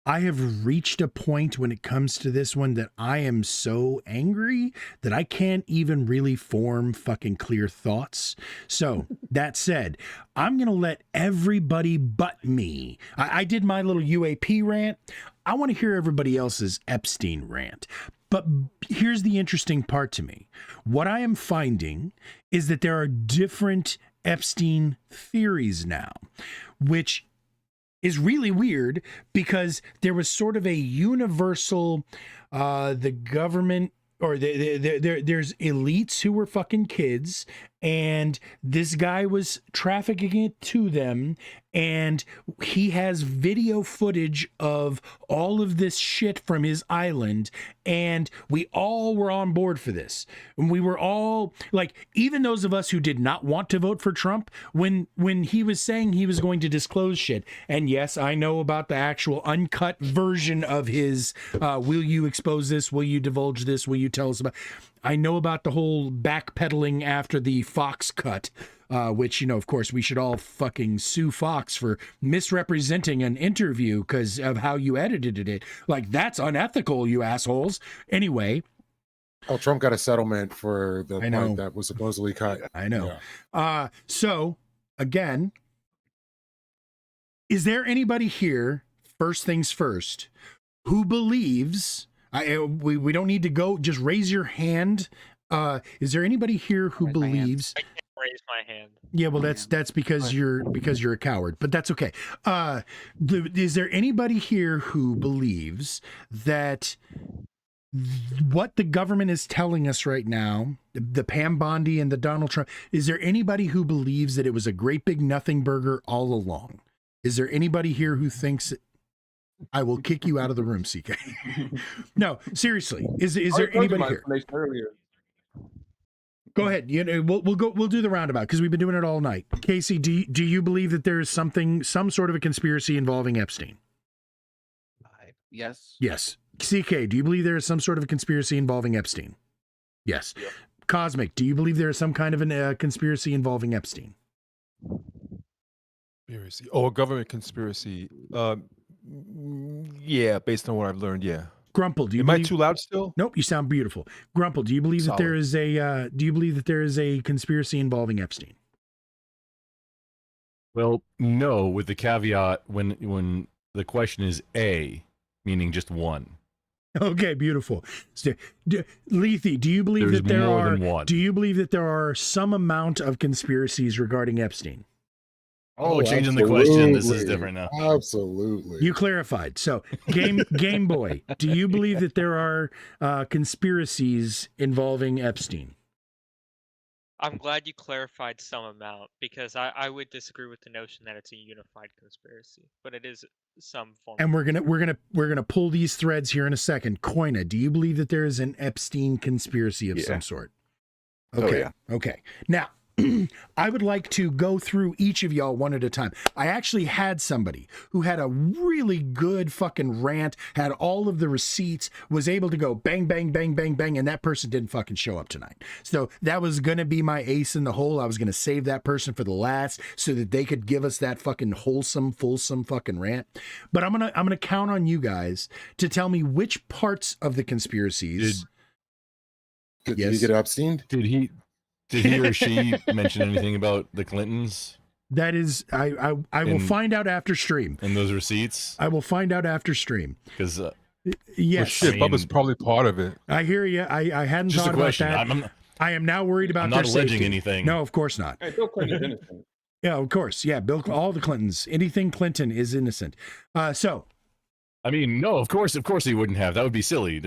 have reached a point when it comes to this one that I am so angry that I can't even really form fucking clear thoughts. So that said, I'm going to let everybody but me. I did my little UAP rant. I want to hear everybody else's Epstein rant. But here's the interesting part to me. What I am finding is that there are different Epstein theories now, which is really weird because there was sort of a universal, the government or there's elites who were fucking kids, and this guy was trafficking it to them, and he has video footage of all of this shit from his island, and we all were on board for this. And we were all like, even those of us who did not want to vote for Trump, when he was saying he was going to disclose shit, and yes, I know about the actual uncut version of his, will you expose this? Will you divulge this? Will you tell us about? I know about the whole backpedaling after the Fox cut, which, of course, we should all fucking sue Fox for misrepresenting an interview because of how you edited it. Like, that's unethical, you assholes. Anyway. Oh, Trump got a settlement for the I know. part that was supposedly cut. I know. Yeah. So, again, is there anybody here, first things first, who believes... we don't need to go. Just raise your hand. Is there anybody here who Raise my hand. believes? I can't raise my hand. Yeah, well, that's because you're a coward. But that's okay. Is there anybody here who believes that what the government is telling us right now, the Pam Bondi and the Donald Trump, is there anybody who believes that it was a great big nothing burger all along? Is there anybody here who thinks? I will kick you out of the room, CK. No, seriously. Is there anybody here? Earlier. Go ahead. We'll do the roundabout because we've been doing it all night. Casey, do you believe that there is some sort of a conspiracy involving Epstein? Yes. Yes. CK, do you believe there is some sort of a conspiracy involving Epstein? Yes. Yep. Cosmic, do you believe there is some kind of a conspiracy involving Epstein? Conspiracy. Oh, a government conspiracy. Yeah, based on what I've learned, yeah. Grumple, do you Am I believe? too loud still? Nope, you sound beautiful. Grumple, do you believe that there Solid. is a do you believe that there is a conspiracy involving Epstein? Well, no, with the caveat when the question is A, meaning just one. Okay, beautiful. So, Lethe, do you believe There's that there more are than one. do you believe that there are some amount of conspiracies regarding Epstein? Oh, changing the question. This is absolutely. different now. Absolutely. You clarified. So, Game Boy, do you believe that there are conspiracies involving Epstein? I'm glad you clarified some amount because I would disagree with the notion that it's a unified conspiracy, but it is some form. And we're gonna pull these threads here in a second. Koina, do you believe that there is an Epstein conspiracy of Yeah. some sort? Oh, Okay. yeah. Okay. Now, I would like to go through each of y'all one at a time. I actually had somebody who had a really good fucking rant, had all of the receipts, was able to go bang, bang, bang, bang, bang, and that person didn't fucking show up tonight. So that was going to be my ace in the hole. I was going to save that person for the last so that they could give us that fucking wholesome, fulsome fucking rant. But I'm going to count on you guys to tell me which parts of the conspiracies. Did Yes. you get Epstein? Did he or she mention anything about the Clintons That is, I will And- find out after stream. and those receipts? I will find out after stream. Because Well, Yes, shit, I mean- Bubba's probably part of it. I hear you. I hadn't just thought a question. about that. I'm I am now worried about I'm not their alleging safety. anything. No, of course not. Hey, Bill Clinton's innocent. Yeah, of course. Yeah, Bill. All the Clintons. Anything Clinton is innocent. So I mean, no, of course he wouldn't have. That would be silly.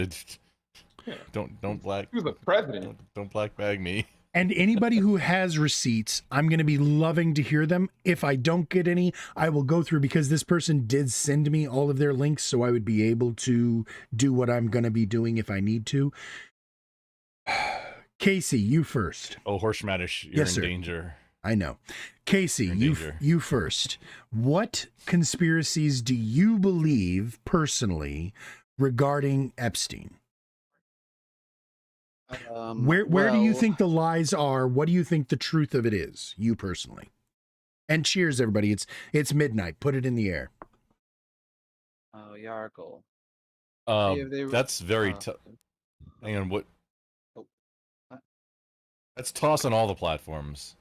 Don't black. He was the president. Don't black bag me. and anybody who has receipts, I'm going to be loving to hear them. If I don't get any, I will go through because this person did send me all of their links, so I would be able to do what I'm going to be doing if I need to. Casey, you first. Oh, Horschmadish, you're Yes, in sir. danger. I know. Casey, You're in you danger. you first. What conspiracies do you believe personally regarding Epstein? Where do you well, think the lies are? What do you think the truth of it is? You personally. And cheers, everybody. It's midnight. Put it in the air. Oh, Yargle. if they- That's very. uh, Hang on, what? Oh, what? That's toss on all the platforms.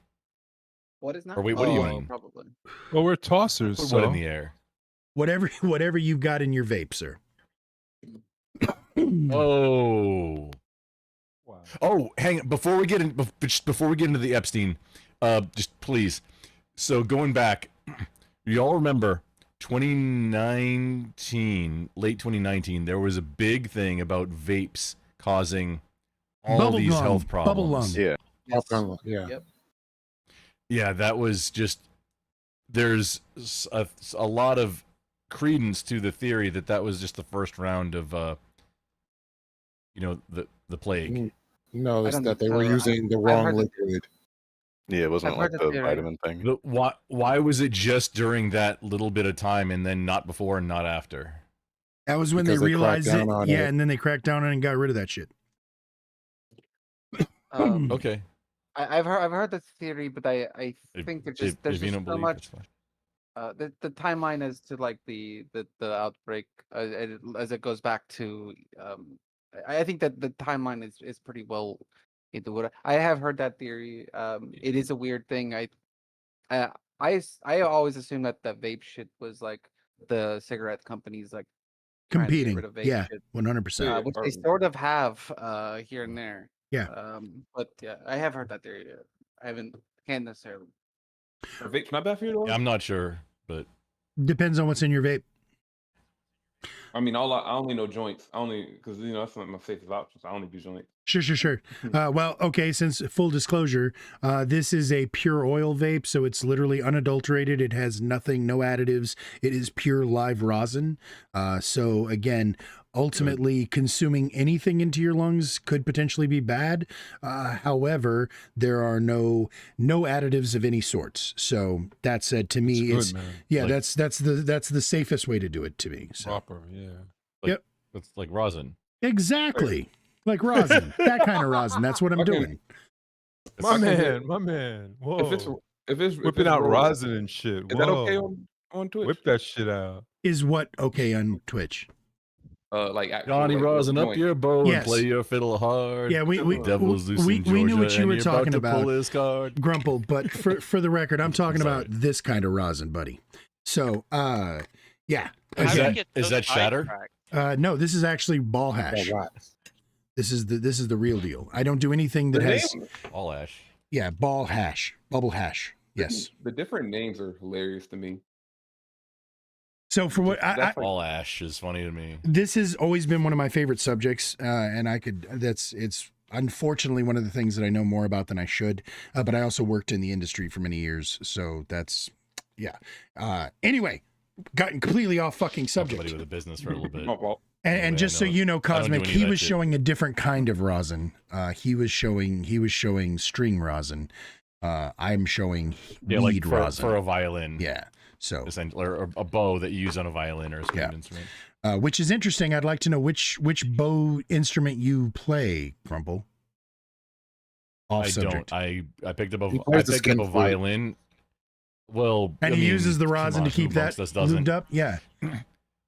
What is not? Or wait, what do you Oh, mean? Probably. Well, we're tossers. Put So. what in the air? Whatever you've got in your vape, sir. Oh. Wow. Oh, hang on. Before we get into the Epstein, just please. So going back, you all remember 2019, late 2019, there was a big thing about vapes causing all Bubble these lung, health bubble problems. Yeah. Yes. Yeah. Yep. Yeah, that was just. There's a lot of credence to the theory that was just the first round of, the plague. No, I it's don't that they think were so. using the I've wrong heard that- liquid. Yeah, it wasn't I've like heard the the theory. vitamin thing. But why was it just during that little bit of time and then not before and not after? That was when Because they they cracked realized it. down on Yeah, it. and then they cracked down on it and got rid of that shit. Okay. I've heard the theory, but I If- think there's if- just there's if you just don't so believe, much. it's fine. The timeline as to like the outbreak as it goes back to I think that the timeline is pretty well into what I have heard that theory. It is a weird thing. I always assumed that the vape shit was like the cigarette companies like trying to get Competing. rid of vape Yeah, shit, 100%. which they sort of have here and there. Yeah. But yeah, I have heard that theory. Can't necessarily. Are vapes not bad for you though? Yeah, I'm not sure, but Depends on what's in your vape. I mean, I only know joints. I only because that's not my safest option. So I only do joints. Sure. Well, okay, since full disclosure, this is a pure oil vape, so it's literally unadulterated. It has nothing, no additives. It is pure live rosin. So again, ultimately consuming anything into your lungs could potentially be bad. However, there are no additives of any sorts. So that said, to me, It's it's good, man. yeah, Like- that's the safest way to do it to me. So Proper, yeah. it's like rosin. exactly. Like rosin, that kind of rosin. That's what I'm Okay. doing. My can man, do- my man. Whoa. If it's Whipping out rosin and shit. Is that okay Whoa. on Twitch? Whip that shit out. Is what okay on Twitch? like actual, Johnny like, real rosin up joint. your bow and Yes. play your fiddle hard. Yeah, we Devil's loose in we knew what Georgia, you and were you're about talking to about, pull his card. Grumple. But for the record, I'm talking Sorry. about this kind of rosin, buddy. So, yeah. How Is do you that- get is so that shatter? sidetracked? No, this is actually ball hash. That wax. This is the real deal. I don't do anything that The has name- All ash. yeah, ball hash, bubble hash. Yes. The different names are hilarious to me. So for what I That's like- All ash is funny to me. this has always been one of my favorite subjects, and it's unfortunately one of the things that I know more about than I should. But I also worked in the industry for many years, so that's yeah. Anyway, gotten completely off fucking Somebody subject. with a business for a little bit. Oh, well, And Anyway, just I so know you know, I don't do Cosmic, any of he that was shit. showing a different kind of rosin. He was showing string rosin. I'm showing Yeah, weed like for, rosin. for a violin. Yeah. So, Essentially, or a bow that you use on a violin or a stringed Yeah. instrument. which is interesting. I'd like to know which bow instrument you play, Grumple. Off I subject. don't. I picked up a He plays the I picked up skin a flute. violin. Well, And I he mean, uses the come rosin on, to keep who that amongst us doesn't? lubed up. Yeah.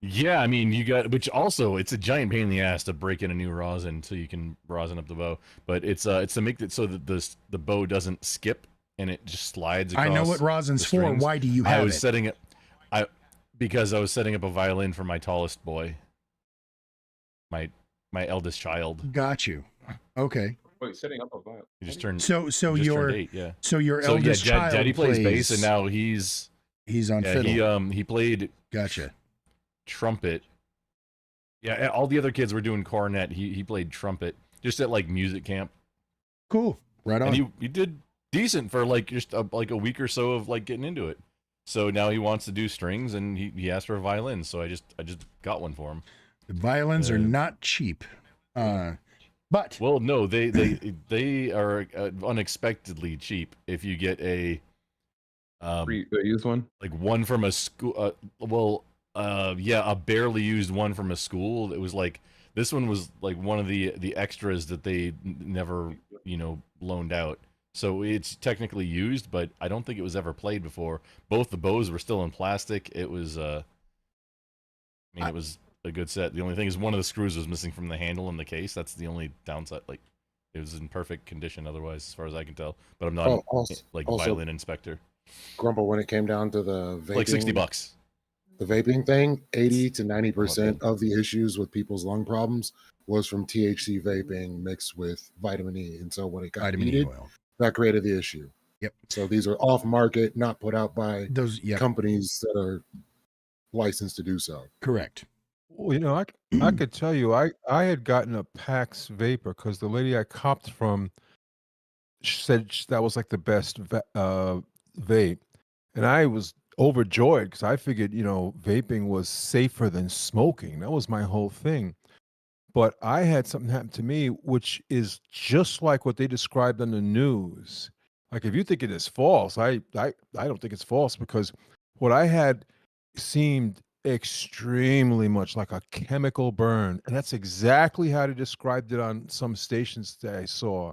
Yeah, I mean, you got, which also it's a giant pain in the ass to break in a new rosin so you can rosin up the bow. But it's to make it so that the bow doesn't skip and it just slides across. I know what rosin's the for. strings. Why do you I have was it? setting it, because I was setting up a violin for my tallest boy, my eldest child. Got you. Okay. wait, setting up a violin. He just turned. So he just turned your 8, yeah. so your So yeah, eldest child Daddy plays bass, and plays- now he's he's on fiddle. he played Gotcha. trumpet. Yeah, all the other kids were doing cornet. He played trumpet just at like music camp, Cool. Right on. and he did decent for like just like a week or so of like getting into it. So now he wants to do strings, and he asked for a violin. So I just got one for him. The violins are Uh, not cheap. But Well, no, they are unexpectedly cheap if you get a Used one. like one from a school. A barely used one from a school. It was like this one was like one of the extras that they never loaned out. So it's technically used, but I don't think it was ever played before. Both the bows were still in plastic. It was it was a good set. The only thing is one of the screws was missing from the handle in the case. That's the only downside. Like it was in perfect condition otherwise, as far as I can tell. But I'm not Also, violin inspector. Grumble, when it came down to the vaping, Like $60. the vaping thing, 80 to 90% of the issues with people's lung problems was from THC vaping mixed with vitamin E. And so when it got vitamin E heated, oil. that created the issue. Yep. So these are off market, not put out by Those yeah, companies that are licensed to do so. correct. Well, I could tell you, I had gotten a Pax Vapor because the lady I copped from said that was like the best vape, and I was overjoyed because I figured vaping was safer than smoking. That was my whole thing. But I had something happen to me, which is just like what they described on the news. Like if you think it is false, I don't think it's false because what I had seemed extremely much like a chemical burn, and that's exactly how they described it on some stations that I saw.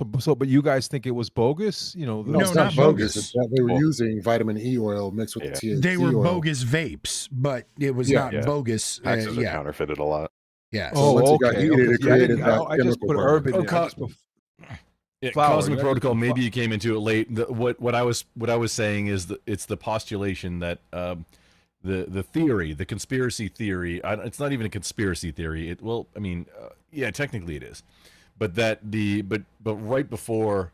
But you guys think it was bogus? No, No, it's not not bogus. bogus. It's that they were Well- using vitamin E oil mixed with Yeah. the THC They were oil. bogus vapes, but it was Yeah. not Yeah. bogus. Paxes are Yeah, counterfeited a lot. yeah. Oh, once it got okay. heated, it Yeah, I created didn't- that I just chemical put burn. herb in Oh, there. I just put Yeah, flower, Cosmic yeah, Protocol. just Maybe you came into it late. What I was saying is that it's the postulation that the theory, the conspiracy theory. It's not even a conspiracy theory. Yeah, technically it is, but but right before,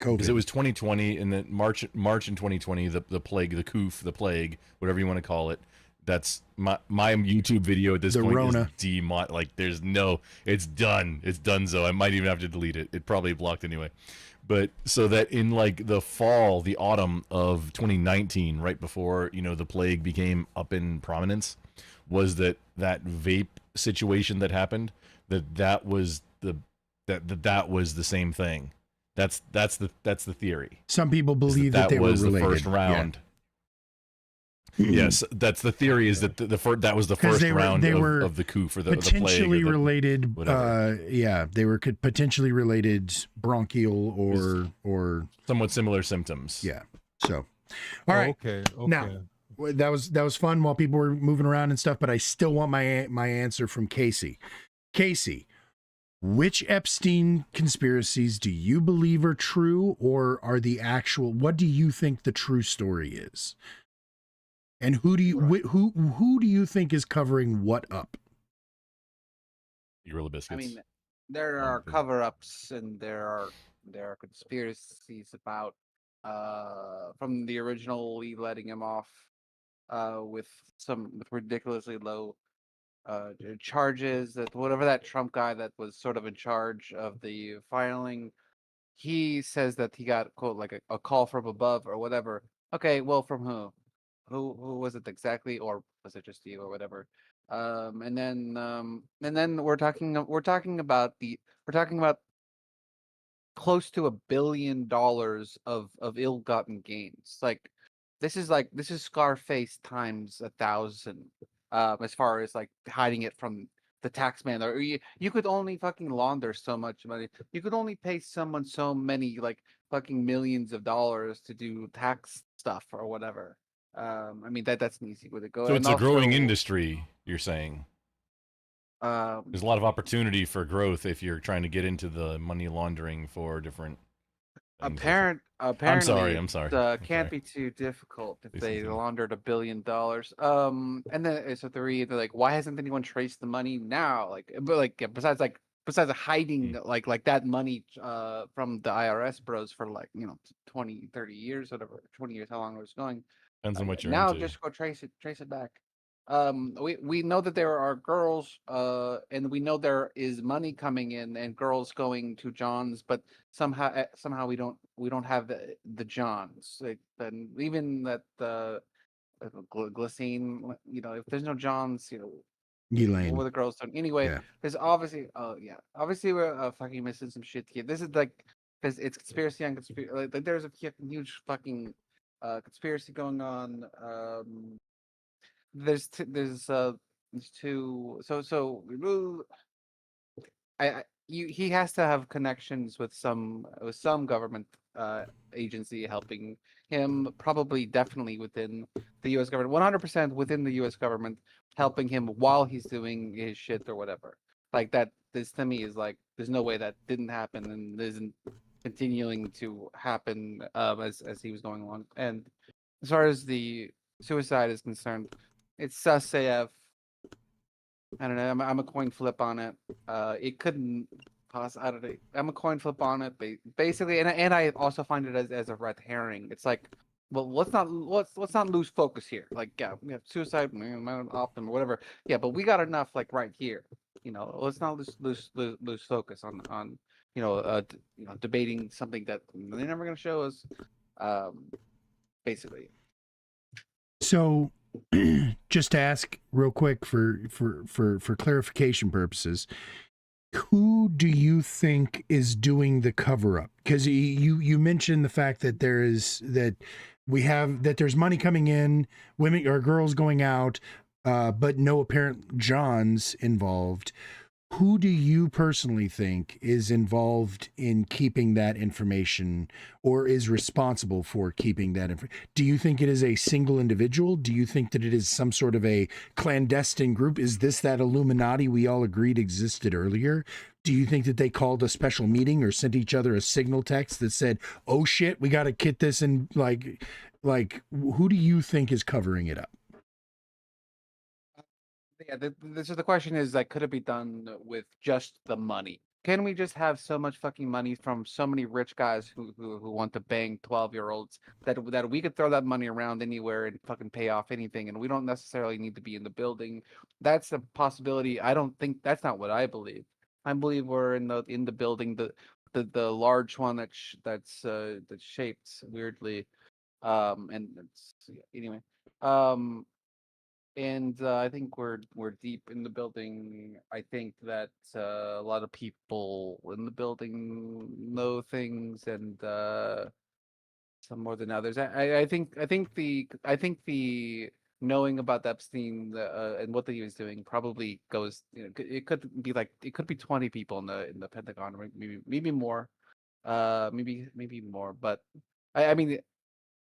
because COVID. it was 2020 and then March in 2020, the plague, the coof, the plague, whatever you want to call it. That's my YouTube video at this The point Rona. is like there's no, it's done. It's done. So I might even have to delete it. It probably blocked anyway. But so that in like the fall, the autumn of 2019, right before, the plague became up in prominence, was that vape situation that happened, that was the same thing. That's the theory. Some people is believe that they was were related. the first round. Yes, that's the theory. Is that that was the 'Cause first they were- round they were of the coup for the plague. Potentially or the- related. whatever. They were potentially related bronchial or somewhat similar symptoms. yeah. So, all right. Okay. Now, that was fun while people were moving around and stuff, but I still want my answer from Casey. Casey, which Epstein conspiracies do you believe are true, or are the actual? What do you think the true story is? And who do you who do you think is covering what up? Gorilla Biscuits. I mean, there are Wonderful. cover-ups and there are conspiracies about from the original Lee letting him off with ridiculously low charges, that whatever that Trump guy that was sort of in charge of the filing, he says that he got quote like a call from above or whatever. Okay, well, from who? Who was it exactly, or was it just you or whatever? And then we're talking about close to $1 billion of ill-gotten gains. This is Scarface times 1,000, as far as like hiding it from the tax man. Or you could only fucking launder so much money. You could only pay someone so many like fucking millions of dollars to do tax stuff or whatever. I mean that's an easy way to go. So And it's a growing also, industry, you're saying. Um, There's a lot of opportunity for growth if you're trying to get into the money laundering for different things. apparently, I'm sorry. can't be too difficult if Please they continue. laundered $1 billion. And then it's a three. They're like, why hasn't anyone traced the money now? Besides hiding like that money from the IRS bros for 20, 30 years, whatever, 20 years, how long it was going. Depends on what you're Now into. just go trace it back. We know that there are girls, and we know there is money coming in and girls going to John's, but somehow we don't have the Johns. Then even that glycine, if there's no Johns, what Elaine. were the girls doing anyway? Yeah. There's obviously we're fucking missing some shit here. This is because it's conspiracy on conspiracy. Like there's a huge fucking conspiracy going on. There's two. He has to have connections with some government agency helping him, probably definitely within the U.S. government, 100% within the U.S. government, helping him while he's doing his shit or whatever. Like that. This to me is like there's no way that didn't happen and isn't continuing to happen as he was going along. And as far as the suicide is concerned, it's sus AF. I don't know. I'm a coin flip on it. It couldn't possibly. I don't know. I'm a coin flip on it, basically, and I also find it as a red herring. It's like, well, let's not lose focus here. Like, yeah, we have suicide, Optum, or whatever. Yeah, but we got enough like right here. Let's not lose focus on debating something that they're never going to show us. Basically. So, just to ask real quick for clarification purposes, who do you think is doing the cover up? Because you mentioned the fact that there's money coming in, women or girls going out, but no apparent Johns involved. Who do you personally think is involved in keeping that information or is responsible for keeping that information? Do you think it is a single individual? Do you think that it is some sort of a clandestine group? Is this that Illuminati we all agreed existed earlier? Do you think that they called a special meeting or sent each other a signal text that said, oh shit, we got to get this in? Like, who do you think is covering it up? Yeah, the question is like, could it be done with just the money? Can we just have so much fucking money from so many rich guys who want to bang 12-year-olds that we could throw that money around anywhere and fucking pay off anything, and we don't necessarily need to be in the building? That's a possibility. I don't think that's not what I believe. I believe we're in the building, the large one that's shaped weirdly, and anyway. And I think we're deep in the building. I think that a lot of people in the building know things, and some more than others. I think the knowing about Epstein and what he was doing probably goes. It could be 20 people in the Pentagon, or maybe more, maybe more. But I mean,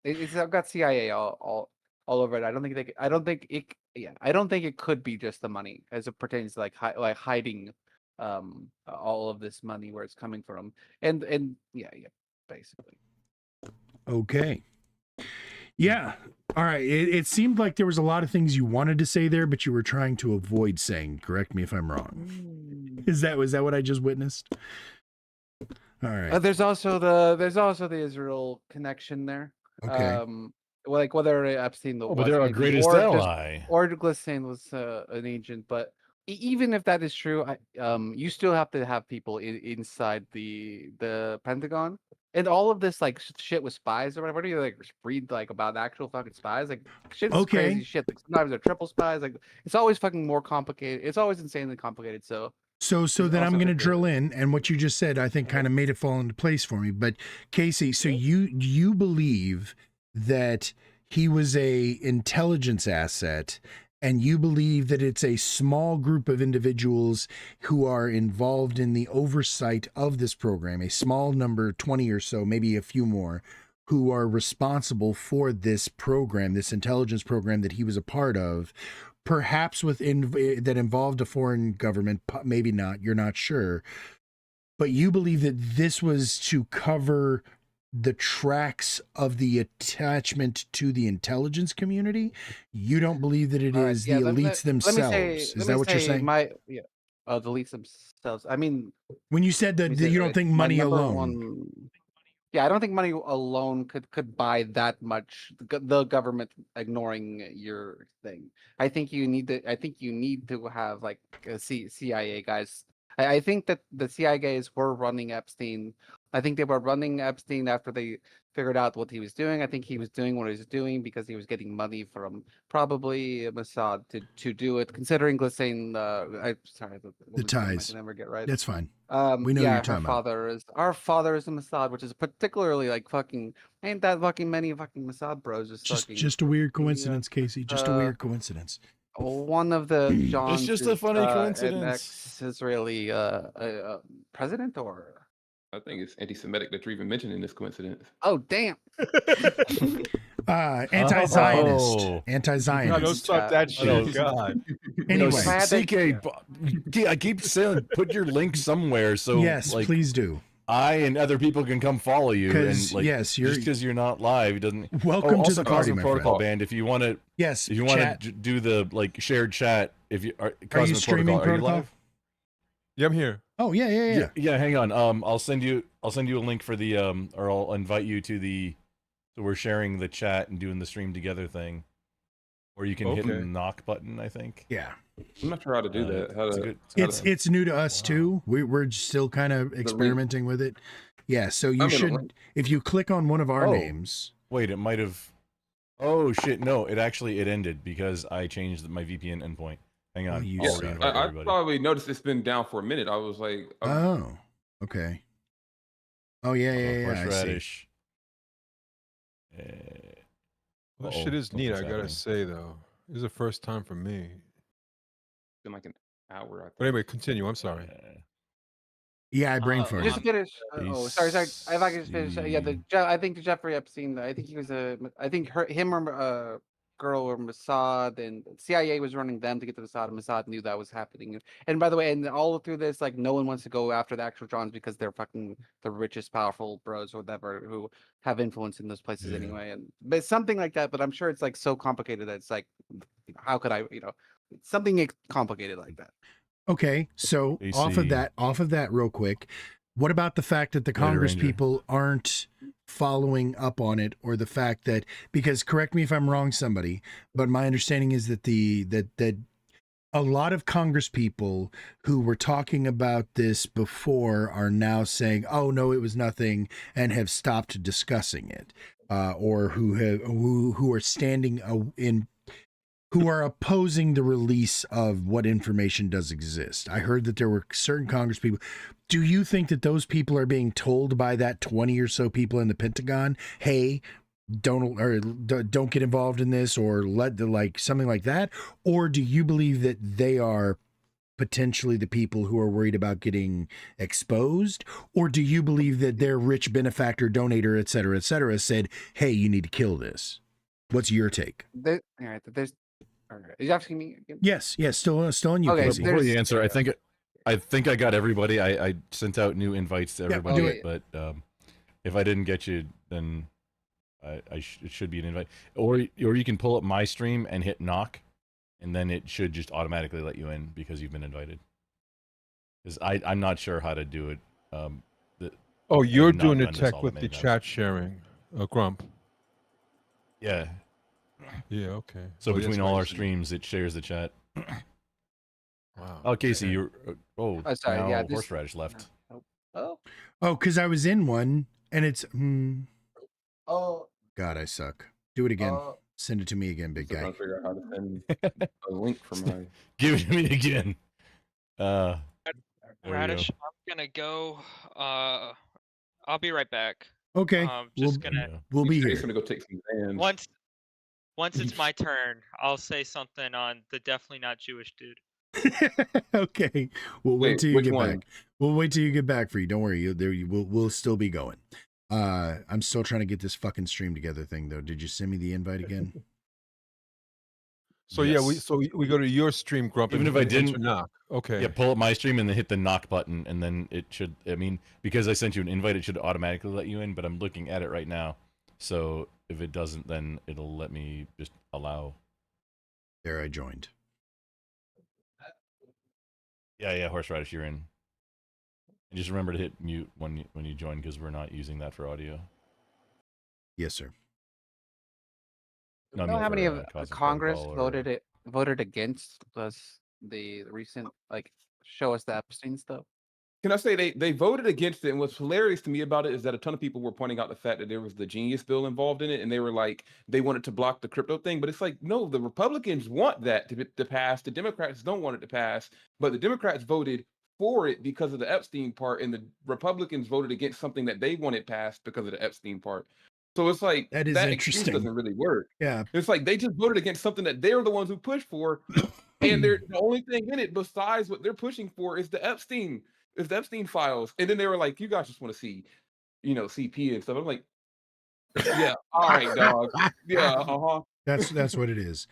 I've got CIA all all over it. I don't think I don't think it. Yeah, I don't think it could be just the money as it pertains to like hiding, all of this money where it's coming from, and yeah, basically. Okay. Yeah. All right. It seemed like there was a lot of things you wanted to say there, but you were trying to avoid saying. Correct me if I'm wrong. Was that what I just witnessed? All right. There's also the Israel connection there. Okay. Like whether Epstein Oh, but they're our agent greatest or ally. or Ghislaine was an agent, but even if that is true, you still have to have people inside the Pentagon, and all of this like shit with spies or whatever. Do you like read like about actual fucking spies? Like shit's Okay. crazy shit. Like sometimes they're triple spies. Like it's always fucking more complicated. It's always insanely complicated. So So It's then I'm also going to the- drill in, and what you just said, I think, kind of made it fall into place for me. But Casey, so you believe that he was a intelligence asset, and you believe that it's a small group of individuals who are involved in the oversight of this program, a small number, 20 or so, maybe a few more, who are responsible for this program, this intelligence program that he was a part of, perhaps that involved a foreign government, maybe not, you're not sure, but you believe that this was to cover the tracks of the attachment to the intelligence community. You don't believe that it All right, is yeah, the let me elites say- themselves. let Is me that what you're say saying? the elites themselves. I mean, When you said let that me say you it don't right. think My money number alone. Yeah, I don't think money alone could buy that much. The government ignoring your thing. I think you need to have like CIA guys. I think that the CIA guys were running Epstein. I think they were running Epstein after they figured out what he was doing. I think he was doing what he was doing because he was getting money from probably Mossad to do it. Considering Ghislaine, I sorry, what was his name? I ties. can never get right. That's fine. We know yeah, you're her talking about. our father is a Mossad, which is particularly like fucking ain't that fucking many fucking Mossad bros Just a weird coincidence, Casey. Just a weird coincidence. one of the Johns just a is, funny an coincidence. ex-Israeli president or I think it's anti-Semitic that you're even mentioning this coincidence. oh damn Anti-Zionist. Oh. No, Anti-Zionist. don't start that I know. shit. God. Anyway. If I had to- CK, I keep saying put your link somewhere so Yes, like please do. I and other people can come follow you. And 'Cause, like, yes, you're- just because you're not live, it doesn't. Welcome to also the party, Cosmic my Protocol friend. Band. If you want to, Yes, if you want chat. to do the like shared chat, if you are Are Cosmic you streaming Protocol, are you Protocol? live? Yeah, I'm here. Oh yeah. Yeah, hang on. I'll send you a link for the or I'll invite you to the. So we're sharing the chat and doing the stream together thing, or you can hit the Okay. knock button. I think. Yeah. I'm not sure how to do that. How it's to, good- how It's to- it's new to us too. We're still kind of experimenting with it. Yeah, so you I'm gonna should, link. if you click on one of our Oh. names. Wait, it might have. Oh shit! No, it ended because I changed my VPN endpoint. Hang on, you I'll suck. re-invite I everybody. probably noticed it's been down for a minute. I was like, Oh, okay. Oh yeah, Oh, I see. horseradish. Well, Uh-oh, shit is neat. I something's gotta happening. say though, this is the first time for me. it's been like an hour. I think. But anyway, continue. I'm sorry. Yeah, I brain farted. just to finish. Sorry. If I could just finish. Yeah, PC. I think Jeffrey Epstein. I think he was I think him or girl or Mossad, and CIA was running them to get to Mossad, and Mossad knew that was happening. And by the way, and all through this, like no one wants to go after the actual Johns because they're fucking the richest, powerful bros or whatever who have influence in those places Yeah. anyway. And but something like that. But I'm sure it's like so complicated that it's like, how could I, something complicated like that. Okay, so off AC. of that real quick, what about the fact that the Later, Congress Ranger. people aren't following up on it, or the fact that, because correct me if I'm wrong, somebody, but my understanding is that that a lot of Congress people who were talking about this before are now saying, "Oh no, it was nothing," and have stopped discussing it, or who are standing who are opposing the release of what information does exist. I heard that there were certain Congress people. Do you think that those people are being told by that 20 or so people in the Pentagon, "Hey, don't get involved in this," or something like that? Or do you believe that they are potentially the people who are worried about getting exposed? Or do you believe that their rich benefactor, donator, et cetera, said, "Hey, you need to kill this"? What's your take? All right, there's. All right, are you asking me again? Yes, still on you, Okay, Casey. Before you there's- answer, I think I got everybody. I sent out new invites to Yeah, everybody, do it. but if I didn't get you, then it should be an invite. Or you can pull up my stream and hit knock, and then it should just automatically let you in because you've been invited. Because I'm not sure how to do it. Oh, you're not doing the done this tech all with that the many times. chat sharing, Grump. Yeah. Yeah, okay. So Oh, that's between right, all you our said- streams, it shares the chat. Wow. Oh, Casey, okay. you're. Oh, sorry, now yeah, this- Horseradish left. Oh. Oh, because I was in one, and it's. Oh. God, I suck. Do it again. Send it to me again, big Still guy. trying to figure out how to send a link from my. Give it to me again. There we go. Radish, I'm gonna go. I'll be right back. Okay, Just we'll, gonna we'll be He's here. gonna go take some Zans. once it's my turn, I'll say something on the definitely not Jewish dude. Okay, we'll wait Wait, till you which get one? back. We'll wait till you get back for you. Don't worry. We'll still be going. I'm still trying to get this fucking stream together thing though. Did you send me the invite again? So Yes. we go to your stream, Grump. Even and if I we enter didn't- knock. Okay. Yeah, pull up my stream and then hit the knock button, and then it should. I mean, because I sent you an invite, it should automatically let you in. But I'm looking at it right now, so if it doesn't, then it'll let me just allow. There, I joined. Yeah, Horseradish, you're in. And just remember to hit mute when you join, because we're not using that for audio. Yes, sir. No, I You know mean how many for, of Cosmos Congress Protocol or- voted against the recent show us the Epstein stuff? Can I say they voted against it? And what's hilarious to me about it is that a ton of people were pointing out the fact that there was the Genius Bill involved in it, and they were like, they wanted to block the crypto thing. But it's like, no, the Republicans want that to pass. The Democrats don't want it to pass, but the Democrats voted for it because of the Epstein part, and the Republicans voted against something that they wanted passed because of the Epstein part. So it's like That is excuse interesting. doesn't really work. Yeah. It's like they just voted against something that they're the ones who pushed for, and they're the only thing in it besides what they're pushing for is the Epstein files. And then they were like, "You guys just want to see, CP and stuff." I'm like, "Yeah, all right, dog. Yeah, That's what it is.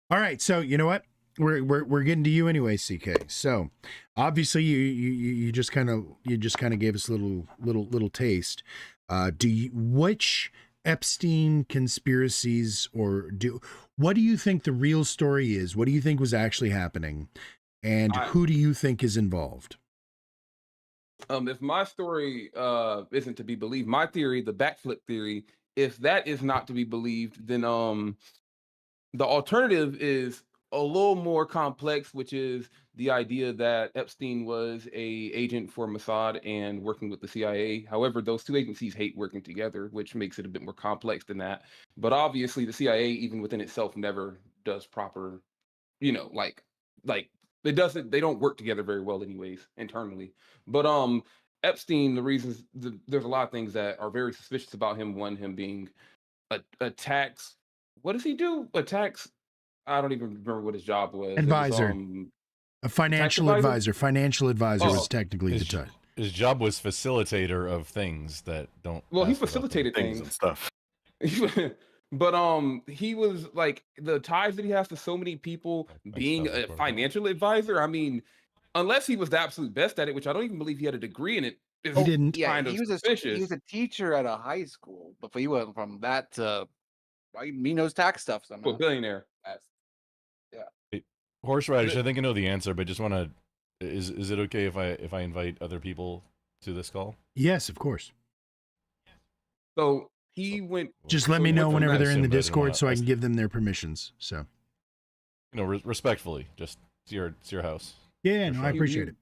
All right, so you know what? We're getting to you anyway, CK. So obviously you just kind of gave us a little taste. Which Epstein conspiracies what do you think the real story is? What do you think was actually happening? And who do you think is involved? If my story isn't to be believed, my theory, the backflip theory, if that is not to be believed, then the alternative is a little more complex, which is the idea that Epstein was a agent for Mossad and working with the CIA. However, those two agencies hate working together, which makes it a bit more complex than that. But obviously, the CIA, even within itself, never does proper, like it doesn't. They don't work together very well, anyways, internally. But Epstein, the reasons there's a lot of things that are very suspicious about him. One, him being a tax. What does he do? A tax. I don't even remember what his job was. Advisor. It was, A financial advisor? advisor. Financial advisor was technically the his, title. his job was facilitator of things that don't. well, he pass without them. facilitated Things things. and stuff. But he was like the ties that he has to so many people being a financial advisor. I mean, unless he was the absolute best at it, which I don't even believe he had a degree in it. Is He didn't. Yeah, kind of he was suspicious. a teacher at a high school, but he went from that to he knows tax stuff To a somehow. billionaire. Horseradish, I think I know the answer, but just want to. Is it okay if I invite other people to this call? Yes, of course. So he went. Just So let me he know went from whenever that they're in the Simba, I don't Discord wanna- so I can give them their permissions. So Respectfully, just it's your house. yeah, no, I He- appreciate he- it.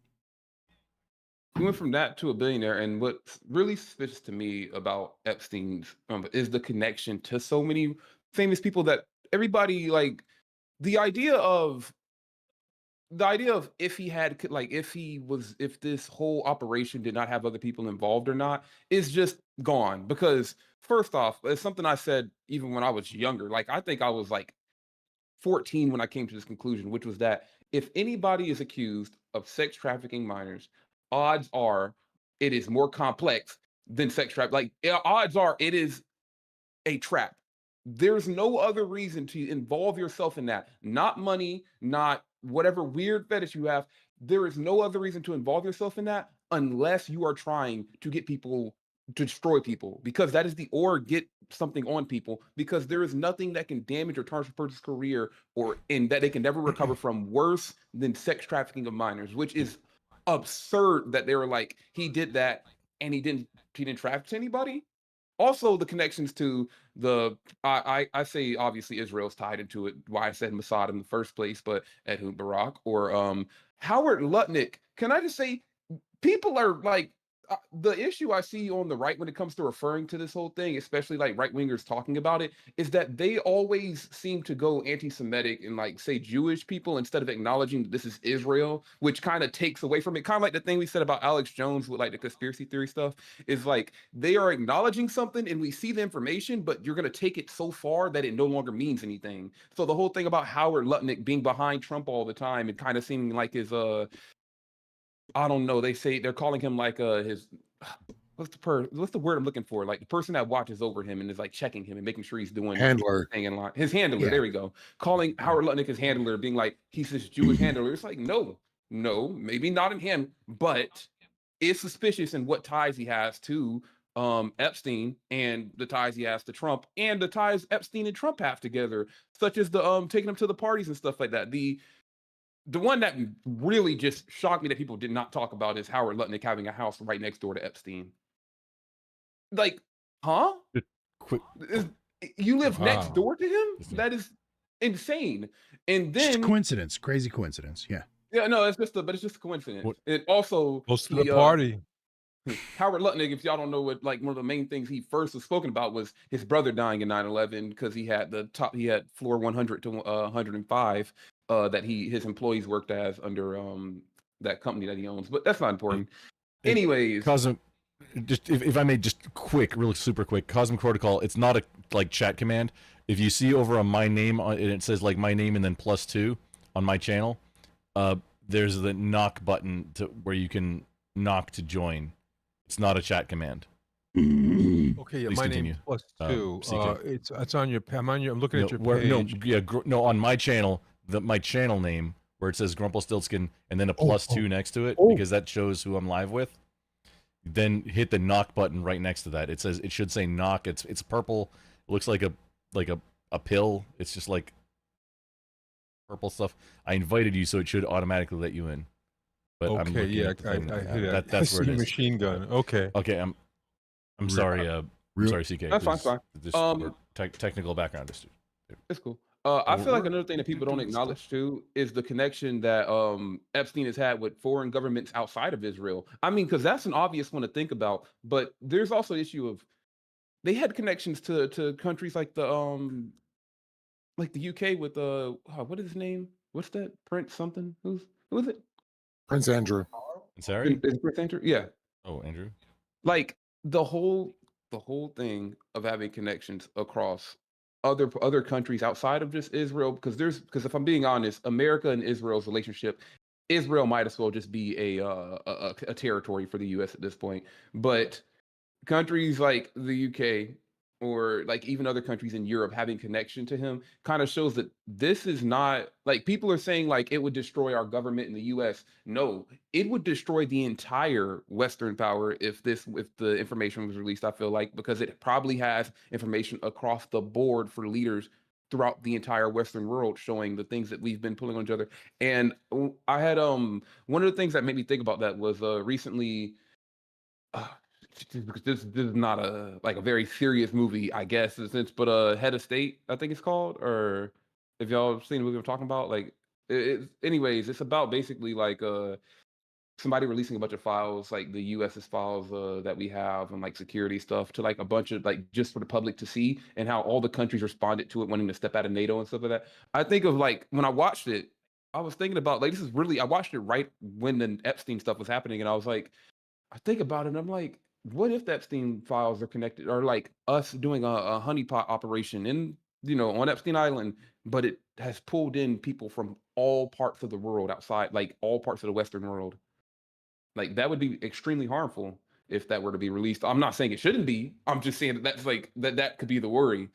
He went from that to a billionaire, and what's really suspicious to me about Epstein's is the connection to so many famous people that everybody like. The idea of if he had if this whole operation did not have other people involved or not is just gone. Because first off, it's something I said even when I was younger. Like I think I was like 14 when I came to this conclusion, which was that if anybody is accused of sex trafficking minors, odds are it is more complex than sex trafficking. Like odds are it is a trap. There's no other reason to involve yourself in that. Not money, not whatever weird fetish you have. There is no other reason to involve yourself in that unless you are trying to get people to destroy people, because that is or get something on people, because there is nothing that can damage or tarnish a person's career or in that they can never recover from worse than sex trafficking of minors, which is absurd that they were like, he did that and he didn't traffic anybody. Also, the connections to I say obviously Israel's tied into it. Why I said Mossad in the first place, but Ehud Barak or Howard Lutnick. Can I just say, people are like, the issue I see on the right when it comes to referring to this whole thing, especially like right wingers talking about it, is that they always seem to go anti-Semitic and like say Jewish people instead of acknowledging that this is Israel, which kind of takes away from it. Kind of like the thing we said about Alex Jones with like the conspiracy theory stuff, is like they are acknowledging something and we see the information, but you're going to take it so far that it no longer means anything. So the whole thing about Howard Lutnick being behind Trump all the time and kind of seeming like his I don't know. They're calling him like his what's the word I'm looking for? Like the person that watches over him and is like checking him and making sure he's doing Handler. everything in line. His handler. Yeah. There we go. Calling Howard Lutnick his handler, being like he's this Jewish handler. It's like no, maybe not in him, but it's suspicious in what ties he has to Epstein and the ties he has to Trump and the ties Epstein and Trump have together, such as the taking him to the parties and stuff like that. The one that really just shocked me that people did not talk about is Howard Lutnick having a house right next door to Epstein. Like, huh? Quick, You live next Wow. door to him? That is insane. And Just a then, coincidence, crazy coincidence. Yeah. yeah, no, it's just a coincidence. What- It also Close to the he, party. Howard Lutnick, if y'all don't know what, like one of the main things he first was spoken about was his brother dying in 9/11 because he had floor 100 to 105 that his employees worked as under that company that he owns. But that's not important. Hey, Anyways, Cosmic, just if I may, just quick, really super quick. Cosmic Protocol. It's not a like chat command. If you see over on my name and it says like my name and then +2 on my channel, there's the knock button where you can knock to join. It's not a chat command. Okay, yeah, Please my continue. name +2. CK. It's on your. I'm looking at your Where, page. no, on my channel, my channel name where it says Grumpelstiltskin and then a +2 next to it Oh. because that shows who I'm live with. Then hit the knock button right next to that. It should say knock. It's purple. It looks like a pill. It's just like purple stuff. I invited you, so it should automatically let you in. But I'm Okay, looking yeah, at the I thing right now. hear that. That's where it I see is. machine gun. Okay. Okay, I'm sorry. I'm sorry, CK. That's fine, please. fine. Just technical background. Just it's cool. I feel like We're- another thing that people we're don't doing acknowledge stuff. too is the connection that Epstein has had with foreign governments outside of Israel. I mean, because that's an obvious one to think about, but there's also the issue of they had connections to countries like the UK with what is his name? What's that? Prince something? Who is it? Prince Andrew. Sorry. Is it Prince Andrew? Yeah. Oh, Andrew. Like the whole thing of having connections across other countries outside of just Israel, because if I'm being honest, America and Israel's relationship, Israel might as well just be a territory for the US at this point. But countries like the UK or like even other countries in Europe having connection to him kind of shows that this is not like people are saying like it would destroy our government in the US. No, it would destroy the entire Western power if the information was released, I feel like, because it probably has information across the board for leaders throughout the entire Western world showing the things that we've been pulling on each other. And I had one of the things that made me think about that was recently because this is not a very serious movie, I guess, but Head of State, I think it's called, or if y'all seen the movie I'm talking about, like anyways, it's about basically like somebody releasing a bunch of files, like the US's files that we have and like security stuff to like a bunch of like just for the public to see, and how all the countries responded to it, wanting to step out of NATO and stuff like that. I think of like when I watched it, I was thinking about like I watched it right when the Epstein stuff was happening, and I was like, I think about it and I'm like, what if the Epstein files are connected, or like us doing a honeypot operation in, on Epstein Island, but it has pulled in people from all parts of the world outside, like all parts of the Western world. Like that would be extremely harmful if that were to be released. I'm not saying it shouldn't be. I'm just saying that's like that could be the worry.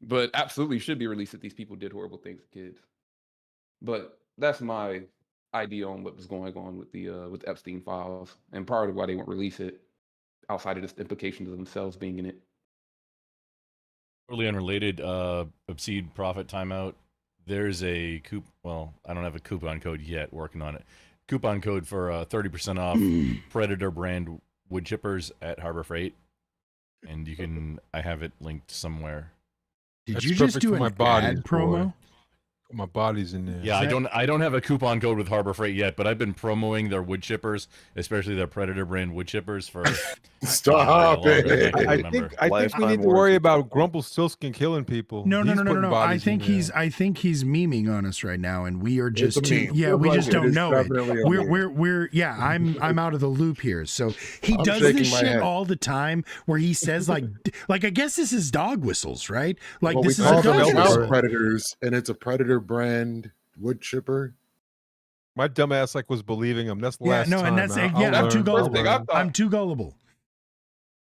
but absolutely should be released if these people did horrible things to kids. But that's my idea on what was going on with the Epstein files, and part of why they won't release it, outside of just implications of themselves being in it. Totally unrelated. Obscene Profit timeout. There's a Well, I don't have a coupon code yet. Working on it. Coupon code for 30% off Predator brand wood chippers at Harbor Freight, and you can. I have it linked somewhere. Did That's you just perfect do for an my body, ad promo? boy. My body's in there. Yeah, I don't have a coupon code with Harbor Freight yet, but I've been promoting their wood chippers, especially their Predator brand wood chippers for Stop it. I think we need to worry about Grumpelstiltskin killing people. No. He's I putting bodies in think there. he's memeing on us right now, and we are just a too. meme. Yeah, We're we like just it. don't It's know it. definitely a meme. We're yeah. I'm out of the loop here. So he I'm does shaking this my shit head. all the time, where he says like I guess this is dog whistles, right? Like Well, this we is a call them dog Elvis. whistle. House Predators, and it's a Predator brand wood chipper. My dumbass was believing him. That's the Yeah, last no, time. and that's I'll I'm learn. too I'll First thing I gullible. thought- I'm too gullible.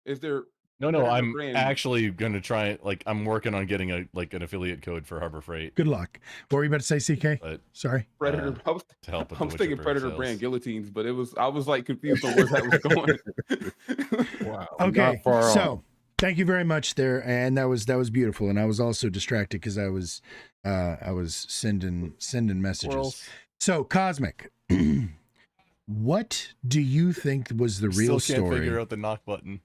Is there No, Predator I'm brand- actually gonna try. Like, I'm working on getting an affiliate code for Harbor Freight. Good luck. What were you about to say, CK? But Sorry. Predator? to help with I the was wood thinking chipper Predator sales. brand guillotines, but I was like confused on where that was going. Wow. Okay, Not far so off. thank you very much there, and that was beautiful, and I was also distracted because I was sending messages. Squirrels. So Cosmic, what do you think was the real Still can't story? figure out the knock button.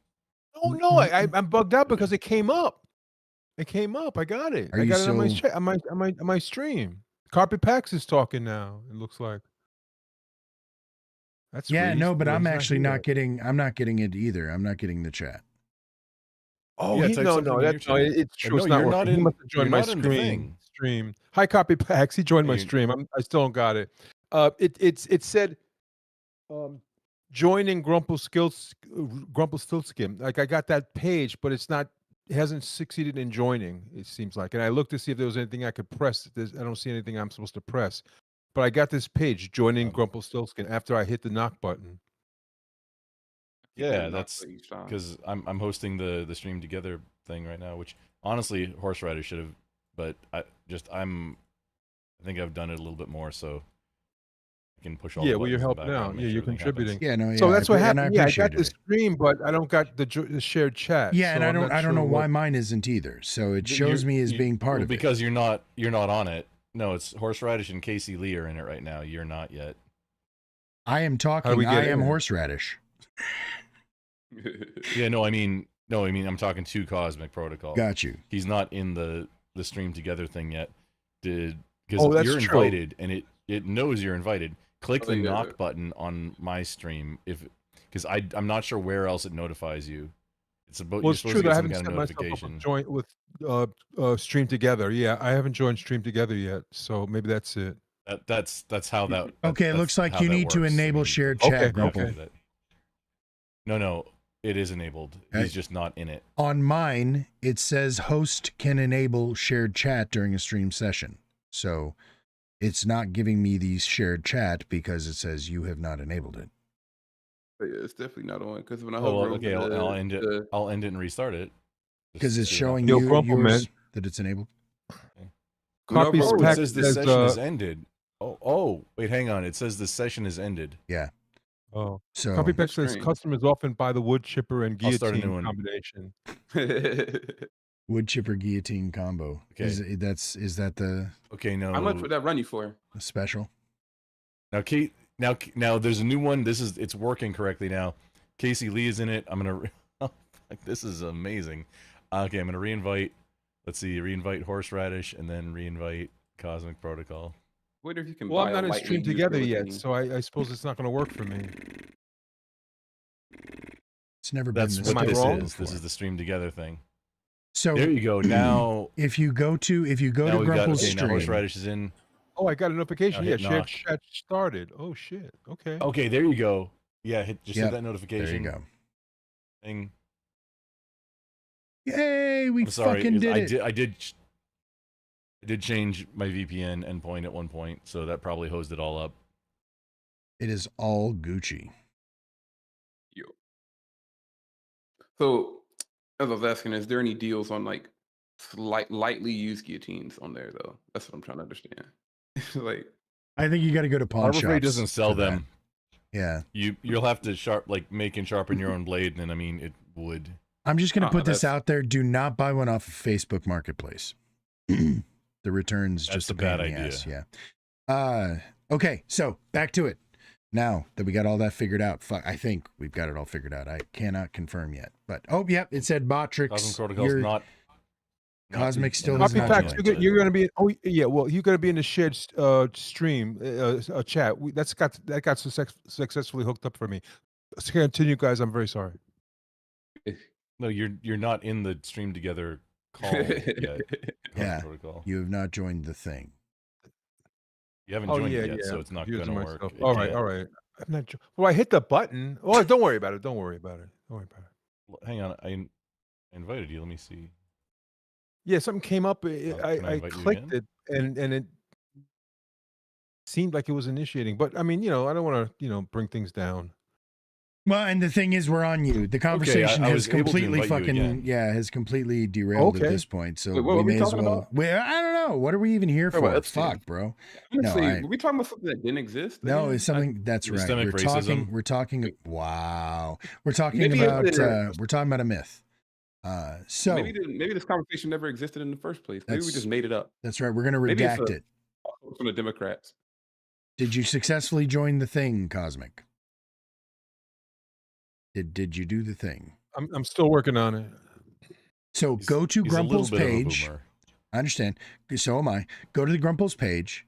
Oh no, I'm bugged out because it came up. It came up. I got it. Are I you got it on my, so- on my stream. Carpet Pax is talking now. It looks like. That's Yeah, weird. no, but He's I'm not actually here. not getting. I'm not getting it either. I'm not getting the chat. Oh, Yeah, he, type no, something no, in your that's no, chat. it's true. No, It's not you're not working. He in- must have joined you're my not in the thing. stream. Hi, Copy Pax. He joined my You- stream. I still don't got it. It said, joining Grumpelstiltskin. Like I got that page, but it's not. It hasn't succeeded in joining. It seems like, and I looked to see if there was anything I could press. I don't see anything I'm supposed to press, but I got this page joining Grumpelstiltskin after I hit the knock button. Yeah, Knock that's button each time. because I'm hosting the stream together thing right now, which honestly Horse Rider should have, but I think I've done it a little bit more, so I can push all. Yeah, the well, you're buttons in the helping background out. and make Yeah, sure you're everything happens. contributing. Yeah, no, yeah. So that's what and I happened. Yeah, I got appreciated the it. stream, but I don't got the shared chat. Yeah, and so I I'm don't. not I don't sure know why what- mine isn't either. So it shows You're- me as you- being part well, of because you're not on it. No, it's Horseradish and Casey Lee are in it right now. You're not yet. it. I am talking. we I get am in? horseradish. Yeah, no, I mean I'm talking to Cosmic Protocol. Got you. He's not in the stream together thing yet. Because Oh, that's you're true. invited and it knows you're invited. Click Oh, the yeah. knock button on my stream because I'm not sure where else it notifies you. It's about Well, you're it's supposed true to that I get some haven't kind set of myself up notification. with join with Stream Together. Yeah, I haven't joined Stream Together yet, so maybe that's it. That's how that. Okay, it that's looks like how you that need to works. I enable mean, shared Okay, chat, Grumple. okay. No, it is enabled. Okay. He's just not in it. On mine, it says host can enable shared chat during a stream session. So it's not giving me the shared chat because it says you have not enabled it. But yeah, it's definitely not on because when I Oh, hover well, over okay, the- I'll end it. the- I'll end it and restart it. Just Because to it's see showing Yo, you Grumple, man. yours that it's enabled. Copies Oh, Oh, it pack says the says, session is ended. Oh, wait, hang on. It says the session is ended. oh, So Copy Pack says strange. customers often buy the wood chipper and I'll start a guillotine new one. combination. wood chipper guillotine combo. Okay. Is that the Okay, no. How much would that run you for? special? Now, Kate. Now, there's a new one. It's working correctly now. Casey Lee is in it. I'm gonna. This is amazing. Okay, I'm gonna reinvite. Let's see, reinvite Horseradish and then reinvite Cosmic Protocol. Wonder if you can. Well, buy I'm a not in lightweight Stream used Together yet, guillotine. so I suppose it's not going to work for me. It's never That's been this what Am I this wrong? is. This is the stream together thing. So There you go. Now, if you go to now Grumple's we've got. Okay, now stream, Horseradish is in. Oh, I got a notification. Now Yeah, hit shared knock. chat started. Oh shit. Okay. Okay, there you go. Yeah, hit Yep, that there notification. you go. Thing. Yay, we I'm sorry. fucking did it. I did change my VPN endpoint at one point, so that probably hosed it all up. It is all Gucci. So, as I was asking, is there any deals on like lightly used guillotines on there though. That's what I'm trying to understand. Like, I think you got to go to pawn Harbor shops. Freight doesn't sell for that. them. Yeah. You'll have to make and sharpen your own blade, and I mean it would. I'm just going to put this that's- out there. Do not buy one off of Facebook Marketplace. The returns That's just a a pain bad in the idea. ass. Yeah. Okay. So back to it. Now that we got all that figured out, I think we've got it all figured out. I cannot confirm yet, but it said Botrix. Cosmic Protocol's You're- not. Cosmic still not is Copy not Packs, joined. you're going to be. Oh yeah, well you're going to be in the shared stream chat. That got successfully hooked up for me. Let's continue, guys. I'm very sorry. No, you're not in the stream together call yet. Cosmic Yeah. Protocol. You have not joined the thing. You haven't Oh joined yeah, it yet, yeah. so it's not Confusing going to work. myself. It All right, can't. all right. I'm not. Well, I hit the button. Oh, don't worry about it. Don't worry about it. Don't worry about it. Well, hang on, I invited you. Let me see. Yeah, something came up. can I I invite you clicked again? it, and it seemed like it was initiating. But I mean, I don't want to, bring things down. Well, and the thing is, we're on you. The conversation I has was able to completely invite you again. has completely derailed at Okay. this point. So Wait, what we are we may as talking well. about? Well, I don't know. What are we even here Talking about for? Epstein. Fuck, bro. Honestly, I- were we talking about something that didn't exist? No, again? it's something that's right. Systemic racism. We're talking. Wow. We're talking Maybe about. it's We're talking about a myth. So maybe this conversation never existed in the first place. Maybe we That's- just made it up. that's right. We're gonna Maybe it's redact a- it. From the Democrats. Did you successfully join the thing, Cosmic? Did you do the thing? I'm still working on it. So He's- go to he's a little Grumple's bit of a page. boomer. I understand. So am I. Go to the Grumple's page,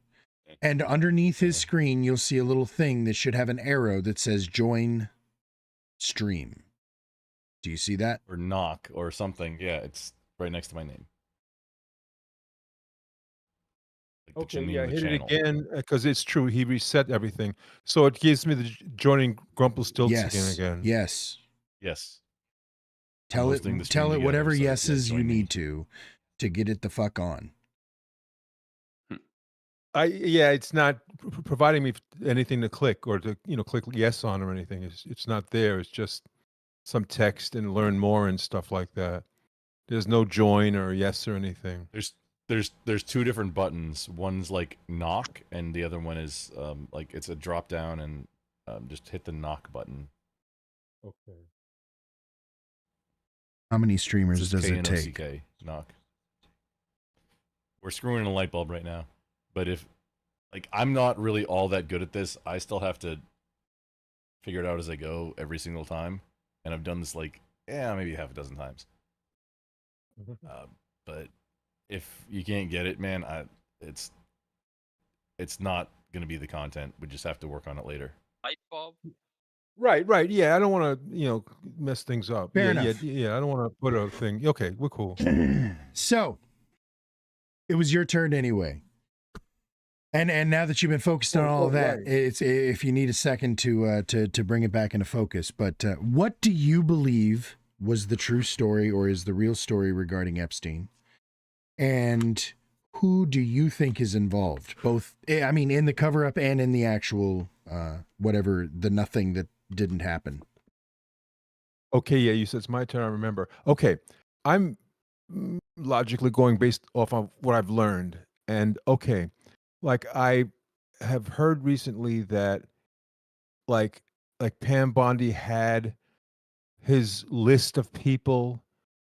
and underneath his screen, you'll see a little thing that should have an arrow that says "Join Stream." Do you see that? Or knock or something. Yeah, it's right next to my name. Like the Okay, name yeah, of the hit it channel. again because it's true. He reset everything, so it gives me the joining Grumpelstiltskin Yes. again. Yes. Yes. Tell it. hosting the Tell stream it together, whatever so, yeah, yeses you join me. need to get it the fuck on. It's not providing me anything to click or to click yes on or anything. It's not there. It's just some text and learn more and stuff like that. There's no join or yes or anything. There's two different buttons. One's like knock, and the other one is like it's a drop down, and just hit the knock button. Okay. How many It's streamers just does it take? K-N-O-C-K, knock. We're screwing in a light bulb right now, but if I'm not really all that good at this, I still have to figure it out as I go every single time, and I've done this maybe half a dozen times. But if you can't get it, man, it's not gonna be the content. We just have to work on it later. Light bulb. Right. Yeah, I don't want to mess things up. Fair yeah, enough. Yeah, I don't want to put a thing. Okay, we're cool. So it was your turn anyway. And now that you've been focused on all of that, right. it's if you need a second to bring it back into focus. But what do you believe was the true story or is the real story regarding Epstein? And who do you think is involved? Both, I mean, in the cover up and in the actual whatever, the nothing that didn't happen. Okay, yeah, you said it's my turn. I remember. Okay, I'm logically going based off of what I've learned, and okay, like I have heard recently that, like Pam Bondi had his list of people,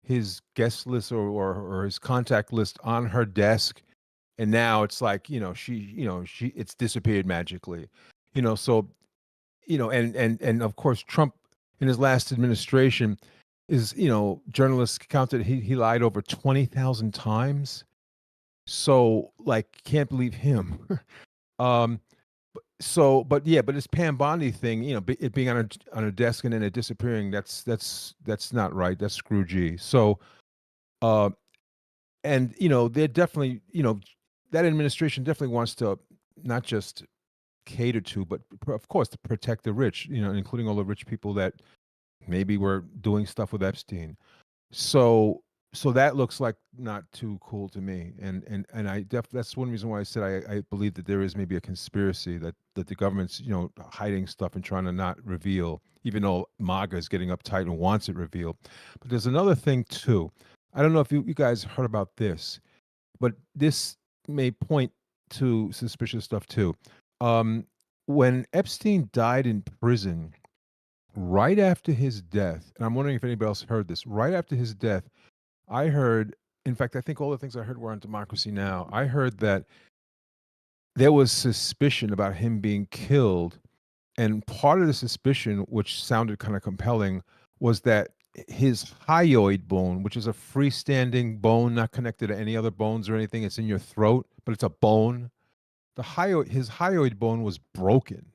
his guest list or his contact list on her desk, and now it's like she it's disappeared magically, so and of course Trump in his last administration is journalists counted he lied over 20,000 times, so can't believe him. But this Pam Bondi thing, it being on a desk and then it disappearing, that's not right. That's scroogey. So and they're definitely that administration definitely wants to not just cater to, but of course to protect the rich, including all the rich people that maybe were doing stuff with Epstein. So that looks like not too cool to me, and that's one reason why I said I believe that there is maybe a conspiracy that the government's hiding stuff and trying to not reveal, even though MAGA is getting uptight and wants it revealed. But there's another thing too. I don't know if you guys heard about this, but this may point to suspicious stuff too. When Epstein died in prison, right after his death, and I'm wondering if anybody else heard this, right after his death, I heard, in fact, I think all the things I heard were on Democracy Now! I heard that there was suspicion about him being killed. And part of the suspicion, which sounded kind of compelling, was that his hyoid bone, which is a freestanding bone not connected to any other bones or anything, it's in your throat, but it's a bone. His hyoid bone was broken,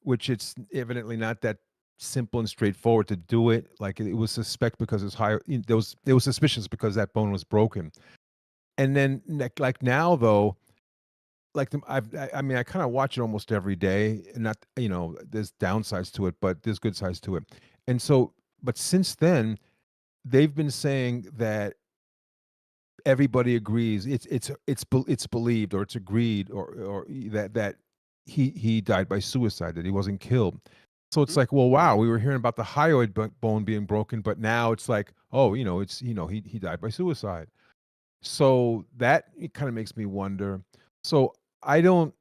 which it's evidently not that simple and straightforward to do it. Like it was suspect because his there was suspicious because that bone was broken. And then like now though, like I mean I kind of watch it almost every day, and not, you know, there's downsides to it, but there's good sides to it. And so, but since then, they've been saying that everybody agrees it's believed, or it's agreed, or that he died by suicide, that he wasn't killed. So it's like, well, wow, we were hearing about the hyoid bone being broken, but now it's like, oh, you know, it's, you know, he died by suicide. So that, it kind of makes me wonder. So I don't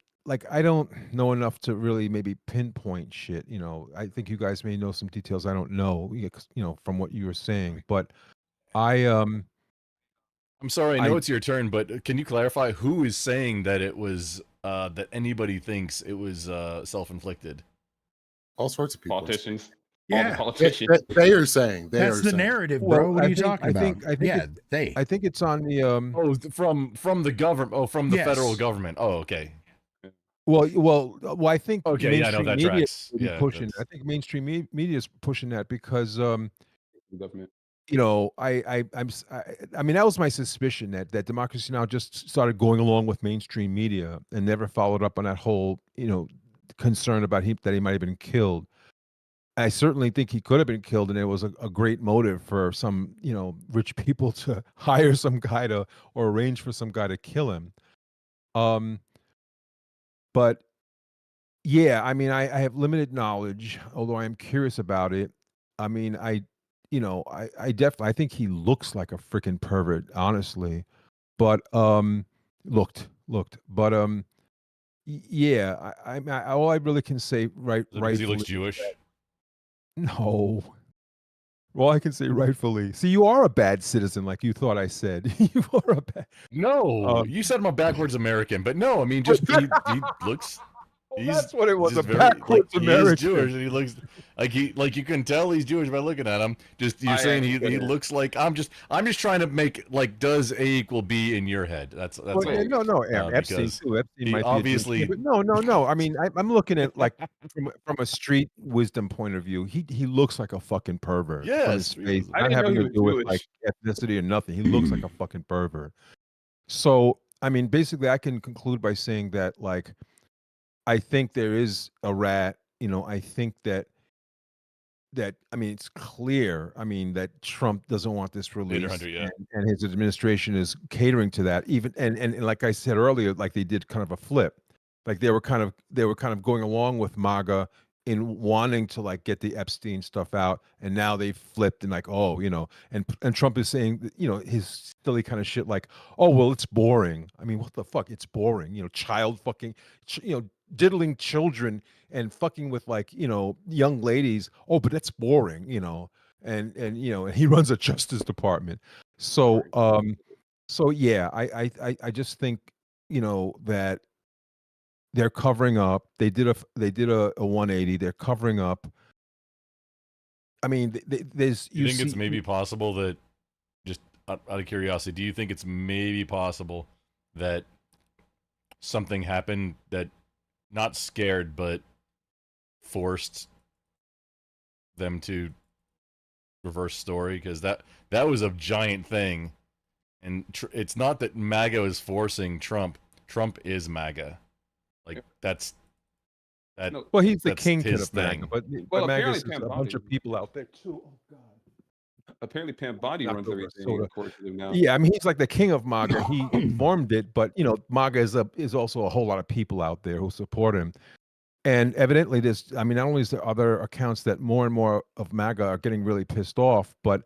know enough to really maybe pinpoint shit. You know, I think you guys may know some details I don't know, you know, from what you were saying. But I'm sorry, I know I- it's your turn, but can you clarify who is saying that it was that anybody thinks it was self-inflicted? All sorts of people. Politicians. All Yeah. the politicians. They are saying. They That's are the saying. narrative, bro. Well, What I are you think- talking I about? think- I think yeah, it- they. I think it's on the Oh, from the government. Oh, from the Yes. federal government. Oh, okay. well, I think Okay, yeah, no, mainstream that media tracks. is Yeah, pushing. that's- I think mainstream media is pushing that because Government. you know, I mean, that was my suspicion that Democracy Now! Just started going along with mainstream media and never followed up on that whole, you know, concern about that he might have been killed. I certainly think he could have been killed, and it was a great motive for some, you know, rich people to hire some guy to, or arrange for some guy to kill him. But yeah, I mean, I have limited knowledge, although I am curious about it. I mean, you know, I definitely, I think he looks like a freaking pervert, honestly. But looked, but yeah, all I really can say, Is it because he looks rightfully, Jewish? no. Well, I can say rightfully. See, you are a bad citizen, like you thought I said. You are a bad. No, you said I'm a backwards American, but no, I mean, just he looks. Well, that's what it was, just a backwards He is American. Jewish, and he looks like you can tell he's Jewish by looking at him. Just you're saying he looks like I'm just trying to make like does A equal B in your head. That's Well, all. yeah, no, Epstein because too. Epstein he might obviously- be a Jew, but no. I mean, I'm looking at like from a street wisdom point of view. He looks like a fucking pervert. From his Yes, face, I not didn't know having he to was do with Jewish. like ethnicity or nothing. He looks like a fucking pervert. So, I mean, basically, I can conclude by saying that, like, I think there is a rat. You know, I think that I mean, it's clear. I mean, that Trump doesn't want this released, Hunter, yeah. and his administration is catering to that. Even and like I said earlier, like they did kind of a flip. Like they were kind of going along with MAGA in wanting to like get the Epstein stuff out, and now they've flipped and like, oh, you know, and Trump is saying, you know, his silly kind of shit like, oh, well, it's boring. I mean, what the fuck? It's boring. You know, child fucking, you know, diddling children and fucking with like, you know, young ladies. Oh, but that's boring, you know. And you know, and he runs a Justice Department. So so yeah, I just think, you know, that they're covering up. They did a 180. They're covering up. I mean, there's You think it's see- maybe possible that, just out of curiosity, do you think it's maybe possible that something happened that not scared but forced them to reverse story? Because that was a giant thing, and it's not that MAGA is forcing Trump. Trump is MAGA. Like that's that. No, Well, he's the that's kingpin his of MAGA, thing. but Well, MAGA's apparently a Pam bunch of Bondi- people out there too. Oh God. Apparently, Pam Bondi Knocked runs over a everything. soda. According to them now. Yeah, I mean, he's like the king of MAGA. He formed it, but you know, MAGA is also a whole lot of people out there who support him. And evidently, there's, I mean, not only is there other accounts that more and more of MAGA are getting really pissed off, but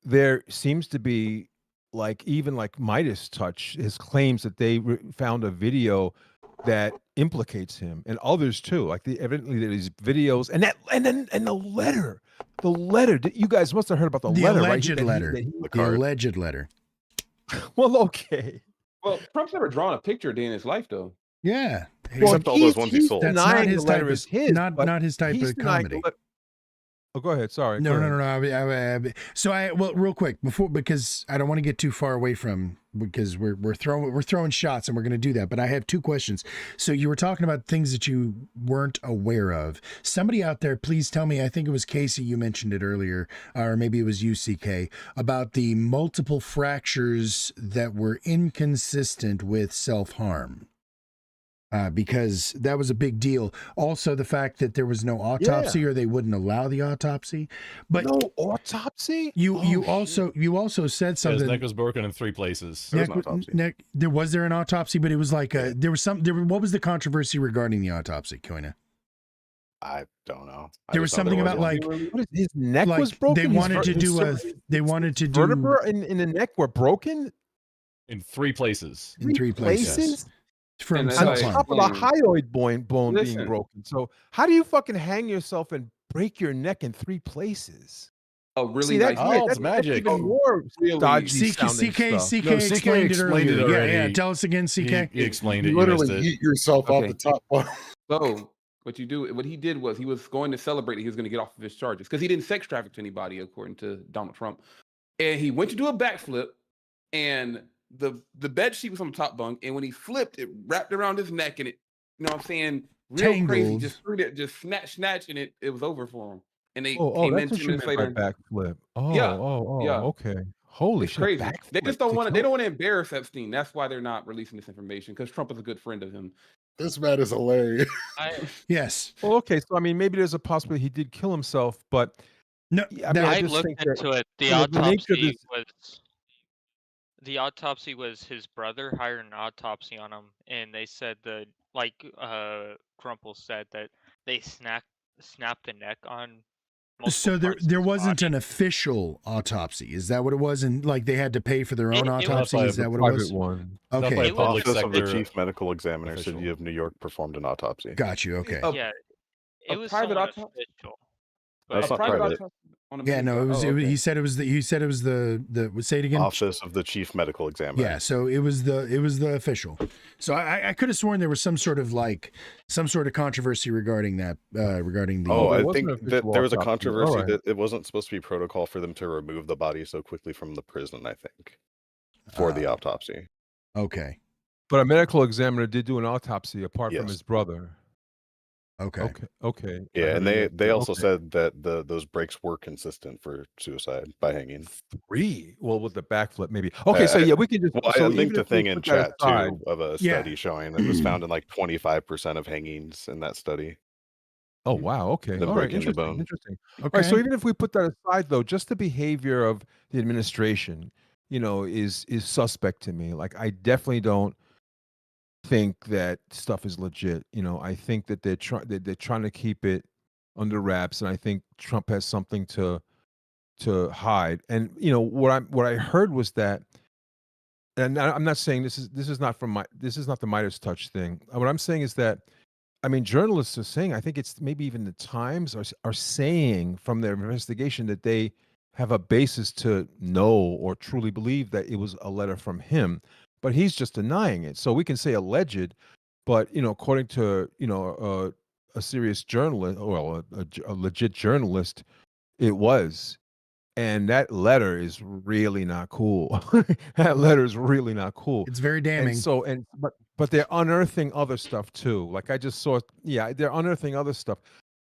there seems to be like even like Midas Touch, his claims that they found a video that implicates him and others too. Like evidently there's videos and the letter. The letter. You guys must have heard about the letter, right? Alleged letter. The alleged letter. Well, okay. Well, Trump's never drawn a picture a day in his life, though. Yeah. Except all those ones he sold. That's not denying his the letter type is of, his, but not his type he's of denying the comedy. Oh, go ahead. Sorry. No, Go no, ahead. no, no. So well, real quick because I don't want to get too far away from because we're throwing shots and we're going to do that. But I have two questions. So you were talking about things that you weren't aware of. Somebody out there, please tell me. I think it was Casey. You mentioned it earlier, or maybe it was UCK about the multiple fractures that were inconsistent with self-harm. Because that was a big deal. Also, the fact that there was no autopsy or they wouldn't allow the autopsy. But no autopsy. You also said His something. neck was broken in 3 places. There was an autopsy. Was there an autopsy? But it was like what was the controversy regarding the autopsy, Koina? I don't know. There was something about one. like What is, his neck was broken. They wanted to do vertebra in the neck were broken in 3 places. In 3 places. From And on self-harm. top of the hyoid bone being Listen. broken. So how do you fucking hang yourself and break your neck in 3 places? Oh, really? See, that's, nice. yeah, Oh, that's, it's magic. That's even more Really? dodgy CK sounding stuff. No, explained CK it explained it earlier. Yeah, already. tell us again, CK. He explained it. You You missed literally it. eat yourself off Okay. the top one. So what he did was he was going to celebrate that he was going to get off of his charges because he didn't sex traffic to anybody, according to Donald Trump. And he went to do a backflip, and the bed sheet was on the top bunk, and when he flipped, it wrapped around his neck, and it, you know what I'm saying, real crazy, Tangled. just threw it, just snatch, and it was over for him. And they Oh, came in that's what 2 you minutes meant later. by backflip. Oh, Yeah, oh, okay. Holy It's shit! crazy. They backflip just don't to want to. They kill- don't want to embarrass Epstein. That's why they're not releasing this information because Trump is a good friend of him. This man is hilarious. Yes. Well, okay, so I mean, maybe there's a possibility he did kill himself, but No, I mean, I just looked think that, into it. The you know, the nature of autopsy was his brother hired an autopsy on him, and they said that, like Crumpel said, that they snapped the neck on. So multiple there parts of there his wasn't body. an official autopsy. Is that what it was? And like they had to pay for their own It was- autopsy. Is that what it private was? one. Not by Okay, a public Office of the sector Chief Medical Examiner, official. City of New York, performed an autopsy. got you. Okay. Oh, Yeah, a it was private somewhat autopsy? official. That's But not private. autopsy on a Yeah, no, it was. Oh, okay. He said it was the. He said it was the. Say it again. Office of the Chief Medical Examiner. Yeah, so it was the official. So I could have sworn there was some sort of controversy regarding that regarding the. Oh, there I wasn't think an that official there was a autopsy. controversy Alright. that it wasn't supposed to be protocol for them to remove the body so quickly from the prison, I think, for the autopsy. Okay. But a medical examiner did do an autopsy apart from Yes. his brother. Okay. Okay. I Yeah, heard and that. they also Okay. said that those breaks were consistent for suicide by hanging. 3. Well, with the backflip, maybe. Okay, so yeah, we can just. Well, so I even linked a if we thing in put that chat aside- too of a Yeah. study showing that was found in like 25% of hangings in that study. Oh wow. Okay. Them All right. breaking the Interesting. bone. Interesting. Okay. All right. So even if we put that aside, though, just the behavior of the administration, you know, is suspect to me. Like, I definitely don't think that stuff is legit. You know, I think that they're trying to keep it under wraps, and I think Trump has something to hide. And you know what I heard was that, and I'm not saying this is not the Midas Touch thing. What I'm saying is that, I mean, journalists are saying, I think it's maybe even the Times are saying from their investigation that they have a basis to know or truly believe that it was a letter from him, but he's just denying it. So we can say alleged, but you know, according to a serious journalist, well, a legit journalist, it was. And that letter is really not cool. That letter is really not cool. It's very damning. And so, but they're unearthing other stuff too. Like I just saw, yeah, they're unearthing other stuff.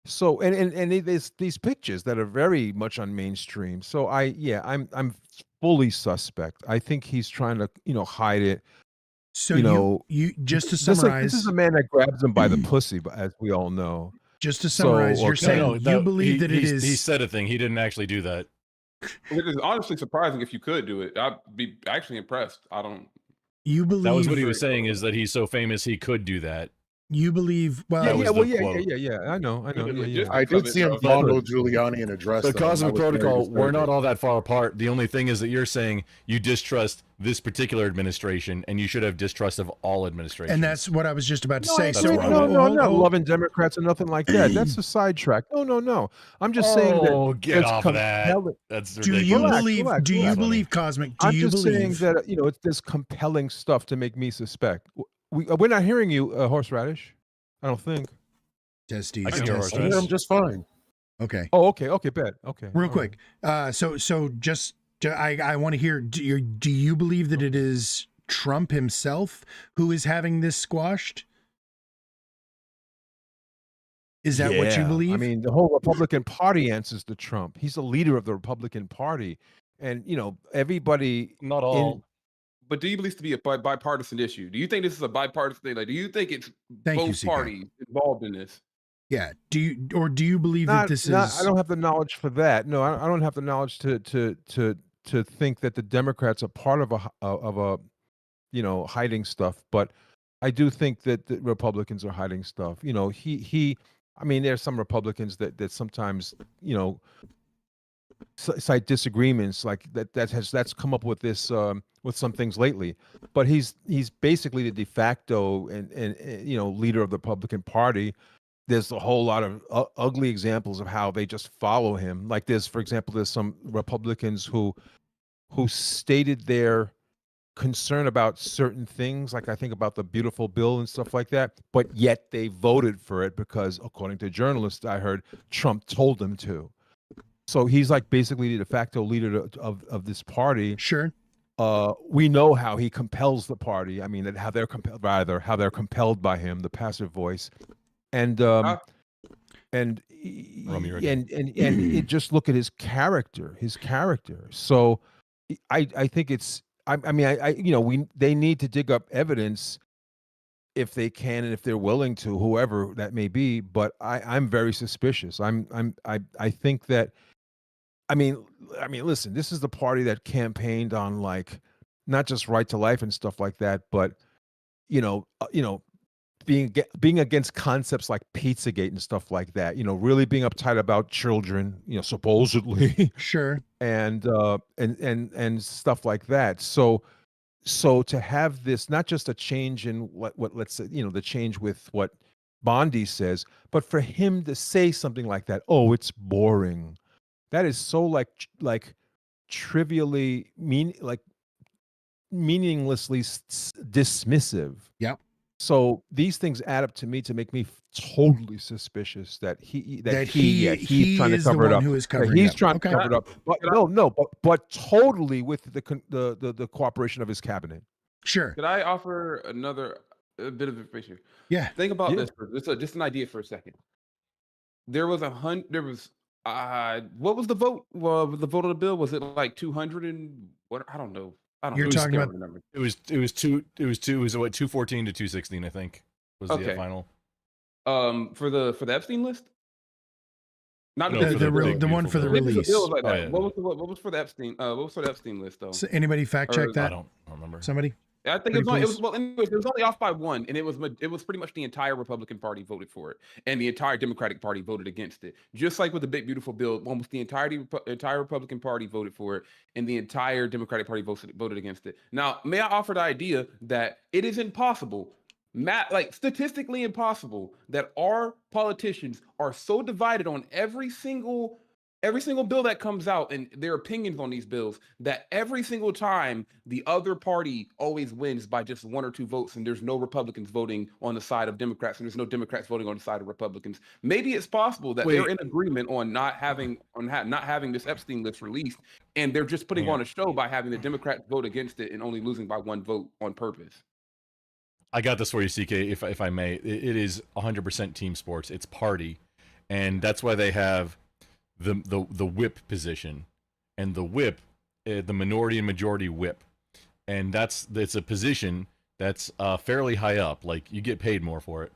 So and there's these pictures that are very much on mainstream. So I'm fully suspect. I think he's trying to hide it. So you know, you just to This is- summarize, this is a man that grabs him by the pussy, but as we all know. just to summarize, So, you're okay. saying you believe that it he is. said a thing. He didn't actually do that. It is honestly surprising if you could do it. I'd be actually impressed. I don't. You believe That was what he was saying, is that he's so famous he could do that. You believe? Well, That was the quote. yeah. I know. The Yeah, yeah. logistics I of did it, see him though. fondle Giuliani in a dress. The though, and that Cosmic was very Protocol, we're not disturbing. all that far apart. The only thing is that you're saying you distrust this particular administration, and you should have distrust of all administrations. and that's what I was just about to say. That's So, wrong. No, I'm not loving Democrats or nothing like that. That's a sidetrack. No. I'm just saying that. Oh, get there's off of that. compelling- That's Do ridiculous. you Relax, believe? relax, do you relax. believe Cosmic? Do I'm you just believe? saying that there's compelling stuff to make me suspect. We're not hearing you, horseradish. I don't think. Testes, I can hear I testes. hear him just fine. Okay. Oh, okay, bad. Okay. Real all quick. So just I want to hear. Do you believe that it is Trump himself who is having this squashed? Is that what you Yeah. believe? I mean, the whole Republican Party answers to Trump. He's the leader of the Republican Party, and everybody. Not all. But do you believe this to be a bipartisan issue? Do you think this is a bipartisan thing? Like, do you think it's Thank you, both CK. parties involved in this? Yeah. Do you believe that this is? I don't have the knowledge for that. No, I don't have the knowledge to think that the Democrats are part of a hiding stuff. But I do think that the Republicans are hiding stuff. I mean, there's some Republicans that sometimes cite disagreements like that's come up with this with some things lately. But he's basically the de facto and leader of the Republican Party. There's a whole lot of ugly examples of how they just follow him. Like for example, there's some Republicans who stated their concern about certain things, like I think about the beautiful bill and stuff like that, but yet they voted for it because, according to journalists, I heard Trump told them to. So he's like basically the de facto leader of this party. Sure. We know how he compels the party. I mean, how they're compelled by him, the passive voice. And it just look at his character. So I think it's they need to dig up evidence if they can and if they're willing to, whoever that may be. But I'm very suspicious. I think that I mean listen, this is the party that campaigned on like not just right to life and stuff like that, but being against concepts like Pizzagate and stuff like that, really being uptight about children, supposedly, Sure. and stuff like that. So to have this, not just a change in what let's say, the change with what Bondi says, but for him to say something like that, oh, it's boring. That is so like trivially meaninglessly dismissive. Yep. So these things add up to make me totally suspicious that he's trying to is the cover it one up. who is That covering he's it up. trying Okay. to cover it up. But but totally with the cooperation of his cabinet. Sure. Could I offer a bit of information? Yeah. Think about Yeah. this. Just an idea for a second. There was what was the vote? Well, the vote of the bill, was it like 200 and what? I don't know. You're I talking can't about- remember. It was 214 to 216, I think, was the Okay. final. For the Epstein list. Not No, the, for the big, the one for the beautiful I think release. the bill was like Oh, that. yeah. What was for the Epstein? What was for the Epstein list though? So anybody fact Or- check I that? don't remember. Somebody? I think Pretty it was, please. well. Anyways, it was only off by one, and it was pretty much the entire Republican Party voted for it, and the entire Democratic Party voted against it. Just like with the Big Beautiful Bill, almost the entire Republican Party voted for it, and the entire Democratic Party voted against it. Now, may I offer the idea that it is impossible, statistically impossible, that our politicians are so divided on every single bill that comes out and their opinions on these bills, that every single time the other party always wins by just 1 or 2 votes, and there's no Republicans voting on the side of Democrats and there's no Democrats voting on the side of Republicans. Maybe it's possible that they're in agreement on not having this Epstein list released, and they're just putting on a show by having the Democrats vote against it and only losing by 1 vote on purpose. I got this for you, CK, if I may. It is 100% team sports. It's party, and that's why they have the whip position, and the whip, the minority and majority whip, and it's a position that's fairly high up. Like, you get paid more for it,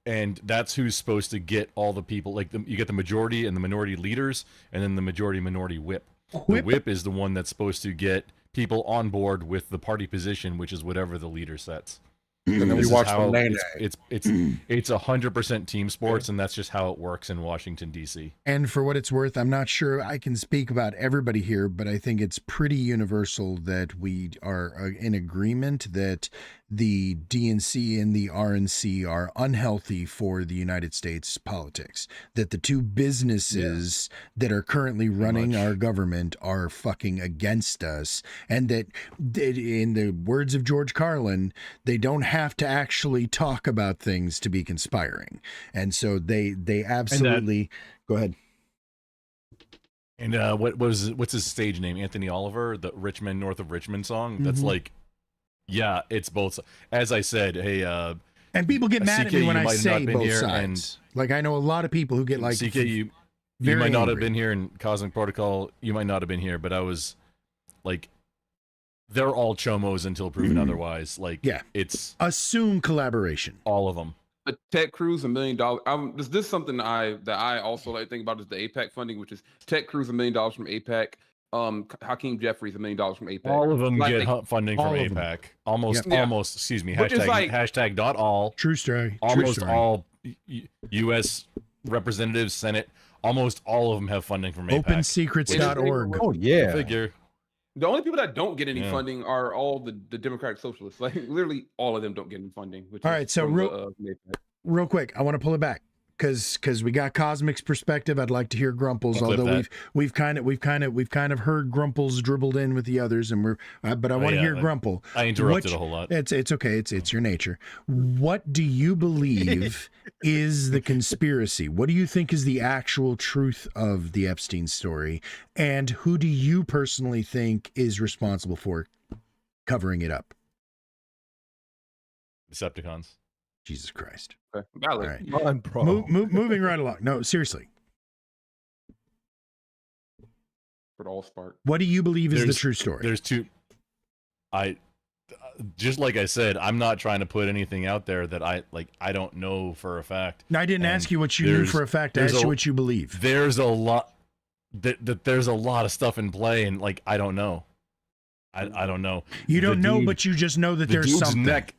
and that's who's supposed to get all the people. Like, you get the majority and the minority leaders, and then the majority minority whip. The whip is the one that's supposed to get people on board with the party position, which is whatever the leader sets. And then we This is watch how some Nene. it's 100% team sports, and that's just how it works in Washington D.C. And for what it's worth, I'm not sure I can speak about everybody here, but I think it's pretty universal that we are in agreement that the DNC and the RNC are unhealthy for the United States politics. That the two businesses that are currently running much. our government are fucking against us. And that, in the words of George Carlin, they don't have to actually talk about things to be conspiring. And so they absolutely go ahead. And what's his stage name? Anthony Oliver, the Richmond North of Richmond song. That's Mhm. like, yeah, it's both. As I said, hey, And people get mad at CK, me when you I might have say not been both here, sides. Like I know a lot of people who get like CK, you very might not have angry. been here in Cosmic Protocol. You might not have been here, but I was like, they're all chomos until proven otherwise. Like, Yeah. it's Assume collaboration. all of them. But Ted Cruz, $1 million. This is something that I also like to think about is the APAC funding, which is Ted Cruz, $1 million from APAC. Hakeem Jeffries, $1 million from APAC. All of them Like, get funding all from of them. APAC. Almost, Yep. Yeah. almost. Excuse me. Which is Hashtag, like- hashtag not all. True story. True Almost story. all U.S. representatives, Senate. Almost all of them have funding from APAC. OpenSecrets.org. Oh yeah. Figure. The only people that don't get any Yeah. funding are all the Democratic Socialists. Like literally all of them don't get any funding. Which All is right, so from real- from APAC. Real quick, I want to pull it back because we got Cosmic's perspective. I'd like to hear Grumple's, I'll clip although that. we've kind of heard Grumple's dribbled in with the others, and but I want to yeah, hear I- Grumple. I interrupted Which- a whole lot. It's okay. It's your nature. What do you believe is the conspiracy? What do you think is the actual truth of the Epstein story? And who do you personally think is responsible for covering it up? Decepticons. Jesus Christ. Okay. Valid. All right. Come on, bro. Moving right along. No, seriously. For the All Spark. What do you believe is the There's- true story? There's two. Just like I said, I'm not trying to put anything out there that I don't know for a fact. No, I didn't and ask you what you knew there's- for a fact. I there's asked you a- what you believe. There's a lot that there's a lot of stuff in play, and like I don't know. I don't know. You The don't know, dude- but you just know that the there's dude's something. neck.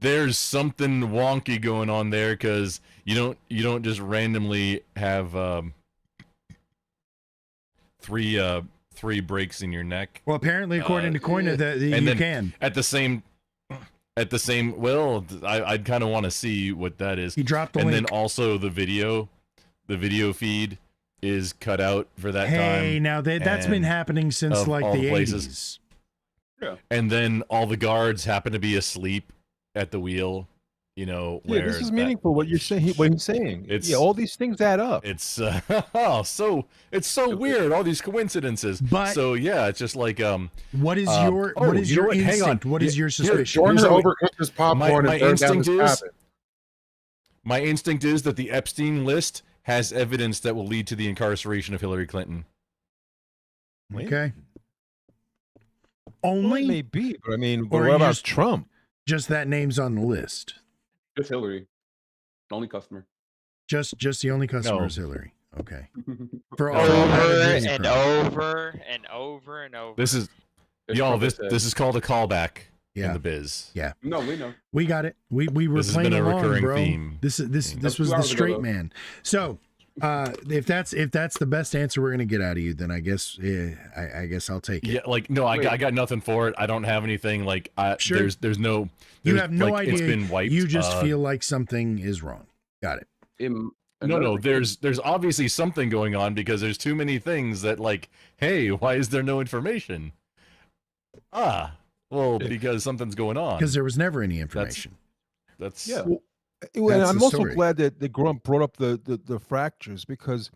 There's something wonky going on there because you don't just randomly have three breaks in your neck Well, apparently, according to Koina, that and you then can. at the same. Well, I'd kind of want to see what that is. He dropped the And link. then also the video feed is cut out for that Hey, time. now that's been and happening since of like all the the places. 80s. And then all the guards happen to be asleep at the wheel, you know, Yeah, where this is that- meaningful. What you're saying, what he's saying. It's- Yeah, all these things add up. It's it's so weird, all these coincidences. But- so yeah, it's just like What is your oh, what is you know your what? Hang on. instinct? What is Here- your here- suspicion? Jordan Here's what- overcooked his popcorn my and burned down his instinct is- cabin. my instinct is that the Epstein list has evidence that will lead to the incarceration of Hillary Clinton. Okay. Well, it Only may be, but I mean, Or but you what about just- Trump? just that name's on the list. Just Hillary. The only customer. Just the only customer No. is Hillary. Okay. For all Over that and over and over and over. This is It's y'all. probably This said. this is called a callback Yeah. in the biz. Yeah. No, we know. We got it. We were This has playing been a along, recurring bro. theme. This That's was 2 the hours ago, straight though. man. So, if that's the best answer we're gonna get out of you, then I guess I guess I'll take it. Yeah, like no, I Wait. got nothing for it. I don't have anything. Like Sure. there's no. You there's, have no like, idea. It's been wiped. You just feel like something is wrong. Got it. No, there's obviously something going on because there's too many things that like, hey, why is there no information? Well, because something's going on. Because there was never any information. That's Yeah. Well, and That's I'm the also story. glad that Grump brought up the fractures because,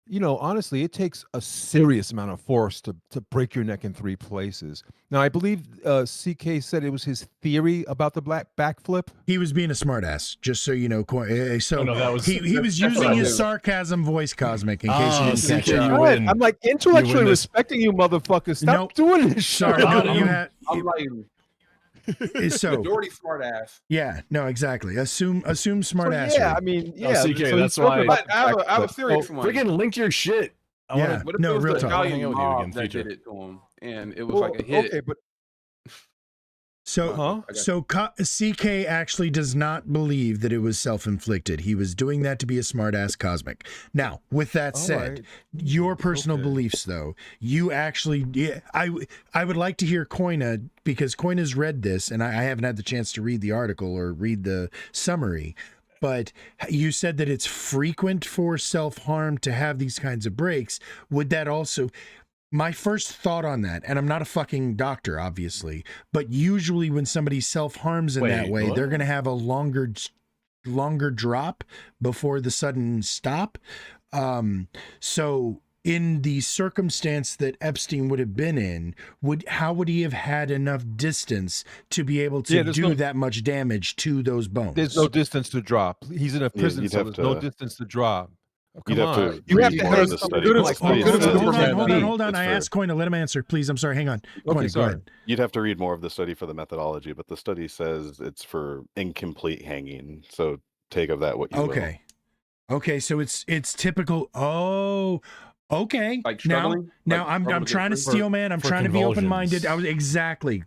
you know, honestly, it takes a serious amount of force to break your neck in 3 places. Now, I believe CK said it was his theory about the black backflip. He was being a smartass, just so you know. So no, that was- he was that's what using I his do. sarcasm voice, Cosmic, in case you Oh, didn't catch CK, it. you Right, win. I'm like You intellectually win this. respecting you, motherfuckers. Stop Nope. doing this. Sorry, shit. you had I'm like so majority smart ass. yeah, no, exactly. Assume smart So, ass. yeah, I mean, yeah. CK, so he's that's talking why- about But I have a backflip. serious one. Friggin' link your shit. I Yeah. wanna- What if No, it was real the talk. Hang Italian out with you again, mob that future. did it to him, and it was Well, like a hit? okay, but So, CK actually does not believe that it was self-inflicted. He was doing that to be a smartass cosmic. Now, with that said, your personal beliefs, though, you actually, I would like to hear Koina, because Koina's read this, and I haven't had the chance to read the article or read the summary. But you said that it's frequent for self-harm to have these kinds of breaks. Would that also... My first thought on that, and I'm not a fucking doctor, obviously, but usually when somebody self-harms in that way, they're going to have a longer drop before the sudden stop. So in the circumstance that Epstein would have been in, how would he have had enough distance to be able to do that much damage to those bones? There's no distance to drop. He's in a prison, so there's no distance to drop. Oh, come on. You have to have Hold on. I asked Koina, let him answer, please. I'm sorry. Hang on. Okay, Koina, go ahead. You'd have to read more of the study for the methodology, but the study says it's for incomplete hanging. So take of that what you will. Okay, so it's typical. Oh, okay. Like now like I'm trying to steal, man. I'm trying to be open-minded.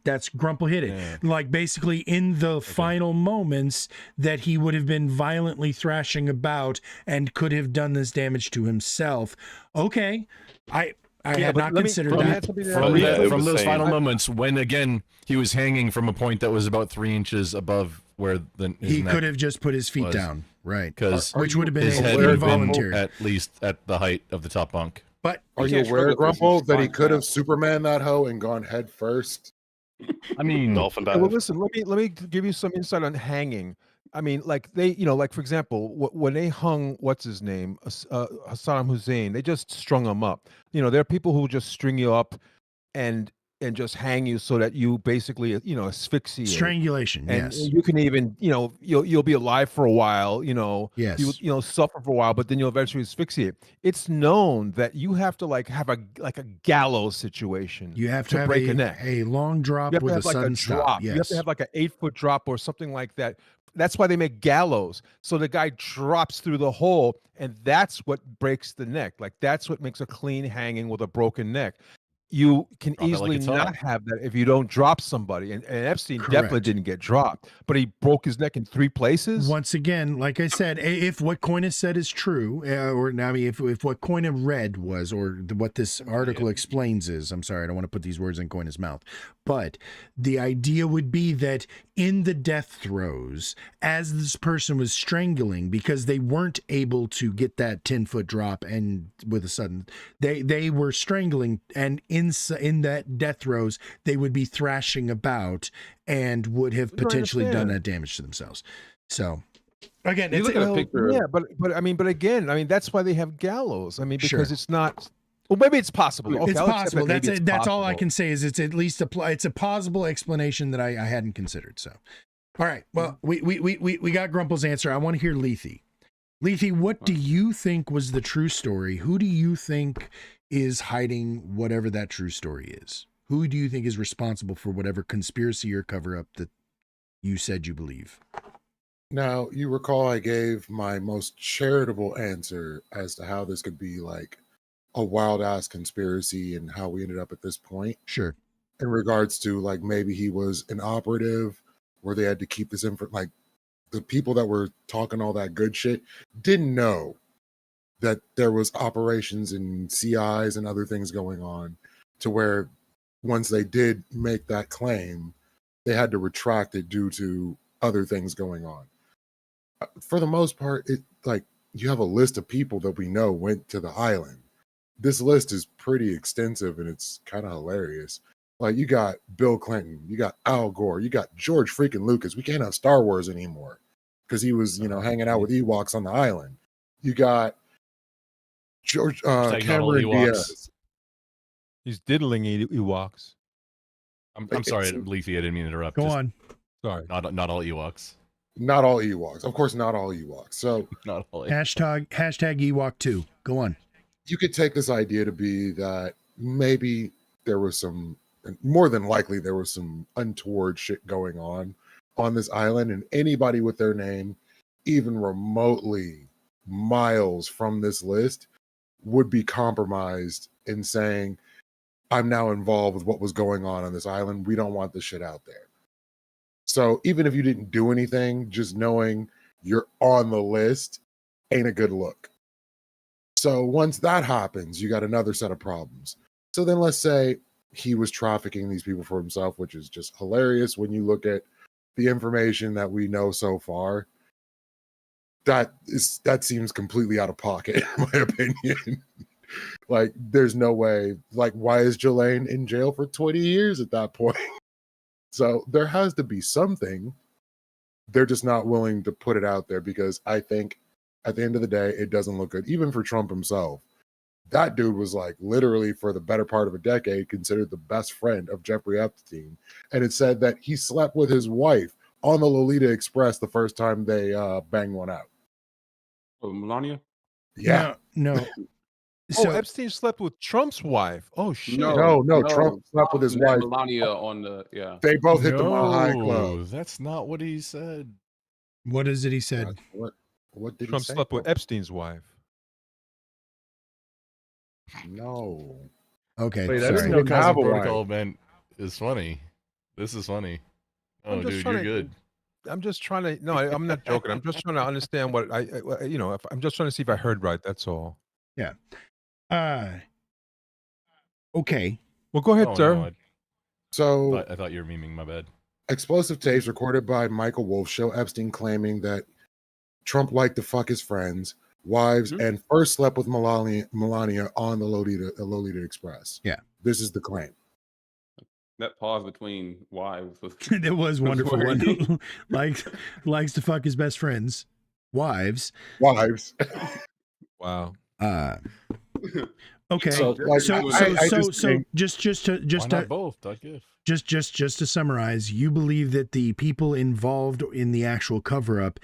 That's Grumple hit it. Yeah. Like basically in the final moments that he would have been violently thrashing about and could have done this damage to himself. Okay, I had not considered that. From those final moments when again he was hanging from a point that was about 3 inches above where he could have just put his feet down, right? Because which would have been his head would have been involuntary, at least at the height of the top bunk. But are you aware, Grumple, that he could have Superman that hoe and gone head first? I mean, dolphin dive. Well, listen. Let me give you some insight on hanging. I mean, like they, like for example, when they hung what's his name, Saddam Hussein, they just strung him up. There are people who just string you up and just hang you so that you basically, asphyxiate. Strangulation, and yes. you can even, you'll be alive for a while, Yes. you suffer for a while, but then you'll eventually asphyxiate. It's known that you have to have a gallows situation. You have to have break a neck. a long drop You have with to a have sudden drop. stop. You have Yes. to have like an 8-foot drop or something like that. That's why they make gallows. So the guy drops through the hole, and that's what breaks the neck. Like that's what makes a clean hanging with a broken neck. You can Drop it like easily it's not hot. have that if you don't drop somebody. And Epstein definitely Correct. didn't get dropped, but he broke his neck in 3 places. Once again, like I said, if what Koina said is true, if what Koina read was, or what this article explains is, I'm sorry, I don't want to put these words in Koina's mouth, but the idea would be that in the death throes, as this person was strangling, because they weren't able to get that 10-foot drop and with a sudden, they were strangling, and in that death throes, they would be thrashing about and would have potentially done that damage to themselves. So again, You it's look at a picture. Yeah, but again, that's why they have gallows. I mean, because Sure. it's not. Well, maybe it's possible. Okay, it's I'll accept possible. that maybe That's it's that's all I possible. can say is it's at least it's a plausible explanation that I hadn't considered. So, all right. Well, we got Grumple's answer. I want to hear Lethe. Lethe, what do you think was the true story? Who do you think is hiding whatever that true story is? Who do you think is responsible for whatever conspiracy or cover up that you said you believe? Now, you recall I gave my most charitable answer as to how this could be like a wild ass conspiracy and how we ended up at this point Sure. in regards to like maybe he was an operative where they had to keep this info. Like the people that were talking all that good shit didn't know that there was operations and CIs and other things going on, to where once they did make that claim, they had to retract it due to other things going on. For the most part, it like you have a list of people that we know went to the island. This list is pretty extensive and it's kind of hilarious. Like you got Bill Clinton, you got Al Gore, you got George freaking Lucas. We can't have Star Wars anymore because he was, hanging out with Ewoks on the island. You got George Cameron Diaz. He's diddling Ewoks. I'm sorry, Leafy, I didn't mean to interrupt. Go Just on. Sorry. Not all Ewoks. Not all Ewoks. Of course, not all Ewoks. So Not all. Hashtag Ewok 2. Go on. you could take this idea to be that maybe there was some, more than likely, there was some untoward shit going on this island, and anybody with their name, even remotely miles from this list, would be compromised in saying, I'm now involved with what was going on this island. We don't want this shit out there. So even if you didn't do anything, just knowing you're on the list ain't a good look. So once that happens, you got another set of problems. So then let's say he was trafficking these people for himself, which is just hilarious when you look at the information that we know so far. That seems completely out of pocket, in my opinion. Like, there's no way. Like, why is Jelaine in jail for 20 years at that point? So there has to be something. They're just not willing to put it out there because I think at the end of the day, it doesn't look good. Even for Trump himself, that dude was like literally for the better part of a decade considered the best friend of Jeffrey Epstein. And it said that he slept with his wife on the Lolita Express the first time they banged one out. Oh, Melania? Yeah. No. Oh, So Epstein slept with Trump's wife. Oh shit. No, Trump slept with his Trump met wife. Melania on the They both hit the Mile High No, Club. that's not what he said. what is it he said? What did Trump he say? slept with Epstein's wife. No. Okay, Wait, I I didn't sorry. know know Cosmic Cowboy. Protocol man is funny. This is funny. Oh, I'm just dude, trying you're to- good. I'm just trying to. No, I'm not joking. I'm just trying to understand what I'm just trying to see if I heard right. That's all. Okay. Well, go ahead, Oh, sir. no, I So thought you were memeing. My bad. explosive tapes recorded by Michael Wolff show Epstein claiming that Trump liked to fuck his friends, wives, and first slept with Melania on the Lolita Express. Yeah. This is the claim. That pause between wives was That was wonderful. very- One likes to fuck his best friends, wives. Wives. Wow. Okay. So, like, So I just think- just Why to not both? Doug Giff? just to summarize, you believe that the people involved in the actual cover-up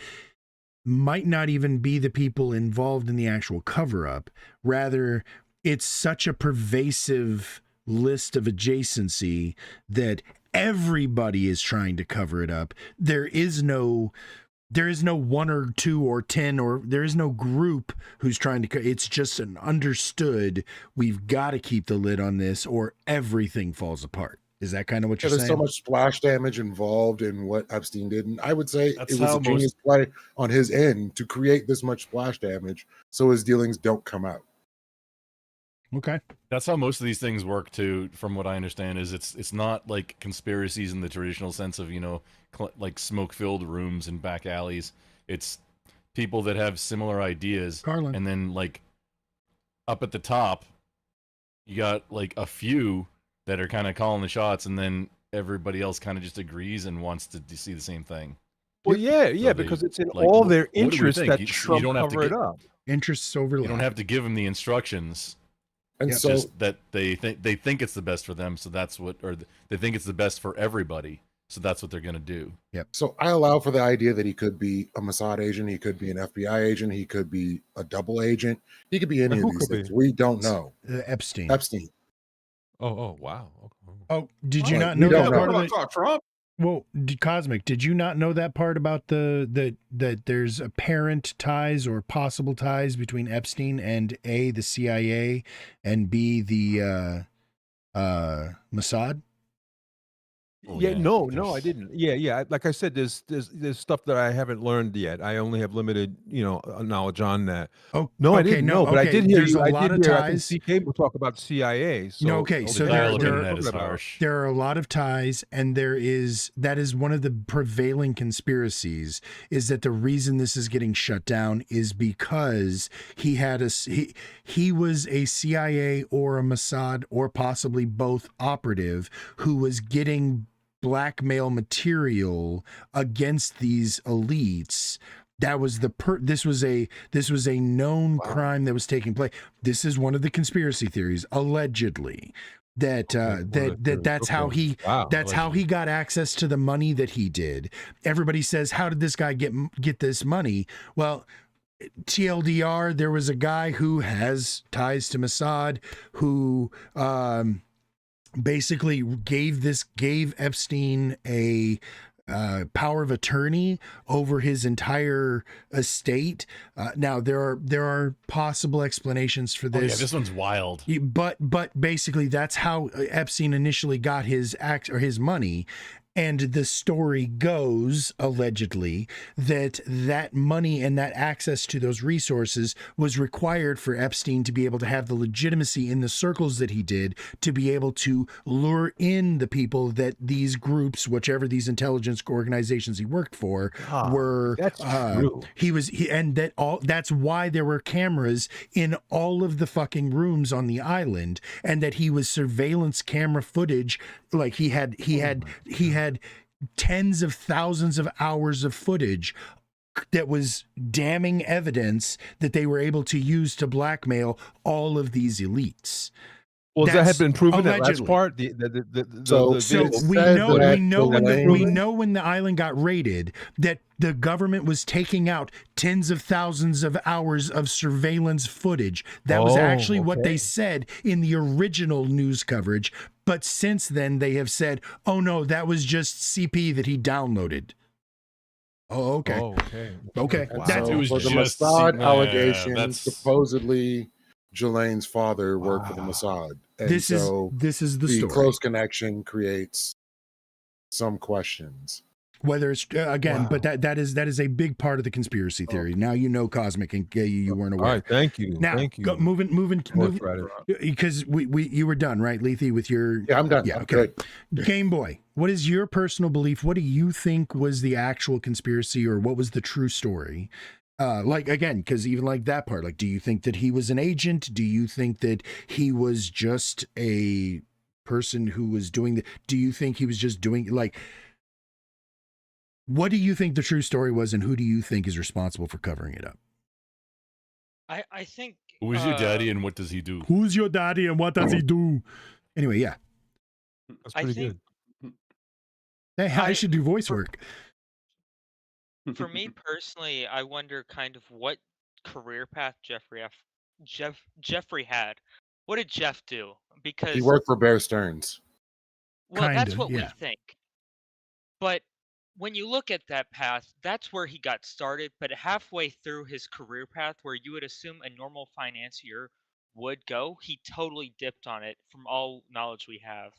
might not even be the people involved in the actual cover-up. Rather, it's such a pervasive list of adjacency that everybody is trying to cover it up. There is no one or two or 10, or there is no group who's trying to, it's just an understood, we've got to keep the lid on this or everything falls apart. Is that kind of what you're There's saying? so much splash damage involved in what Epstein did. And I would say That's it was how a genius play on his end to create this much splash damage so his dealings don't come out. Okay. That's how most of these things work too, from what I understand. Is it's not like conspiracies in the traditional sense of, like smoke-filled rooms and back alleys. It's people that have similar ideas, Carlin. and then like up at the top, you got like a few that are kind of calling the shots, and then everybody else kind of just agrees and wants to see the same thing. Well, yeah, they, because it's in like, all wh- their what do we interests think? that You Trump don't have to cover it get- up. Interests You overlap. don't have to give them the instructions. And It's so just that they think it's the best for them, so that's what, or they think it's the best for everybody, so that's what they're gonna do. So I allow for the idea that he could be a Mossad agent, he could be an FBI agent, he could be a double agent, he could be any of Who these could things. be? We don't know. Epstein. Epstein. Oh, wow. Okay. Oh, did you Like, not we know don't that know. part of Talk the? about Trump. Well, Cosmic, did you not know that part about that there's apparent ties or possible ties between Epstein and A, the CIA, and B, the Mossad? Oh, Yeah, no, I there's- didn't. Yeah. Like I said, there's stuff that I haven't learned yet. I only have limited, knowledge on that. Oh, No, I okay, didn't no, know, but I okay, did hear there's you. a I lot did of hear. ties. I think CK will talk about CIA. So, No, okay, so The there- dial of there- internet is talking about. harsh. There are a lot of ties, and that is one of the prevailing conspiracies, is that the reason this is getting shut down is because he was a CIA or a Mossad or possibly both operative who was getting blackmail material against these elites. That was this was a known crime that was taking place. This is one of the conspiracy theories, allegedly, that that's how he Wow. that's how he got access to the money that he did. Everybody says, how did this guy get this money? Well, TLDR, there was a guy who has ties to Mossad who basically gave Epstein a power of attorney over his entire estate. Now there are possible explanations for Oh, yeah, this. this one's wild. But basically that's how Epstein initially got his money. And the story goes, allegedly, that that money and that access to those resources was required for Epstein to be able to have the legitimacy in the circles that he did, to be able to lure in the people that these groups, whichever these intelligence organizations he worked for, God, were. that's true. And that all. That's why there were cameras in all of the fucking rooms on the island, and that he was surveillance camera footage. Like he had tens of thousands of hours of footage that was damning evidence that they were able to use to blackmail all of these elites. Well, that That's had been proven. That last allegedly. part. So So It's we said know that we know when Elaine- we know when the island got raided that the government was taking out tens of thousands of hours of surveillance footage. That was Oh, actually what okay. they said in the original news coverage. But since then they have said, "Oh no, that was just CP that he downloaded." Oh, okay. Oh, okay. Okay. And That's- so It was for the just Mossad yeah, allegations, that's- supposedly Jelane's father worked for the Wow. Mossad. And This is so this is the the story. close connection creates some questions. Whether it's again, Wow. but that is a big part of the conspiracy theory. Now you know Cosmic, and you weren't All aware. right. Thank you. Now, Thank you. moving, North Rider. because we you were done, right, Lethe, with your Yeah, I'm done. Yeah, I'm okay. good. Game Boy. What is your personal belief? What do you think was the actual conspiracy, or what was the true story? Like again, because even like that part, like, do you think that he was an agent? Do you think that he was just a person who was doing the? Do you think he was just doing like? What do you think the true story was, and who do you think is responsible for covering it up? I think. Who's your daddy and what does he do? Who's your daddy and what does he do? Anyway, yeah. That's I pretty think good. Hey, I I- should do voice work. for me personally, I wonder kind of what career path Jeffrey had. What did Jeff do? Because He worked for Bear Stearns. well, that's Kinda, what we yeah. think. But when you look at that path, that's where he got started. But halfway through his career path, where you would assume a normal financier would go, he totally dipped on it from all knowledge we have.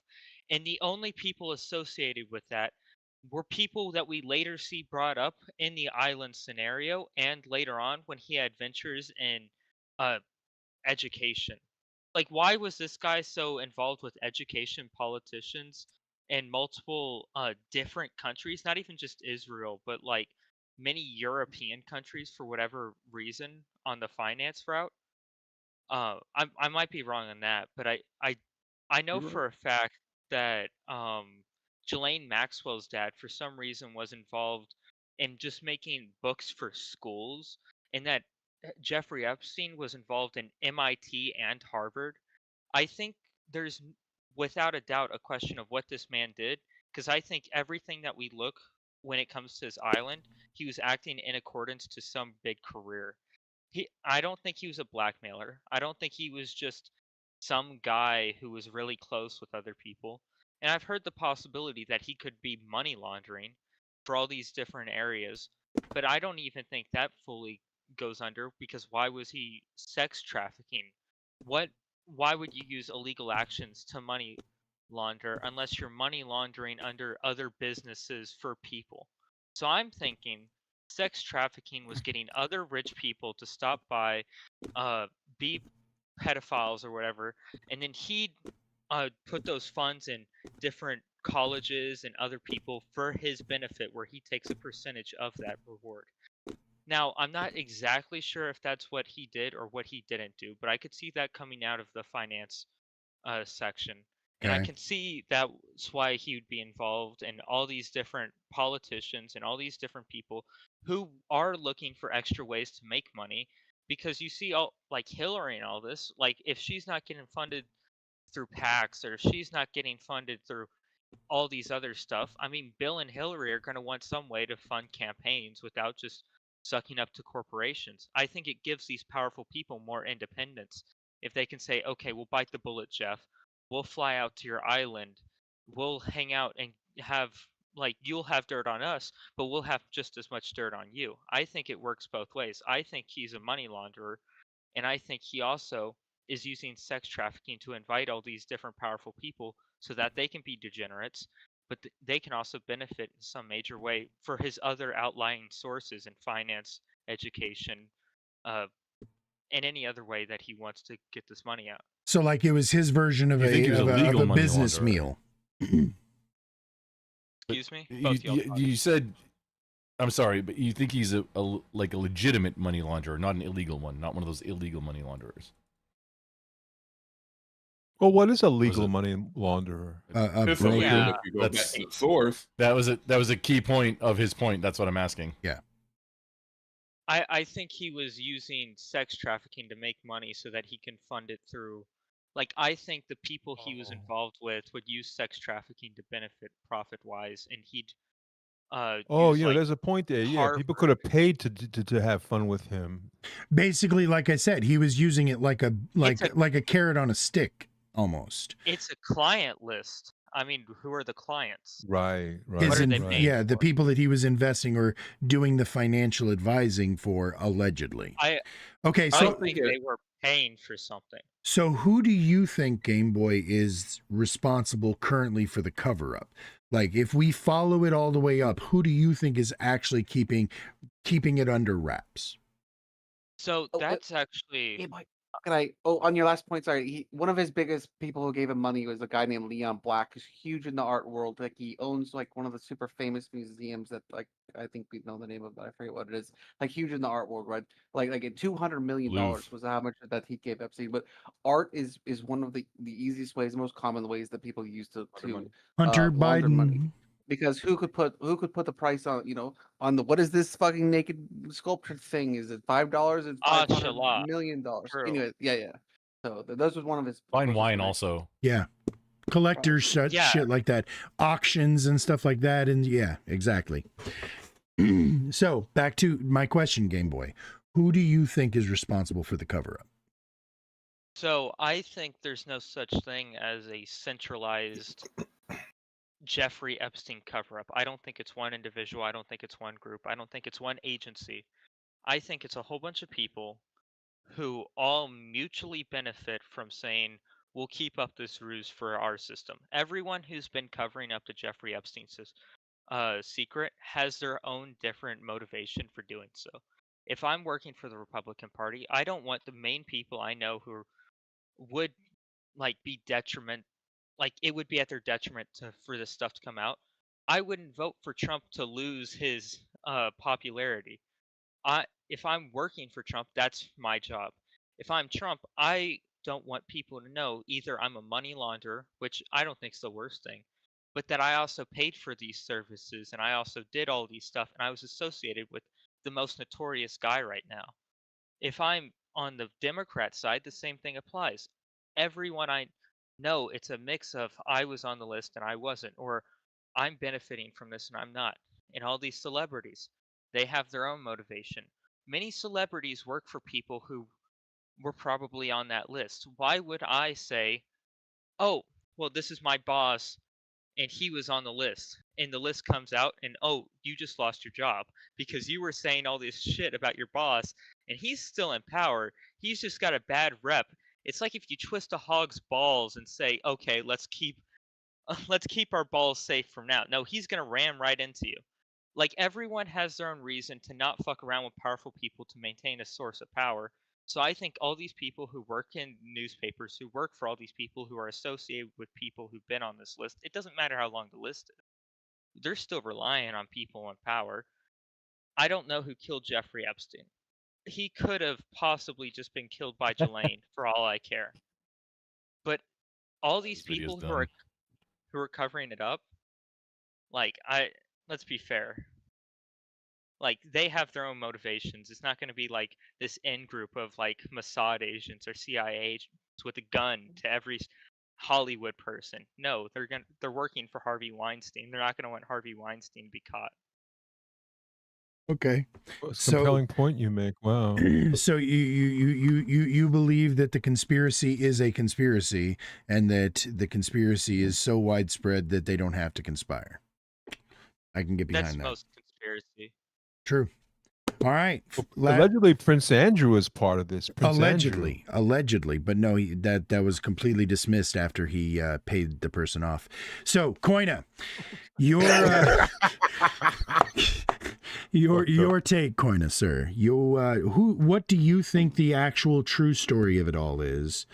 And the only people associated with that were people that we later see brought up in the island scenario and later on when he had ventures in education. Like, why was this guy so involved with education, politicians, in multiple different countries? Not even just Israel, but like many European countries for whatever reason on the finance route. I might be wrong on that, but I know You're for a fact that Ghislaine Maxwell's dad, for some reason, was involved in just making books for schools, and that Jeffrey Epstein was involved in MIT and Harvard. I think there's without a doubt a question of what this man did, because I think everything that we look when it comes to his island, he was acting in accordance to some big career. I don't think he was a blackmailer. I don't think he was just some guy who was really close with other people. And I've heard the possibility that he could be money laundering for all these different areas, but I don't even think that fully goes under, because why was he sex trafficking? Why would you use illegal actions to money launder unless you're money laundering under other businesses for people? So I'm thinking sex trafficking was getting other rich people to stop by, be pedophiles or whatever, and then he'd put those funds in different colleges and other people for his benefit, where he takes a percentage of that reward. Now, I'm not exactly sure if that's what he did or what he didn't do, but I could see that coming out of the finance section. And I Okay. can see that's why he would be involved in all these different politicians and all these different people who are looking for extra ways to make money. Because you see, all like Hillary and all this, like if she's not getting funded through PACs, or if she's not getting funded through all these other stuff, I mean, Bill and Hillary are going to want some way to fund campaigns without just sucking up to corporations. I think it gives these powerful people more independence if they can say, okay, we'll bite the bullet, Jeff. We'll fly out to your island. We'll hang out and have, like, you'll have dirt on us, but we'll have just as much dirt on you. I think it works both ways. I think he's a money launderer, and I think he also is using sex trafficking to invite all these different powerful people so that they can be degenerates. but they can also benefit in some major way for his other outlying sources in finance, education, and any other way that he wants to get this money out. So like it was his version of You think he was a of legal a money business launderer? meal. Excuse me? You said, I'm sorry, but you think he's a legitimate money launderer, not an illegal one, not one of those illegal money launderers. Well, what is a legal it- money launderer? A It's broker. illegal Yeah. if you go back That's- to the source. That was a key point of his point. That's what I'm asking. I think he was using sex trafficking to make money so that he can fund it through. Like, I think the people he was involved with would use sex trafficking to benefit profit-wise, and he'd Oh, use, yeah, like, there's a point there. Yeah, people could have paid to have fun with him. Basically, like I said, he was using it like a carrot on a stick almost. it's a client list. I mean, who are the clients? Right, right. His What are in- they paying yeah, the for? people that he was investing or doing the financial advising for, allegedly. Okay, I so think they were paying for something. so who do you think, Game Boy, is responsible currently for the cover up? Like, if we follow it all the way up, who do you think is actually keeping it under wraps? So Oh, that's actually Hey, Mike, can I? Oh, on your last point, sorry. One of his biggest people who gave him money was a guy named Leon Black, who's huge in the art world. Like he owns like one of the super famous museums that like I think we know the name of, but I forget what it is. Like huge in the art world, right? Like $200 million Louvre. was how much that he gave Epstein. But art is one of the easiest ways, the most common ways that people use to money. Hunter launder money. Biden. Because who could put the price on, on the what is this fucking naked sculpture thing? Is it $5? It's Ah, $500 Shallah. million. True. Anyway, yeah. So those was one of his Fine sources wine of money. also. Yeah. Collectors Yeah. shit like that. Auctions and stuff like that. And yeah, exactly. So back to my question, Game Boy. Who do you think is responsible for the cover up? So I think there's no such thing as a centralized Jeffrey Epstein cover up. I don't think it's one individual. I don't think it's one group. I don't think it's one agency. I think it's a whole bunch of people who all mutually benefit from saying, we'll keep up this ruse for our system. Everyone who's been covering up the Jeffrey Epstein secret has their own different motivation for doing so. If I'm working for the Republican Party, I don't want the main people I know who would be it would be at their detriment for this stuff to come out. I wouldn't vote for Trump to lose his popularity. If I'm working for Trump, that's my job. If I'm Trump, I don't want people to know either I'm a money launderer, which I don't think is the worst thing, but that I also paid for these services and I also did all these stuff and I was associated with the most notorious guy right now. If I'm on the Democrat side, the same thing applies. Everyone I know, it's a mix of I was on the list and I wasn't, or I'm benefiting from this and I'm not. And all these celebrities, they have their own motivation. Many celebrities work for people who were probably on that list. Why would I say, oh, well, this is my boss and he was on the list, and the list comes out and, oh, you just lost your job because you were saying all this shit about your boss and he's still in power. He's just got a bad rep. It's like if you twist a hog's balls and say, okay, let's keep our balls safe from now. No, he's going to ram right into you. Like, everyone has their own reason to not fuck around with powerful people to maintain a source of power. So I think all these people who work in newspapers, who work for all these people who are associated with people who've been on this list, it doesn't matter how long the list is. They're still relying on people in power. I don't know who killed Jeffrey Epstein. He could have possibly just been killed by Jelaine, for all I care. But all these This video's people who are covering it up, let's be fair. Like, they have their own motivations. It's not going to be like this in group of like Mossad agents or CIA agents with a gun to every Hollywood person. No, they're working for Harvey Weinstein. They're not going to want Harvey Weinstein to be caught. Okay. It's a compelling point you make. Wow. So you believe that the conspiracy is a conspiracy and that the conspiracy is so widespread that they don't have to conspire. I can get behind That's that. most conspiracy. True. All right. Allegedly, Prince Andrew is part of this. Prince Andrew. Allegedly, but no, that was completely dismissed after he paid the person off. So, Koina, your take, Koina, sir. What do you think the actual true story of it all is?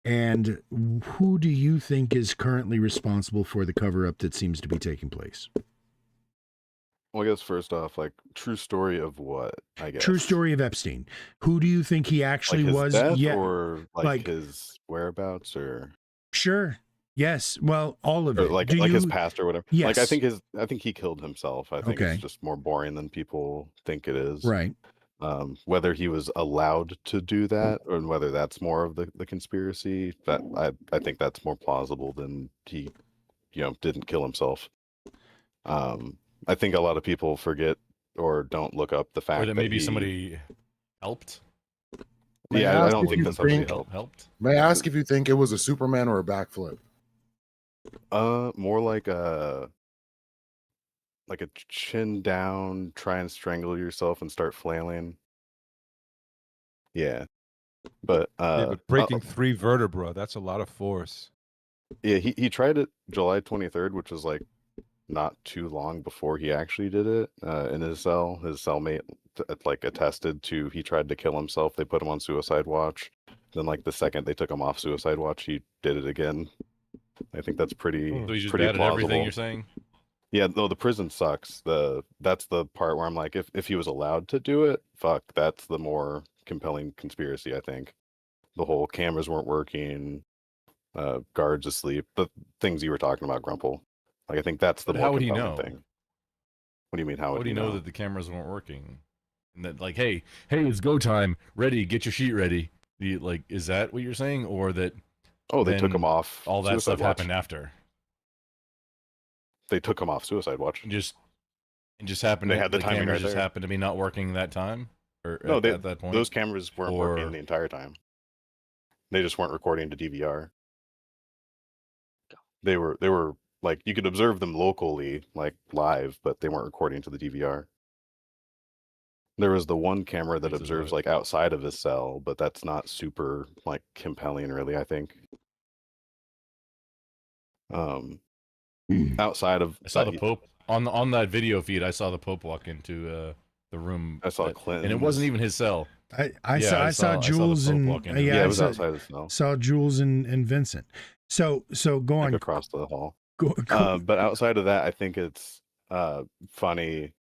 And who do you think is currently responsible for the cover-up that seems to be taking place? Well, I guess first off, like, true story of what? I guess True story of Epstein. Who do you think he actually like his was? death Yeah, or like his whereabouts or sure. Yes. Well, all of or it. like Do his you- past or whatever. Yes. Like I think he killed himself. I think Okay. it's just more boring than people think it is. Right. Whether he was allowed to do that or whether that's more of the conspiracy, that I think that's more plausible than he, didn't kill himself. I think a lot of people forget or don't look up the fact Or that that maybe he- somebody helped. May Yeah, I ask don't if think you that's somebody think- helped. May I ask if you think it was a Superman or a backflip? More like a chin down, try and strangle yourself and start flailing. Yeah. But breaking 3 vertebra, that's a lot of force. yeah, he tried it July 23rd, which was like not too long before he actually did it. In his cell, his cellmate like attested to he tried to kill himself. They put him on suicide watch. Then like the second they took him off suicide watch, he did it again. I think that's pretty So he's just pretty bad at plausible. everything you're saying? Yeah, no, the prison sucks. That's the part where I'm like, if he was allowed to do it, fuck, that's the more compelling conspiracy, I think. The whole cameras weren't working, guards asleep, the things you were talking about, Grumple. Like I think that's the But more how would he compelling know? thing. What do you mean? How How would would he he know that the cameras weren't working? And that like, hey, it's go time. Ready, get your sheet ready. Like, is that what you're saying, or that? Oh, they took then him off. All that suicide stuff watch. happened after. They took him off suicide watch. And just happened. They to, had the timing cameras right just there. happened to be not working that time, or No, at that point. those cameras weren't working Or- the entire time. They just weren't recording to DVR. They were like you could observe them locally, like live, but they weren't recording to the DVR. There was the one camera that Makes it observes what? like outside of his cell, but that's not super like compelling, really. I think. Outside of I saw that, the Pope on that video feed. I saw the Pope walk into the room. I saw and it Clinton's. wasn't even his cell. I Yeah, saw the Jules Pope and walk in. yeah, Yeah, I it was saw, outside of the cell, saw Jules and Vincent. So go like on. across the hall. Go, But outside of that, I think it's funny.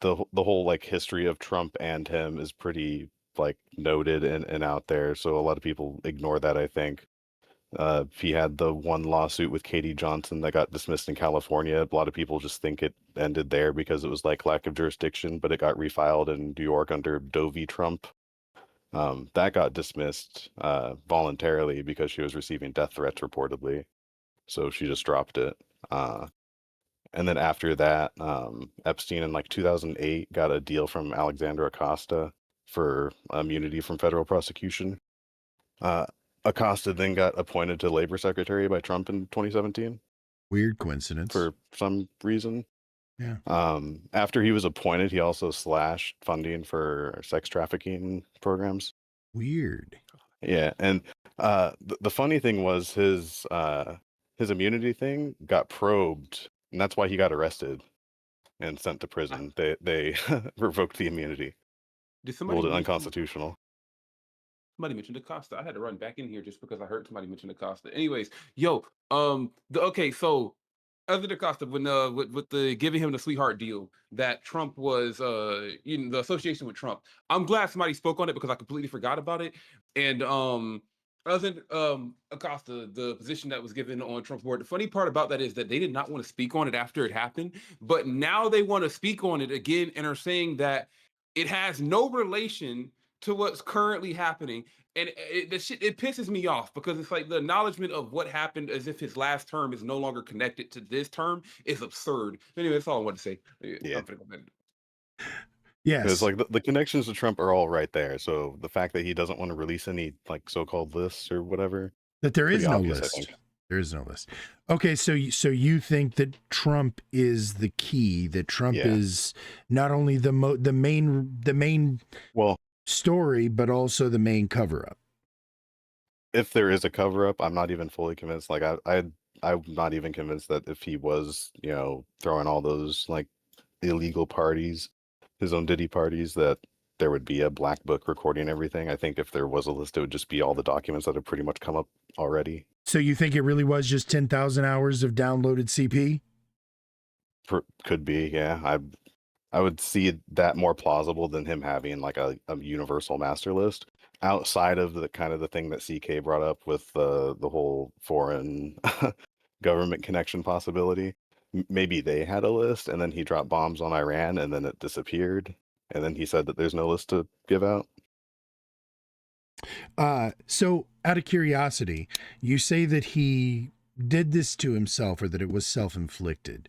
The whole like history of Trump and him is pretty like noted and out there. So a lot of people ignore that, I think. He had the one lawsuit with Katie Johnson that got dismissed in California. A lot of people just think it ended there because it was like lack of jurisdiction, but it got refiled in New York under Doe v. Trump. That got dismissed voluntarily because she was receiving death threats reportedly. So she just dropped it. And then after that, Epstein in like 2008 got a deal from Alexandra Acosta for immunity from federal prosecution. Acosta then got appointed to labor secretary by Trump in 2017 Weird coincidence. for some reason. Yeah. After he was appointed, he also slashed funding for sex trafficking programs. Weird. Yeah, and the funny thing was his immunity thing got probed, and that's why he got arrested and sent to prison. They revoked the immunity, Did somebody ruled it mention- unconstitutional. Somebody mentioned Acosta. I had to run back in here just because I heard somebody mention Acosta. Anyways, so other than Acosta, when with the giving him the sweetheart deal that Trump was the association with Trump, I'm glad somebody spoke on it because I completely forgot about it. And other than Acosta, the position that was given on Trump's board, the funny part about that is that they did not want to speak on it after it happened, but now they want to speak on it again and are saying that it has no relation to what's currently happening. And it pisses me off because it's like the acknowledgement of what happened as if his last term is no longer connected to this term is absurd. Anyway, that's all I want to say. Yeah. I'm finna go bed. Yes. It's like the connections to Trump are all right there. So the fact that he doesn't want to release any like so-called lists or whatever, that there is pretty no obvious, I list. think. There is no list. Okay, so you think that Trump is the key? That Trump Yeah. is not only the main Well, story, but also the main cover up. if there is a cover up, I'm not even fully convinced. Like I'm not even convinced that if he was, throwing all those like illegal parties, his own Diddy parties, that there would be a black book recording everything. I think if there was a list, it would just be all the documents that have pretty much come up already. So you think it really was just 10,000 hours of downloaded CP? Could be, yeah. I would see that more plausible than him having like a universal master list outside of the kind of the thing that CK brought up with the whole foreign government connection possibility. Maybe they had a list and then he dropped bombs on Iran and then it disappeared. And then he said that there's no list to give out. So out of curiosity, you say that he did this to himself or that it was self-inflicted.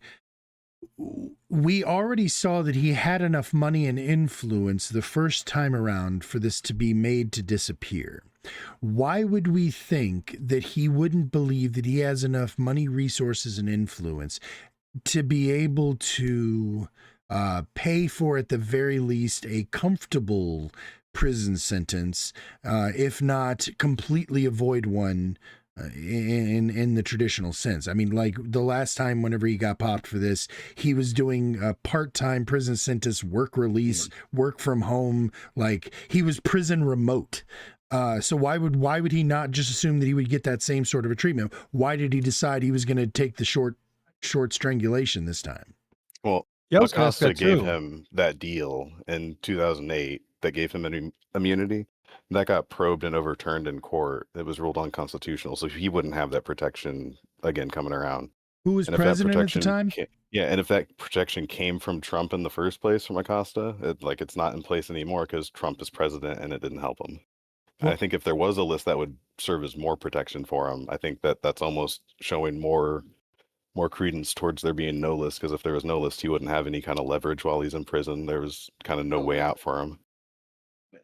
We already saw that he had enough money and influence the first time around for this to be made to disappear. Why would we think that he wouldn't believe that he has enough money, resources, and influence to be able to pay for, at the very least, a comfortable prison sentence, if not completely avoid one in the traditional sense? I mean, like the last time whenever he got popped for this, he was doing a part-time prison sentence, work release, work from home, like he was prison remote. So why would he not just assume that he would get that same sort of a treatment? Why did he decide he was going to take the short strangulation this time? Well, Yeah, I was gonna ask Acosta that gave too. him that deal in 2008 that gave him immunity. That got probed and overturned in court. It was ruled unconstitutional, so he wouldn't have that protection again coming around. Who was And if that president at the protection time? yeah, and if that protection came from Trump in the first place from Acosta, it's not in place anymore because Trump is president and it didn't help him. And I think if there was a list that would serve as more protection for him, I think that's almost showing more credence towards there being no list, because if there was no list, he wouldn't have any kind of leverage while he's in prison. There was kind of no way out for him.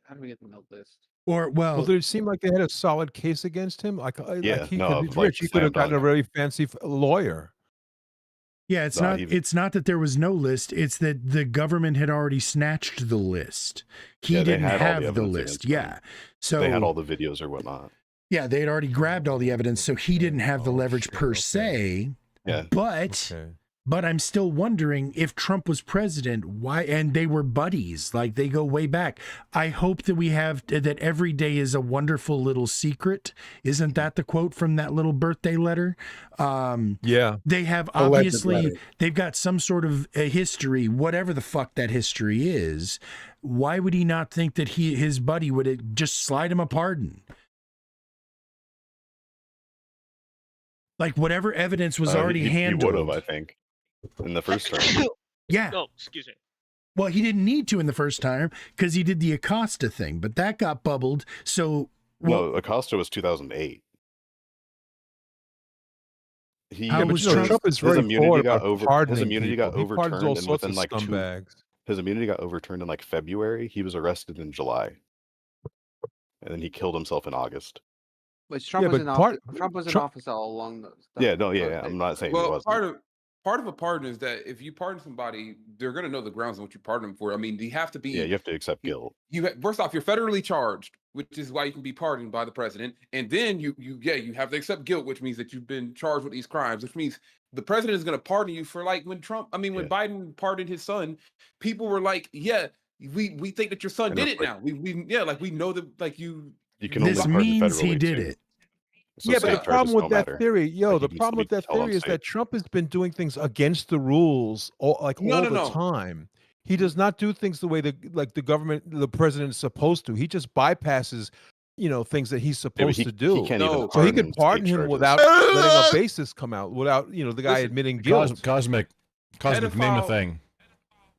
How do we get the milk list? Or Well, did it seem like they had a solid case against him? Yeah, like he no, could, he's like rich. He could have slam gotten a dunk. very fancy lawyer. yeah, it's No, not. It's not that there was no list. It's that the government had already snatched the list. He Yeah, they didn't had all the have the evidence list. against him. Yeah, so They had all the videos or whatnot. yeah, they had already grabbed all the evidence, so he didn't have the Oh, leverage shit, per okay. se. Yeah. But Okay. but I'm still wondering if Trump was president, why? And they were buddies, like they go way back. I hope that we have that every day is a wonderful little secret. Isn't that the quote from that little birthday letter? Yeah. They have Alleged obviously letter. they've got some sort of a history, whatever the fuck that history is. Why would he not think that his buddy would just slide him a pardon? Like whatever evidence was already He handled. would have, I think, in the first term. Yeah. Oh, excuse me. Well, he didn't need to in the first time because he did the Acosta thing, but that got bubbled. So, well, No, Acosta was 2008. How was Trump- Trump is his very immunity forward got about pardoning his immunity got people. He pardons overturned, all and sorts within of like scumbags. his immunity got overturned in like February. He was arrested in July, and then he killed himself in August. Which Trump Yeah, was but in part- office. Trump was in Trump- office all along those. Yeah, no, yeah, I'm not saying he Well, wasn't. part of a pardon is that if you pardon somebody, they're going to know the grounds on what you pardon them for. I mean, you have to be. Yeah, you have to accept guilt. First off, you're federally charged, which is why you can be pardoned by the president, and then you have to accept guilt, which means that you've been charged with these crimes, which means the president is going to pardon you for like when Biden pardoned his son, people were like, yeah, we think that your son And did it's it like- now. We know that like you. You can only this pardon means he federally, did too. it. So Yeah, but state the charges problem with don't that matter. theory, Like, the you can problem with still that tell on theory is state. that Trump has been doing things against the rules all the time. He does not do things the way the president is supposed to. He just bypasses, things that he's Yeah, supposed but to do. can't No. even So he could state pardon him charges. without letting a basis come out, without the guy Listen, admitting guilt. Cosmic, name the Pedophile- thing.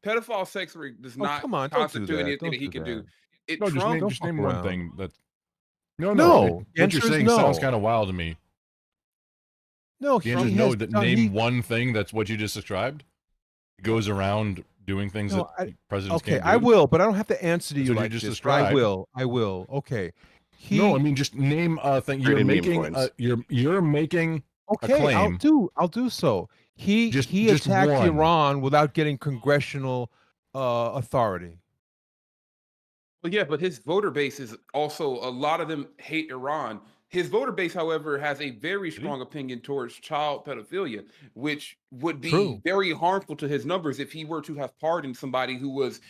Pedophile sex ring does Oh, not come on, don't do constitute that. anything Don't that he do can that. do. It No, just Trump, name, Don't just fuck name one around. thing. That No, what the you're answer is saying no. sounds kind of wild to me. No, The he answer is has no. That done- name he- one thing. That's what you just described. He goes around doing things No, that presidents Okay, can't do. I will, but I don't have to answer to That's you what you like just this. But I described. will. I will. Okay. No, I mean just name a thing. You're Creating meme making. coins. You're making Okay, claim. I'll do so. He Just attacked one. Iran without getting congressional authority. Well, yeah, but his voter base is also a lot of them hate Iran. His voter base, however, has a very strong opinion towards child pedophilia, which would be True. very harmful to his numbers if he were to have pardoned somebody who was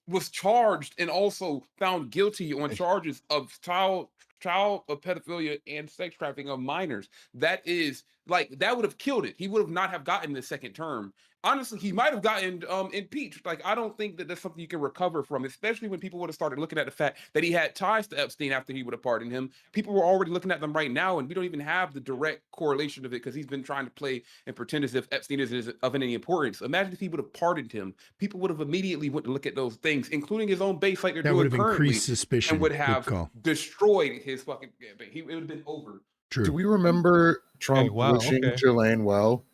was charged and also found guilty on charges of child pedophilia and sex trafficking of minors. That is like that would have killed it. He would have not have gotten the second term. Honestly, he might have gotten impeached. Like, I don't think that that's something you can recover from, especially when people would have started looking at the fact that he had ties to Epstein after he would have pardoned him. People were already looking at them right now, and we don't even have the direct correlation of it because he's been trying to play and pretend as if Epstein is of any importance. Imagine if he would have pardoned him. People would have immediately went to look at those things, including his own base, like they're That doing would have currently, increased suspicion. and would Good have call. destroyed his fucking. It would have been over. True. Do we remember Trump wow, wishing okay. Ghislaine well?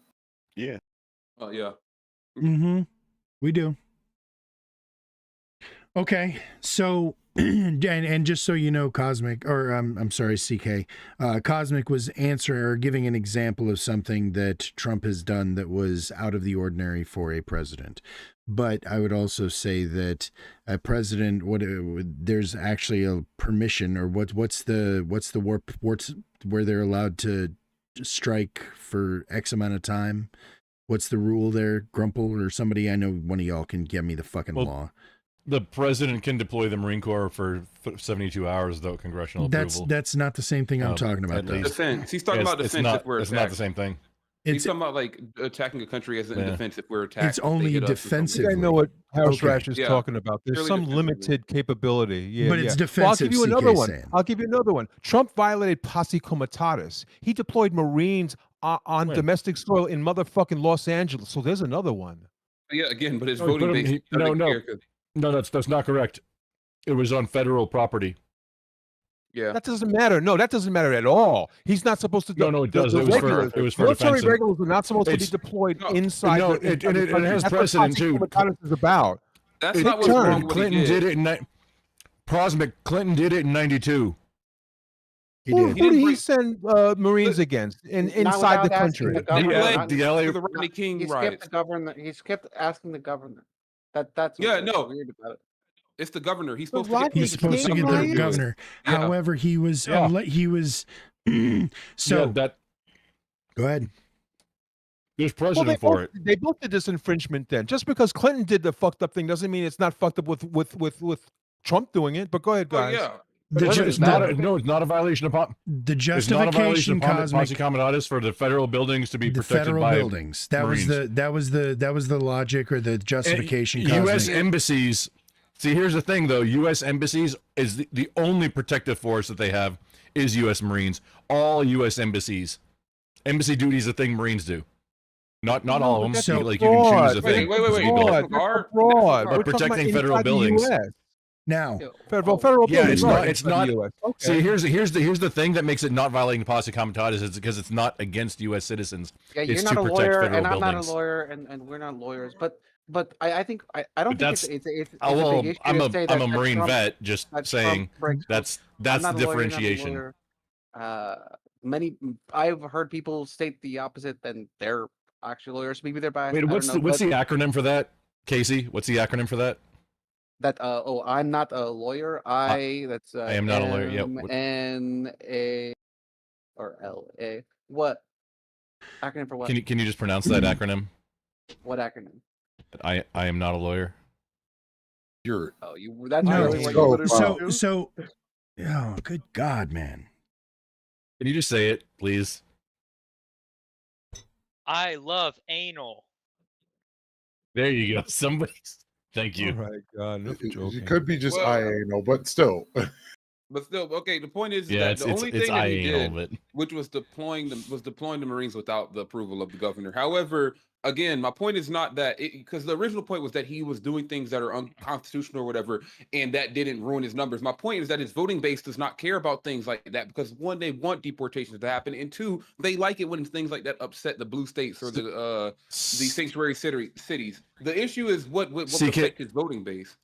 Yeah. Oh yeah. Mm-hmm. We do. Okay, so and just so you know, Cosmic, or I'm sorry, CK, Cosmic was answering or giving an example of something that Trump has done that was out of the ordinary for a president. But I would also say that a president, there's actually a permission, or what's the warp where they're allowed to strike for X amount of time. What's the rule there, Grumple or somebody? I know one of y'all can give me the fucking law. The president can deploy the Marine Corps for 72 hours without congressional approval. That's not the same thing I'm talking about, at though. least. Defense. He's talking about defense if we're It's attacked. not the same thing. He's talking about like attacking a country as in Yeah. defense if we're attacked. It's if they only hit us or something. defensive. I know what House Okay. Rash is Yeah. talking about. There's Purely some defensively. limited capability. Yeah, But it's yeah. Well, I'll give defensive, you another CK one. saying. I'll give you another one. Trump violated posse comitatus. He deployed Marines on When? domestic soil in motherfucking Los Angeles. So there's another one. Yeah, again, but his No, voting but base he- doesn't no. care 'cause- No, that's not correct. It was on federal property. Yeah. That doesn't matter. No, that doesn't matter at all. He's not supposed to. No, it does. The It was for regulars, defense. military regulars are not supposed to be It's- deployed No, inside. no, the, it- inside and the it country. has That's what precedent, posse too. comitatus is about. That's It not what's turned. wrong with what he Clinton did. did it in Clinton did it in 92. He Who did. did he bring- send Marines against Not inside the without asking country? the governor, LA not- The LA For the Rodney King He skipped riots. the governor. He skipped asking the governor. That's Yeah, what's no. weird about it. It's the governor. He's The supposed to get. Rodney He's supposed to King get the riots? governor. Yeah. However, he was Yeah. he was. So Yeah, that go ahead. there's Well, precedent for it. they both did this infringement then. Just because Clinton did the fucked up thing doesn't mean it's not fucked up with Trump doing it. But go ahead, Oh, guys. yeah. The, It's ju- not the, a, no, it's not a violation of the it's not a violation justification, of posse Cosmic. comitatus for the federal buildings to be The protected federal by buildings. That Marines. was the logic or the justification. U.S. Cosmic. embassies. See, here's the thing, though. U.S. embassies is the only protective force that they have is U.S. Marines. All U.S. embassies, embassy duty is a thing Marines do. Not No, all but of them. that's So, a like you can choose a fraud. thing. Wait. Fraud. That's That's fraud. a fraud. But We're talking protecting about federal inside the buildings. US. Now, Federal Yeah, buildings. it's right, not- it's inside the not- US. Okay. See, here's the thing that makes it not violating posse comitatus is because it's not against U.S. citizens. Yeah, It's you're not to a protect lawyer, federal and I'm not buildings. a lawyer, and we're not lawyers. But I think I don't But think it's Oh, a well, big issue I'm to a say I'm that a Marine Trump- vet. Just that Trump saying breaks- that's I'm the not a lawyer, you're not a differentiation. lawyer. I've heard people state the opposite, and they're actually lawyers. Maybe they're biased. Wait, I don't what's know, the but acronym for that, Casey? What's the acronym for that? that I'm not a lawyer. I am not a lawyer, yeah, what- NA or LA. What acronym for what? Can you just pronounce that acronym? What acronym? I am not a lawyer. You're Oh, you. That's No, really what so- you would so so. Oh, good God, man. Can you just say it, please? I love anal. There you go. Somebody's. Thank you. Oh my God, no joking. it could be just Well- IANO, but still. But still, okay. The point is Yeah, that it's the only it's thing that he IANL, did, but which was deploying the Marines without the approval of the governor. However, again, my point is not that because the original point was that he was doing things that are unconstitutional or whatever, and that didn't ruin his numbers. My point is that his voting base does not care about things like that because one, they want deportations to happen, and two, they like it when things like that upset the blue states or the sanctuary cities. The issue is what CK affect his voting base.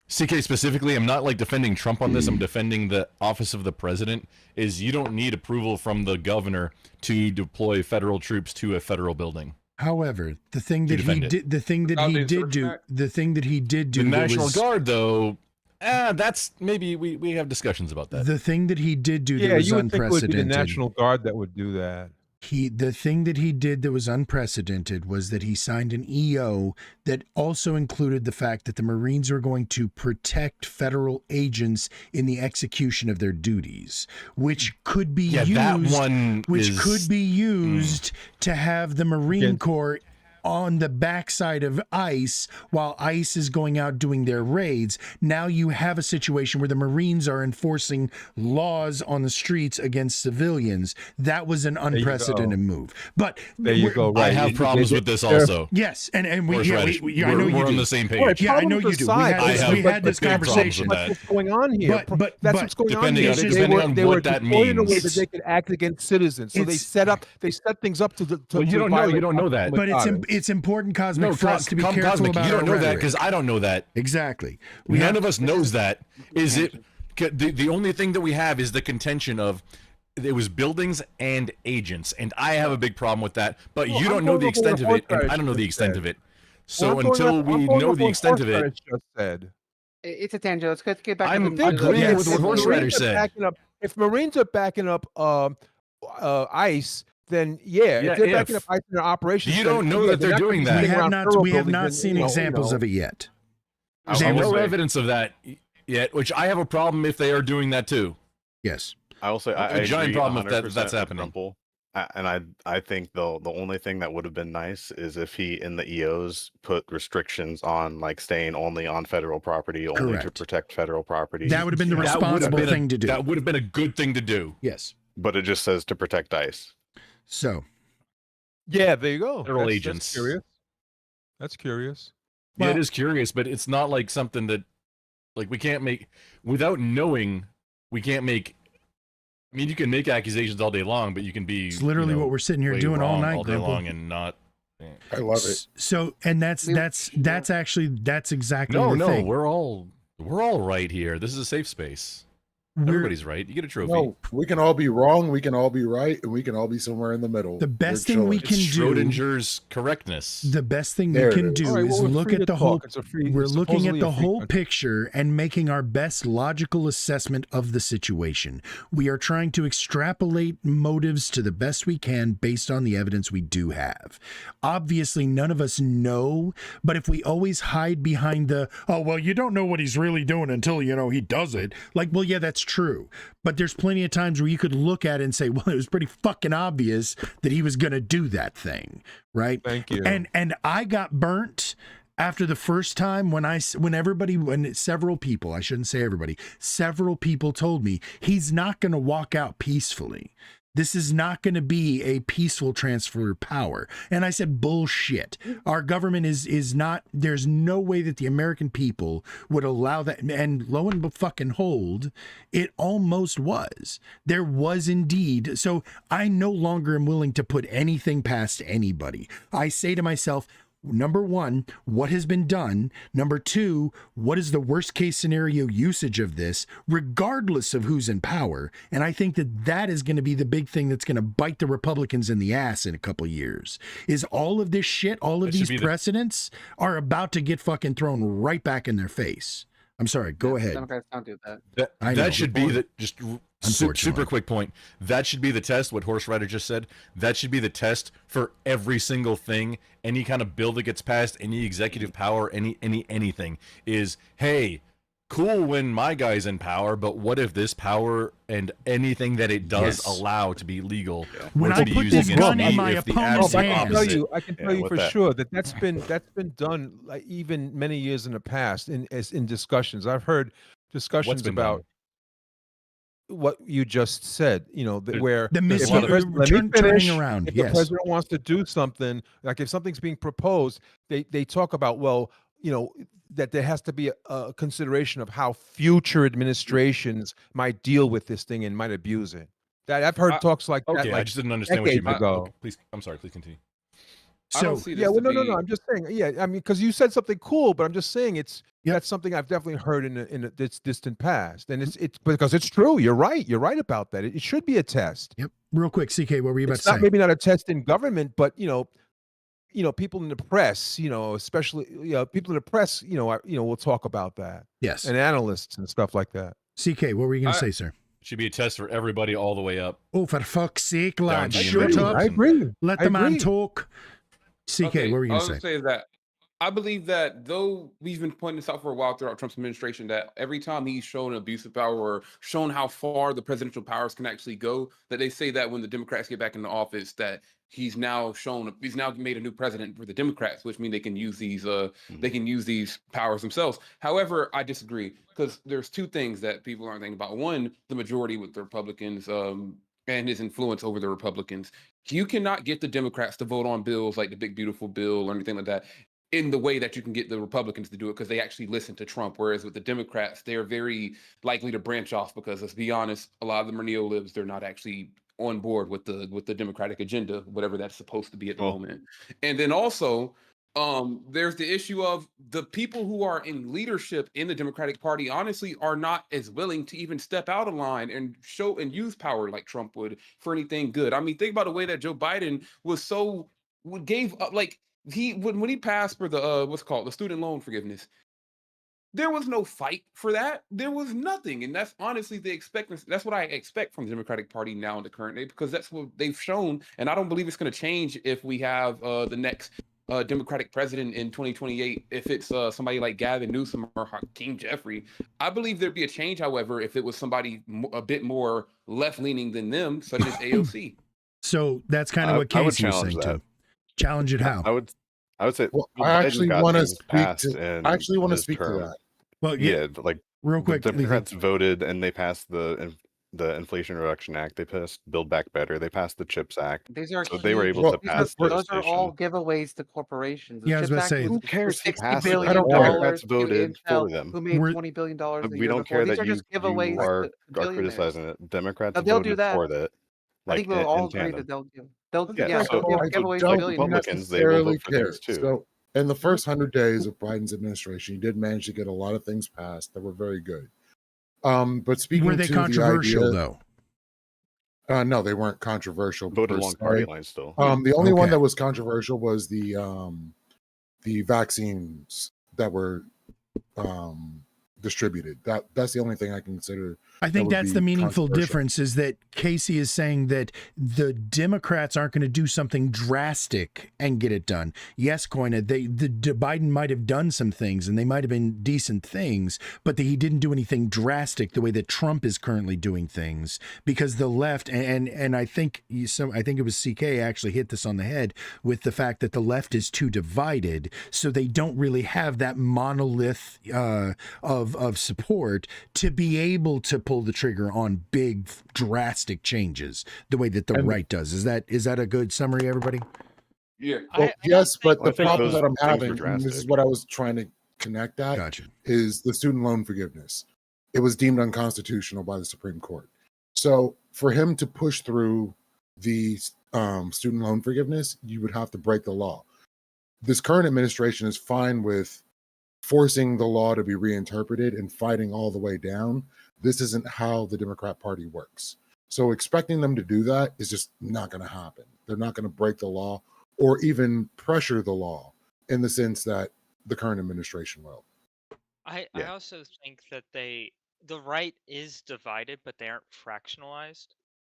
CK specifically, I'm not like defending Trump on this. I'm defending the office of the president. Is you don't need approval from the governor to deploy federal troops to a federal building. However, the thing To that he defend it. did, the thing that Without he the did search do, act? the thing that he did do, The that National was, Guard, though, that's maybe we have discussions about that. the thing that he did do that Yeah, was you would think it would be the unprecedented. National Guard that would do that. The thing that he did that was unprecedented was that he signed an EO that also included the fact that the Marines are going to protect federal agents in the execution of their duties, which could be Yeah, used, that one which is- could be used to have the Marine Again- Corps on the backside of ICE while ICE is going out doing their raids. Now you have a situation where the Marines are enforcing laws on the streets against civilians. That was an you go. unprecedented move. But There you we're- go. I Right. have problems with this also. Yes, and we, Horseradish. I know you we're on do. the same page. Right, Yeah, I know problems you do. aside, We I had, have we had this big problems conversation. with That's that. what's going on here. But That's but what's going on depending here. on- They depending were, on they what were that deployed in a way means. that they could act against citizens. So they It's- set things up to Well, you don't know. You don't know that. but it's important, Cosmic, for us to be careful Cosmic, about you don't our know that rhetoric. because I don't know that. Exactly. None of us knows that. Is it? The only thing that we have is the contention of it was buildings and agents, and I have a big problem with that. But Well, you I'm don't know going the off extent what of it, and Horseradish I don't know the just extent said. of it. So I'm going until off- we I'm going know off the what extent of it, Horseradish just said. It's a tangent. Let's get back. I'm to the, agreeing Yes. with what If Horseradish Marines are said. backing up, if Marines are backing up ICE, then yeah, Yeah, if they're backing if. up ICE in their operations, You then, don't know yeah, that they're not gonna doing be that. sitting around federal We have buildings not and, seen examples of it yet. I They have no will- evidence of that yet, which I have a problem if they are doing that too. Yes. I will say I have I a giant agree problem if 100% that's with happening. Crumple. And I think the only thing that would have been nice is if he in the EOs put restrictions on like staying only on federal property, only to Correct. protect federal property. That would have been the That would have responsible been a- thing to do. That would have been a good thing to do. Yes. But it just says to protect ICE. So yeah, there you go. Federal That's agents. curious. That's curious. Yeah, it Well- is curious, but it's not like something that, like, we can't make without knowing. We can't make. I mean, you can make accusations all day long, but you can be. it's literally you know, what we're sitting here way doing all wrong night, all day Grumple. long, and not. I love it. So, and that's exactly No, the thing. we're all right here. This is a safe space. Everybody's right. You get a trophy. No, we can all be wrong, we can all be right, and we can all be somewhere in the middle. The best We're thing we chilling. can It's do. Schrodinger's correctness. The best thing There we it can is. do All right, is well, we're look free at to the whole. talk. It's a free- We're it's looking at supposedly the a free whole country. picture and making our best logical assessment of the situation. We are trying to extrapolate motives to the best we can based on the evidence we do have. Obviously, none of us know, but if we always hide behind the, oh, well, you don't know what he's really doing until, he does it. Like, well, yeah, that's true. But there's plenty of times where you could look at it and say, well, it was pretty fucking obvious that he was going to do that thing, right? Thank you. And I got burnt after the first time when several people, I shouldn't say everybody, several people told me he's not going to walk out peacefully. This is not going to be a peaceful transfer of power. And I said, bullshit. Our government is not, there's no way that the American people would allow that. And lo and fucking hold, it almost was. There was indeed. So I no longer am willing to put anything past anybody. I say to myself, number one, what has been done? Number two, what is the worst case scenario usage of this, regardless of who's in power? And I think that is going to be the big thing that's going to bite the Republicans in the ass in a couple years. Is all of this shit, all of That should these be the- precedents are about to get fucking thrown right back in their face. I'm sorry. Go ahead. Democrats don't do that. I know. That should be the just Unfortunately. super quick point. That should be the test. What Horseradish just said. That should be the test for every single thing. Any kind of bill that gets passed, any executive power, anything is, hey, cool when my guy's in power, but what if this power and anything that it does Yes. allow to be legal? When were to I be put used this against gun me in my if the opponent's absolute hand. opposite- I can Yeah, tell you with for that. sure that that's been done like, even many years in the past in discussions. I've heard discussions been about done? what you just said. There's- Where The if mis- the pres- let me turning finish. around, If yes. the president wants to do something, like if something's being proposed, they talk about, well, that there has to be a consideration of how future administrations might deal with this thing and might abuse it. That I've heard talks like that. Okay, I Like, just didn't understand what you decades meant. ago. Okay, please, I'm sorry. Please continue. I don't So see this Yeah, well, to no. be. I'm just saying. Yeah, I mean, because you said something cool, but I'm just saying Yep. that's something I've definitely heard in the distant past, and it's because it's true. You're right. You're right about that. It should be a test. yep. Real quick, CK, what were you about It's to not say? maybe not a test in government, but people in the press, especially people in the press, will talk about that, Yes. and analysts and stuff like that. CK, what were you going to I- say, sir? Should be a test for everybody all the way up. Oh, for fuck's sake, lad, to the shut individual. up. I agree. Let I the man agree. talk. CK, Okay, what were you all going I to say? say is that I believe that though we've been pointing this out for a while throughout Trump's administration, that every time he's shown an abuse of power or shown how far the presidential powers can actually go, that they say that when the Democrats get back into office, that he's now made a new president for the Democrats, which means they can use these powers themselves. However, I disagree because there's two things that people aren't thinking about. One, the majority with the Republicans, and his influence over the Republicans. You cannot get the Democrats to vote on bills like the Big Beautiful Bill or anything like that in the way that you can get the Republicans to do it because they actually listen to Trump. Whereas with the Democrats, they're very likely to branch off because, let's be honest, a lot of them are neo-libs. They're not actually on board with the Democratic agenda, whatever that's supposed to be at the moment. And then also, there's the issue of the people who are in leadership in the Democratic Party honestly are not as willing to even step out of line and show and use power like Trump would for anything good. I mean, think about the way that Joe Biden gave up, like when he passed for the what's called the student loan forgiveness. There was no fight for that. There was nothing, and that's honestly the expectancy. That's what I expect from the Democratic Party now in the current day because that's what they've shown, and I don't believe it's going to change if we have the next Democratic president in 2028. If it's somebody like Gavin Newsom or Hakeem Jeffrey, I believe there'd be a change. However, if it was somebody a bit more left-leaning than them, such as AOC. So that's kind of what I would Casey was challenge saying that. too. Challenge it how? I would say. Well, Joe I Biden actually got want to things speak passed to. in I actually want to his speak term. to that. Well, Yeah, like real the quick, Democrats voted and they passed the Inflation Reduction Act. They passed Build Back Better. They passed the CHIPS Act. These are So they were huge- able to these pass those are legislation. all giveaways to corporations. The Yeah, I was CHIPS about to Act say- was Who cares who $60 passed it? billion I don't care. Democrats to voted Intel, for them. who made We're- $20 billion a We year don't before. care These that are just you giveaways are to billionaires. criticizing it. Democrats No, they'll do voted that. for that. I think Like we'll all in agree tandem. that they'll give. Yeah, Yeah, so- they'll give so giveaways to don't billionaires. Republicans, they will necessarily vote for things care. too. So, in the first 100 days of Biden's administration, he did manage to get a lot of things passed that were very good. But speaking were they to controversial the idea, though? no, they weren't controversial. Voted per along se. party lines still. The only one Okay. that was controversial was the vaccines that were distributed. That's the only thing I can consider. I think would that's be the meaningful controversial. difference is that Casey is saying that the Democrats aren't going to do something drastic and get it done. Yes, Koina, Biden might have done some things and they might have been decent things, but he didn't do anything drastic the way that Trump is currently doing things because the left and I think it was CK actually hit this on the head with the fact that the left is too divided, so they don't really have that monolith of support to be able to pull the trigger on big drastic changes the way that the And- right does. Is that a good summary, everybody? Yeah. Well, yes, but Well, I the think problem those that I'm things were having, and this is drastic. what I was trying to connect at, Gotcha. is the student loan forgiveness. It was deemed unconstitutional by the Supreme Court. So for him to push through the student loan forgiveness, you would have to break the law. This current administration is fine with forcing the law to be reinterpreted and fighting all the way down. This isn't how the Democrat Party works. So expecting them to do that is just not going to happen. They're not going to break the law or even pressure the law in the sense that the current administration will. I Yeah. also think that the right is divided, but they aren't fractionalized.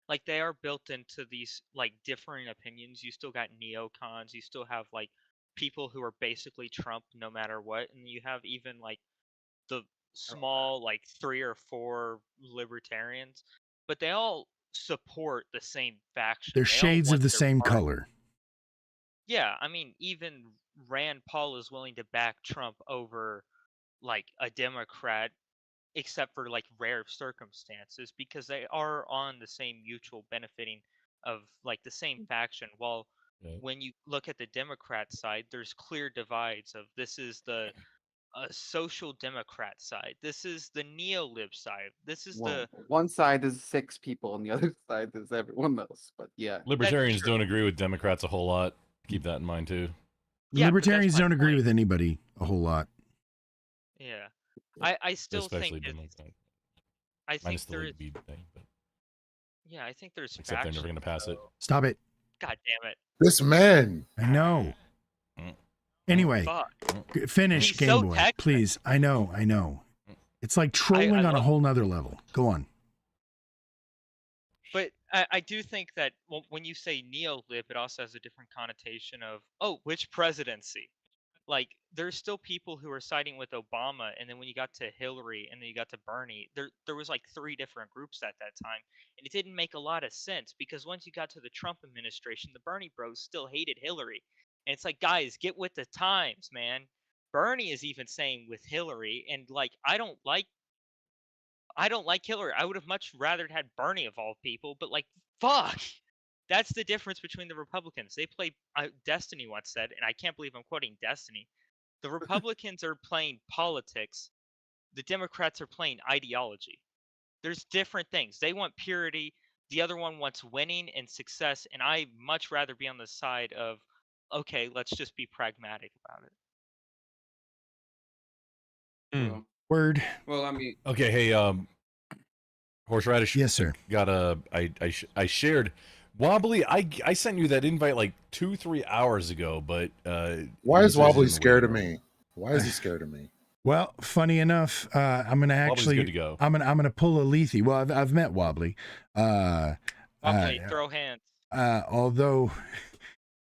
Like they are built into these like differing opinions. You still got neocons. You still have like people who are basically Trump no matter what, and you have even like the small like 3 or 4 libertarians, but they all support the same faction. They're They all shades of want the their same party. color. Yeah, I mean, even Rand Paul is willing to back Trump over like a Democrat, except for like rare circumstances, because they are on the same mutual benefiting of like the same faction. While Right. when you look at the Democrat side, there's clear divides of this is the social democrat side, this is the neo-lib side, this is Well, the one side is 6 people, and the other side is everyone else. But yeah, Libertarians true. don't agree with Democrats a whole lot. Keep that in mind too. Yeah, but that's Libertarians my don't agree point. with anybody a whole lot. Yeah, I still Especially think been it's, like that. I think Minus the there is, weed thing, but yeah, I think there's except they're never factions, gonna pass it. though. Stop it. God damn it. This man. I know. Mm. Anyway, Fuck. finish He's Game so Boy, Texan. please. I know. It's like trolling on a love whole nother level. Go on. But I do think that when you say neo-lib, it also has a different connotation of, oh, which presidency? Like, there's still people who are siding with Obama, and then when you got to Hillary, and then you got to Bernie, there was like 3 different groups at that time, and it didn't make a lot of sense, because once you got to the Trump administration, the Bernie bros still hated Hillary. And it's like, guys, get with the times, man. Bernie is even saying with Hillary, and like, I don't like Hillary. I would have much rather had Bernie of all people, but like, fuck. That's the difference between the Republicans. They play, Destiny once said, and I can't believe I'm quoting Destiny. The Republicans are playing politics. The Democrats are playing ideology. There's different things. They want purity. The other one wants winning and success. And I much rather be on the side of, okay, let's just be pragmatic about it. Well, Word. well, I mean, Okay, hey, Horseradish. Yes, sir. Got a. I shared. Wobbly, I sent you that invite like 2-3 hours ago, but Why is users Wobbly in the scared of waiting room. me? Why is he scared of me? Well, funny enough, I'm gonna Wobbly's actually, good to go. I'm gonna pull a Lethe. Well, I've met Wobbly. Wobbly, throw hands. Although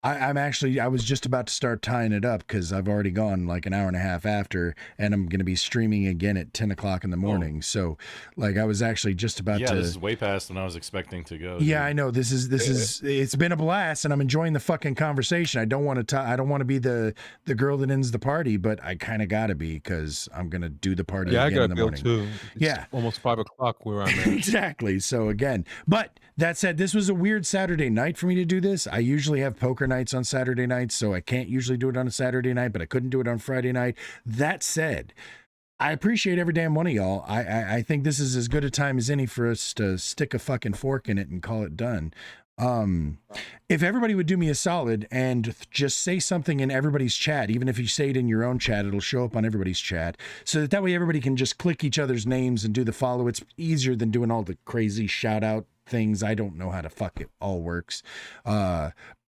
I was just about to start tying it up because I've already gone like an hour and a half after, and I'm going to be streaming again at 10 o'clock in the morning. So like I was actually just about Yeah, to. this is way past when I was expecting to go. Yeah, dude. I know. This is it's been a blast, and I'm enjoying the fucking conversation. I don't want to be the girl that ends the party, but I kind of gotta be because I'm gonna do the party Yeah, I again got in to the bill morning. too. It's Yeah. almost 5 o'clock where I'm at. Exactly. So again, but that said, this was a weird Saturday night for me to do this. I usually have poker nights on Saturday nights, so I can't usually do it on a Saturday night, but I couldn't do it on Friday night. That said, I appreciate every damn one of y'all. I think this is as good a time as any for us to stick a fucking fork in it and call it done. If everybody would do me a solid and just say something in everybody's chat, even if you say it in your own chat, it'll show up on everybody's chat, so that way everybody can just click each other's names and do the follow. It's easier than doing all the crazy shout out things. I don't know how to fuck it all works.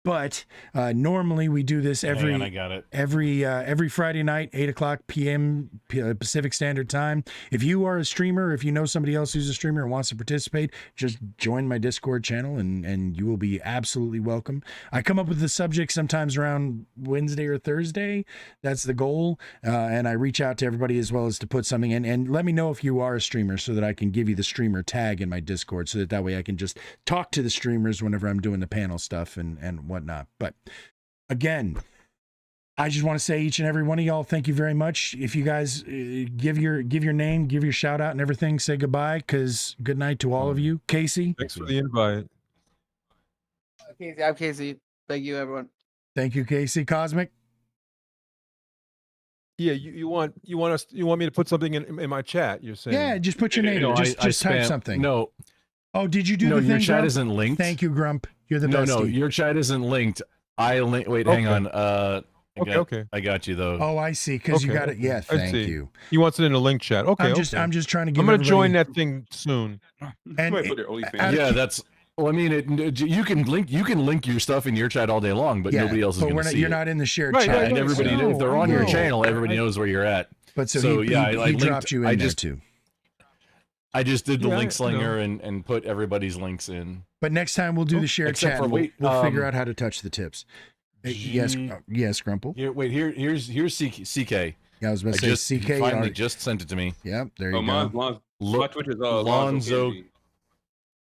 But normally we do this Hang every on, I got it. every Friday night, 8 o'clock p.m. Pacific Standard Time. If you are a streamer, if you know somebody else who's a streamer and wants to participate, just join my Discord channel and you will be absolutely welcome. I come up with the subject sometimes around Wednesday or Thursday. That's the goal. And I reach out to everybody as well as to put something in. And let me know if you are a streamer so that I can give you the streamer tag in my Discord so that way I can just talk to the streamers whenever I'm doing the panel stuff and whatnot. But again, I just want to say each and every one of y'all, thank you very much. If you guys give your name, give your shout out and everything, say goodbye, because good night to all of you. Casey. Thanks for the invite. Casey, I'm Casey. Thank you, everyone. Thank you, Casey. Cosmic. Yeah, you want me to put something in my chat? You're saying? Yeah, just put your name. No, Just type spam- something. No, Oh, did you do no, the thing? your chat Grump? isn't linked. Thank you, Grump. You're the No, best. no, your chat isn't linked. I link. Wait, hang Okay. on. Okay. I got you though. Oh, I see. Because you Okay, got it. Yeah, I thank see. you. He wants it in a link chat. Okay, I'm just trying to give. I'm gonna join everybody- that thing soon. And might put their OnlyFans. out of- Yeah, that's. Well, I mean, you can link your stuff in your chat all day long, but yeah, nobody else is but going we're to not, see you're it. not in the shared Right, chat. right, And right. everybody, so- if they're on your No. channel, everybody knows where you're at. But so, So, he, yeah, he I linked- dropped you in I there just- too. I just did the Yeah, link I slinger know. and put everybody's links in. But next time we'll do the shared Except chat. for- and wait, we'll figure um, out how to touch the tips. Yes, yes, Grumple. Here's CK. Yeah, I was about I to just say CK. finally just sent it to me. Yep, there you Oh, my go. Twitch is Lonzo Candy.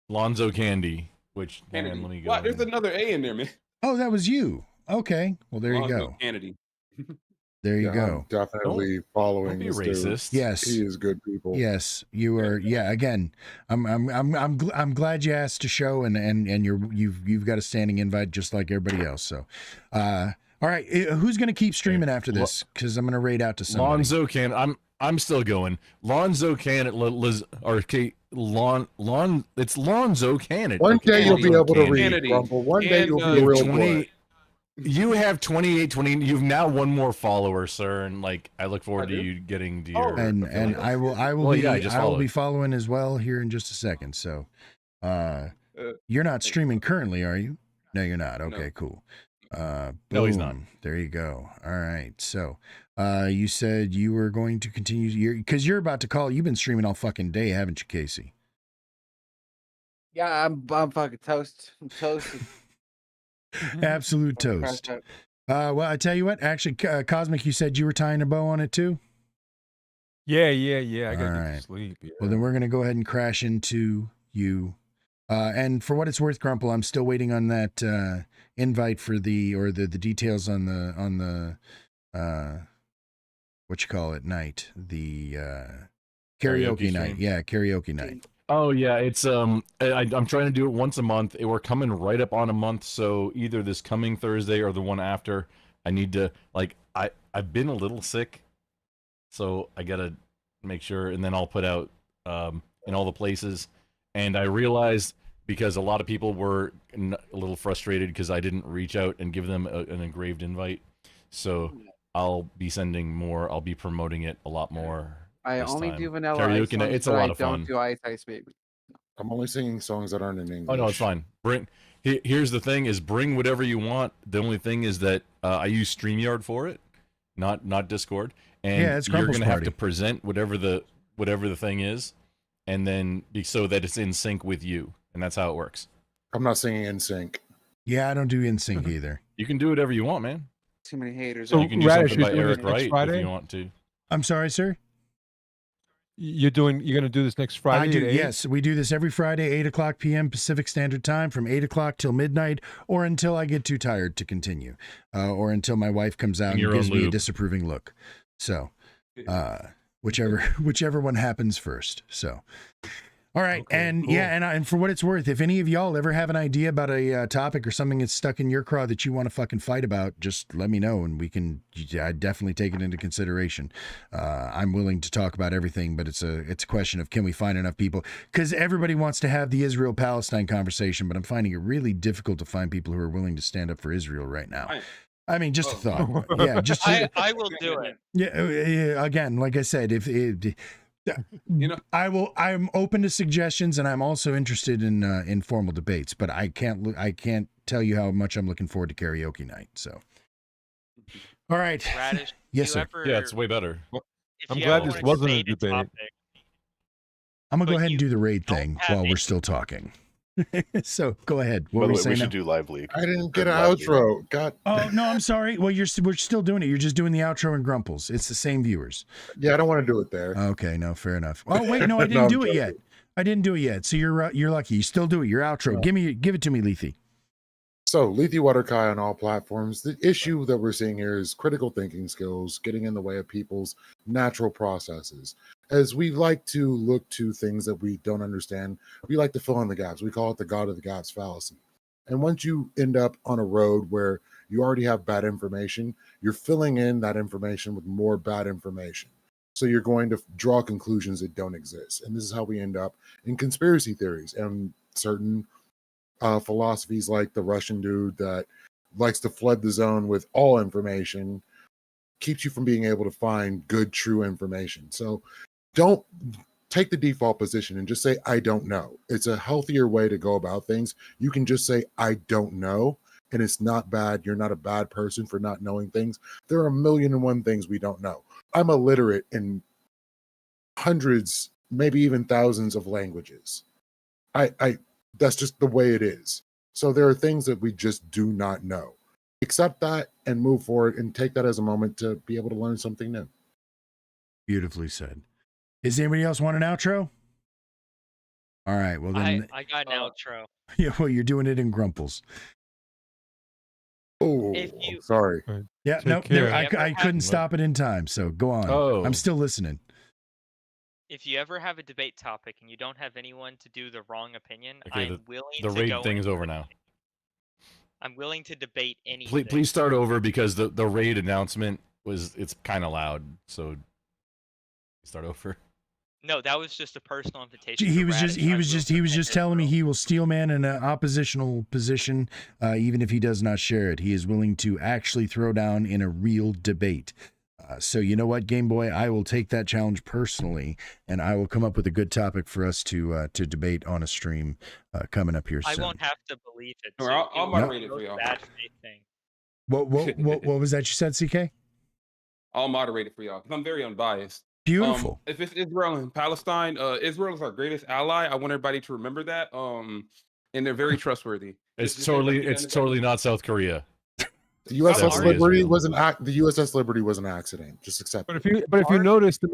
Lonzo Candy. Which hang on, Kennedy. let me go. What? There's another A in there, man. Oh, that was you. Okay, well there you Lonzo go. Kennedy. There you Yeah, go. I'm definitely following Don't be this dude. racist. Yes. He is good people. Yes, you are. Yeah, again, I'm glad you asked to show, and you've got a standing invite just like everybody else. So, all right, who's gonna keep streaming after this? Because I'm gonna raid out to somebody. Lonzo Can. I'm still going. Lonzo Can at It's Lonzo Can. One day you'll be able to read, Kennedy. Grumble. One day And, you'll uh, be real 20. good. You have 28, 20. You've now one more follower, sir, and like I look forward to do? you getting to Oh. your. And affiliate. I will Well, yeah, I just I will be followed. following as well here in just a second. So, you're not streaming currently, are you? No, you're not. No. Okay, cool. No, he's not. Boom. There you go. All right. So, you said you were going to continue because you're about to call. You've been streaming all fucking day, haven't you, Casey? Yeah, I'm fucking toast. I'm toasted. Absolute I'm toast. crashed out. Well, I tell you what. Actually, Cosmic, you said you were tying a bow on it too. Yeah. I gotta All get right. to sleep. Yeah. Well, then we're gonna go ahead and crash into you. And for what it's worth, Grumple, I'm still waiting on that invite for the details on the what you call it night, the karaoke night. stream? Yeah, karaoke night. Oh yeah, it's I'm trying to do it once a month. We're coming right up on a month, so either this coming Thursday or the one after. I need to I've been a little sick, so I gotta make sure, and then I'll put out in all the places. And I realized because a lot of people were a little frustrated because I didn't reach out and give them an engraved invite, so I'll be sending more. I'll be promoting it a lot more. I this only time. do Vanilla Karaoke Ice night, songs, it's a but lot I of don't fun. do Ice Ice Baby. I'm only singing songs that aren't in English. Oh no, it's fine. Here's the thing: is bring whatever you want. The only thing is that I use StreamYard for it, not Discord. And Yeah, it's you're Grumple's gonna have to party. present whatever the thing is, and then so that it's in sync with you, and that's how it works. I'm not singing in sync. Yeah, I don't do NSYNC either. You can do whatever you want, man. Too many haters. So, You can do Radish, something by you're doing Eric this next Wright if Friday? you want to. I'm sorry, sir. You're gonna do this next Friday? I do. at 8? Yes, we do this every Friday, 8:00 p.m. Pacific Standard Time, from 8:00 till midnight, or until I get too tired to continue, or until my wife comes out In and your gives own me a lube. disapproving look. So, whichever one happens first. So, all right, Okay, and cool. yeah, and for what it's worth, if any of y'all ever have an idea about a topic or something that's stuck in your craw that you want to fucking fight about, just let me know, and we can. I definitely take it into consideration. I'm willing to talk about everything, but it's a question of can we find enough people? Because everybody wants to have the Israel-Palestine conversation, but I'm finding it really difficult to find people who are willing to stand up for Israel right now. I mean, just a thought. Yeah, just I will do it. yeah. Again, like I said, if You know, I'm open to suggestions, and I'm also interested in formal debates. But I can't tell you how much I'm looking forward to karaoke night. So, all right, Radish, yes, you sir. ever, Yeah, it's way better. if I'm you glad ever this wanna wasn't a debate debate. topic, I'm gonna go but ahead and you do the raid don't thing have while we're any- still talking. So go ahead. By What the were way, we we saying? should now? do live leak. I didn't get an Live leak. outro. God. Oh no, I'm sorry. Well, we're still doing it. You're just doing the outro and Grumples. It's the same viewers. Yeah, I don't want to do it there. Okay, no, fair enough. Oh wait, no, I No, didn't I'm do it joking. yet. I didn't do it yet. So you're lucky. You still do it. Your outro. No. Give it to me, Lethe. So, Lethe Waterkai on all platforms. The issue that we're seeing here is critical thinking skills getting in the way of people's natural processes. As we like to look to things that we don't understand, we like to fill in the gaps. We call it the God of the gaps fallacy. And once you end up on a road where you already have bad information, you're filling in that information with more bad information. So you're going to draw conclusions that don't exist. And this is how we end up in conspiracy theories and certain philosophies like the Russian dude that likes to flood the zone with all information, keeps you from being able to find good, true information. So don't take the default position and just say, I don't know. It's a healthier way to go about things. You can just say, I don't know. And it's not bad. You're not a bad person for not knowing things. There are 1,000,001 things we don't know. I'm illiterate in hundreds, maybe even thousands of languages. I that's just the way it is. So there are things that we just do not know. Accept that and move forward and take that as a moment to be able to learn something new. Beautifully said. Does anybody else want an outro? All right. Well then, I got an outro. yeah. Well, you're doing it in Grumples. Oh, If you- sorry. Yeah. Take No, care. I If you ever couldn't have- stop it in time. So go on. Oh. I'm still listening. If you ever have a debate topic and you don't have anyone to do the wrong opinion, Okay, I'm willing The to raid go thing in- is over now. I'm willing to debate anything. Please start over because the raid announcement it's kind of loud. So start over. No, that was just a personal invitation. He to was just Radish. I will defend telling me Israel. he will steel man in an oppositional position, even if he does not share it. He is willing to actually throw down in a real debate. So you know what, Game Boy, I will take that challenge personally, and I will come up with a good topic for us to debate on a stream coming up here I soon. won't have to believe it. All too. right, I'll It was moderate the it for most y'all. bad faith thing. What was that you said, CK? I'll moderate it for y'all because I'm very unbiased. Beautiful. If it's Israel and Palestine, Israel is our greatest ally. I want everybody to remember that. And they're very trustworthy. It's Just say, like, totally you it's understand? totally not South Korea. The USS Definitely Liberty Israel. was the USS Liberty was an accident. Just accept But it. if you notice, the